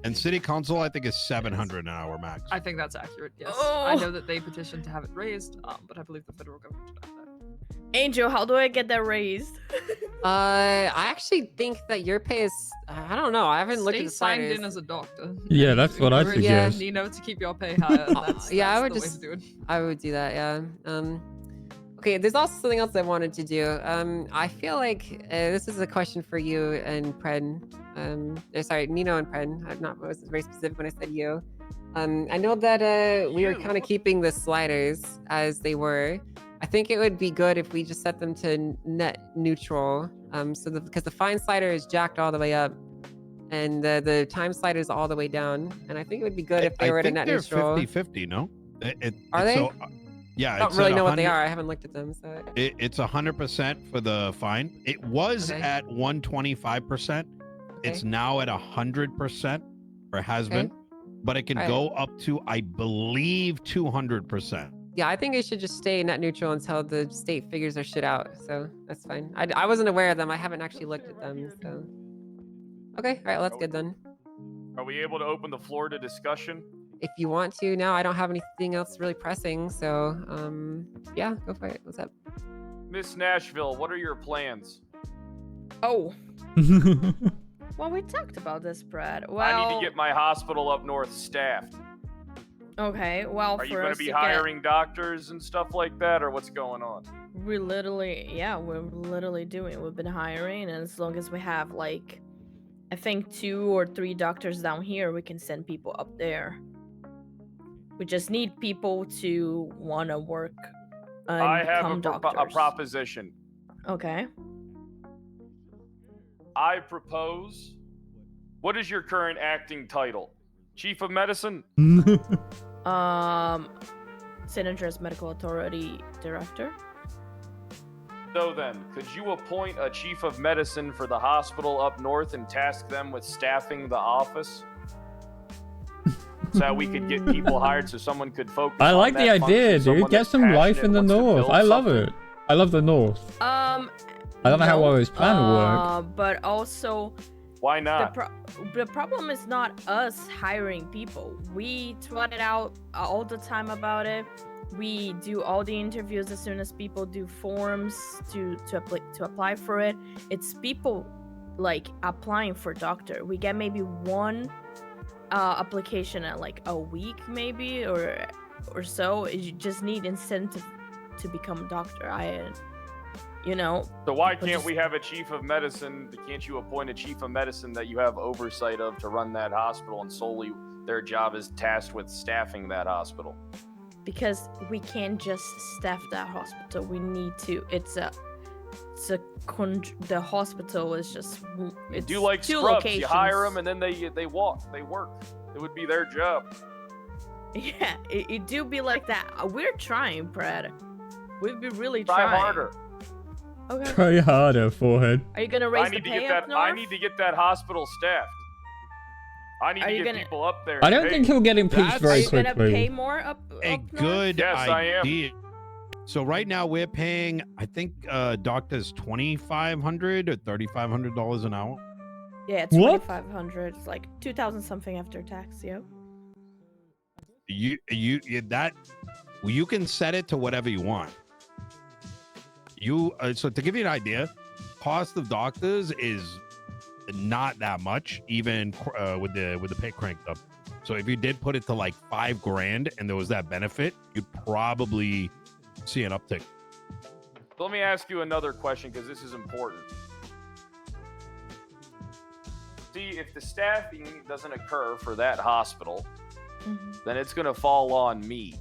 And city council, I think, is 700 an hour max. I think that's accurate. Yes, Oh. I know that they petitioned to have it raised, but I believe the federal government should have that. Angel, how do I get that raised? I actually think that your pay is. I don't know. I haven't looked at Stay the signed sliders. in as a doctor. Yeah, that's what I'd Encourage suggest. Nino to keep your pay higher. That's, Yeah, I that's would the just. way to do it. I would do that. Yeah. Okay, there's also something else I wanted to do. I feel like this is a question for you and Pren. Sorry, Nino and Pren. I was very specific when I said you. I know that we were kind of keeping the sliders as they were. I think it would be good if we just set them to net neutral. Because the fine slider is jacked all the way up, and the time slider is all the way down. And I think it would be good if they were at a net neutral. 50-50, no? Are they? So, yeah, I don't it's really at know what they 100 are. I haven't looked at them. So It's 100% for the fine. It was Okay. at 125%. It's now at 100%, or has been, but it can Alright. go up to, I believe, 200%. yeah, I think it should just stay net neutral until the state figures their shit out. So that's fine. I wasn't aware of them. I haven't actually looked at them. So okay, all right, well, that's good then. Are we able to open the floor to discussion? If you want to, now I don't have anything else really pressing. So yeah, go for it. What's up? Miss Nashville, what are your plans? Oh. Well, we talked about this, Brad. Well, I need to get my hospital up north staffed. Okay, well, Are you for going us to be get- hiring doctors and stuff like that, or what's going on? we're literally doing it. We've been hiring, and as long as we have like, I think 2 or 3 doctors down here, we can send people up there. We just need people to want to work and I have become a doctors. proposition. Okay. I propose. What is your current acting title? Chief of Medicine? San Andreas Medical Authority Director. So then, could you appoint a chief of medicine for the hospital up north and task them with staffing the office? So that we could get people hired so someone could focus I on like that the function, idea, someone dude. Get that's some life in the passionate, wants to north. build I love something. it. I love the north. I don't know how well his plan will work. But also, why not? The problem is not us hiring people. We tweet it out all the time about it. We do all the interviews as soon as people do forms to apply for it. It's people like applying for doctor. We get maybe 1 application at like a week, maybe or so. You just need incentive to become a doctor. So why people can't just- we have a chief of medicine? Can't you appoint a chief of medicine that you have oversight of to run that hospital, and solely their job is tasked with staffing that hospital? Because we can't just staff that hospital. We need to. The hospital is just. It's Do like 2 scrubs. locations. You hire them and then they work. It would be their job. Yeah, it do be like that. We're trying, Brad. We've been really Try trying. harder. Okay. Try harder, forehead. Are you gonna raise the pay up north? I need to get that hospital staffed. I need Are to you get gonna- people up there. I don't Hey, think he'll get impeached very Are you gonna quickly. pay more up A north? good Yes, I am. idea. So right now we're paying, I think, doctors $2,500 or $3,500 an hour. Yeah, What? 2,500. It's like 2,000 something after tax. Yo. You can set it to whatever you want. So to give you an idea, cost of doctors is not that much, even with the pay cranked up. So if you did put it to like $5,000 and there was that benefit, you'd probably see an uptick. Let me ask you another question, because this is important. See, if the staffing doesn't occur for that hospital, then it's going to fall on me.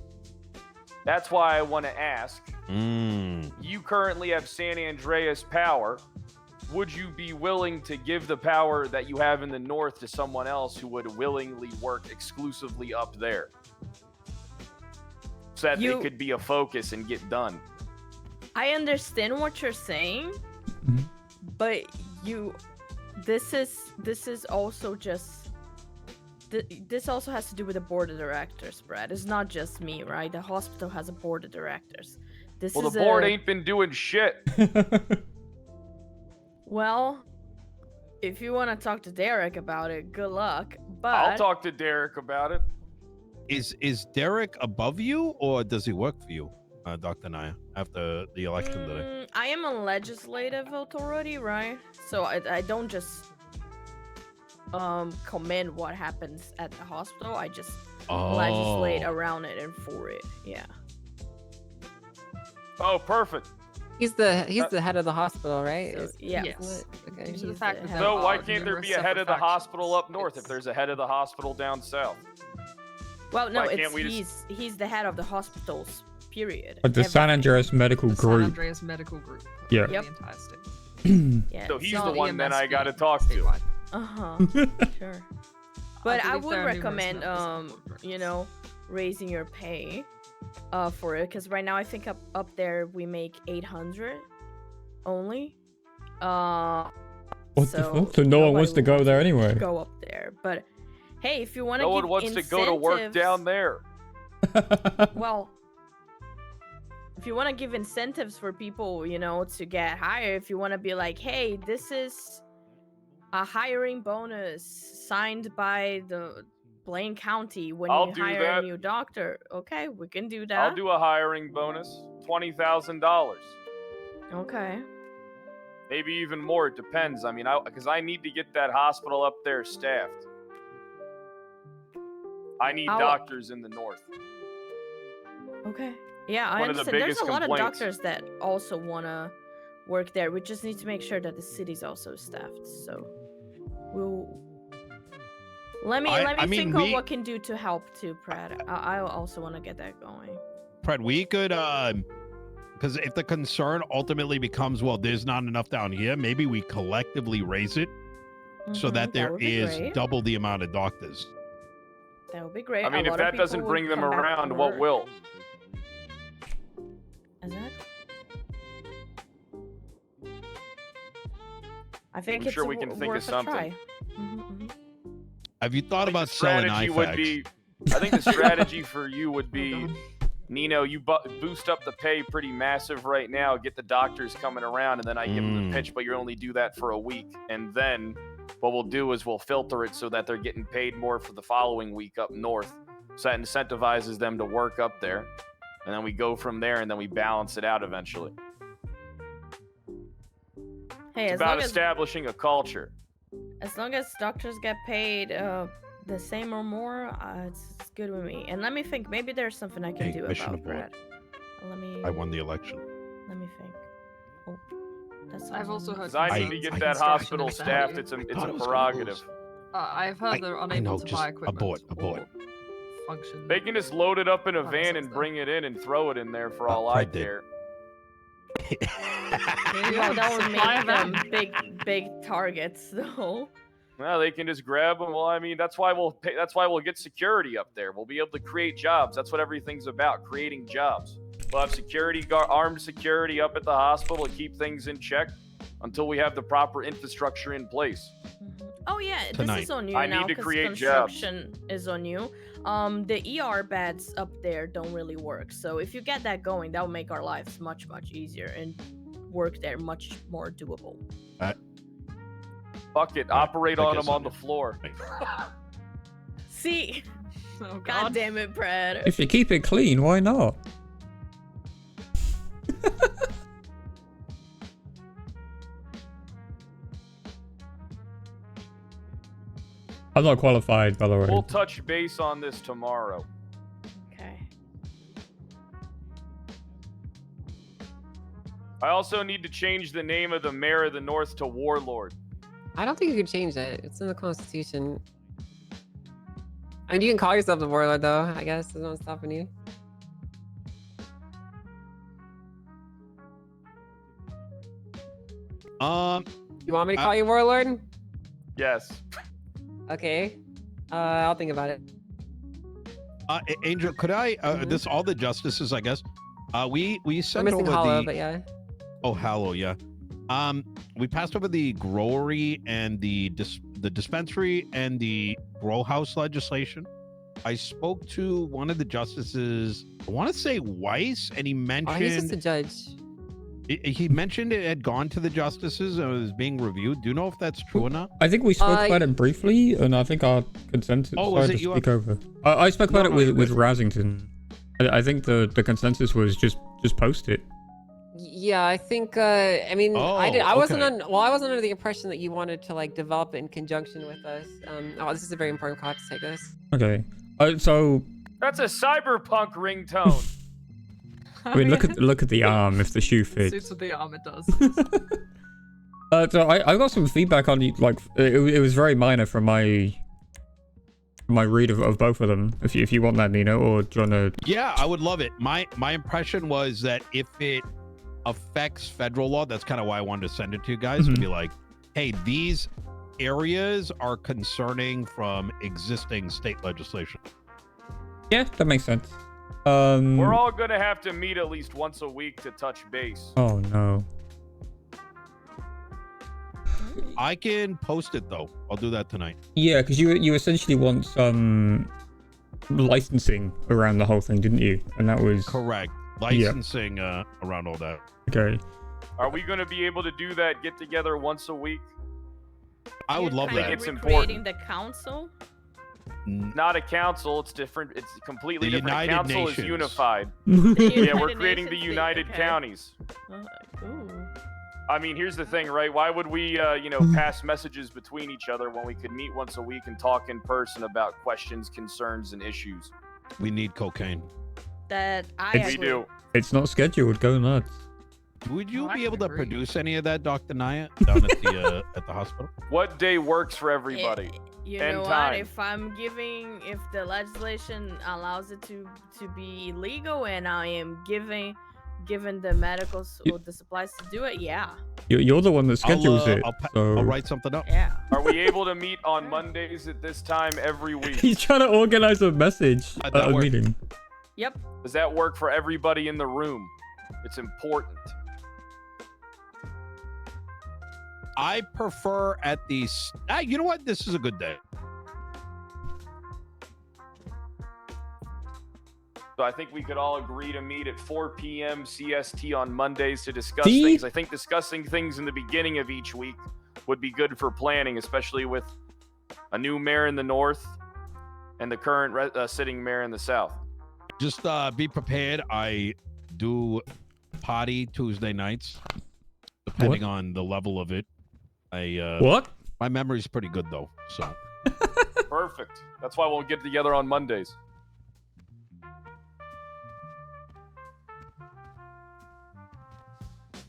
That's why I want to ask. You currently have San Andreas power. Would you be willing to give the power that you have in the north to someone else who would willingly work exclusively up there? So that they could be a focus and get done. I understand what you're saying, but this is also just this also has to do with the board of directors, Brad. It's not just me, right? The hospital has a board of directors. This Well, is the board ain't been doing shit. Well, if you want to talk to Derek about it, good luck. But I'll talk to Derek about it. Is Derek above you, or does he work for you, Dr. Naya, after the election today? I am a legislative authority, right? So I don't just comment what happens at the hospital. I just legislate around it and for it. Yeah. Oh, perfect. He's the head of the hospital, right? So, yeah. Yes. Okay. Due to the fact that So why there can't are there be a numerous head of the separate hospital up north if there's a head of the hospital down south? Well, no, Why can't we he's the head of the hospitals. Period. But the San Andreas Medical San Group. Andreas Medical Group. Yeah. The Yep. entire state. Yeah. So he's it's the all one that EMS I got to being talk to. statewide. Sure. But I believe would there are numerous recommend, numbers you know, raising your pay, for it, because right now I think up there we make 800 only. What the fuck? So no one wants to go there anyway. Go up there, but hey, if you want to, No one wants to go to work down there. Well, if you want to give incentives for people, you know, to get hired, if you want to be like, hey, this is a hiring bonus signed by the Blaine County when I'll you do hire that. a new doctor. Okay, we can do that. I'll do a hiring bonus, $20,000. Okay. Maybe even more. It depends. I mean, because I need to get that hospital up there staffed. I need doctors in the north. Okay. Yeah, I One of the understand. There's biggest a lot of complaints. doctors that also want to work there. We just need to make sure that the city's also staffed. So we'll let me think of what can do to help too, Pratt. I also want to get that going. Fred, we could, because if the concern ultimately becomes, well, there's not enough down here, maybe we collectively raise it so that there would be is great. double the amount of doctors. That would be great. I mean, A if lot of that doesn't people bring would them come back to around, what work. will? Is that? I think I'm it's sure we can think of worth a something. try. Mhm. Have you thought about selling Strategy IFACs? would be. I think the strategy for you would be, Nino, you boost up the pay pretty massive right now, get the doctors coming around, and then I give them the pitch, but you only do that for a week. And then what we'll do is we'll filter it so that they're getting paid more for the following week up north. So that incentivizes them to work up there. And then we go from there, and then we balance it out eventually. Hey, It's as about long as establishing a culture. doctors get paid the same or more, it's good with me. And let me think. Maybe there's something I can Hey, do mission about abort. Brad. Let me. I won the election. Let me think. Oh, that's. I've also heard. Because I need to concerns get with that construction hospital in San staffed. Diego. It's a thought it was gonna prerogative. lose. I've heard they're unable know, to just buy equipment. abort. or function. They can just load it up in a That van makes and sense, bring it in and throw it in there for all I Fred did. care. Well, that would Supply make them van. big targets, though. Well, they can just grab them. Well, I mean, that's why we'll pay, that's why we'll get security up there. We'll be able to create jobs. That's what everything's about, creating jobs. We'll have armed security up at the hospital to keep things in check until we have the proper infrastructure in place. Oh yeah, Tonight. this is on you I now need to because create jobs. construction is on you. The ER beds up there don't really work. So if you get that going, that will make our lives much easier and work there much more doable. Fuck it, operate on them on the floor. See, Oh, God damn it, Brad. If you keep it clean, why not? I'm not qualified, by the way. We'll touch base on this tomorrow. Okay. I also need to change the name of the mayor of the North to Warlord. I don't think you can change it. It's in the Constitution. I mean, you can call yourself the warlord, though. I guess there's no one stopping you. You want me to call you warlord? Yes. Okay. I'll think about it. Angel, could I? This all the justices, I guess. We We're sent missing over Hollow, the. but yeah. Oh, Hallow, yeah. We passed over the growery and the dispensary and the grow house legislation. I spoke to one of the justices, I want to say Weiss, and he mentioned Oh, he's just a judge. he mentioned it had gone to the justices and it was being reviewed. Do you know if that's true or not? I think we spoke about it briefly, and I think our consensus. Oh, sorry was to it you? speak over. I spoke about it with Rasington. I think the consensus was just post it. Yeah, I think. I mean, I did. I Oh, wasn't okay. on. Well, I wasn't under the impression that you wanted to like develop it in conjunction with us. Oh, this is a very important call. I have to take this. Okay. So That's a cyberpunk ringtone. I mean, look at the arm if the shoe fits. Suits with the arm, it does. So I got some feedback on like it was very minor from my read of both of them. If you want that, Nino, or do you want to? Yeah, I would love it. My impression was that if it affects federal law, that's kind of why I wanted to send it to you guys to be like, hey, these areas are concerning from existing state legislation. Yeah, that makes sense. We're all gonna have to meet at least once a week to touch base. Oh no. I can post it though. I'll do that tonight. Yeah, because you essentially want some licensing around the whole thing, didn't you? And that was correct. Licensing around all that. Okay. Are we gonna be able to do that get together once a week? I would love that. It's Creating important. the council. Not a council. It's different. It's completely The different. United A council Nations. is unified. The Yeah, we're United creating the Nations, United okay. Counties. Ooh. I mean, here's the thing, right? Why would we, pass messages between each other when we could meet once a week and talk in person about questions, concerns, and issues? We need cocaine. That I It's- agree. We do. It's not scheduled. Go nuts. Would you Oh, I be can able to agree. produce any of that, Dr. Naya, down at the hospital? What day works for everybody? You And know time. what? If the legislation allows it to be illegal, and I am given the medicals or the supplies to do it, yeah. You're the one that schedules it. I'll write something up. Yeah. Are we able to meet on Mondays at this time every week? He's trying to organize a message, a meeting. Yep. Does that work for everybody in the room? It's important. I prefer at these. You know what? This is a good day. So I think we could all agree to meet at 4 p.m. CST on Mondays to discuss See? things. I think discussing things in the beginning of each week would be good for planning, especially with a new mayor in the north and the current sitting mayor in the south. Just be prepared. I do potty Tuesday nights, depending on the level of it. What? My memory's pretty good though, so. Perfect. That's why we'll get together on Mondays.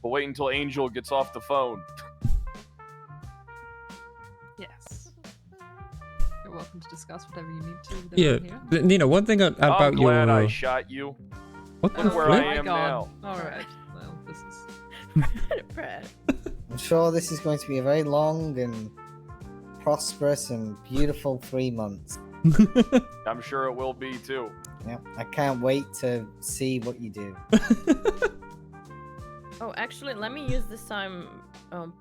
But wait until Angel gets off the phone. Yes. You're welcome to discuss whatever you need to. with Yeah, everyone here. Nina. One thing about I'm glad your. I shot you. What the Look where flip? I am now. All right. Well, this is. Brad. I'm sure this is going to be a very long and prosperous and beautiful 3 months. I'm sure it will be too. Yep, I can't wait to see what you do. Oh, actually, let me use this time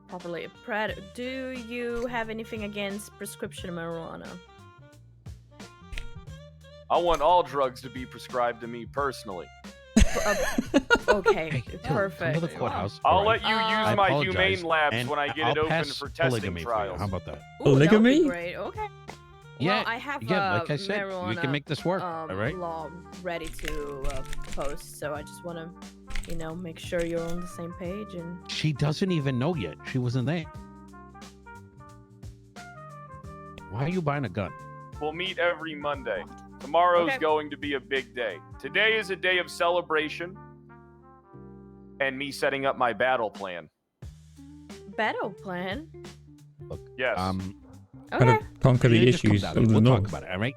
properly. Brad, do you have anything against prescription marijuana? I want all drugs to be prescribed to me personally. Okay, Come perfect. to the courthouse. I'll All right. let you I use my apologize, humane labs and when I get I'll it open pass for testing polygamy for you. trials. How about that? Ooh, that would be Polygamy? great. Okay. Yeah, Well, I have yeah, like I said, we marijuana, can make this work, all right? law ready to post, so I just want to, make sure you're on the same page and. She doesn't even know yet. She wasn't there. Why are you buying a gun? We'll meet every Monday. Tomorrow's Okay. going to be a big day. Today is a day of celebration and me setting up my battle plan. Battle plan. Yes. How to conquer the just come issues down. of the We'll north. talk about it, all right?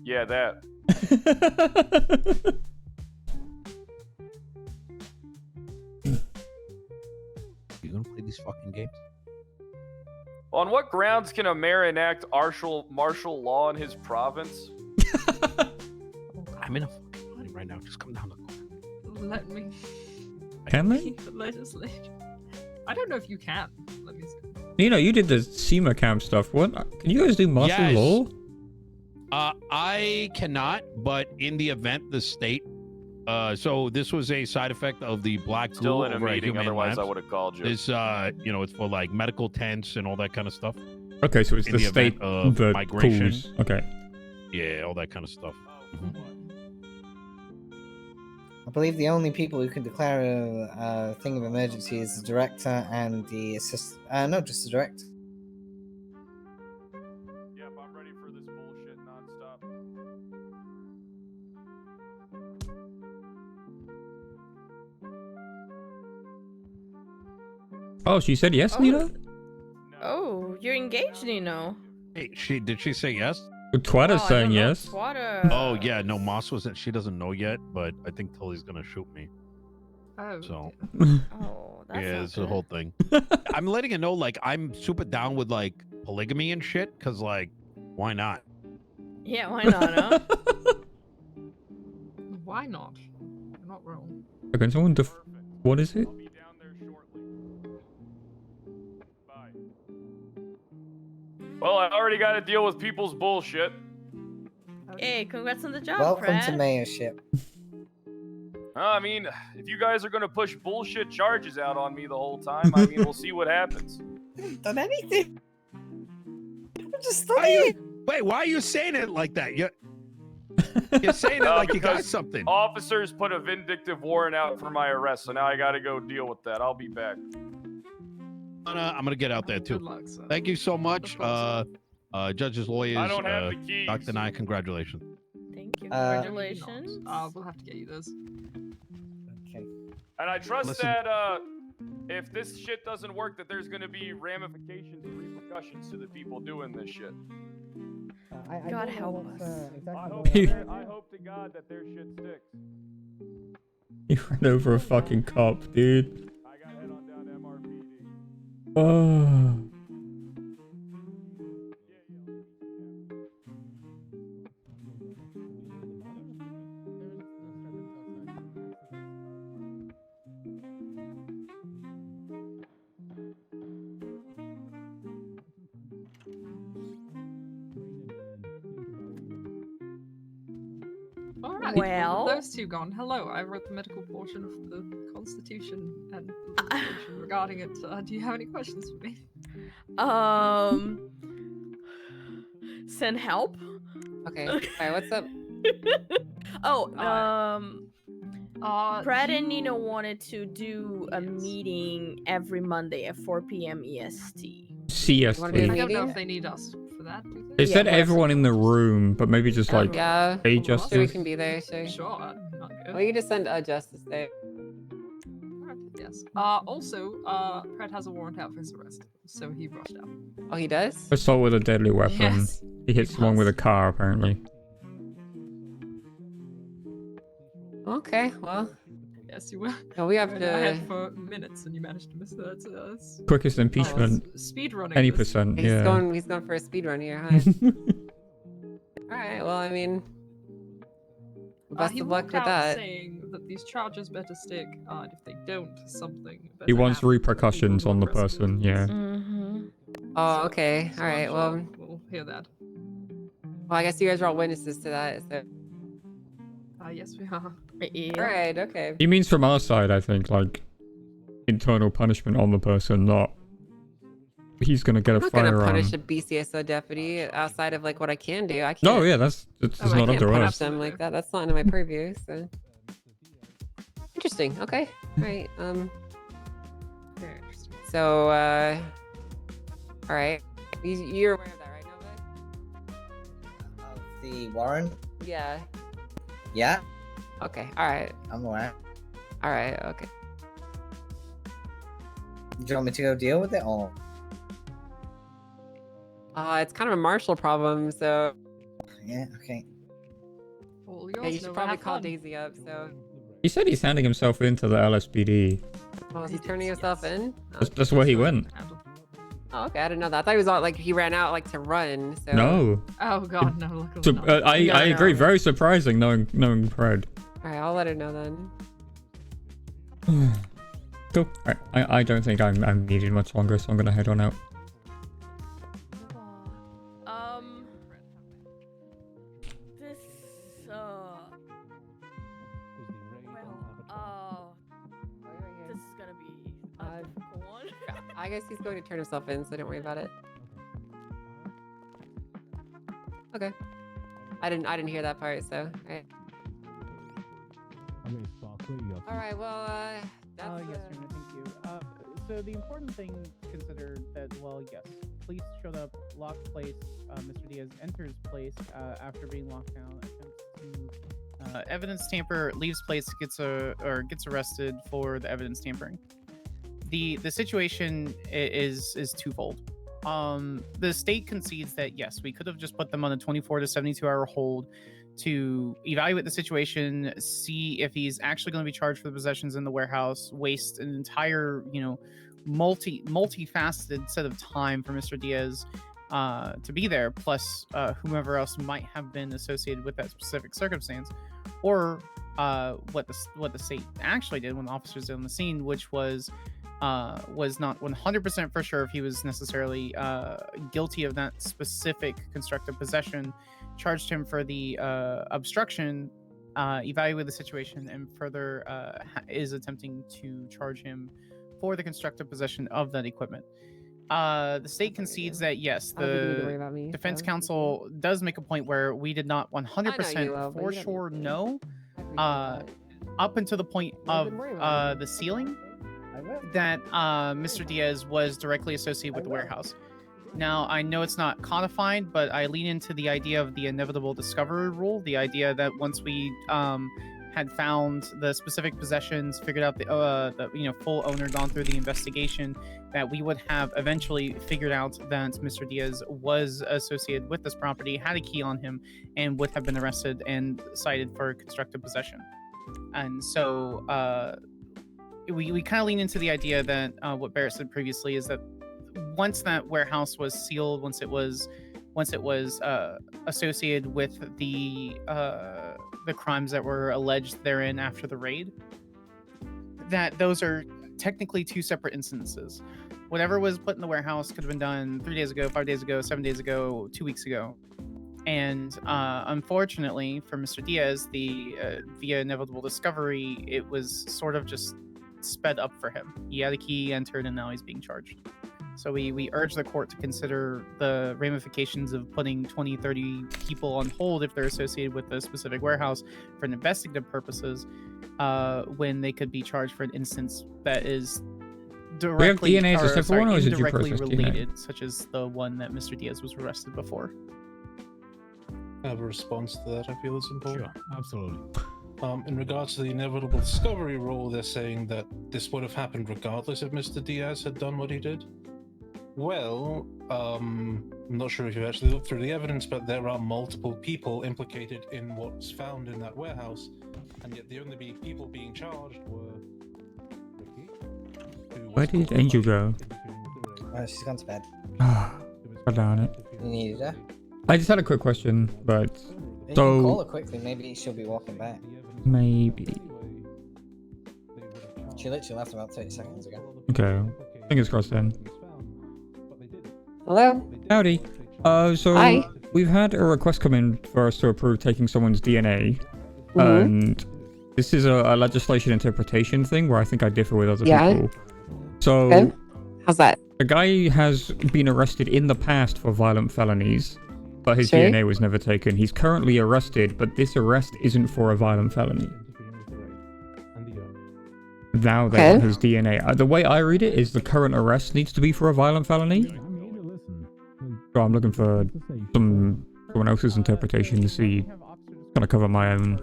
Yeah, that. You gonna play these fucking games? On what grounds can a mayor enact martial law in his province? I'm in a fucking party right now. Just come down the corner. Let me. Can they? The legislature. I don't know if you can. Let me see. You know, you did the SEMA camp stuff. What? Can you guys do martial Yes. law? I cannot, but in the event the state, so this was a side effect of the black goo Still in a over at meeting, Human otherwise I Labs. would have called you. This, you know, it's for like medical tents and all that kind of stuff. Okay, so it's In the the state event of that migration. pulls. Okay. Yeah, all that kind of stuff. I believe the only people who can declare a thing of emergency is the director and the assist. No, just the director. Yep, I'm ready for this bullshit nonstop. Oh, she said yes, Nina? Oh, you're engaged, Nino. Hey, did she say yes? Twatter's Oh, I saying don't know. yes. Twatter. Oh yeah, no, Moss wasn't. She doesn't know yet, but I think Tully's gonna shoot me. Oh. So Oh, that's yeah, not it's the good. whole thing. I'm letting her know, like, I'm super down with like polygamy and shit, cause like, why not? Yeah, why not, huh? Why not? You're not wrong. Okay, someone what is it? Well, I already got to deal with people's bullshit. Hey, congrats on the job, Welcome Fred. to mayorship. I mean, if you guys are gonna push bullshit charges out on me the whole time, I mean, we'll see what happens. Done anything? Just Wait, why are you saying it like that? You're saying it like you got because something. Officers put a vindictive warrant out for my arrest, so now I gotta go deal with that. I'll be back. I'm gonna get out there too. Good luck, son. Thank you so much, judges, lawyers. I don't have the keys. Dr. Nye, congratulations. Thank you. Congratulations. We'll have to get you those. Okay. And I trust Listen. that if this shit doesn't work, that there's gonna be ramifications and repercussions to the people doing this shit. God help us. I hope to God that their shit sticks. You ran over a fucking cop, dude. I gotta head on down to MRPD. Oh. All right. Well- those two gone. Hello, I wrote the medical portion of the Constitution and the legislation regarding it. Do you have any questions for me? Send help. Okay. All right. What's up? Brad and Nino wanted to do a meeting every Monday at 4 p.m. EST. CST. I don't know if they need us for that. Do they? They said everyone in the room, but maybe just like Yeah. a So we justice. can be there. Sure. Sure. Not good. Well, you can just send a justice there. Yes. Also, Fred has a warrant out for his arrest, so he rushed out. Oh, he does? Assault with a deadly weapon. Yes, He hit someone with a car, apparently. Okay. Well. Yes, you will. No, we have I to. had for minutes, and you managed to miss that. That's Quickest impeachment. speed running. Any this. percent, He's yeah. going for a speed run here, huh? All right. Well, I mean, best he of luck walked with out that. saying that these charges better stick, and if they don't, something. He better wants happen. repercussions on the person, yeah. Mm-hmm. Oh, okay. All right. Sure, Well, we'll hear that. well, I guess you guys are all witnesses to that. So. Yes, we are. All right. Okay. He means from our side, I think, like, internal punishment on the person, not... He's gonna get I'm a not gonna firearm. punish a BCSO deputy outside of like what I can do. I can't. No, yeah, it's I not up can't to punish us. them like that. That's not in my purview. So interesting. Okay. All right. Very interesting. So, all right. You're aware of that, right, Nova? Of the warrant? Yeah. Yeah. Okay. All right. I'm aware. All right. Okay. Do you want me to go deal with it or? It's kind of a martial problem, so Yeah. Okay. Well, yeah, you should probably call Daisy up. So, He said he's handing himself into the LSPD. oh, is he turning himself in? That's where he went. Oh, okay. I didn't know that. I thought he was all, like he ran out like to run. So. No. Oh God, no! Look. So, I agree. Very surprising knowing Fred. All right. I'll let her know then. Cool. Alright, I don't think I'm needed much longer, so I'm gonna head on out. I guess he's going to turn himself in, so don't worry about it. Okay. I didn't hear that part, so alright. All right. Well, that's. Yes, Your Honor, thank you. So the important thing to consider that, well, yes, police showed up, locked place. Mr. Diaz enters place after being locked down. Attempts to Evidence tamper, leaves place, gets arrested for the evidence tampering. The situation is twofold. The state concedes that yes, we could have just put them on a 24 to 72 hour hold to evaluate the situation, see if he's actually going to be charged for the possessions in the warehouse, waste an entire, multifaceted set of time for Mr. Diaz to be there, plus whomever else might have been associated with that specific circumstance, or what the state actually did when the officers did on the scene, which was not 100% for sure if he was necessarily guilty of that specific constructive possession, charged him for the obstruction, evaluated the situation, and further is attempting to charge him for the constructive possession of that equipment. The state concedes that yes, the defense counsel does make a point where we did not 100% for sure know up until the point of the ceiling that Mr. Diaz was directly associated with the warehouse. Now, I know it's not codified, but I lean into the idea of the inevitable discovery rule, the idea that once we had found the specific possessions, figured out the full owner, gone through the investigation, that we would have eventually figured out that Mr. Diaz was associated with this property, had a key on him, and would have been arrested and cited for constructive possession. And so we kind of lean into the idea that what Barrett said previously is that once that warehouse was sealed, once it was associated with the crimes that were alleged therein after the raid, that those are technically two separate instances. Whatever was put in the warehouse could have been done 3 days ago, 5 days ago, 7 days ago, 2 weeks ago. And unfortunately for Mr. Diaz, via inevitable discovery, it was sort of just sped up for him. He had a key, entered, and now he's being charged. So we urge the court to consider the ramifications of putting 20, 30 people on hold if they're associated with a specific warehouse for investigative purposes, when they could be charged for an instance that is directly indirectly related, such as the one that Mr. Diaz was arrested before. I have a response to that. I feel it's important. Sure, absolutely. In regards to the inevitable discovery rule, they're saying that this would have happened regardless if Mr. Diaz had done what he did. Well, I'm not sure if you've actually looked through the evidence, but there are multiple people implicated in what's found in that warehouse, and yet the only people being charged were Ricky. Where did Angel go? She's gone to bed. God darn it. You needed her? I just had a quick question, but You can call her quickly, maybe she'll be walking back. Maybe. She literally left about 30 seconds ago. Okay. Fingers crossed then. Hello? Howdy. So Hi. we've had a request come in for us to approve taking someone's DNA. Mhm. And this is a legislation interpretation thing where I think I differ with other people. So Okay. How's that? a guy has been arrested in the past for violent felonies, but his Sure. DNA was never taken. He's currently arrested, but this arrest isn't for a violent felony. Now they want his DNA. The way I read it is the current arrest needs to be for a violent felony. So I'm looking for someone else's interpretation to see, kind of cover my own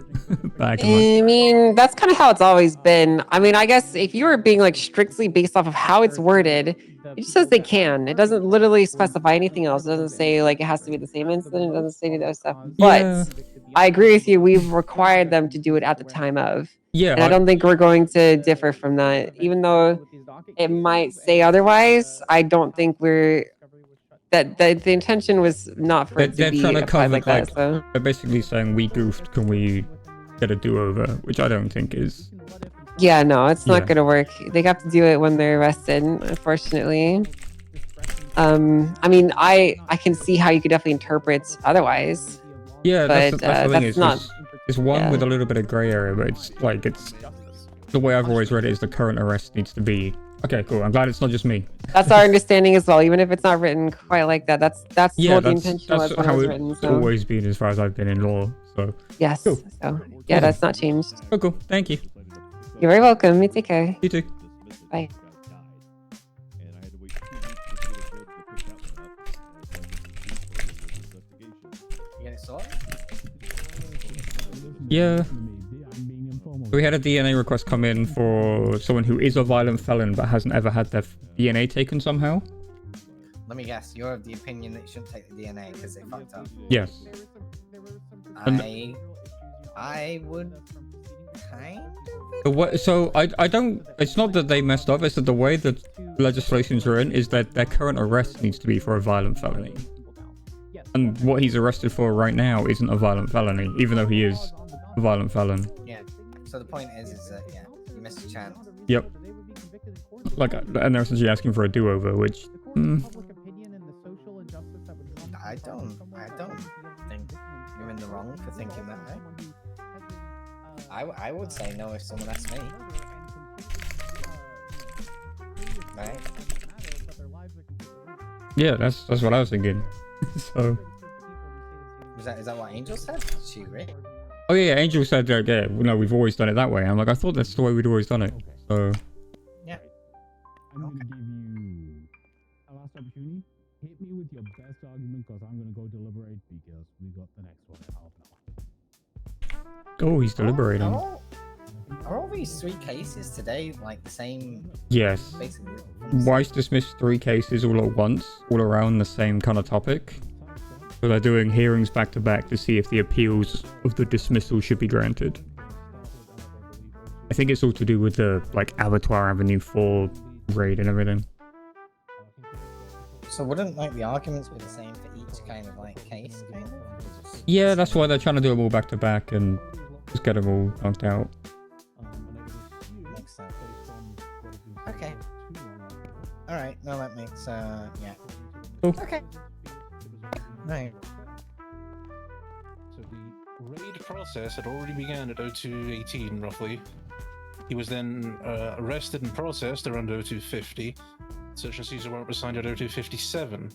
bag. I mean, that's kind of how it's always been. I mean, I guess if you were being like strictly based off of how it's worded, it just says they can. It doesn't literally specify anything else. It doesn't say like it has to be the same incident. It doesn't say any of that stuff. But I agree with you. We've required them to do it at the time of. Yeah. And I don't think we're going to differ from that. Even though it might say otherwise, I don't think we're that the intention was not for it to be trying to applied cover like that. So. They're basically saying we goofed. Can we get a do-over? Which I don't think is. Yeah, no, it's not gonna work. They have to do it when they're arrested, unfortunately. I mean, I can see how you could definitely interpret otherwise. Yeah, but that's the thing. that's not. It's one with a little bit of gray area, but it's the way I've always read it is the current arrest needs to be Okay, cool. I'm glad it's not just me. That's our understanding as well, even if it's not written quite like that. That's Yeah, what the that's intention was when it how was it's written. So always been as far as I've been in law. So yes, cool. so yeah, Awesome. that's not changed. Oh, cool. Thank you. You're very welcome. You take care. You too. Bye. You get it sorted? Yeah. So we had a DNA request come in for someone who is a violent felon but hasn't ever had their DNA taken somehow. Let me guess, you're of the opinion that you shouldn't take the DNA because they fucked up. Yes. I would kind So I don't. It's not that they messed up. It's that the way that legislations are in is that their current arrest needs to be for a violent felony. And what he's arrested for right now isn't a violent felony, even though he is a violent felon. Yeah. So the point is that yeah, you missed a chance. Yep. Like, and they're essentially asking for a do-over, which. I don't think you're in the wrong for thinking that way. I would say no if someone asked me. Right? Yeah, that's what I was thinking. So. Is that what Angel said? Did she agree? Oh yeah, Angel said that. Yeah, no, we've always done it that way. I'm like, I thought that's the way we'd always done it. So. Yeah. I'm gonna give you a last opportunity. Hit me with your best argument, because I'm gonna go deliberate because we got the next one in half an hour. Oh, he's deliberating. Are all these 3 cases today like the same? Yes. Basically. Weiss dismissed 3 cases all at once, all around the same kind of topic. So they're doing hearings back to back to see if the appeals of the dismissal should be granted. I think it's all to do with the like Abattoir Avenue 4 raid and everything. So wouldn't like the arguments be the same for each kind of like case? Kind of? Yeah, that's why they're trying to do them all back to back and just get them all knocked out. Makes sense. Okay. All right. No, that makes yeah. Cool. Okay. Right. So the raid process had already began at 0218 roughly. He was then arrested and processed around 0250. Search and seizure warrant was signed at 0257.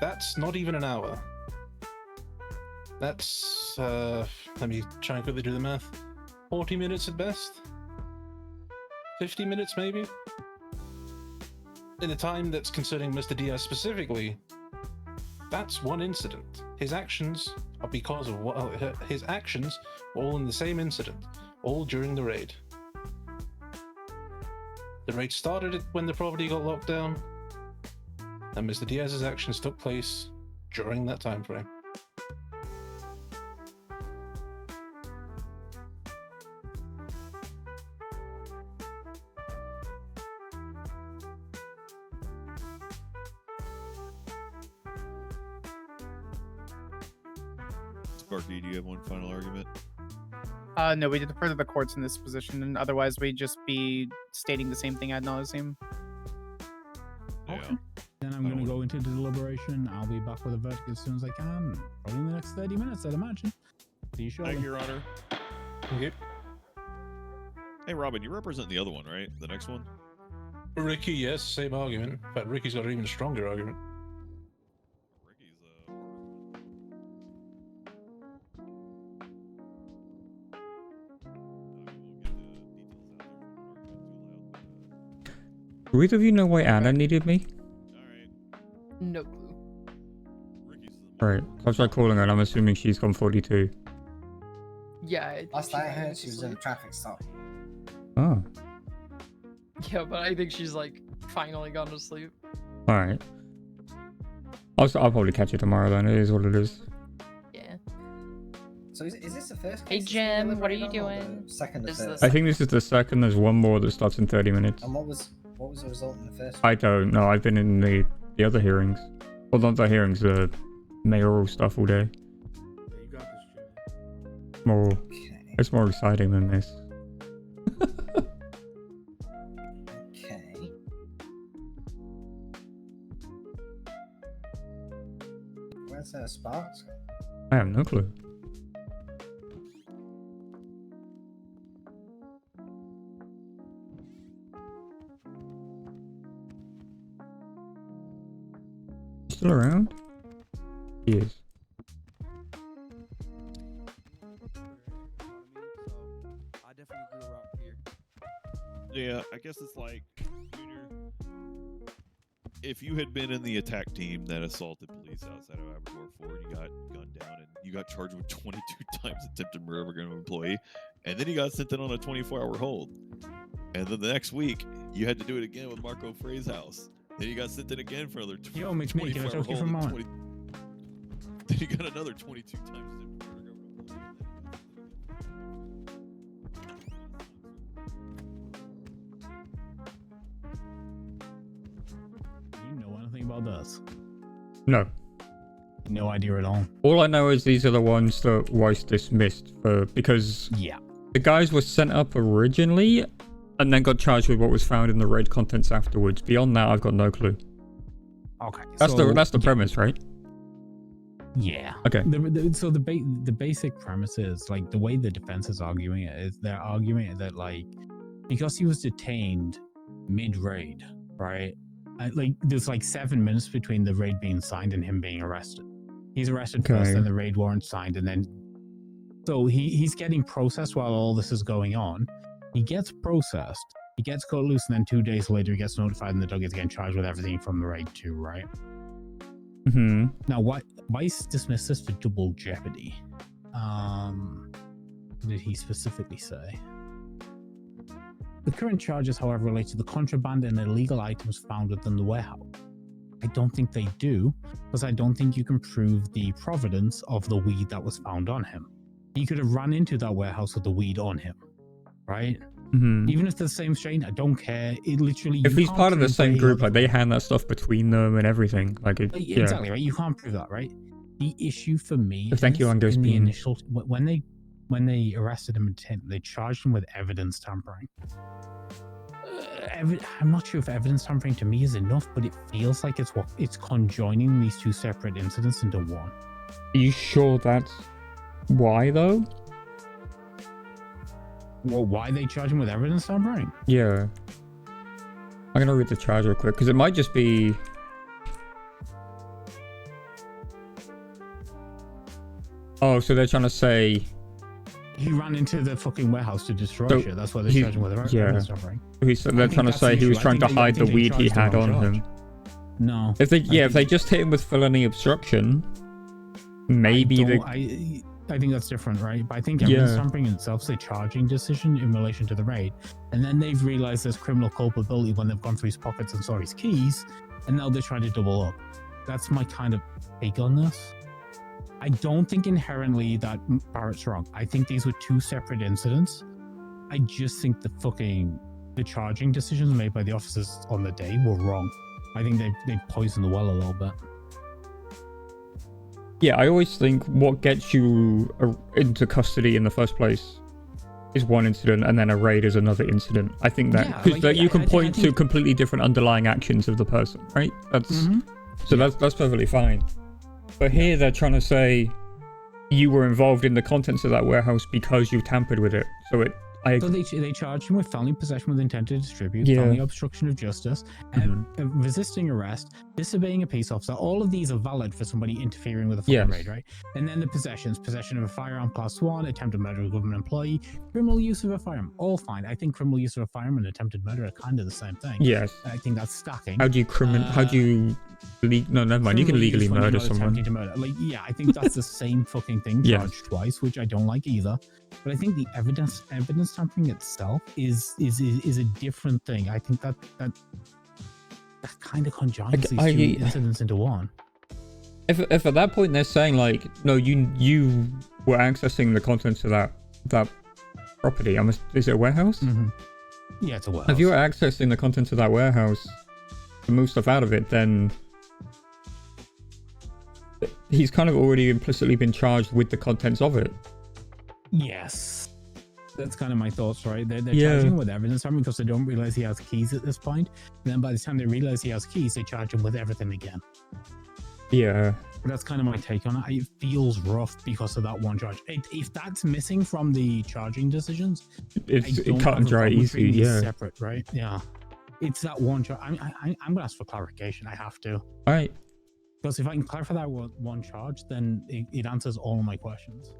That's not even an hour. That's let me try and quickly do the math. 40 minutes at best? 50 minutes maybe? In the time that's concerning Mr. Diaz specifically, that's one incident. His actions are because of what his actions were all in the same incident, all during the raid. The raid started when the property got locked down, and Mr. Diaz's actions took place during that time frame. Sparky, do you have one final argument? No, we defer to the courts in this position, and otherwise we'd just be stating the same thing ad nauseum. Yeah. Then I'm gonna go into deliberation. I'll be back with a verdict as soon as I can. Probably in the next 30 minutes, I'd imagine. See you shortly. Thank you, Your Honor. Okay. Hey, Robin, you represent the other one, right? The next one? Ricky, yes, same argument. In fact, Ricky's got an even stronger argument. Do either of you know why Anna needed me? No clue. Alright, I'll try calling her and I'm assuming she's gone 42. Yeah. Last I heard, she was in a traffic stop. Oh, Yeah, but I think she's like finally gone to sleep. alright. I'll probably catch you tomorrow then, it is what it is. Yeah. So is this the first Hey case? Jim, what are you doing? Second or Is third? this- I think this is the second, there's one more that starts in 30 minutes. And what was the result in the first? I don't know, I've been in the other hearings. Well, not the hearings, the mayoral stuff all day. More, it's more exciting than this. Okay. Where's Sparks? I have no clue. still around? He is. Yeah, I guess it's like, Junior, if you had been in the attack team that assaulted police outside of Abercrombie Ford, you got gunned down and you got charged with 22 times attempted murder of an employee, and then you got sent in on a 24-hour hold. And then the next week, you had to do it again with Marco Frey's house. Then you got sent in again for another MacNee, can I 24-hour talk to you hold. for a and moment? Then you got another 22 times attempted murder. You know anything about this? No. No idea at all. All I know is these are the ones that Weiss dismissed for because the guys were sent up originally and then got charged with what was found in the raid contents afterwards. Beyond that, I've got no clue. Okay. That's the premise, right? Yeah. Okay. So the basic premise is, like, the way the defense is arguing it is they're arguing that, like, because he was detained mid-raid, right? Like, there's like 7 minutes between the raid being signed and him being arrested. He's arrested first, then the raid warrant signed, and then so he's getting processed while all this is going on. He gets processed, he gets cut loose, and then 2 days later he gets notified, and the dog is getting charged with everything from the raid too, right? Mm-hmm. Now, Weiss dismissed this for double jeopardy. What did he specifically say? The current charges, however, relate to the contraband and illegal items found within the warehouse. I don't think they do, because I don't think you can prove the provenance of the weed that was found on him. He could have run into that warehouse with the weed on him, right? Mm-hmm. Even if they're the same strain, I don't care. It literally. If you he's can't part of the prove same they group, are like they hand that stuff between them and everything, like it, yeah. Exactly, right? You can't prove that, right? The issue for me Thank you, is Angus in the Bean. initial when they arrested him, they charged him with evidence tampering. I'm not sure if evidence tampering to me is enough, but it feels like it's conjoining these two separate incidents into one. Are you sure that's why though? Well, why they charge him with evidence tampering? Yeah. I'm gonna read the charge real quick because it might just be. Oh, so they're trying to say he ran into the fucking warehouse to destroy shit. That's why they're charging with evidence tampering. They're trying to say he was trying to hide the weed he had on him. No. If they just hit him with felony obstruction, maybe I think that's different, right? But I think evidence tampering in itself is a charging decision in relation to the raid, and then they've realized there's criminal culpability when they've gone through his pockets and saw his keys, and now they're trying to double up. That's my kind of take on this. I don't think inherently that Barrett's wrong. I think these were two separate incidents. I just think the charging decisions made by the officers on the day were wrong. I think they poisoned the well a little bit. Yeah, I always think what gets you into custody in the first place is one incident, and then a raid is another incident. I think that because you can point to completely different underlying actions of the person, right? That's that's perfectly fine. But here they're trying to say you were involved in the contents of that warehouse because you tampered with it. So they charged him with felony possession with intent to distribute, felony obstruction of justice, resisting arrest, disobeying a peace officer. All of these are valid for somebody interfering with a fucking raid, right? And then the possession of a firearm class 1, attempted murder of a government employee, criminal use of a firearm, all fine. I think criminal use of a firearm and attempted murder are kind of the same thing. Yes. I think that's stacking. How do you no, never mind. You can legally murder someone. I think that's the same fucking thing charged twice, which I don't like either. But I think the evidence tampering itself is a different thing. I think that kind of conjoins these two incidents into one. If at that point they're saying like, no, you were accessing the contents of that property. Is it a warehouse? Mm-hmm. Yeah, it's a warehouse. If you were accessing the contents of that warehouse to move stuff out of it, then he's kind of already implicitly been charged with the contents of it. Yes. That's kind of my thoughts, right? They're charging him with evidence tampering because they don't realize he has keys at this point. And then by the time they realize he has keys, they charge him with everything again. Yeah. That's kind of my take on it. It feels rough because of that one charge. If that's missing from the charging decisions, it's cut and dry easy. Yeah. Separate, right? Yeah. It's that one charge. I'm going to ask for clarification. I have to. All right. Because if I can clarify that one charge, then it answers all of my questions.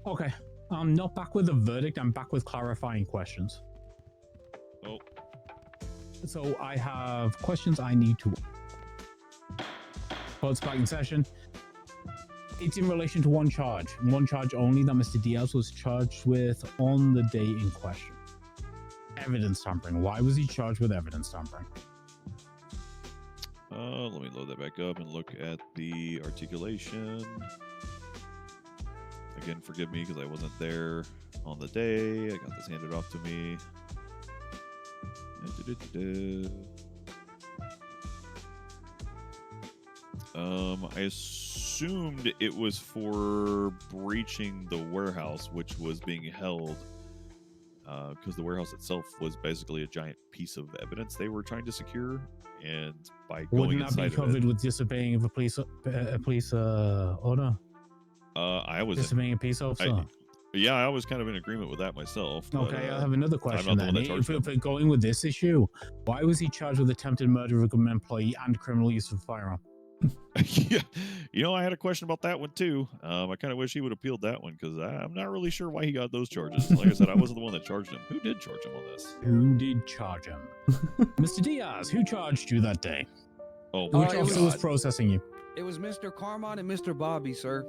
Okay, I'm not back with a verdict. I'm back with clarifying questions. Oh. So I have questions I need to. Court's back in session. It's in relation to one charge only that Mr. Diaz was charged with on the day in question. Evidence tampering. Why was he charged with evidence tampering? Let me load that back up and look at the articulation. Again, forgive me because I wasn't there on the day. I got this handed off to me. I assumed it was for breaching the warehouse, which was being held because the warehouse itself was basically a giant piece of evidence they were trying to secure, and by going Wouldn't that be inside covered of it, with disobeying of a police order? I was Disobeying a police officer. yeah, I was kind of in agreement with that myself. But, Okay, I have another I'm question not the then. one that charged If him. we're going with this issue, why was he charged with attempted murder of a government employee and criminal use of a firearm? Yeah, you know, I had a question about that one too. I kind of wish he would have appealed that one because I'm not really sure why he got those charges. Like I said, I wasn't the one that charged him. Who did charge him on this? Who did charge him? Mr. Diaz, who charged you that day? Oh, Which my officer was God. processing you? It was Mr. Carmine and Mr. Bobby, sir.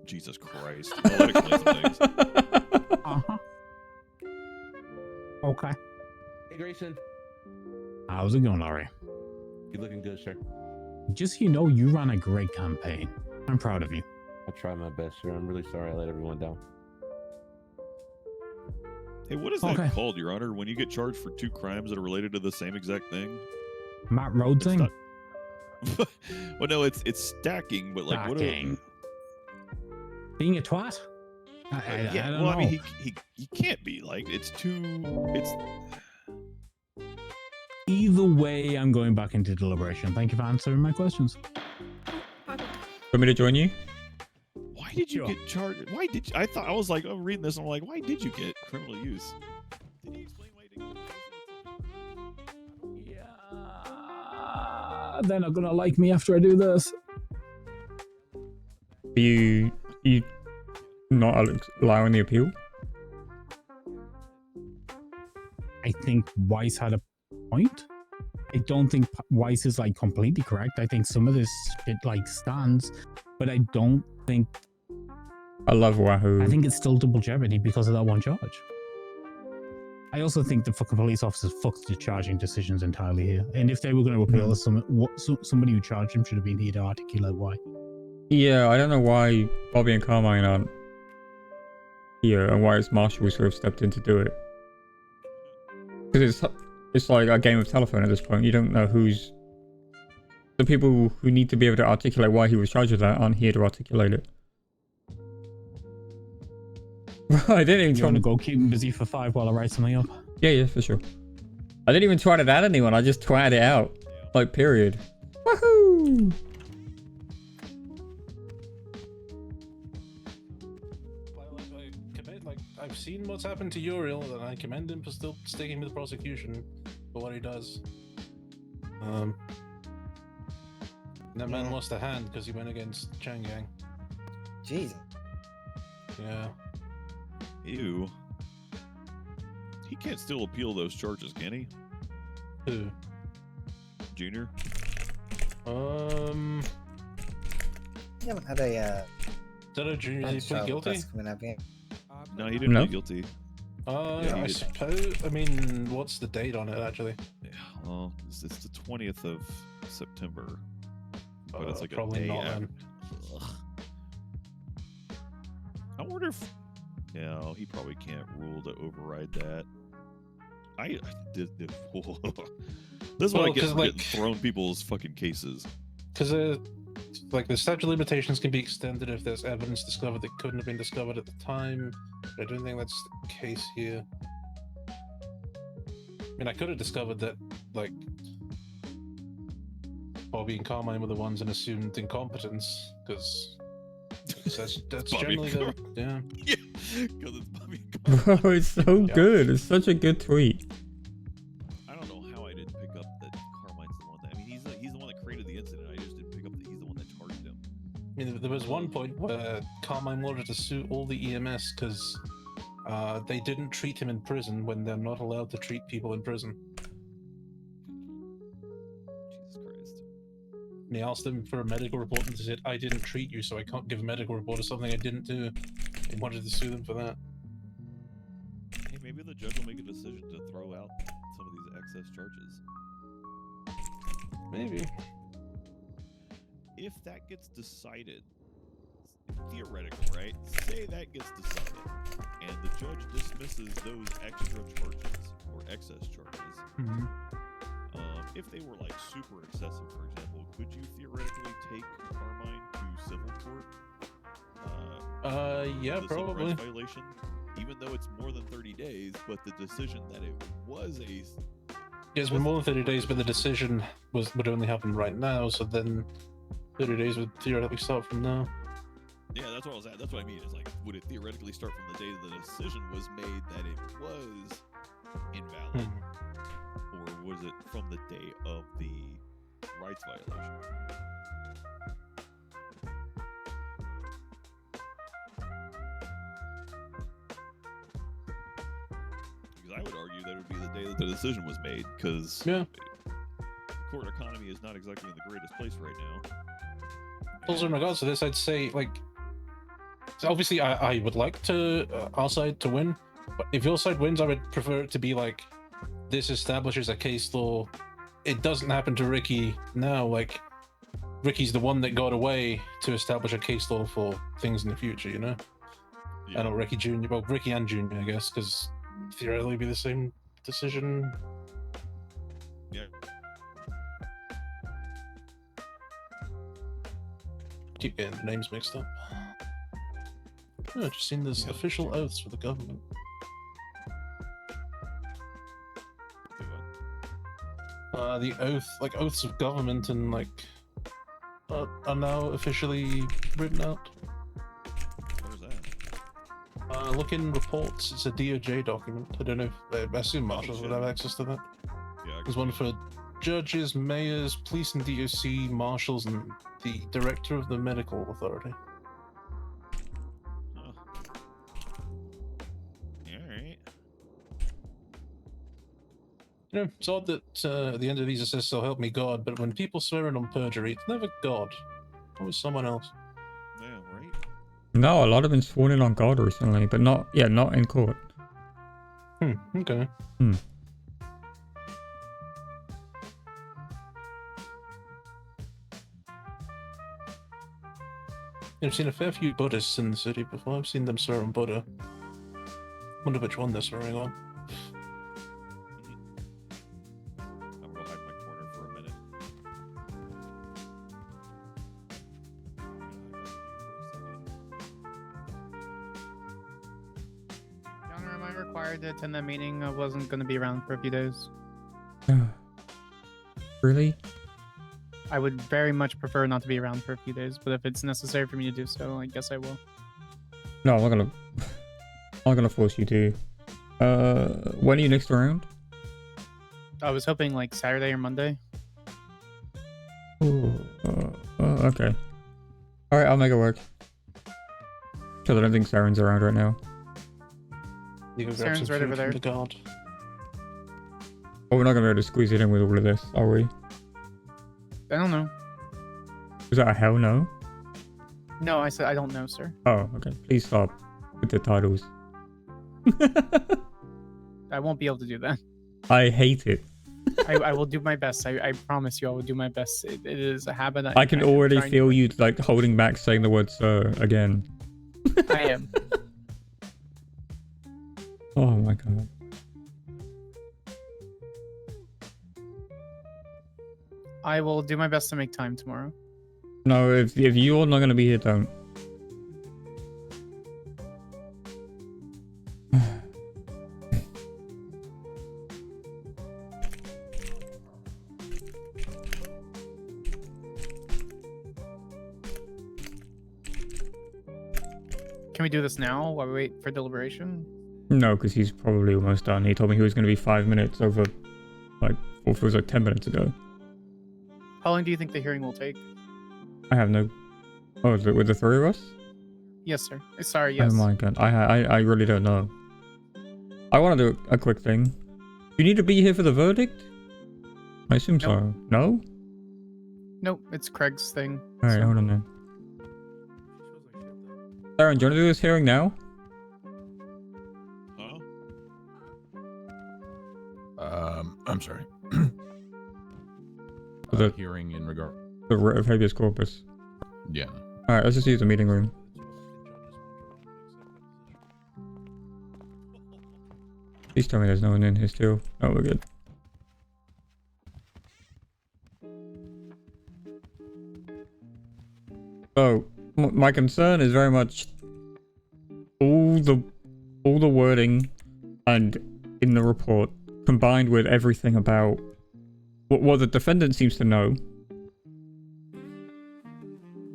Jesus Christ. Well, that explains some things. Uh-huh. Okay. Hey, Grayson. How's it going, Laurie? You looking good, sir. Just so you know, you ran a great campaign. I'm proud of you. I tried my best, sir. I'm really sorry I let everyone down. Hey, what is that called, Your Honor, when you get charged for two crimes that are related to the same exact thing? Matt Road thing? Well, no, it's stacking, but like Stacking. Being a twat? I yeah, don't well, know. I mean, he can't be like it's. Either way, I'm going back into deliberation. Thank you for answering my questions. Want me to join you? Why did you get charged? Why did you, I thought I was like, I'm reading this and I'm like, why did you get criminal use? Did he explain why he didn't get They're not gonna like me after I do this. You not allowing the appeal? I think Weiss had a point. I don't think Weiss is like completely correct. I think some of this shit like stands, but I don't think. I love Wahoo. I think it's still double jeopardy because of that one charge. I also think the fucking police officers fucked the charging decisions entirely here. And if they were going to appeal, somebody who charged him should have been here to articulate why. Yeah, I don't know why Bobby and Carmine aren't here and why it's Marshall who sort of stepped in to do it. Because it's like a game of telephone at this point. You don't know who's... The people who need to be able to articulate why he was charged with that aren't here to articulate it. I didn't even try to go keep him busy for 5 while I write something up. Yeah, for sure. I didn't even try to add anyone. I just twatted it out. Like, period. Woohoo! I've seen what's happened to Uriel, and I commend him for still sticking with the prosecution for what he does. That man lost a hand because he went against Changgang. Jesus. Yeah. Ew. He can't still appeal those charges, can he? Who? Junior? You haven't had a Did a junior bench plead trial guilty? request coming up yet. No, he didn't plead guilty. Yeah, he I did. suppose. I mean, what's the date on it actually? Yeah, well, it's the 20th of September. But it's like a probably day not after. then. Ugh. I wonder if... No, he probably can't rule to override that. I did. This is what I get for getting thrown people's fucking cases. Because like the statute of limitations can be extended if there's evidence discovered that couldn't have been discovered at the time. But I don't think that's the case here. I mean, I could have discovered that like Bobby and Carmine were the ones and assumed incompetence because that's generally the yeah. Yeah, because it's Bobby. Bro, it's so good. It's such a good tweet. mean, there was one point where Carmine wanted to sue all the EMS because they didn't treat him in prison when they're not allowed to treat people in prison. Jesus Christ. And he asked them for a medical report and they said, I didn't treat you, so I can't give a medical report of something I didn't do. He wanted to sue them for that. Hey, maybe the judge will make a decision to throw out some of these excess charges. Maybe. If that gets decided, theoretically, right? Say that gets decided, and the judge dismisses those extra charges or excess charges. Mm-hmm. If they were like super excessive, for example, could you theoretically take Carmine to civil court? Yeah, the civil probably. rights violation, even though it's more than 30 days, but the decision that it was a Yeah, it's been more than 30 days, but the decision would only happen right now, so then 30 days would theoretically start from now. Yeah, that's what I was at. That's what I mean. Is like, would it theoretically start from the day the decision was made that it was invalid, or was it from the day of the rights violation? Because I would argue that it would be the day that the decision was made, because the court economy is not exactly in the greatest place right now. Also, in regards to this, I'd say, like, so obviously I would like to our side to win, but if your side wins, I would prefer it to be like, this establishes a case law. It doesn't happen to Ricky now, like, Ricky's the one that got away to establish a case law for things in the future, you know? Yeah. I know Ricky Jr., well, Ricky and Jr., I guess, because theoretically it'd be the same decision. Yeah. Keep getting the names mixed up. Oh, just seen this official oaths for the government. The oath, like oaths of government, and like are now officially written out. What is that? Look in reports. It's a DOJ document. I don't know if I assume marshals would have access to that. Yeah, There's one for judges, mayors, police and DOC, marshals, and the director of the medical authority. Alright. You know, it's odd that at the end of these it says, "So help me God," but when people swearing on perjury, it's never God. Always someone else. Yeah, right? No, a lot have been sworn in on God recently, but not in court. Okay. I've seen a fair few Buddhists in the city before. I've seen them swear on Buddha. Wonder which one they're swearing on. I'm gonna hide in my corner for a minute. Your Honor, am I required to attend that meeting? I wasn't going to be around for a few days. Really? I would very much prefer not to be around for a few days, but if it's necessary for me to do so, I guess I will. No, I'm not gonna force you to. When are you next around? I was hoping like Saturday or Monday. Ooh, okay. Alright, I'll make it work. Because I don't think Saren's around right now. You can grab Saren's some right food over there. from the guard. Oh, we're not gonna be able to squeeze it in with all of this, are we? I don't know. Was that a hell no? No, I said I don't know, sir. Oh, okay. Please stop with the titles. I won't be able to do that. I hate it. I will do my best. I promise you I will do my best. It is a habit. I can already trying feel you like holding back saying the word sir again. I am. Oh my god. I will do my best to make time tomorrow. No, if you're not gonna be here, don't. Can we do this now while we wait for deliberation? No, because he's probably almost done. He told me he was gonna be 5 minutes over, like, or it was like 10 minutes ago. How long do you think the hearing will take? I have no Oh, is it with the three of us? Yes, sir. Sorry, yes. Oh my god, I really don't know. I want to do a quick thing. You need to be here for the verdict? I assume so. No? Nope, it's Craig's thing. Alright, hold on then. Aaron, do you want to do this hearing now? I'm sorry. The hearing in regard. The writ of habeas corpus. Yeah. Alright, let's just use the meeting room. Please tell me there's no one in here still. Oh, we're good. So, my concern is very much all the wording and in the report combined with everything about what the defendant seems to know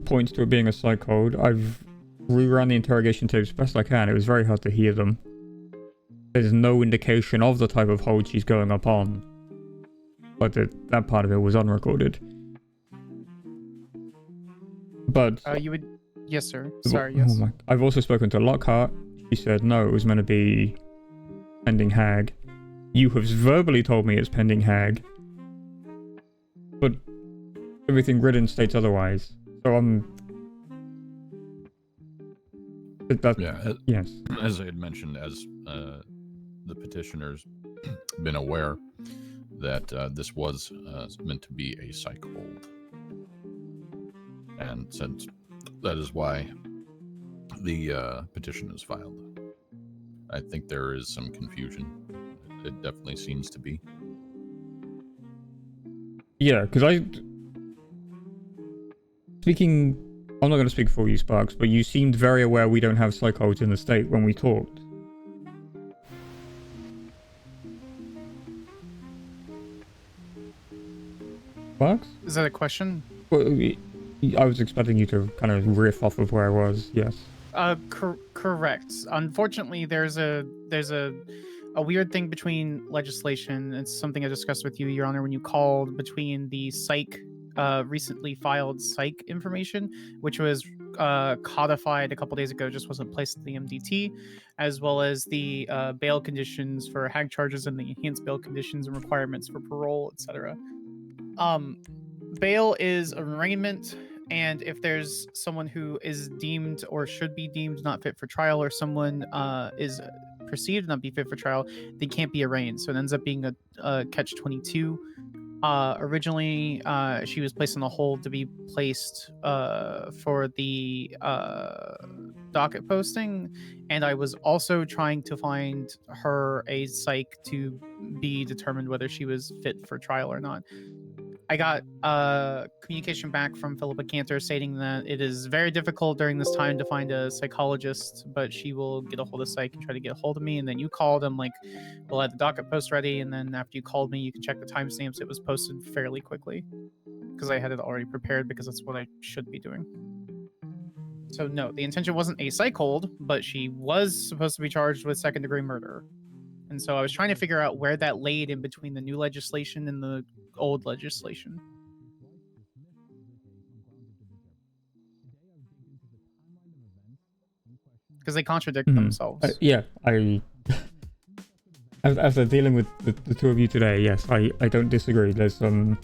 points to it being a psych hold. I've rerun the interrogation tapes best I can. It was very hard to hear them. There's no indication of the type of hold she's going up on, but that part of it was unrecorded. But you would, yes, sir. Sorry, yes. I've also spoken to Lockhart. She said no, it was meant to be pending Hag. You have verbally told me it's pending Hag, but everything written states otherwise. So yes. As I had mentioned, as the petitioner's been aware that this was meant to be a psych hold, and since that is why the petition is filed, I think there is some confusion. It definitely seems to be. Yeah, because I'm not going to speak for you, Sparks, but you seemed very aware we don't have psych holds in the state when we talked. Sparks? Is that a question? Well, I was expecting you to kind of riff off of where I was, yes. Correct. Unfortunately, there's a weird thing between legislation. It's something I discussed with you, Your Honor, when you called, between the psych recently filed psych information, which was codified a couple days ago, just wasn't placed in the MDT, as well as the bail conditions for Hag charges and the enhanced bail conditions and requirements for parole, etc. Bail is arraignment, and if there's someone who is deemed or should be deemed not fit for trial, or someone is perceived not be fit for trial, they can't be arraigned. So it ends up being a catch-22. Originally, she was placed on the hold to be placed for the docket posting, and I was also trying to find her a psych to be determined whether she was fit for trial or not. I got communication back from Philippa Cantor stating that it is very difficult during this time to find a psychologist, but she will get a hold of psych and try to get a hold of me. And then you called. I'm like, we'll have the docket post ready. And then after you called me, you can check the timestamps. It was posted fairly quickly because I had it already prepared, because that's what I should be doing. So no, the intention wasn't a psych hold, but she was supposed to be charged with second-degree murder. And so I was trying to figure out where that laid in between the new legislation and the old legislation. Because they contradict themselves. Yeah, after dealing with the two of you today, yes, I don't disagree. There's some...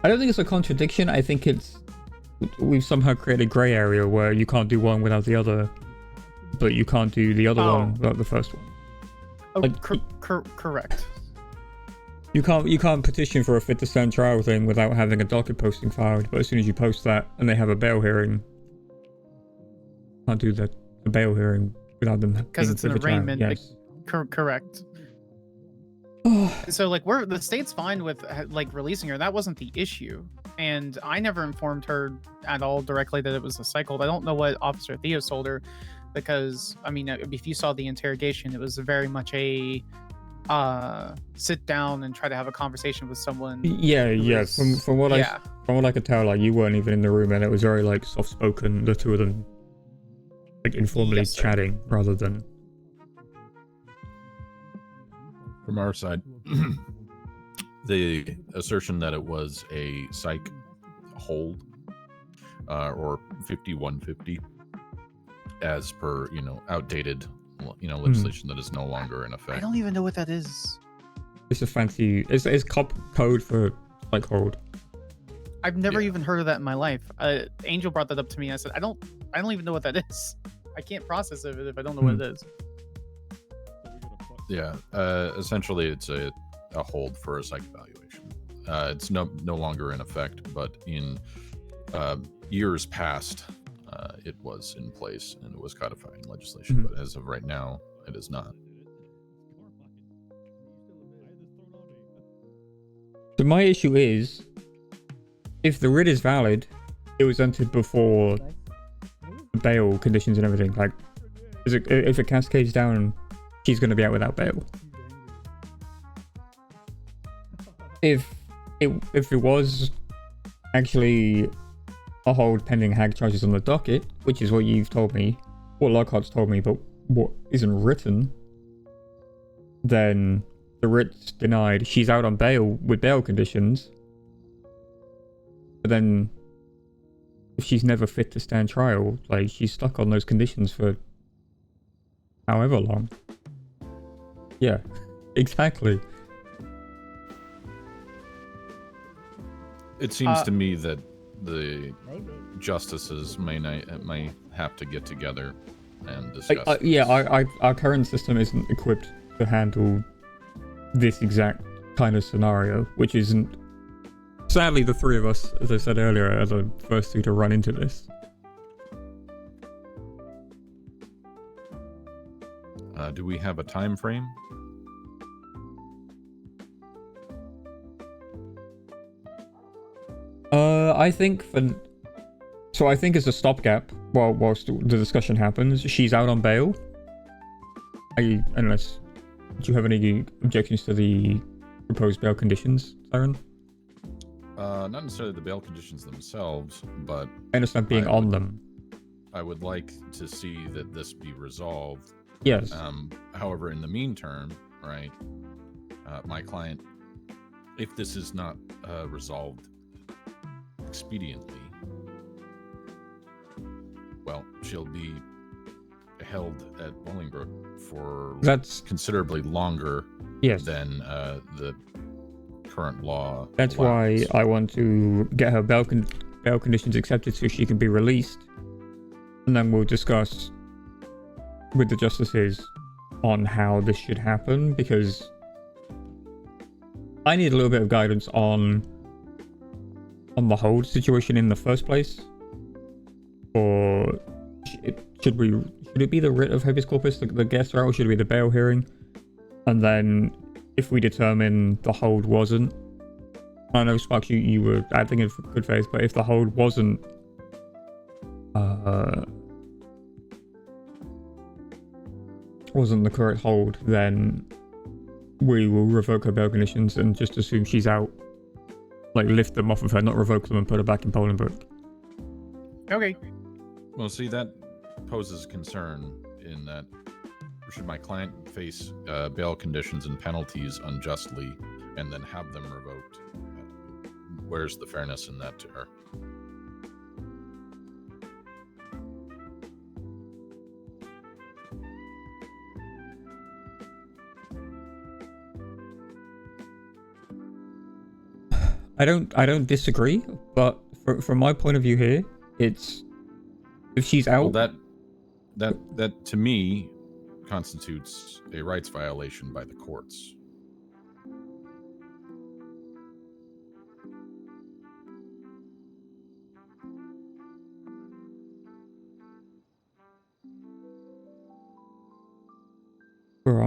I don't think it's a contradiction. I think we've somehow created a grey area where you can't do one without the other, but you can't do the other one without the first one. Correct. You can't petition for a fit to stand trial thing without having a docket posting filed, but as soon as you post that and they have a bail hearing, can't do the bail hearing without them because it's an arraignment. Yes. Correct. So like the state's fine with like releasing her. That wasn't the issue, and I never informed her at all directly that it was a cycle. I don't know what Officer Theos told her, because I mean, if you saw the interrogation, it was very much a sit down and try to have a conversation with someone. Yeah. From what I could tell, like you weren't even in the room, and it was very like soft spoken. The two of them like informally chatting rather than. From our side, the assertion that it was a psych hold or 5150, as per outdated legislation that is no longer in I effect. don't even know what that is. It's a fancy. It's code for like hold. I've never even heard of that in my life. Angel brought that up to me. And I said, I don't even know what that is. I can't process it if I don't know what it is. Yeah, essentially it's a hold for a psych evaluation. It's no longer in effect, but in years past, it was in place and it was codified in legislation. But as of right now, it is not. So my issue is, if the writ is valid, it was entered before the bail conditions and everything. Like, if it cascades down, she's going to be out without bail. If it was actually a hold pending hag charges on the docket, which is what you've told me, what Lockhart's told me, but what isn't written, then the writ's denied. She's out on bail with bail conditions. But then, if she's never fit to stand trial, like, she's stuck on those conditions for however long. Yeah, exactly. It seems to me that the justices may have to get together and discuss. Our current system isn't equipped to handle this exact kind of scenario, which isn't. Sadly, the three of us, as I said earlier, are the first two to run into this. Do we have a time frame? I think I think as a stopgap, whilst the discussion happens, she's out on bail. Unless, do you have any objections to the proposed bail conditions, Siren? Not necessarily the bail conditions themselves, but I understand being on them. I would like to see that this be resolved. Yes. However, in the meantime, right, my client, if this is not resolved expediently, well, she'll be held at Bolingbroke for considerably longer than the current law. That's why I want to get her bail conditions accepted so she can be released, and then we'll discuss with the justices on how this should happen, because I need a little bit of guidance on the hold situation in the first place. Or should it be the writ of habeas corpus, the guest route, or should it be the bail hearing? And then if we determine the hold wasn't, I know Sparks, you were acting in good faith, but if the hold wasn't the correct hold, then we will revoke her bail conditions and just assume she's out. Like, lift them off of her, not revoke them and put her back in Bolingbroke. Okay. Well, see, that poses concern in that should my client face bail conditions and penalties unjustly and then have them revoked? Where's the fairness in that to her? I don't disagree, but from my point of view here, it's if she's out. Well, that to me constitutes a rights violation by the courts. Bro,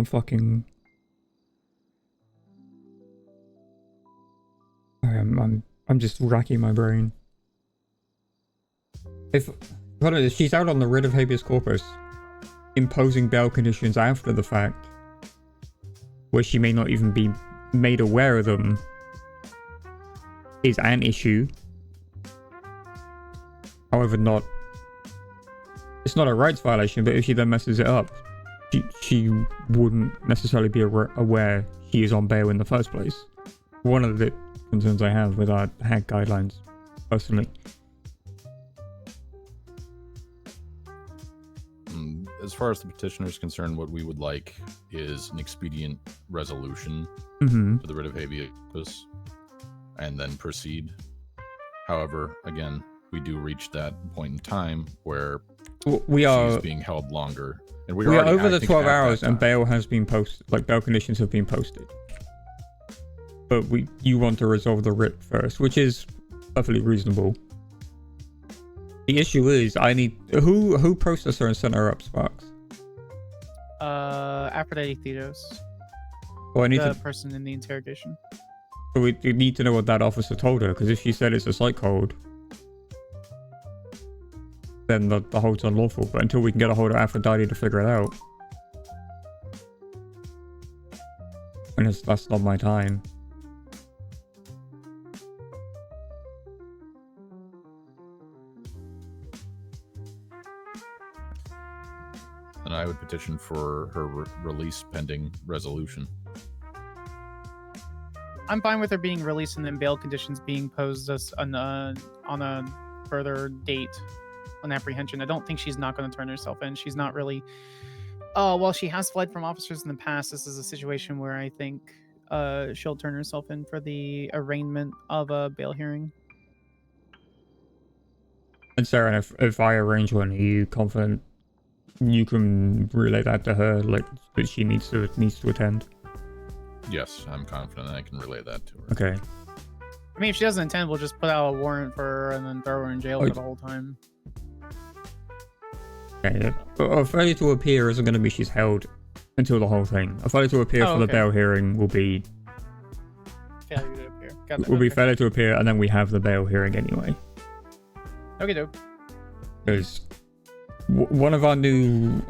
I'm just racking my brain. If she's out on the writ of habeas corpus, imposing bail conditions after the fact, where she may not even be made aware of them, is an issue. However, it's not a rights violation, but if she then messes it up, she wouldn't necessarily be aware she is on bail in the first place. One of the concerns I have with our hack guidelines, personally. as far as the petitioner is concerned, what we would like is an expedient resolution Mm-hmm. to the writ of habeas corpus, and then proceed. However, again, we do reach that point in time where We are she's being held longer, and we are over the 12 at that hours, and time. bail has been posted. Like bail conditions have been posted. But you want to resolve the writ first, which is perfectly reasonable. The issue is, I need who processed her and sent her up, Sparks. Aphrodite Thetos. Well, I need the to. person in the interrogation. So we need to know what that officer told her, because if she said it's a psych hold, then the hold's unlawful. But until we can get a hold of Aphrodite to figure it out, and that's not my time. And I would petition for her release pending resolution. I'm fine with her being released and then bail conditions being posed as on a further date on apprehension. I don't think she's not going to turn herself in. She's not really. While she has fled from officers in the past, this is a situation where I think she'll turn herself in for the arraignment of a bail hearing. And Sarah, if I arrange one, are you confident you can relay that to her, like that she needs to attend? Yes, I'm confident I can relay that to her. Okay. I mean, if she doesn't attend, we'll just put out a warrant for her and then throw her in jail for the whole time. Okay. A failure to appear isn't going to be she's held until the whole thing. A failure to appear for the bail hearing will be Failure to appear. Got that. will be failure to appear, and then we have the bail hearing anyway. Okay, dope. Because one of our new,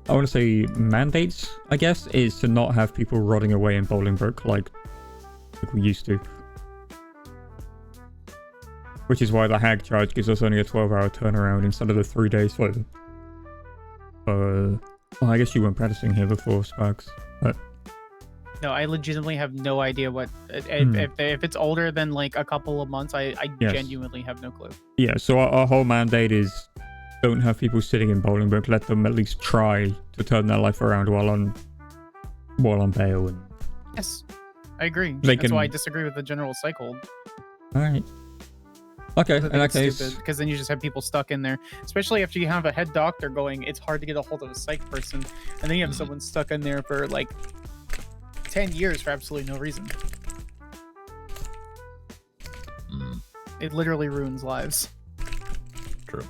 I want to say mandates, I guess, is to not have people rotting away in Bolingbroke like we used to. Which is why the hag charge gives us only a 12-hour turnaround instead of the 3 days for. Well, I guess you weren't practicing here before, Sparks. But No, I legitimately have no idea what. If it's older than like a couple of months, I Yes. genuinely have no clue. yeah, so our whole mandate is don't have people sitting in Bolingbroke. Let them at least try to turn their life around while on bail. And Yes, I agree. They That's can- why I disagree with the general cycle. all right. Okay, in that case, Because then you just have people stuck in there, especially after you have a head doctor going, it's hard to get a hold of a psych person, and then you have someone stuck in there for like 10 years for absolutely no reason. It literally ruins lives. True.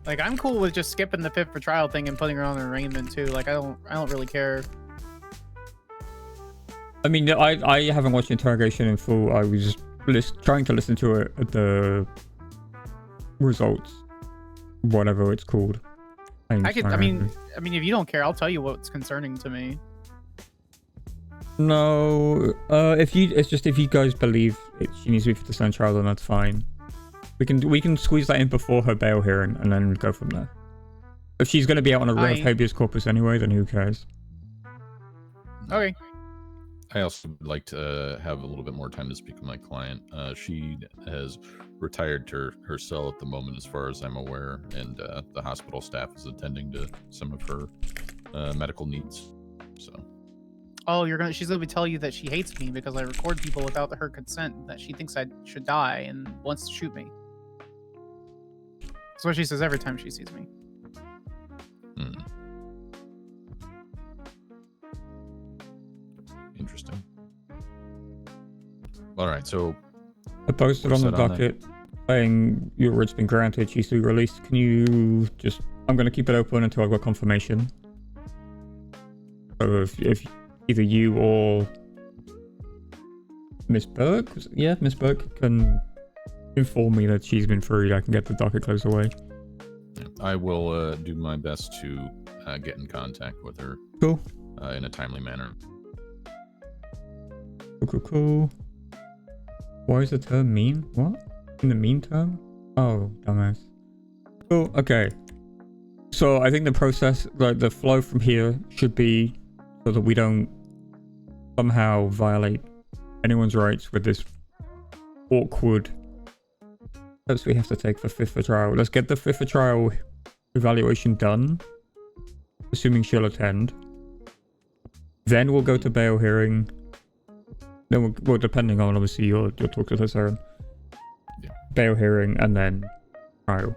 Like, I'm cool with just skipping the fit for trial thing and putting her on arraignment too. Like, I don't really care. I mean, I haven't watched Interrogation in full. I was trying to listen to it at the results, whatever it's called. I mean, if you don't care, I'll tell you what's concerning to me. No, if you guys believe she needs to be for the Sun trial, then that's fine. We can squeeze that in before her bail hearing and then go from there. If she's going to be out on a writ of habeas corpus anyway, then who cares? Okay. I also would like to have a little bit more time to speak with my client. She has retired to her cell at the moment, as far as I'm aware, and the hospital staff is attending to some of her medical needs. So. Oh, she's gonna tell you that she hates me because I record people without her consent, that she thinks I should die and wants to shoot me. That's what she says every time she sees me. Interesting. All right, so I posted on the docket saying your writ's been granted, she's to be released. Can you just... I'm going to keep it open until I've got confirmation. So if either you or Miss Burke, yeah, Miss Burke can inform me that she's been freed, I can get the docket closed away. I will do my best to get in contact with her. Cool. In a timely manner. Cool. Why is the term mean? What? In the mean term? Oh, dumbass. Cool, okay. So I think the process, like the flow from here should be so that we don't somehow violate anyone's rights with this awkward steps we have to take for fit for trial. Let's get the fit for trial evaluation done, assuming she'll attend. Then we'll go to bail hearing. Then well, depending on obviously your talk to her, Sarah. Yeah. Bail hearing and then trial.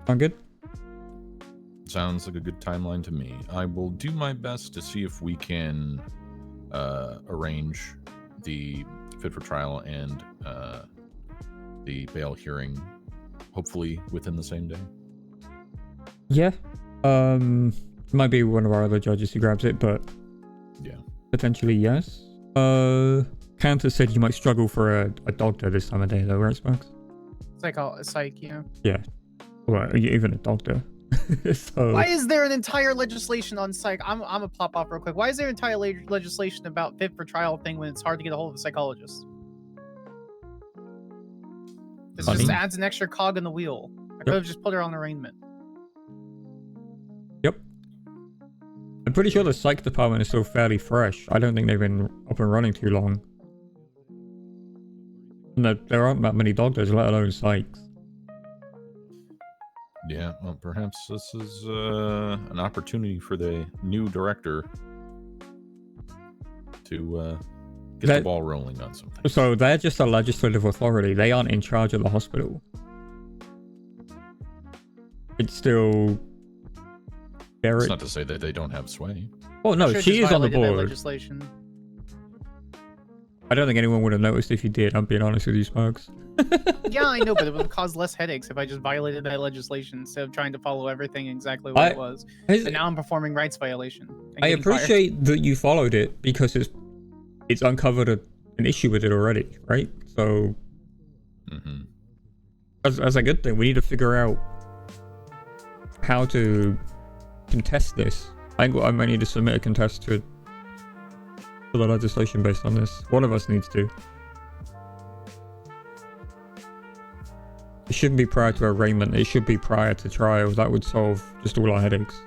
Sound good? Sounds like a good timeline to me. I will do my best to see if we can arrange the fit for trial and the bail hearing, hopefully within the same day. Yeah. Might be one of our other judges who grabs it, but yeah, potentially yes. Counter said you might struggle for a doctor this time of day, though, right, Sparks? Psych, yeah. Yeah. Well, even a doctor. So Why is there an entire legislation on psych? I'm gonna pop off real quick. Why is there entire legislation about fit for trial thing when it's hard to get a hold of a psychologist? This just adds an extra cog in the wheel. I could have just put her on arraignment. Yep. I'm pretty sure the psych department is still fairly fresh. I don't think they've been up and running too long. No, there aren't that many doctors, let alone psychs. Yeah, well, perhaps this is an opportunity for the new director to get the ball rolling on something. So they're just a legislative authority. They aren't in charge of the hospital. It's still... It's not to say that they don't have sway. Oh no, she is on the board. Legislation. I don't think anyone would have noticed if you did. I'm being honest with you, Sparks. Yeah, I know, but it would cause less headaches if I just violated that legislation instead of trying to follow everything exactly what it was. And now I'm performing rights violation. I appreciate that you followed it because it's uncovered an issue with it already, right? So as a good thing, we need to figure out how to contest this. I think I might need to submit a contest to the legislation based on this. One of us needs to. It shouldn't be prior to arraignment. It should be prior to trial. That would solve just all our headaches.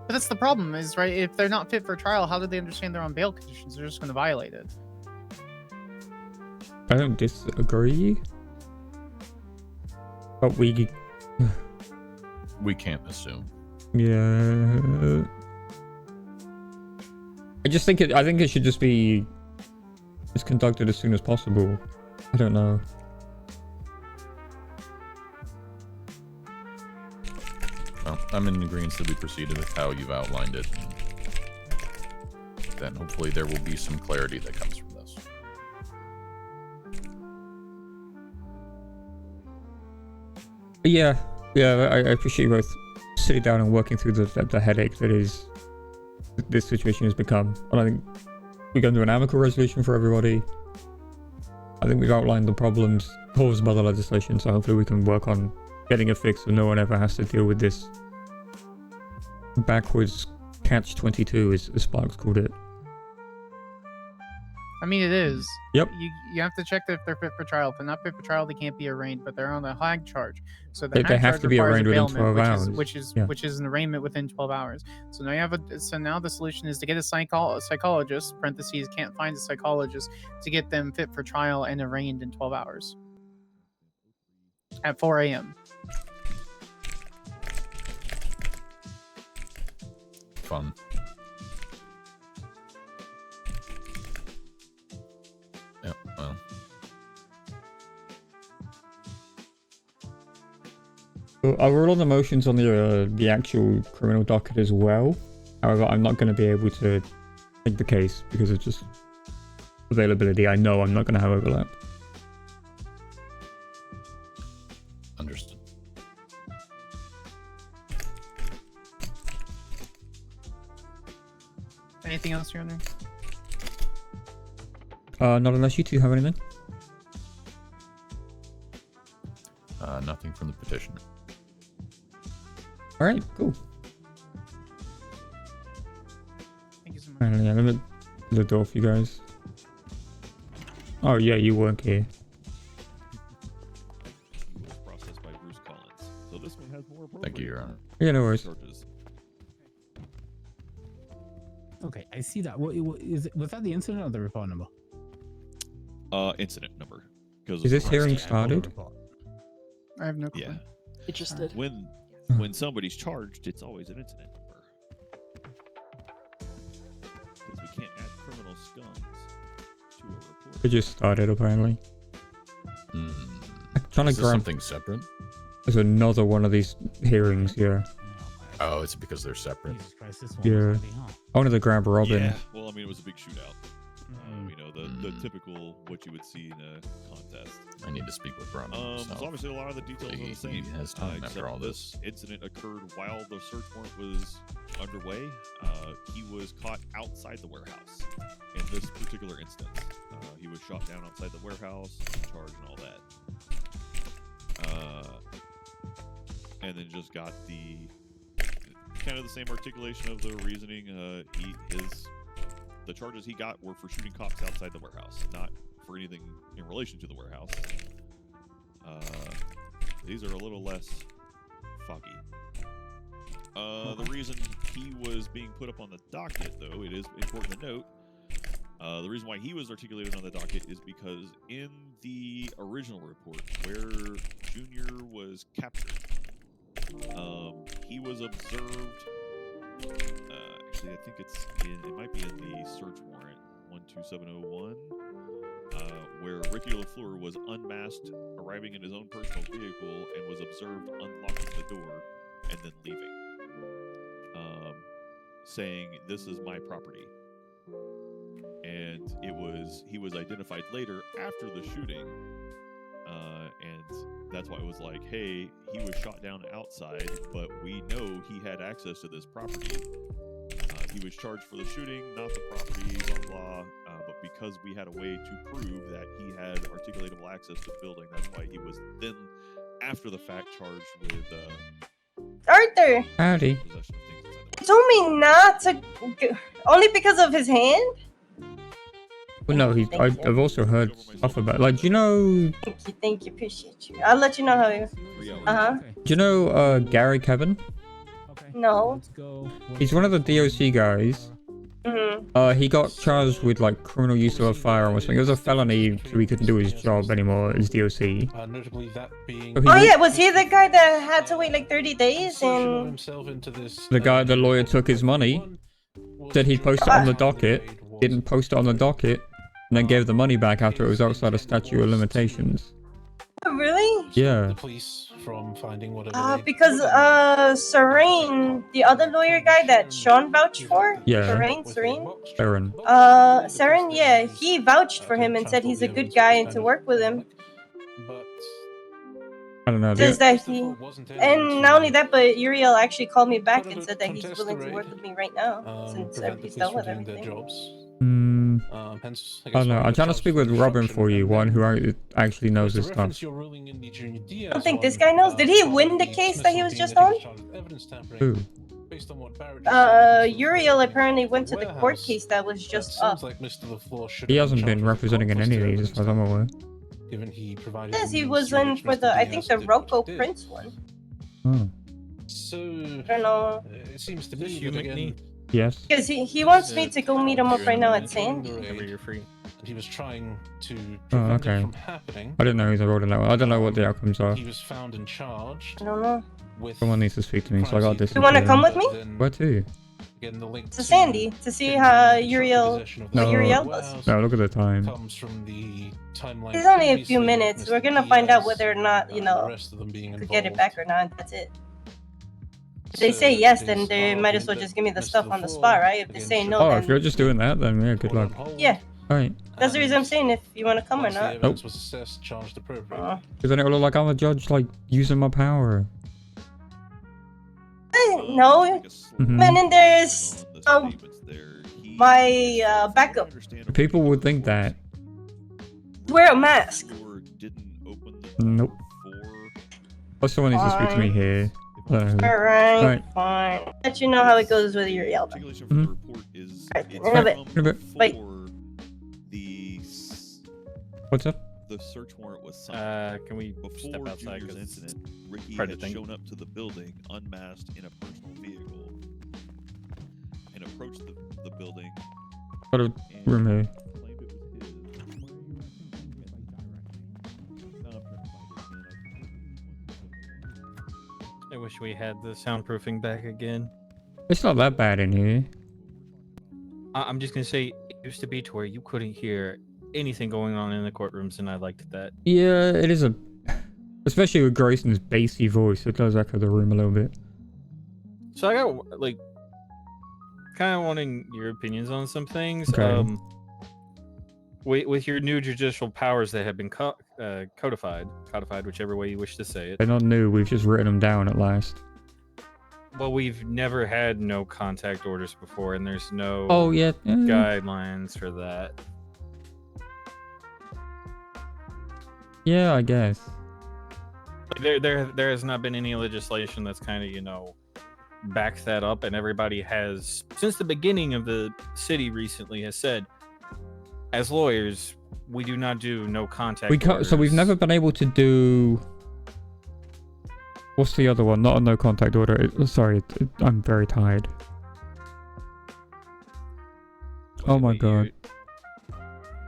But that's the problem, is right? If they're not fit for trial, how do they understand their own bail conditions? They're just going to violate it. I don't disagree. But we can't assume. Yeah. I think it should just be conducted as soon as possible. I don't know. Well, I'm in agreement that we proceeded with how you've outlined it. Then hopefully there will be some clarity that comes from this. Yeah, I appreciate you both sitting down and working through the headache that is this situation has become. And I think we're going to do an amicable resolution for everybody. I think we've outlined the problems caused by the legislation, so hopefully we can work on getting it fixed so no one ever has to deal with this backwards catch-22, as Sparks called it. I mean, it is. Yep. You have to check if they're fit for trial. If they're not fit for trial, they can't be arraigned, but they're on the hag charge. So They hag have charge to be requires arraigned a within bailment, 12 hours. which is an arraignment within 12 hours. So now you have so now the solution is to get a psychologist, parentheses, can't find a psychologist, to get them fit for trial and arraigned in 12 hours. At 4 a.m. Fun. Yep, well. So I'll roll on the motions on the actual criminal docket as well. However, I'm not going to be able to take the case because of just availability. I know I'm not going to have overlap. Understood. Anything else, Your Honor? Not unless you two have anything. Nothing from the petitioner. All right, cool. Thank you so much. Yeah, let me the door for you guys. Oh yeah, you weren't here. Processed by Bruce Collins. So this one has more. Thank you, Your Honor. Yeah, no worries. Charges. Okay, I see that. Was that the incident or the report number? Incident number. Is this hearing started? I have no clue. Yeah. It just did. When somebody's charged, it's always an incident number. Because we can't add criminal scuns to a report. It just started apparently. I'm trying to Is this grab something separate? There's another one of these hearings here. Oh, it's because they're separate. Yeah. I wanted to grab Robin. Yeah. Well, I mean, it was a big shootout. You know, the typical what you would see in a contest. I need to speak with Robin. So obviously a lot of the details are the same. He has time except after all this incident occurred while the search warrant was underway. He was caught outside the warehouse in this particular instance. He was shot down outside the warehouse, charged and all that. And then just got the kind of the same articulation of the reasoning. The charges he got were for shooting cops outside the warehouse, not for anything in relation to the warehouse. These are a little less foggy. The reason he was being put up on the docket, though, it is important to note, the reason why he was articulated on the docket is because in the original report where Junior was captured, he was observed. Actually, I think it might be in the search warrant 12701, where Ricky LaFleur was unmasked, arriving in his own personal vehicle, and was observed unlocking the door and then leaving, saying, "This is my property." And he was identified later after the shooting, and that's why it was like, hey, he was shot down outside, but we know he had access to this property. He was charged for the shooting, not the property, blah blah. But because we had a way to prove that he had articulatable access to the building, that's why he was then, after the fact, charged with Arthur. Howdy. possession of things inside the You told me not to. Only because of his hand? Well, no, I've also heard stuff about, like, do you know? Thank you, appreciate you. I'll let you know how it. Do you know Gary Kevin? No. He's one of the DOC guys. He got charged with like criminal use of a firearm or something. It was a felony, so he couldn't do his job anymore as DOC. Notably that being Oh yeah, was he the guy that had to wait like 30 days and The lawyer took his money, said he'd post it on the docket, didn't post it on the docket, and then gave the money back after it was outside a statute of limitations. Oh, really? Yeah. police from finding whatever Because Serene, the other lawyer guy that Sean vouched for, Yeah. Serene, Aaron. Seren, yeah, he vouched for him and said he's a good guy and to work with him. I don't know. Says that he, and not only that, but Uriel actually called me back and said that he's willing to work with me right now since he's done with everything. I don't know. I'm trying to speak with Robin for you, one who actually knows this stuff. I don't think this guy knows. Did he win the case that he was just on? Who? Uriel apparently went to the court case that was just up. He hasn't been representing in any of these, as far as I'm aware. Given he provided Yes, he was in for the, I think the Rocco Prince one. So I don't know. It seems to be that again, Yes. Because he wants me to go meet him up right now at Sandy. you're free. He was trying to Oh, prevent it okay. from happening. I didn't know he's enrolled in that one. I don't know what the outcomes are. He was found and charged. I don't know. Someone needs to speak to me, so I got this. You want to come with me? Where to? To Sandy to see how Uriel, what Uriel does. No, look at the time. Comes from the timeline. It's only a few minutes. We're gonna find out whether or not, you the know, rest of them being could get it back or not. That's it. If they say yes, then they might as well just give me the stuff on the spot, right? If they say no, Oh, then if you're just doing that, then yeah, good luck. yeah. Alright. That's the reason I'm saying if you want to come or not. Nope. was assessed, charged appropriately. Because then it will look like I'm a judge, like, using my power. No. Mhm. And then there's my backup. People would think that. Wear a mask. Nope. Oh, someone needs to speak to me here. Alright, fine. Let you know how it goes with Uriel. Alright, in a bit. In a bit. Bye. What's up? The search warrant was signed. Can we before step outside, Junior's 'cause incident? Ricky hard to had think. shown up to the building unmasked in a personal vehicle, and approached the building. Got a room here. Claimed it was his. I wish we had the soundproofing back again. It's not that bad in here. I'm just gonna say it used to be to where you couldn't hear anything going on in the courtrooms, and I liked that. Yeah, it is especially with Grayson's bassy voice, it does echo the room a little bit. So I got like kind of wanting your opinions on some things. Okay. With your new judicial powers that have been codified, whichever way you wish to say it. They're not new, we've just written them down at last. Well, we've never had no contact orders before, and there's no guidelines for that. Yeah, I guess. There has not been any legislation that's kind of, backs that up, and everybody has, since the beginning of the city recently, has said, as lawyers, we do not do no contact orders. So we've never been able to do... What's the other one? Not a no contact order. I'm very tired. Oh my god.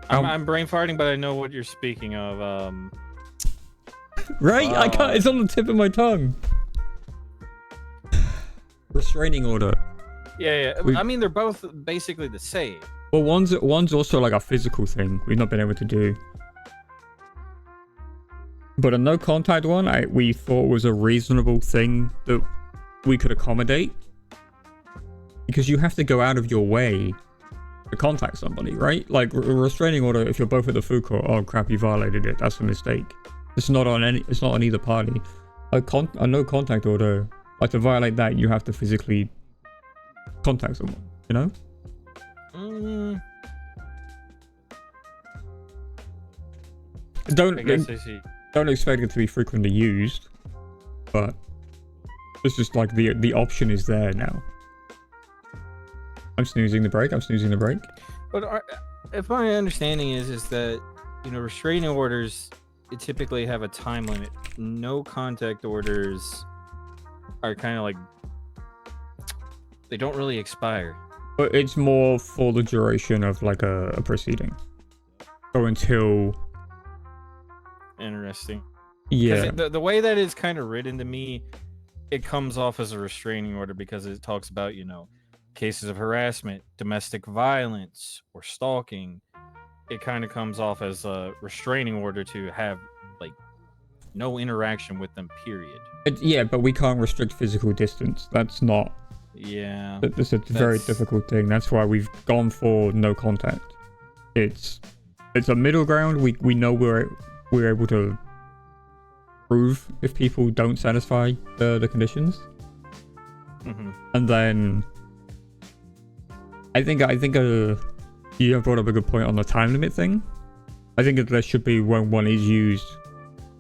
I'm brain farting, but I know what you're speaking of. Right? I can't. It's on the tip of my tongue. Restraining order. Yeah. I mean, they're both basically the same. Well, one's also like a physical thing we've not been able to do. But a no contact one, we thought was a reasonable thing that we could accommodate. Because you have to go out of your way to contact somebody, right? Like a restraining order, if you're both at the food court, oh crap, you violated it, that's a mistake. It's not on either party. A no contact order, like to violate that, you have to physically contact someone, you know? Don't expect it to be frequently used, but it's just like the option is there now. I'm snoozing the break. But if my understanding is that restraining orders typically have a time limit. No contact orders are kind of like they don't really expire. But it's more for the duration of like a proceeding, or until. Interesting. Yeah. The way that it's kind of written to me, it comes off as a restraining order because it talks about, cases of harassment, domestic violence, or stalking. It kind of comes off as a restraining order to have, like, no interaction with them, period. Yeah, but we can't restrict physical distance. That's not... Yeah. That's a very difficult thing. That's why we've gone for no contact. It's a middle ground. We know we're able to prove if people don't satisfy the conditions. Mm-hmm. And then I think you have brought up a good point on the time limit thing. I think that there should be, when one is used,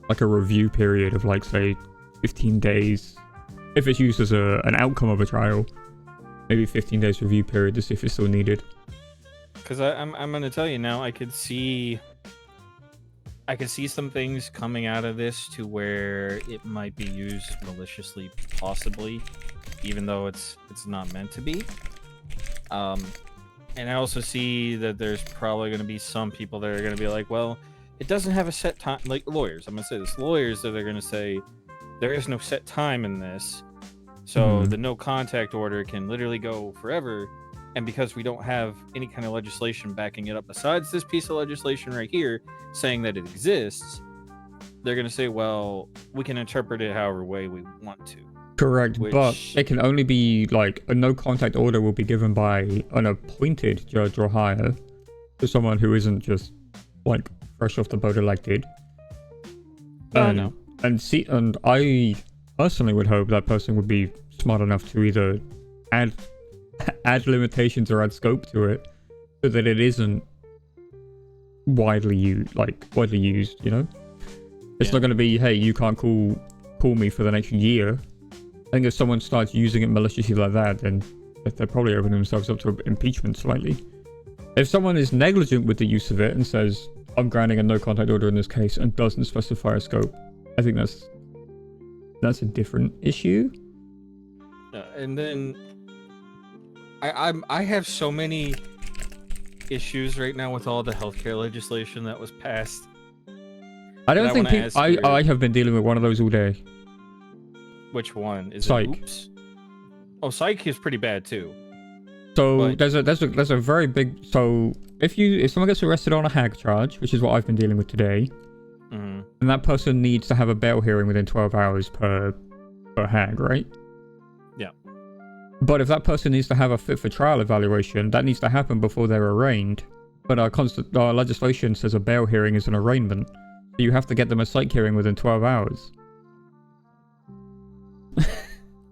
like a review period of like, say, 15 days. If it's used as an outcome of a trial, maybe 15 days review period to see if it's still needed. Because I'm going to tell you now, I could see some things coming out of this to where it might be used maliciously, possibly, even though it's not meant to be. And I also see that there's probably going to be some people that are going to be like, well, it doesn't have a set time. Like lawyers, I'm going to say this. Lawyers that are going to say there is no set time in this. So the no contact order can literally go forever. And because we don't have any kind of legislation backing it up besides this piece of legislation right here saying that it exists, they're going to say, well, we can interpret it however way we want to. Correct, but it can only be like a no contact order will be given by an appointed judge or higher to someone who isn't just like fresh off the boat elected. No. And I personally would hope that person would be smart enough to either add limitations or add scope to it so that it isn't widely used, you know? It's not going to be, hey, you can't call me for the next year. I think if someone starts using it maliciously like that, then they're probably opening themselves up to impeachment slightly. If someone is negligent with the use of it and says, I'm granting a no contact order in this case and doesn't specify a scope, I think that's a different issue. And then I have so many issues right now with all the healthcare legislation that was passed. I don't think people. I have been dealing with one of those all day. Which one is Psych. it? Oops. Oh, psych is pretty bad too. So there's a very big. So if someone gets arrested on a hag charge, which is what I've been dealing with today, Mhm. and that person needs to have a bail hearing within 12 hours per hag, right? Yeah. But if that person needs to have a fit for trial evaluation, that needs to happen before they're arraigned. But our legislation says a bail hearing is an arraignment. So you have to get them a psych hearing within 12 hours.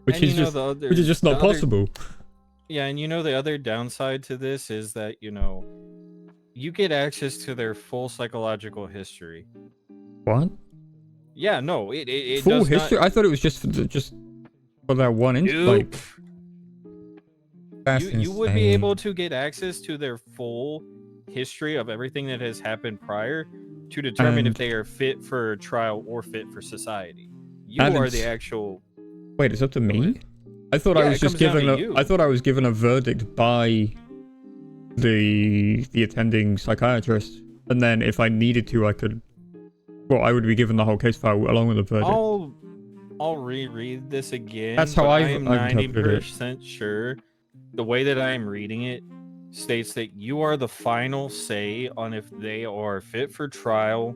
which is just not possible. Yeah, and the other downside to this is that, you get access to their full psychological history. What? Yeah, no, it Full does history? not... I thought it was just for that one inch. Nope. That's You would be insane. able to get access to their full history of everything that has happened prior to determine if And- they are fit for trial or fit for society. You And are it's- the actual... Wait, it's up to me? I thought Yeah, I was it just comes down given to you. I thought I was given a verdict by the attending psychiatrist, and then if I needed to, I could. Well, I would be given the whole case file along with the verdict. I'll reread this again. That's how but I've I am interpreted it. 90% sure the way that I am reading it states that you are the final say on if they are fit for trial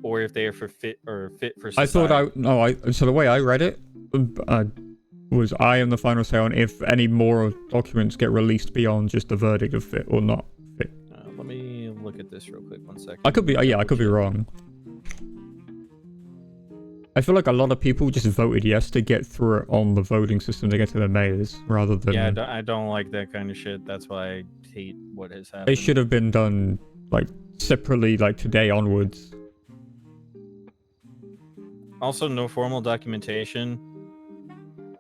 or if they are fit for society. I thought so the way I read it was I am the final say on if any more documents get released beyond just the verdict of fit or not fit. Let me look at this real quick. 1 second. I could be I could be wrong. I feel like a lot of people just voted yes to get through it on the voting system to get to the mayors rather than. Yeah, I don't like that kind of shit. That's why I hate what has happened. They should have been done like separately, like today onwards. Also, no formal documentation.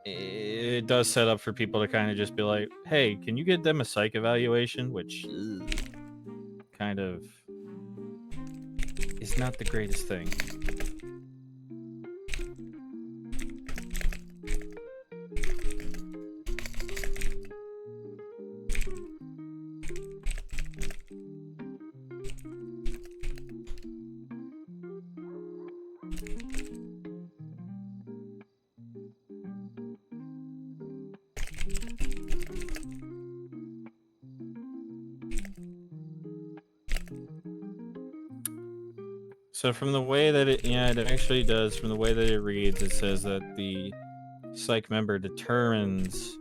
It does set up for people to kind of just be like, hey, can you get them a psych evaluation? Which kind of is not the greatest thing. So from the way that it actually does, from the way that it reads, it says that the psych member determines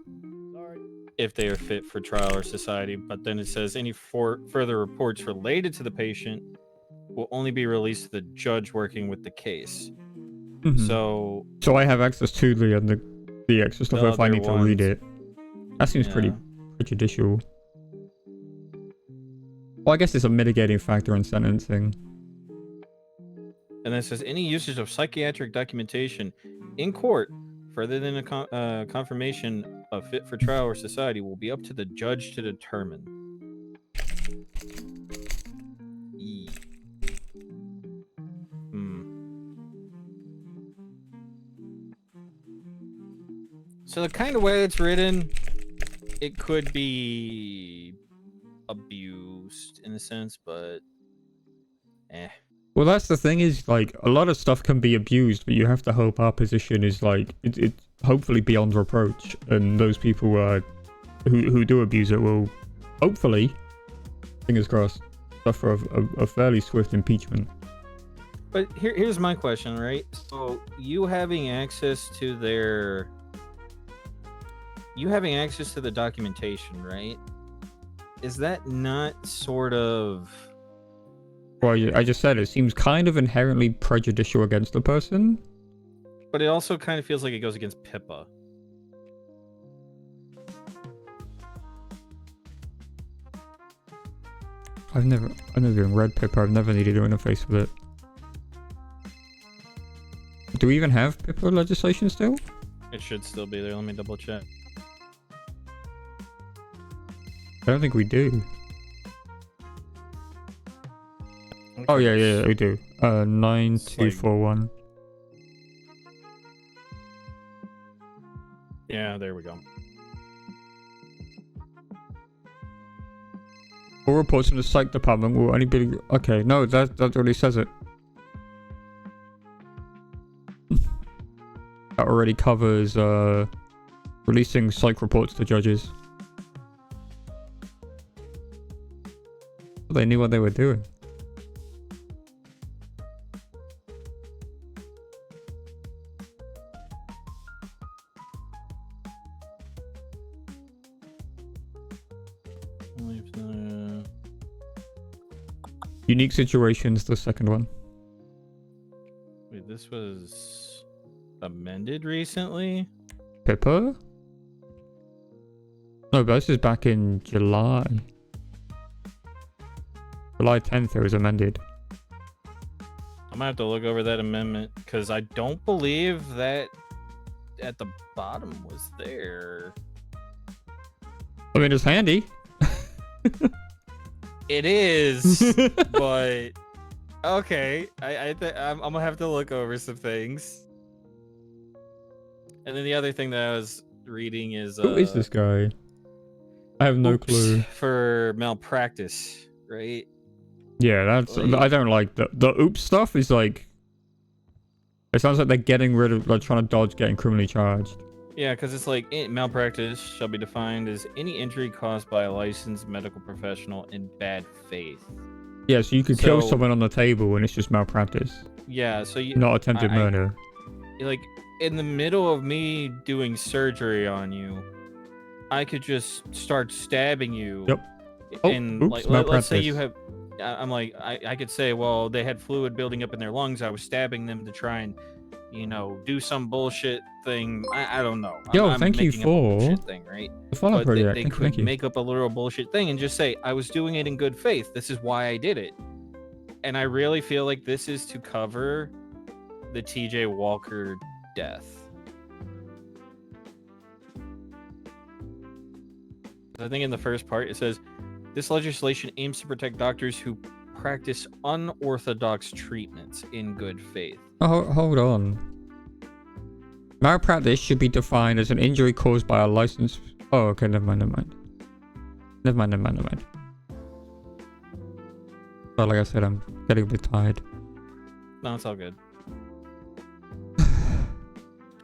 if they are fit for trial or society, but then it says any further reports related to the patient will only be released to the judge working with the case. Mhm. So I have access to the extra stuff The if I other need to read ones. it. That seems pretty Yeah. prejudicial. Well, I guess it's a mitigating factor in sentencing. And then it says any usage of psychiatric documentation in court further than a confirmation of fit for trial or society will be up to the judge to determine. So the kind of way it's written, it could be abused in a sense, but Well, that's the thing is, like, a lot of stuff can be abused, but you have to hope our position is, like, it's hopefully beyond reproach, and those people who do abuse it will, hopefully, fingers crossed, suffer a fairly swift impeachment. But here's my question, right? So you having access to the documentation, right? Is that not sort of... Well, I just said it seems kind of inherently prejudicial against the person. But it also kind of feels like it goes against PIPA. I've never even read PIPA. I've never needed to interface with it. Do we even have PIPA legislation still? It should still be there. Let me double check. I don't think we do. Oh yeah, we do. 9241. Yeah, there we go. All reports from the psych department will only be... Okay, no, that already says it. That already covers releasing psych reports to judges. They knew what they were doing. Unique situations, the second one. Wait, this was amended recently? Pippa? No, but this is back in July. July 10th it was amended. I'm gonna have to look over that amendment because I don't believe that at the bottom was there. I mean, it's handy. It is, but okay. I'm gonna have to look over some things. And then the other thing that I was reading is Who is this guy? I have no clue. For malpractice, right? Yeah, that's... Like- I don't like the oops stuff is like... It sounds like they're getting rid of... Like, trying to dodge getting criminally charged. Yeah, because it's like malpractice shall be defined as any injury caused by a licensed medical professional in bad faith. Yeah, so you could kill So- someone on the table and it's just malpractice. Yeah, so you Not attempted murder. Like in the middle of me doing surgery on you, I could just start stabbing you. Yep. Oh, And oops, like let's say you malpractice. have I'm like I could say, well, they had fluid building up in their lungs. I was stabbing them to try and, do some bullshit thing. I don't know. Yo, I'm thank you making up a for bullshit thing, right? the follow But project. they Thank you, could thank you. make up a little bullshit thing and just say, I was doing it in good faith. This is why I did it. And I really feel like this is to cover the TJ Walker death. I think in the first part it says, this legislation aims to protect doctors who practice unorthodox treatments in good faith. Oh, hold on. Malpractice should be defined as an injury caused by a licensed... Oh, okay, never mind. Never mind. But like I said, I'm getting a bit tired. No, it's all good.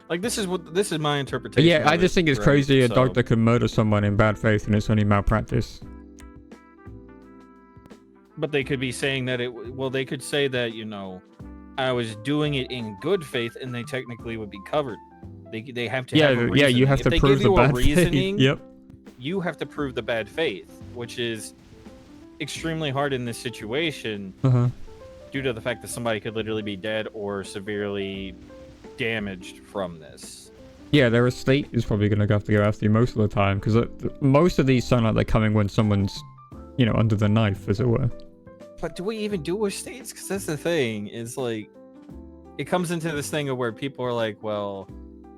Like this is my interpretation. Yeah, I of just it, think it's right? crazy a So- doctor can murder someone in bad faith and it's only malpractice. But they could be saying that they could say that, I was doing it in good faith and they technically would be covered. They have to have a reasoning. Yeah, you have If to they prove give the you a bad faith. reasoning, Yep. you have to prove the bad faith, which is extremely hard in this situation Uh-huh. due to the fact that somebody could literally be dead or severely damaged from this. Yeah, their estate is probably going to have to go after you most of the time because most of these sound like they're coming when someone's, under the knife, as it were. But do we even do estates? Because that's the thing. Is like, it comes into this thing of where people are like, well,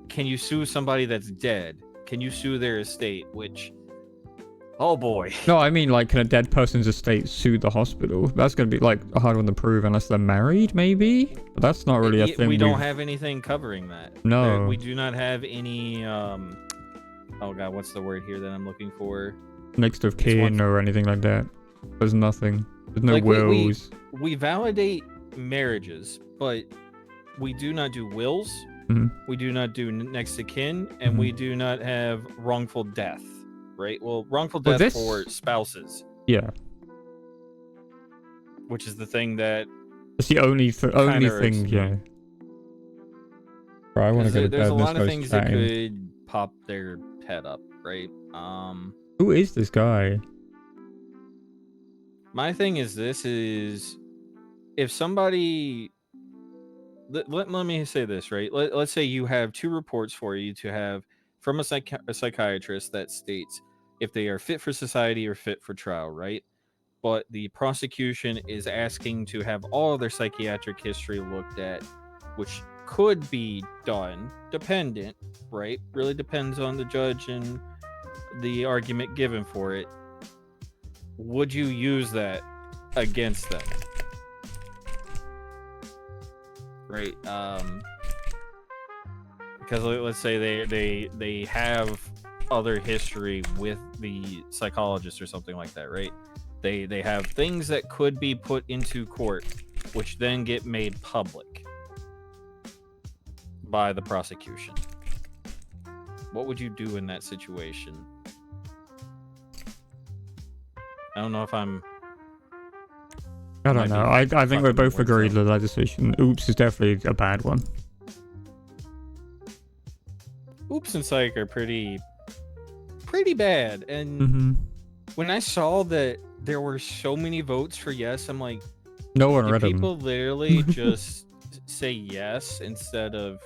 can you sue somebody that's dead? Can you sue their estate? Which, oh boy. No, I mean, like, can a dead person's estate sue the hospital? That's going to be, like, a hard one to prove unless they're married, maybe? But that's not really a thing. We don't have anything covering that. No. We do not have any, oh god, what's the word here that I'm looking for? Next of kin or anything like that. There's nothing. There's no Like, wills. We validate marriages, but we do not do wills. Mhm. We do not do next of kin, and we do not have wrongful death, right? Well, wrongful Well, death this- for spouses, Yeah. which is the thing that It's the only Kinda thing, irks yeah. Bro, I want to go to bed. there's a and this lot of guy's things that chatting. could pop their head up, right? Who is this guy? My thing is if somebody let me say this, right? Let's say you have two reports for you to have from a psychiatrist that states if they are fit for society or fit for trial, right? But the prosecution is asking to have all of their psychiatric history looked at, which could be done, dependent, right? Really depends on the judge and the argument given for it. Would you use that against them? Right. Because let's say they have other history with the psychologist or something like that, right? They have things that could be put into court, which then get made public by the prosecution. What would you do in that situation? I don't know if I'm... I don't know. I think we both agreed that that decision. Oops is definitely a bad one. Oops and Psych are pretty bad. And when I saw that there were so many votes for yes, I'm like, no one read them. People literally just say yes instead of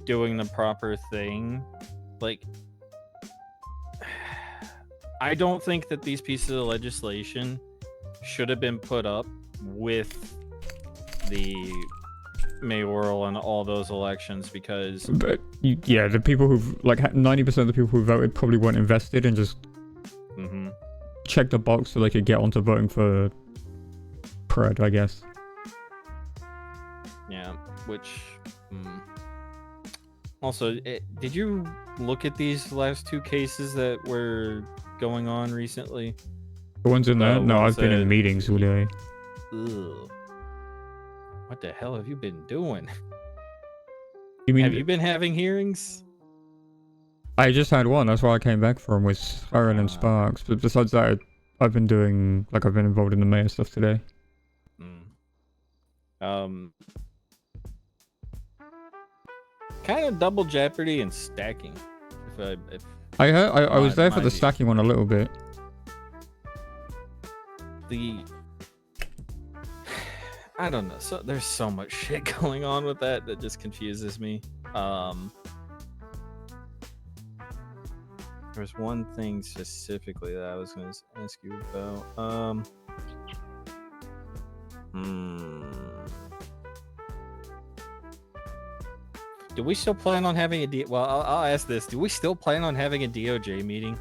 doing the proper thing. Like, I don't think that these pieces of legislation should have been put up with the mayoral and all those elections because... But, yeah, the people who've... Like, 90% of the people who voted probably weren't invested and just checked the box so they could get onto voting for Pred, I guess. Yeah, which... Also, did you look at these last two cases that were going on recently? The ones in there? No, I've been in meetings all day. Ugh. What the hell have you been doing? You mean... Have you been having hearings? I just had one. That's where I came back from, with Aaron and Sparks. But besides that, I've been doing... Like, I've been involved in the mayor stuff today. Kind of double jeopardy and stacking. If I heard... I was there for the stacking one a little bit. I don't know. So there's so much shit going on with that just confuses me. There's one thing specifically that I was going to ask you about. Do we still plan on having a Well, I'll ask this. Do we still plan on having a DOJ meeting?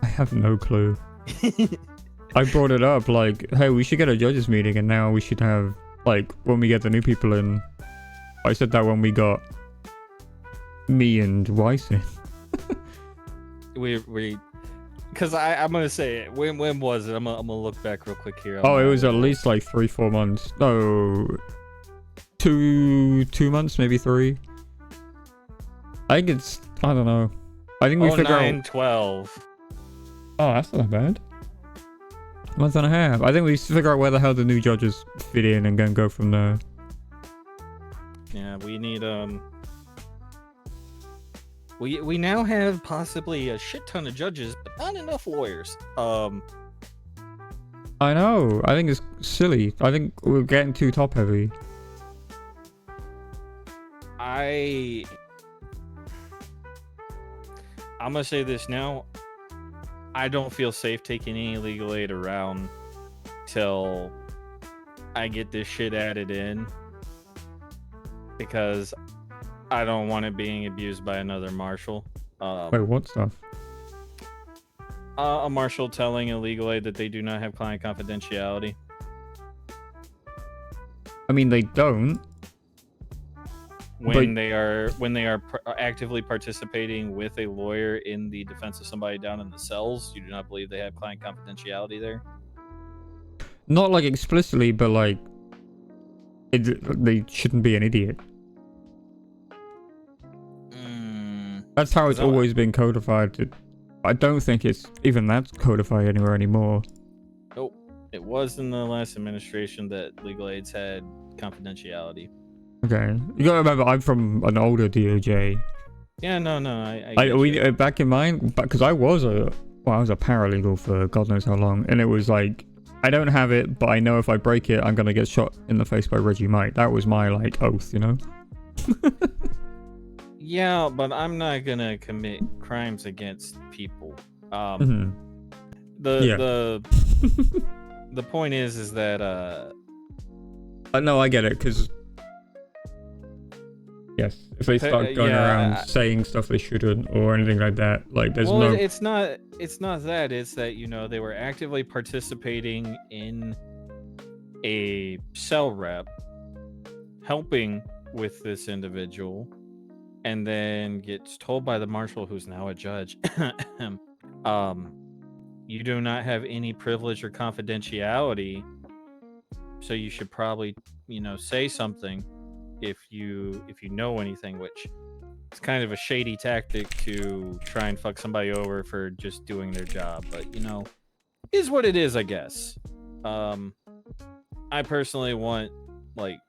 I have no clue. I brought it up, like, hey, we should get a judges meeting, and now we should have, like, when we get the new people in. I said that when we got me and Weiss in. we because I'm gonna say it. When was it? I'm gonna look back real quick here. Oh, it was at least like 3-4 months. No, 2 months, maybe 3. I think it's, I don't know. I think we figure out 12. Oh, that's not bad. A month and a half. I think we figure out where the hell the new judges fit in and then go from there. Yeah, we need we now have possibly a shit ton of judges, but not enough lawyers. I know. I think it's silly. I think we're getting too top heavy. I'm gonna say this now. I don't feel safe taking any legal aid around till I get this shit added in, because I don't want it being abused by another marshal. Wait, what stuff? A marshal telling a legal aid that they do not have client confidentiality. I mean, they don't. When they are actively participating with a lawyer in the defense of somebody down in the cells, you do not believe they have client confidentiality there? Not like explicitly, but like they shouldn't be an idiot. That's how it's always been codified. I don't think it's even that codified anywhere anymore. Nope. It was in the last administration that legal aids had confidentiality. Okay, you gotta remember, I'm from an older DOJ. Yeah, no, I back in mine, because I was a paralegal for God knows how long, and it was like, I don't have it, but I know if I break it, I'm gonna get shot in the face by Reggie Might. That was my like oath, you know. Yeah, but I'm not gonna commit crimes against people. The point is that no, I get it, because yes, if they start going around saying stuff they shouldn't or anything like that, like there's no. It's not that. It's that, you know, they were actively participating in a cell rep, helping with this individual, and then gets told by the marshal, who's now a judge, you do not have any privilege or confidentiality, so you should probably, say something if you know anything, which is kind of a shady tactic to try and fuck somebody over for just doing their job, but is what it is, I guess. I personally want like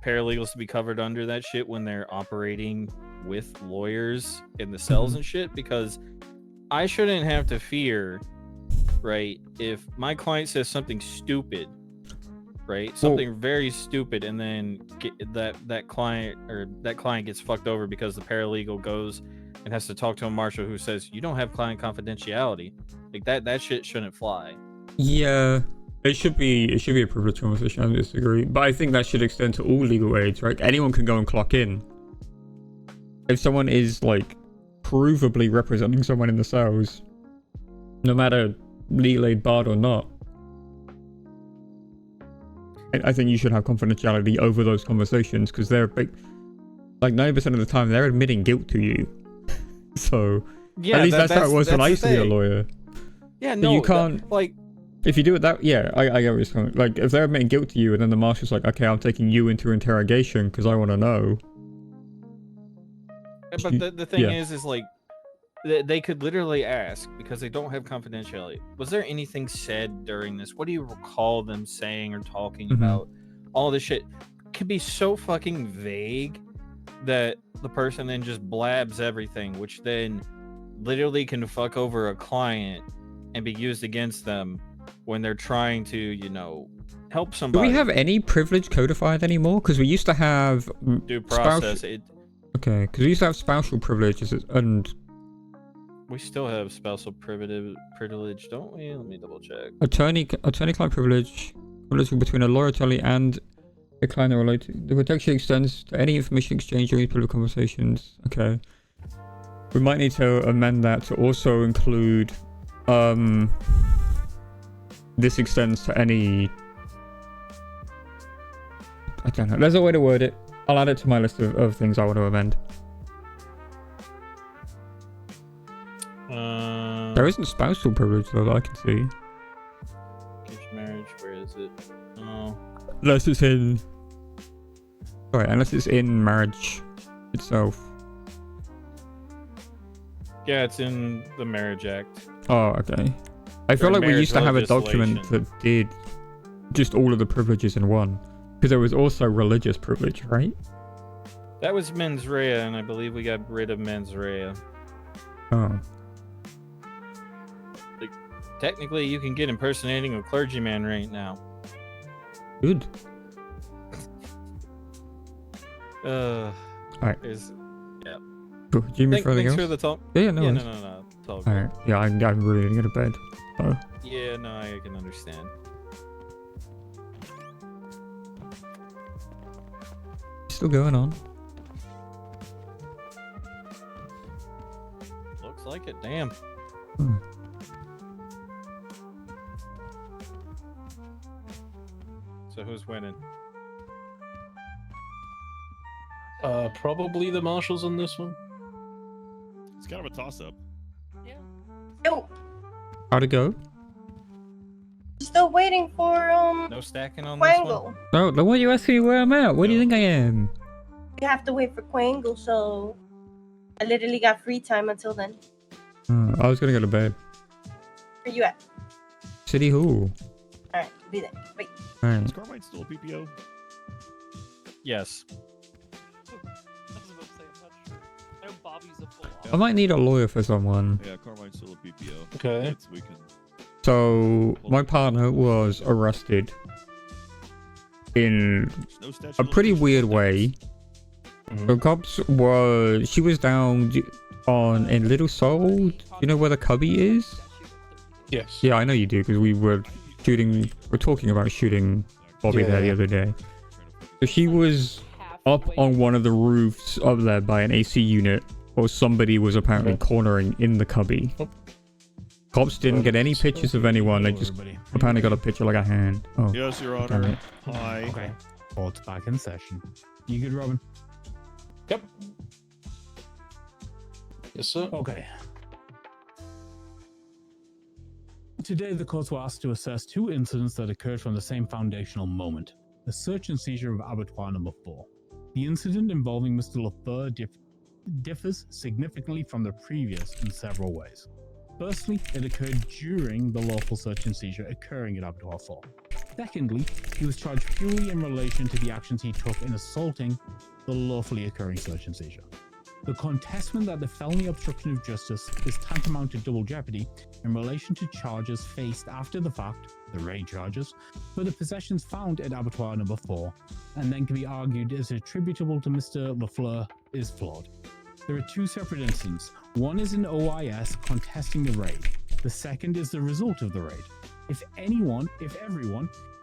paralegals to be covered under that shit when they're operating with lawyers in the cells and shit, because I shouldn't have to fear, right, if my client says something stupid, right, something very stupid, and then that client gets fucked over because the paralegal goes and has to talk to a marshal who says you don't have client confidentiality. Like that shit shouldn't fly. Yeah, it should be a privileged conversation. I disagree, but I think that should extend to all legal aids, right? Anyone can go and clock in. If someone is like provably representing someone in the cells, no matter legal aid barred or not, I think you should have confidentiality over those conversations, because they're like 90% of the time they're admitting guilt to you. So Yeah, at least that's how it was when I used to be a lawyer. Yeah, But no, you can't like if you do it that. Yeah, I get what you're saying. Like if they're admitting guilt to you, and then the marshal's like, "Okay, I'm taking you into interrogation because I want to know." But the thing is like they could literally ask, because they don't have confidentiality. Was there anything said during this? What do you recall them saying or talking about? All this shit could be so fucking vague that the person then just blabs everything, which then literally can fuck over a client and be used against them when they're trying to, help Do somebody. we have any privilege codified anymore? Because we used to have due process. Okay, because we used to have spousal privileges, and We still have spousal privilege, don't we? Let me double check. attorney-client privilege between a lawyer attorney and a client are related. The protection extends to any information exchange during public conversations. Okay. We might need to amend that to also include, this extends to any, I don't know. There's a way to word it. I'll add it to my list of things I want to amend. There isn't spousal privilege though that I can see. Marriage, where is it? Oh. Unless it's in... Sorry, unless it's in marriage itself. Yeah, it's in the Marriage Act. Oh, okay. I feel like we used to have a document that did just all of the privileges in one. Because there was also religious privilege, right? That was mens rea, and I believe we got rid of mens rea. Oh. Like, technically, you can get impersonating a clergyman right now. Good. Alright. Yeah. Cool. Do you mean further Thanks else? for the talk. Yeah, no. No. It's all good. Alright. Yeah, I'm really gonna go to bed. So. Yeah, no, I can understand. Still going on. Looks like it. Damn. So who's winning? Probably the marshals on this one. It's kind of a toss-up. Yo, How'd it go? still waiting for No stacking on this one? Quangle. No, why are you asking me where I'm at? Where do you think I am? We have to wait for Quangle, so I literally got free time until then. I was gonna go to bed. Where you at? City Hall. Alright, be there. Wait. Alright. Is Carmine still a PPO? Yes. I might need a lawyer for someone. Yeah, Carmine's still a PPO. Okay. We can... So, my partner was arrested in a pretty weird way. The cops she was down on in Little Seoul. Do you know where the cubby is? Yes. Yeah, I know you do, because we're talking about shooting Bobby there the other day. So she was up on one of the roofs up there by an AC unit, or somebody was apparently cornering in the cubby. Cops didn't get any pictures of anyone. They just apparently got a picture like a hand. Oh, Yes, Your damn Honor. it. Hi. Okay. Court's back in session. You good, Robin? Yep. Yes, sir. Okay. Today, the courts were asked to assess two incidents that occurred from the same foundational moment: the search and seizure of Abattoir Number 4. The incident involving Mr. Lafleur differs significantly from the previous in several ways. Firstly, it occurred during the lawful search and seizure occurring at Abattoir 4. Secondly, he was charged purely in relation to the actions he took in assaulting the lawfully occurring search and seizure. The contestment that the felony obstruction of justice is tantamount to double jeopardy in relation to charges faced after the fact, the raid charges, for the possessions found at Abattoir Number 4, and then can be argued as attributable to Mr. Lafleur, is flawed. There are two separate incidents. One is an OIS contesting the raid. The second is the result of the raid. If everyone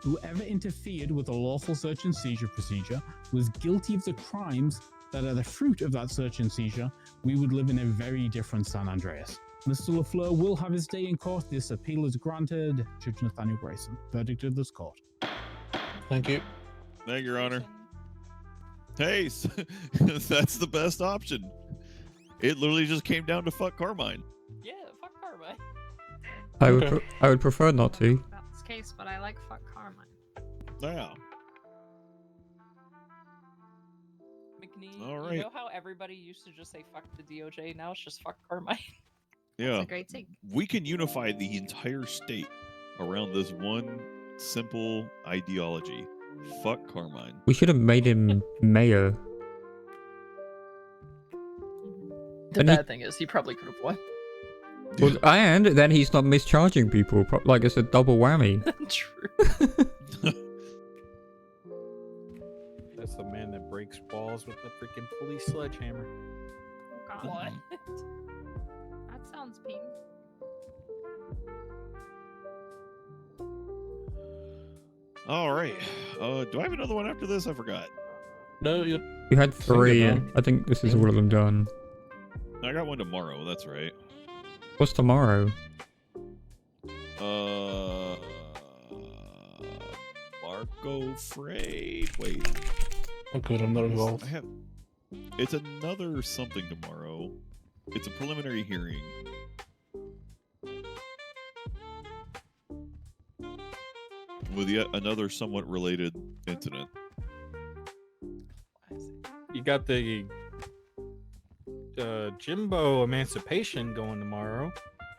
who ever interfered with a lawful search and seizure procedure was guilty of the crimes that are the fruit of that search and seizure, we would live in a very different San Andreas. Mr. Lafleur will have his day in court. This appeal is granted. Judge Nathaniel Grayson. Verdict of this court. Thank you. Thank you, Your Honor. Hey, that's the best option. It literally just came down to fuck Carmine. Yeah, fuck Carmine. I would prefer not to. That's the case, but I like fuck Carmine. Yeah. MacNee, All right. you know how everybody used to just say fuck the DOJ? Now it's just fuck Carmine. Yeah. That's a great take. We can unify the entire state around this one simple ideology. Fuck Carmine. We should have made him mayor. The And he- bad thing is, he probably could have won. Well, and then he's not mischarging people. Like, it's a double whammy. True. That's the man that breaks walls with the freaking police sledgehammer. What? That sounds painful. All right. Do I have another one after this? I forgot. No, you You had 3. I think this is all of them done. I got one tomorrow. That's right. What's tomorrow? Marco Frey. Wait. Oh, good. I'm not involved. It's another something tomorrow. It's a preliminary hearing. With yet another somewhat related incident. You got the Jimbo Emancipation going tomorrow.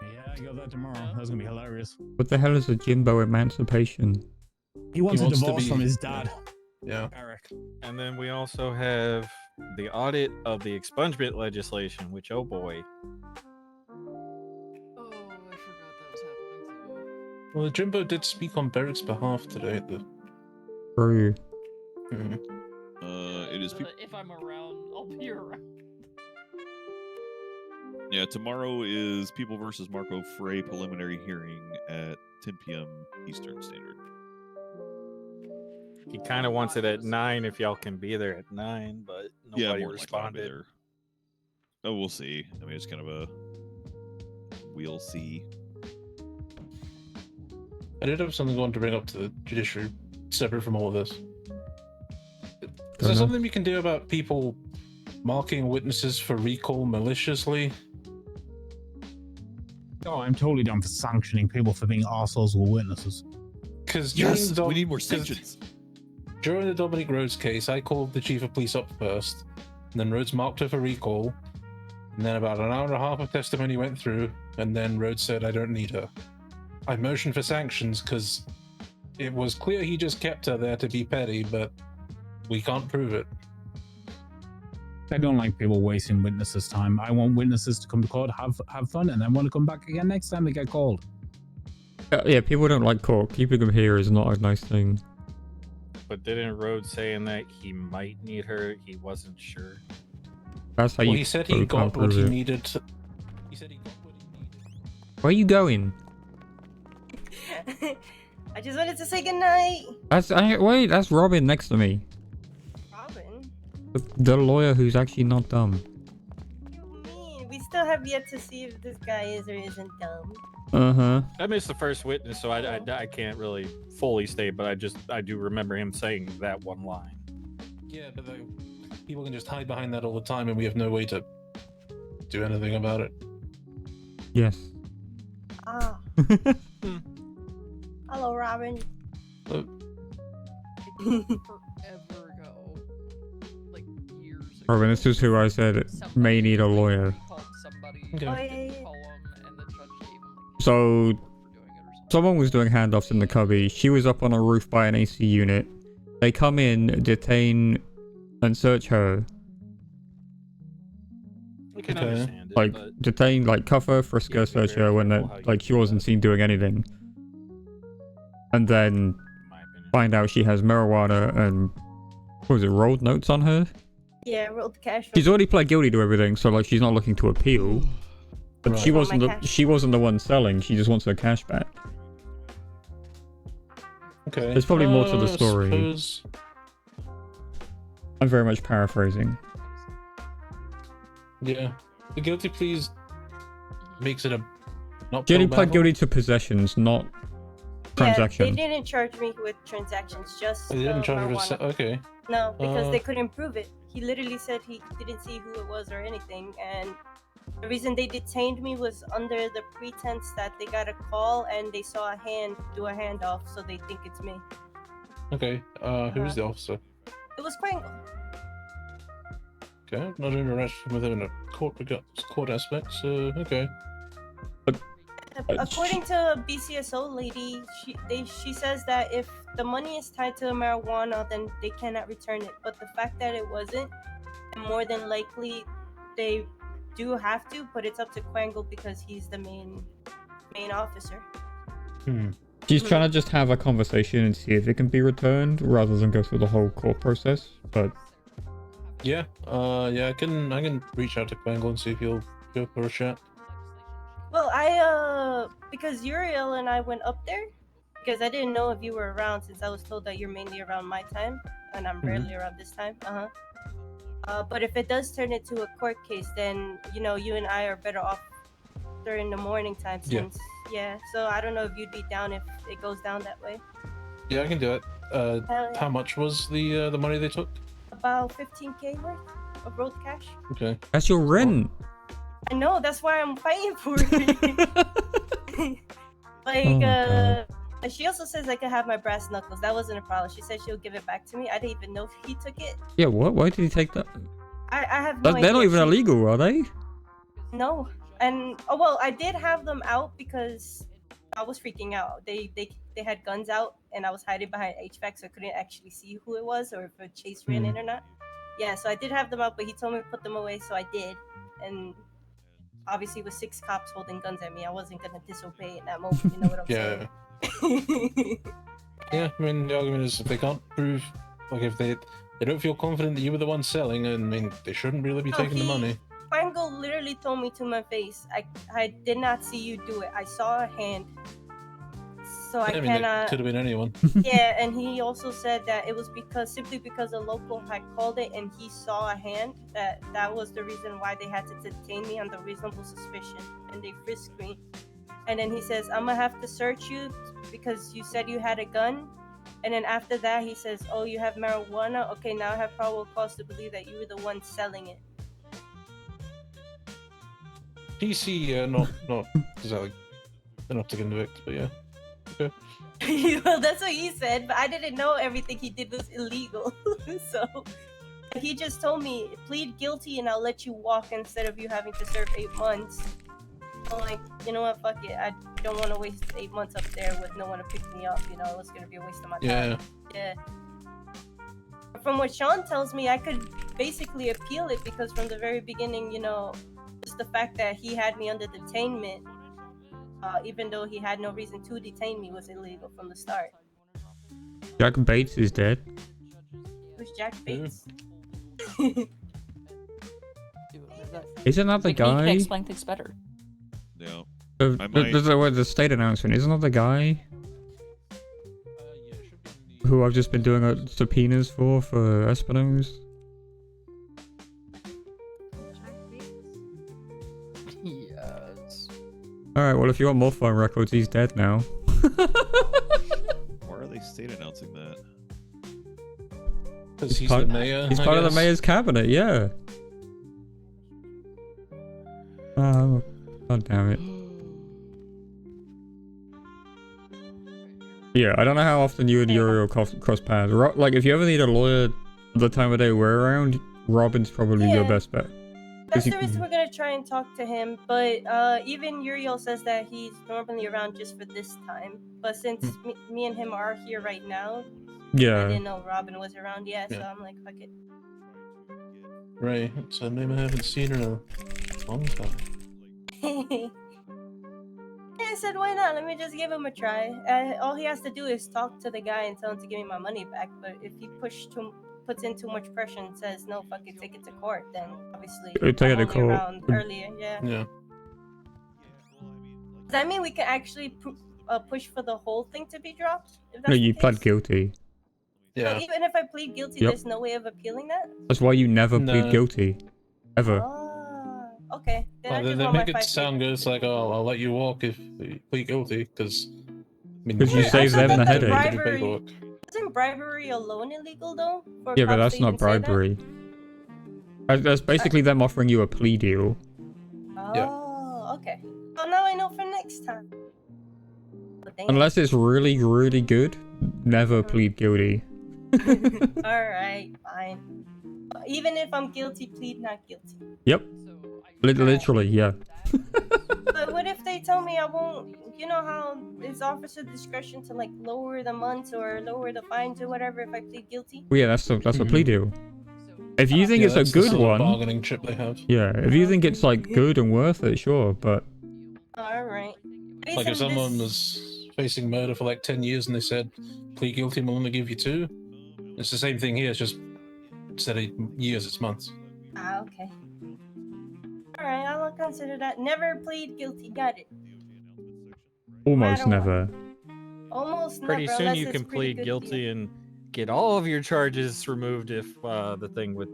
Yeah, I got that tomorrow. That's gonna be hilarious. What the hell is a Jimbo Emancipation? He wants a wants to divorce be- from his dad. Yeah. Eric. And then we also have the audit of the expungement legislation, which, oh boy. Well, Jimbo did speak on Beric's behalf today. True. It is. If I'm around, I'll be around. Yeah, tomorrow is People versus Marco Frey preliminary hearing at 10 p.m. Eastern Standard. He kind of wants it at 9 if y'all can be there at 9, but Yeah, nobody more than likely I'll be responded. there. Oh, we'll see. I mean, it's kind of a we'll see. I did have something I wanted to bring up to the judiciary, separate from all of this. Is there something we can do about people marking witnesses for recall maliciously? Oh, I'm totally down for sanctioning people for being arseholes with witnesses. Because we need more sanctions. During the Dominic Rhodes case, I called the chief of police up first, and then Rhodes marked her for recall, and then about an hour and a half of testimony went through, and then Rhodes said, I don't need her. I motioned for sanctions because it was clear he just kept her there to be petty, but we can't prove it. I don't like people wasting witnesses' time. I want witnesses to come to court, have fun, and then want to come back again next time they get called. Yeah, people don't like court. Keeping them here is not a nice thing. But didn't Rhodes saying that he might need her? He wasn't sure. That's how Well, you. he said prove- he got can't what he prove it. needed. He said he got what he needed. Where are you going? I just wanted to say goodnight. Wait, that's Robin next to me. Robin? The lawyer who's actually not dumb. We still have yet to see if this guy is or isn't dumb. Uh-huh. I missed the first witness, so I can't really fully state, but I do remember him saying that one line. Yeah, but people can just hide behind that all the time, and we have no way to do anything about it. Yes. Ah. Hello, Robin. Forever ago, like years ago. Robin, this is who I said may need a lawyer. Oh, yeah, yeah. So, someone was doing handoffs in the cubby. She was up on a roof by an AC unit. They come in, detain, and search her. We can understand it, Like, but detain, like, cuff her, frisk her, search her when that, like, she wasn't seen doing anything. And then find out she has marijuana and, what was it, rolled notes on her? Yeah, rolled the cash. She's already pled guilty to everything, so, like, she's not looking to appeal. But Right. she wasn't the one selling. She just wants her cash back. okay. There's probably more to the I story. suppose- I'm very much paraphrasing. Yeah, the guilty pleas makes it a not. She only pill pled battle. guilty to possessions, not Yeah, transactions. they didn't charge me with transactions, just They didn't charge her with marijuana. okay. No, because Uh, they couldn't prove it. He literally said he didn't see who it was or anything, and the reason they detained me was under the pretense that they got a call and they saw a hand do a handoff, so they think it's me. Okay. Who's the officer? It was Quangle. Okay, not interested within a court aspect. So okay. According to a BCSO lady, she says that if the money is tied to marijuana, then they cannot return it. But the fact that it wasn't, and more than likely, they do have to. But it's up to Quangle because he's the main officer. She's trying to just have a conversation and see if it can be returned rather than go through the whole court process. But Yeah. Yeah. I can reach out to Quangle and see if he'll go for a chat. Well, because Uriel and I went up there because I didn't know if you were around since I was told that you're mainly around my time and I'm rarely around this time. But if it does turn into a court case, then you and I are better off during the morning time since so I don't know if you'd be down if it goes down that way. Yeah, I can do it. Hell yeah. How much was the money they took? About 15K worth of road cash. Okay. that's your rent. I know, that's why I'm fighting for it. She also says I can have my brass knuckles. That wasn't a problem. She said she'll give it back to me. I didn't even know if he took it. Yeah, what? Why did he take that? I have no idea. They're not even illegal, are they? No. And I did have them out because I was freaking out. They had guns out and I was hiding behind HVAC, so I couldn't actually see who it was or if a chase ran in or not. Yeah, so I did have them out, but he told me to put them away, so I did. And obviously with 6 cops holding guns at me, I wasn't gonna disobey in that moment. You know what I'm saying? Yeah, I mean, the argument is if they can't prove, like, if they don't feel confident that you were the one selling, I mean, they shouldn't really be taking the money. Quangle literally told me to my face, I did not see you do it. I saw a hand. So I mean, cannot. It could have been anyone. Yeah, and he also said that it was simply because a local had called it and he saw a hand, that was the reason why they had to detain me under reasonable suspicion and they frisked me. And then he says, I'm gonna have to search you because you said you had a gun. And then after that he says, oh, you have marijuana? Okay, now I have probable cause to believe that you were the one selling it. PC, not exactly enough to convict, but yeah. Okay. Well, that's what he said, but I didn't know everything he did was illegal. So he just told me, plead guilty and I'll let you walk instead of you having to serve 8 months. I'm like, you know what, fuck it. I don't want to waste 8 months up there with no one to pick me up. It's going to be a waste of my time. Yeah. From what Sean tells me, I could basically appeal it because from the very beginning, just the fact that he had me under detainment, even though he had no reason to detain me, was illegal from the start. Jack Bates is dead. Who's Jack Bates? Isn't that the Like, you can guy? explain things better. No. The state announcement. Isn't that the guy who I've just been doing subpoenas for Espino's? Yes. Alright, well, if you want more phone records, he's dead now. Why are they state announcing that? Because he's the mayor. He's I part of the guess. mayor's cabinet, yeah. Oh, god damn it. Yeah, I don't know how often you and Uriel cross paths. Like, if you ever need a lawyer the time of day we're around, Robin's probably your best bet. That's the reason we're gonna try and talk to him, but even Uriel says that he's normally around just for this time. But since me and him are here right now, I Yeah. didn't know Robin was around yet, so I'm like, fuck it. Right. It's a name I haven't seen in a long time. I said, why not? Let me just give him a try. All he has to do is talk to the guy and tell him to give me my money back. But if he puts in too much pressure and says, no, fuck it, take it to court, then obviously Take I'm it to only court. around earlier, yeah. Does that mean we can actually push for the whole thing to be dropped? If that's No, the you case? pled guilty. So even if I plead guilty, Yep. there's no way of appealing that? That's why you never plead guilty. Ever. Okay. Then I Well, just they want my make it 5 sound good. It's like, oh, I'll let you walk if you plead guilty, because you save them the headache. bribery. Isn't bribery alone illegal though? For Yeah, but cops that's to not even say that? bribery. That's basically them offering you a plea deal. Oh, okay. Oh, now I know for next time. But dang it. Unless it's really, really good, never plead guilty. Alright, fine. Even if I'm guilty, plead not guilty. Yep. Literally, yeah. But what if they tell me I won't? You know how it's officer discretion to like lower the months or lower the fines or whatever if I plead guilty? Well, yeah, that's a plea deal. If you think Yeah, it's a that's the good sort of one, bargaining chip they have. yeah. If you think it's like good and worth it, sure. But Alright. Like if someone was facing murder for like 10 years and they said, plead guilty, we'll only give you 2. It's the same thing here. It's just instead of years, it's months. Ah, okay. Alright, I'll consider that. Never plead guilty. Got it. almost never. Almost Pretty never. soon Unless you it's can pretty plead good guilty and get all of your charges removed if the thing with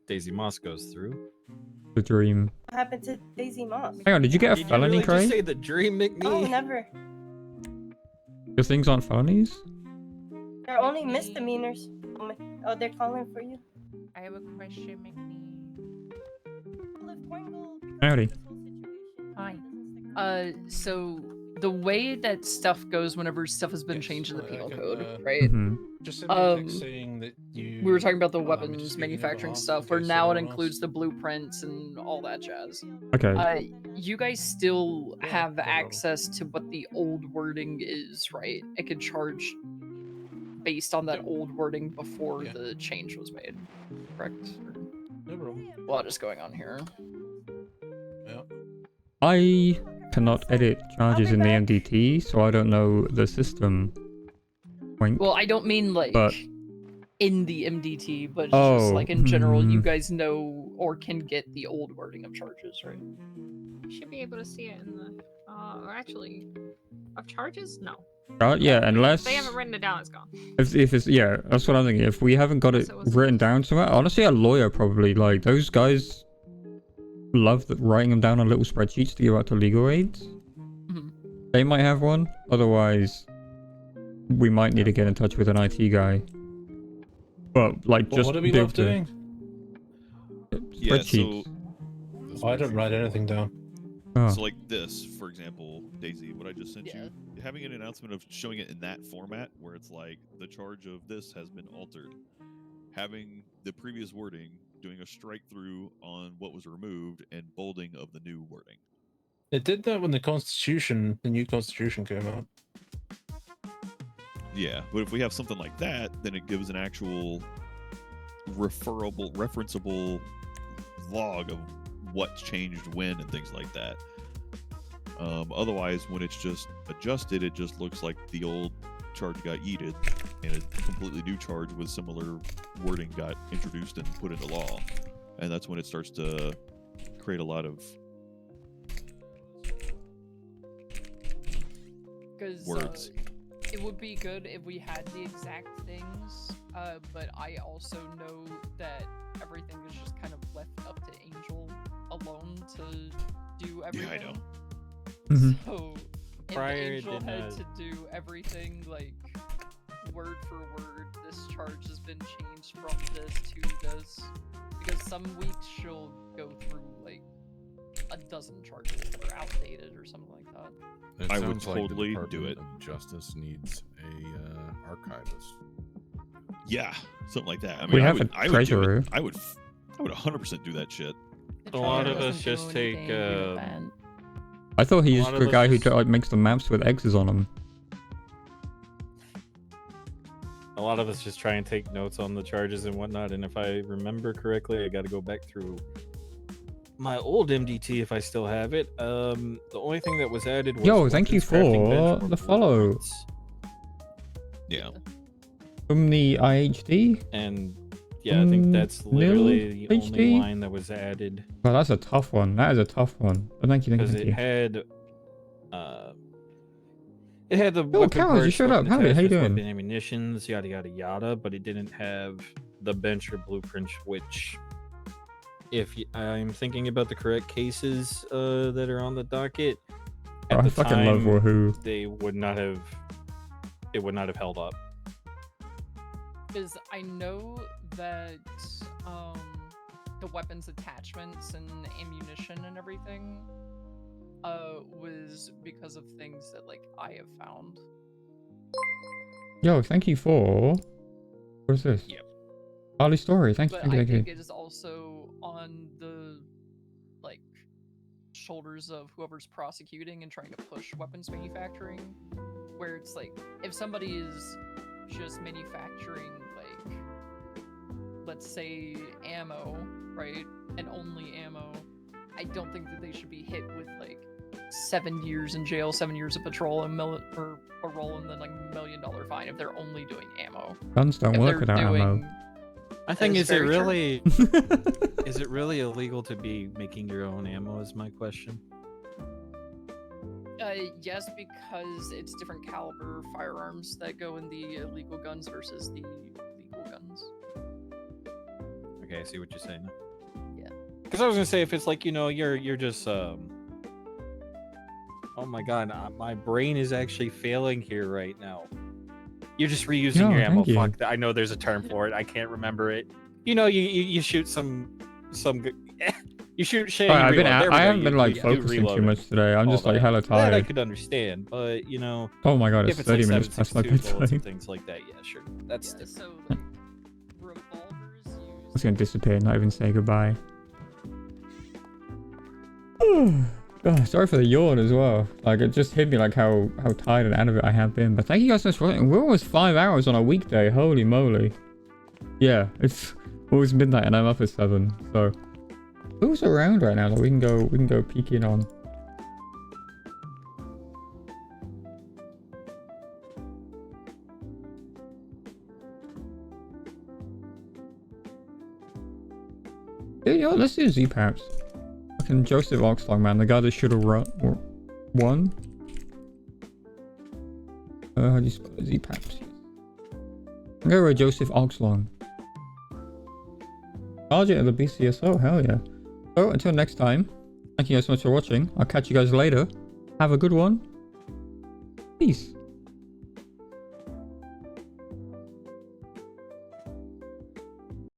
Daisy Moss goes through. The dream. What happened to Daisy Moss? Hang on, did you get a Did felony, you really Craig? just say the dream, MacNee? Oh, never. Your things aren't felonies? They're only misdemeanors. Oh, they're calling for you. I have a question, MacNee. Howdy. Hi. So the way that stuff goes whenever stuff has been changed in the penal code, right? Just send me a text saying that you. We were talking about the just weapons speak in manufacturing behalf stuff, in where case now it someone includes the blueprints and all that jazz. Okay. You guys still have access to what the old wording is, right? It could charge based on that old wording before the change was made, correct? No problem. A lot is going on here. Yeah. I cannot edit charges in the MDT, so I don't know the system. Wink. Well, I don't mean like But in the MDT, but it's just like in general, you hmm. guys know or can get the old wording of charges, right? You should be able to see it in the. Or actually, of charges? No. Yeah, unless If they haven't written it down, it's gone. if it's yeah, that's what I'm thinking. If we haven't got it written down somewhere, honestly, a lawyer probably like those guys love writing them down on little spreadsheets to give out to legal aids. They might have one. Otherwise, we might need to get in touch with an IT guy. But like, just what are we be able left to- doing? Yeah, Spreadsheets. Oh, I don't write anything down. Oh. So like this, for example, Daisy, what I just sent you, having an announcement of showing it in that format where it's like the charge of this has been altered, having the previous wording, doing a strike through on what was removed and bolding of the new wording. It did that when the new Constitution came out. Yeah, but if we have something like that, then it gives an actual referenceable log of what's changed when and things like that. Otherwise, when it's just adjusted, it just looks like the old charge got yeeted and a completely new charge with similar wording got introduced and put into law. And that's when it starts to create a lot of words. It would be good if we had the exact things, but I also know that everything is just kind of left up to Angel alone to do everything. Yeah, I know. So if Prior Angel did had not- to do everything like word for word, this charge has been changed from this to this, because some weeks she'll go through like a dozen charges that are outdated or something like that. It I would sounds like the totally do Department it. of Justice needs a archivist. Yeah, something like that. I mean, We I have would, a I would do treasurer. it. I would 100% do that shit. A lot of us just take. I thought he A was lot of the guy who us- like makes the maps with X's on them. A lot of us just try and take notes on the charges and whatnot. And if I remember correctly, I got to go back through my old MDT if I still have it. The only thing that was added was Yo, thank you weapons crafting bench for or the follow blueprints. Yeah. from the IHD. And yeah, I think that's literally the only HD? line that was added. Well, that's a tough one. That is a tough one. But thank you, thank you, Because thank it you. had it had the Oh, weapon Carol, you parts, showed up. weapon Howdy, how you attachments, doing? weapon ammunitions, yada yada yada, but it didn't have the bench or blueprints, which if I'm thinking about the correct cases that are on the docket, Oh, at I the fucking love time, Woohoo. they would not have held up. Because I know that the weapons attachments and ammunition and everything was because of things that like I have found. Yo, thank you for. What's this? Yep. Harley Story. Thank you, But thank you, I thank think you. it is also on the like shoulders of whoever's prosecuting and trying to push weapons manufacturing, where it's like if somebody is just manufacturing like let's say ammo, right, and only ammo, I don't think that they should be hit with like 7 years in jail, 7 years of patrol, or parole, and then like $1 million fine if they're only doing ammo. Guns don't If work they're without ammo. doing- I think That is is it very true. really is it really illegal to be making your own ammo? Is my question. Yes, because it's different caliber firearms that go in the illegal guns versus the legal guns. Okay, I see what you're saying. Yeah. Because I was gonna say if it's like you're just oh my god, my brain is actually failing here right now. You're just reusing No, your ammo. thank you. Fuck, I know there's a term for it. I can't remember it. You shoot some you shoot shit. Alright, you reload. There we I go. haven't been like you do focusing too reloading. much today. I'm All just like that. hella That I tired. could understand, but Oh my god, if it's it's like 30 minutes past my 7.62 bullets bedtime. and things like that, yeah, sure. That's different. So like revolvers I was gonna disappear, not even say goodbye. God, sorry for the yawn as well. Like it just hit me like how tired and out of it I have been. But thank you guys so much for watching. We're almost 5 hours on a weekday. Holy moly! Yeah, it's always midnight and I'm up at 7. So who's around right now that we can go peek in on? Yeah, yo, let's do Z-Paps. Fucking Joseph Oxlong, man, the guy that should have won. How do you spell it? Z-Paps? I'm going with Joseph Oxlong. Sergeant of the BCSO, hell yeah. So, until next time, thank you guys so much for watching. I'll catch you guys later. Have a good one. Peace.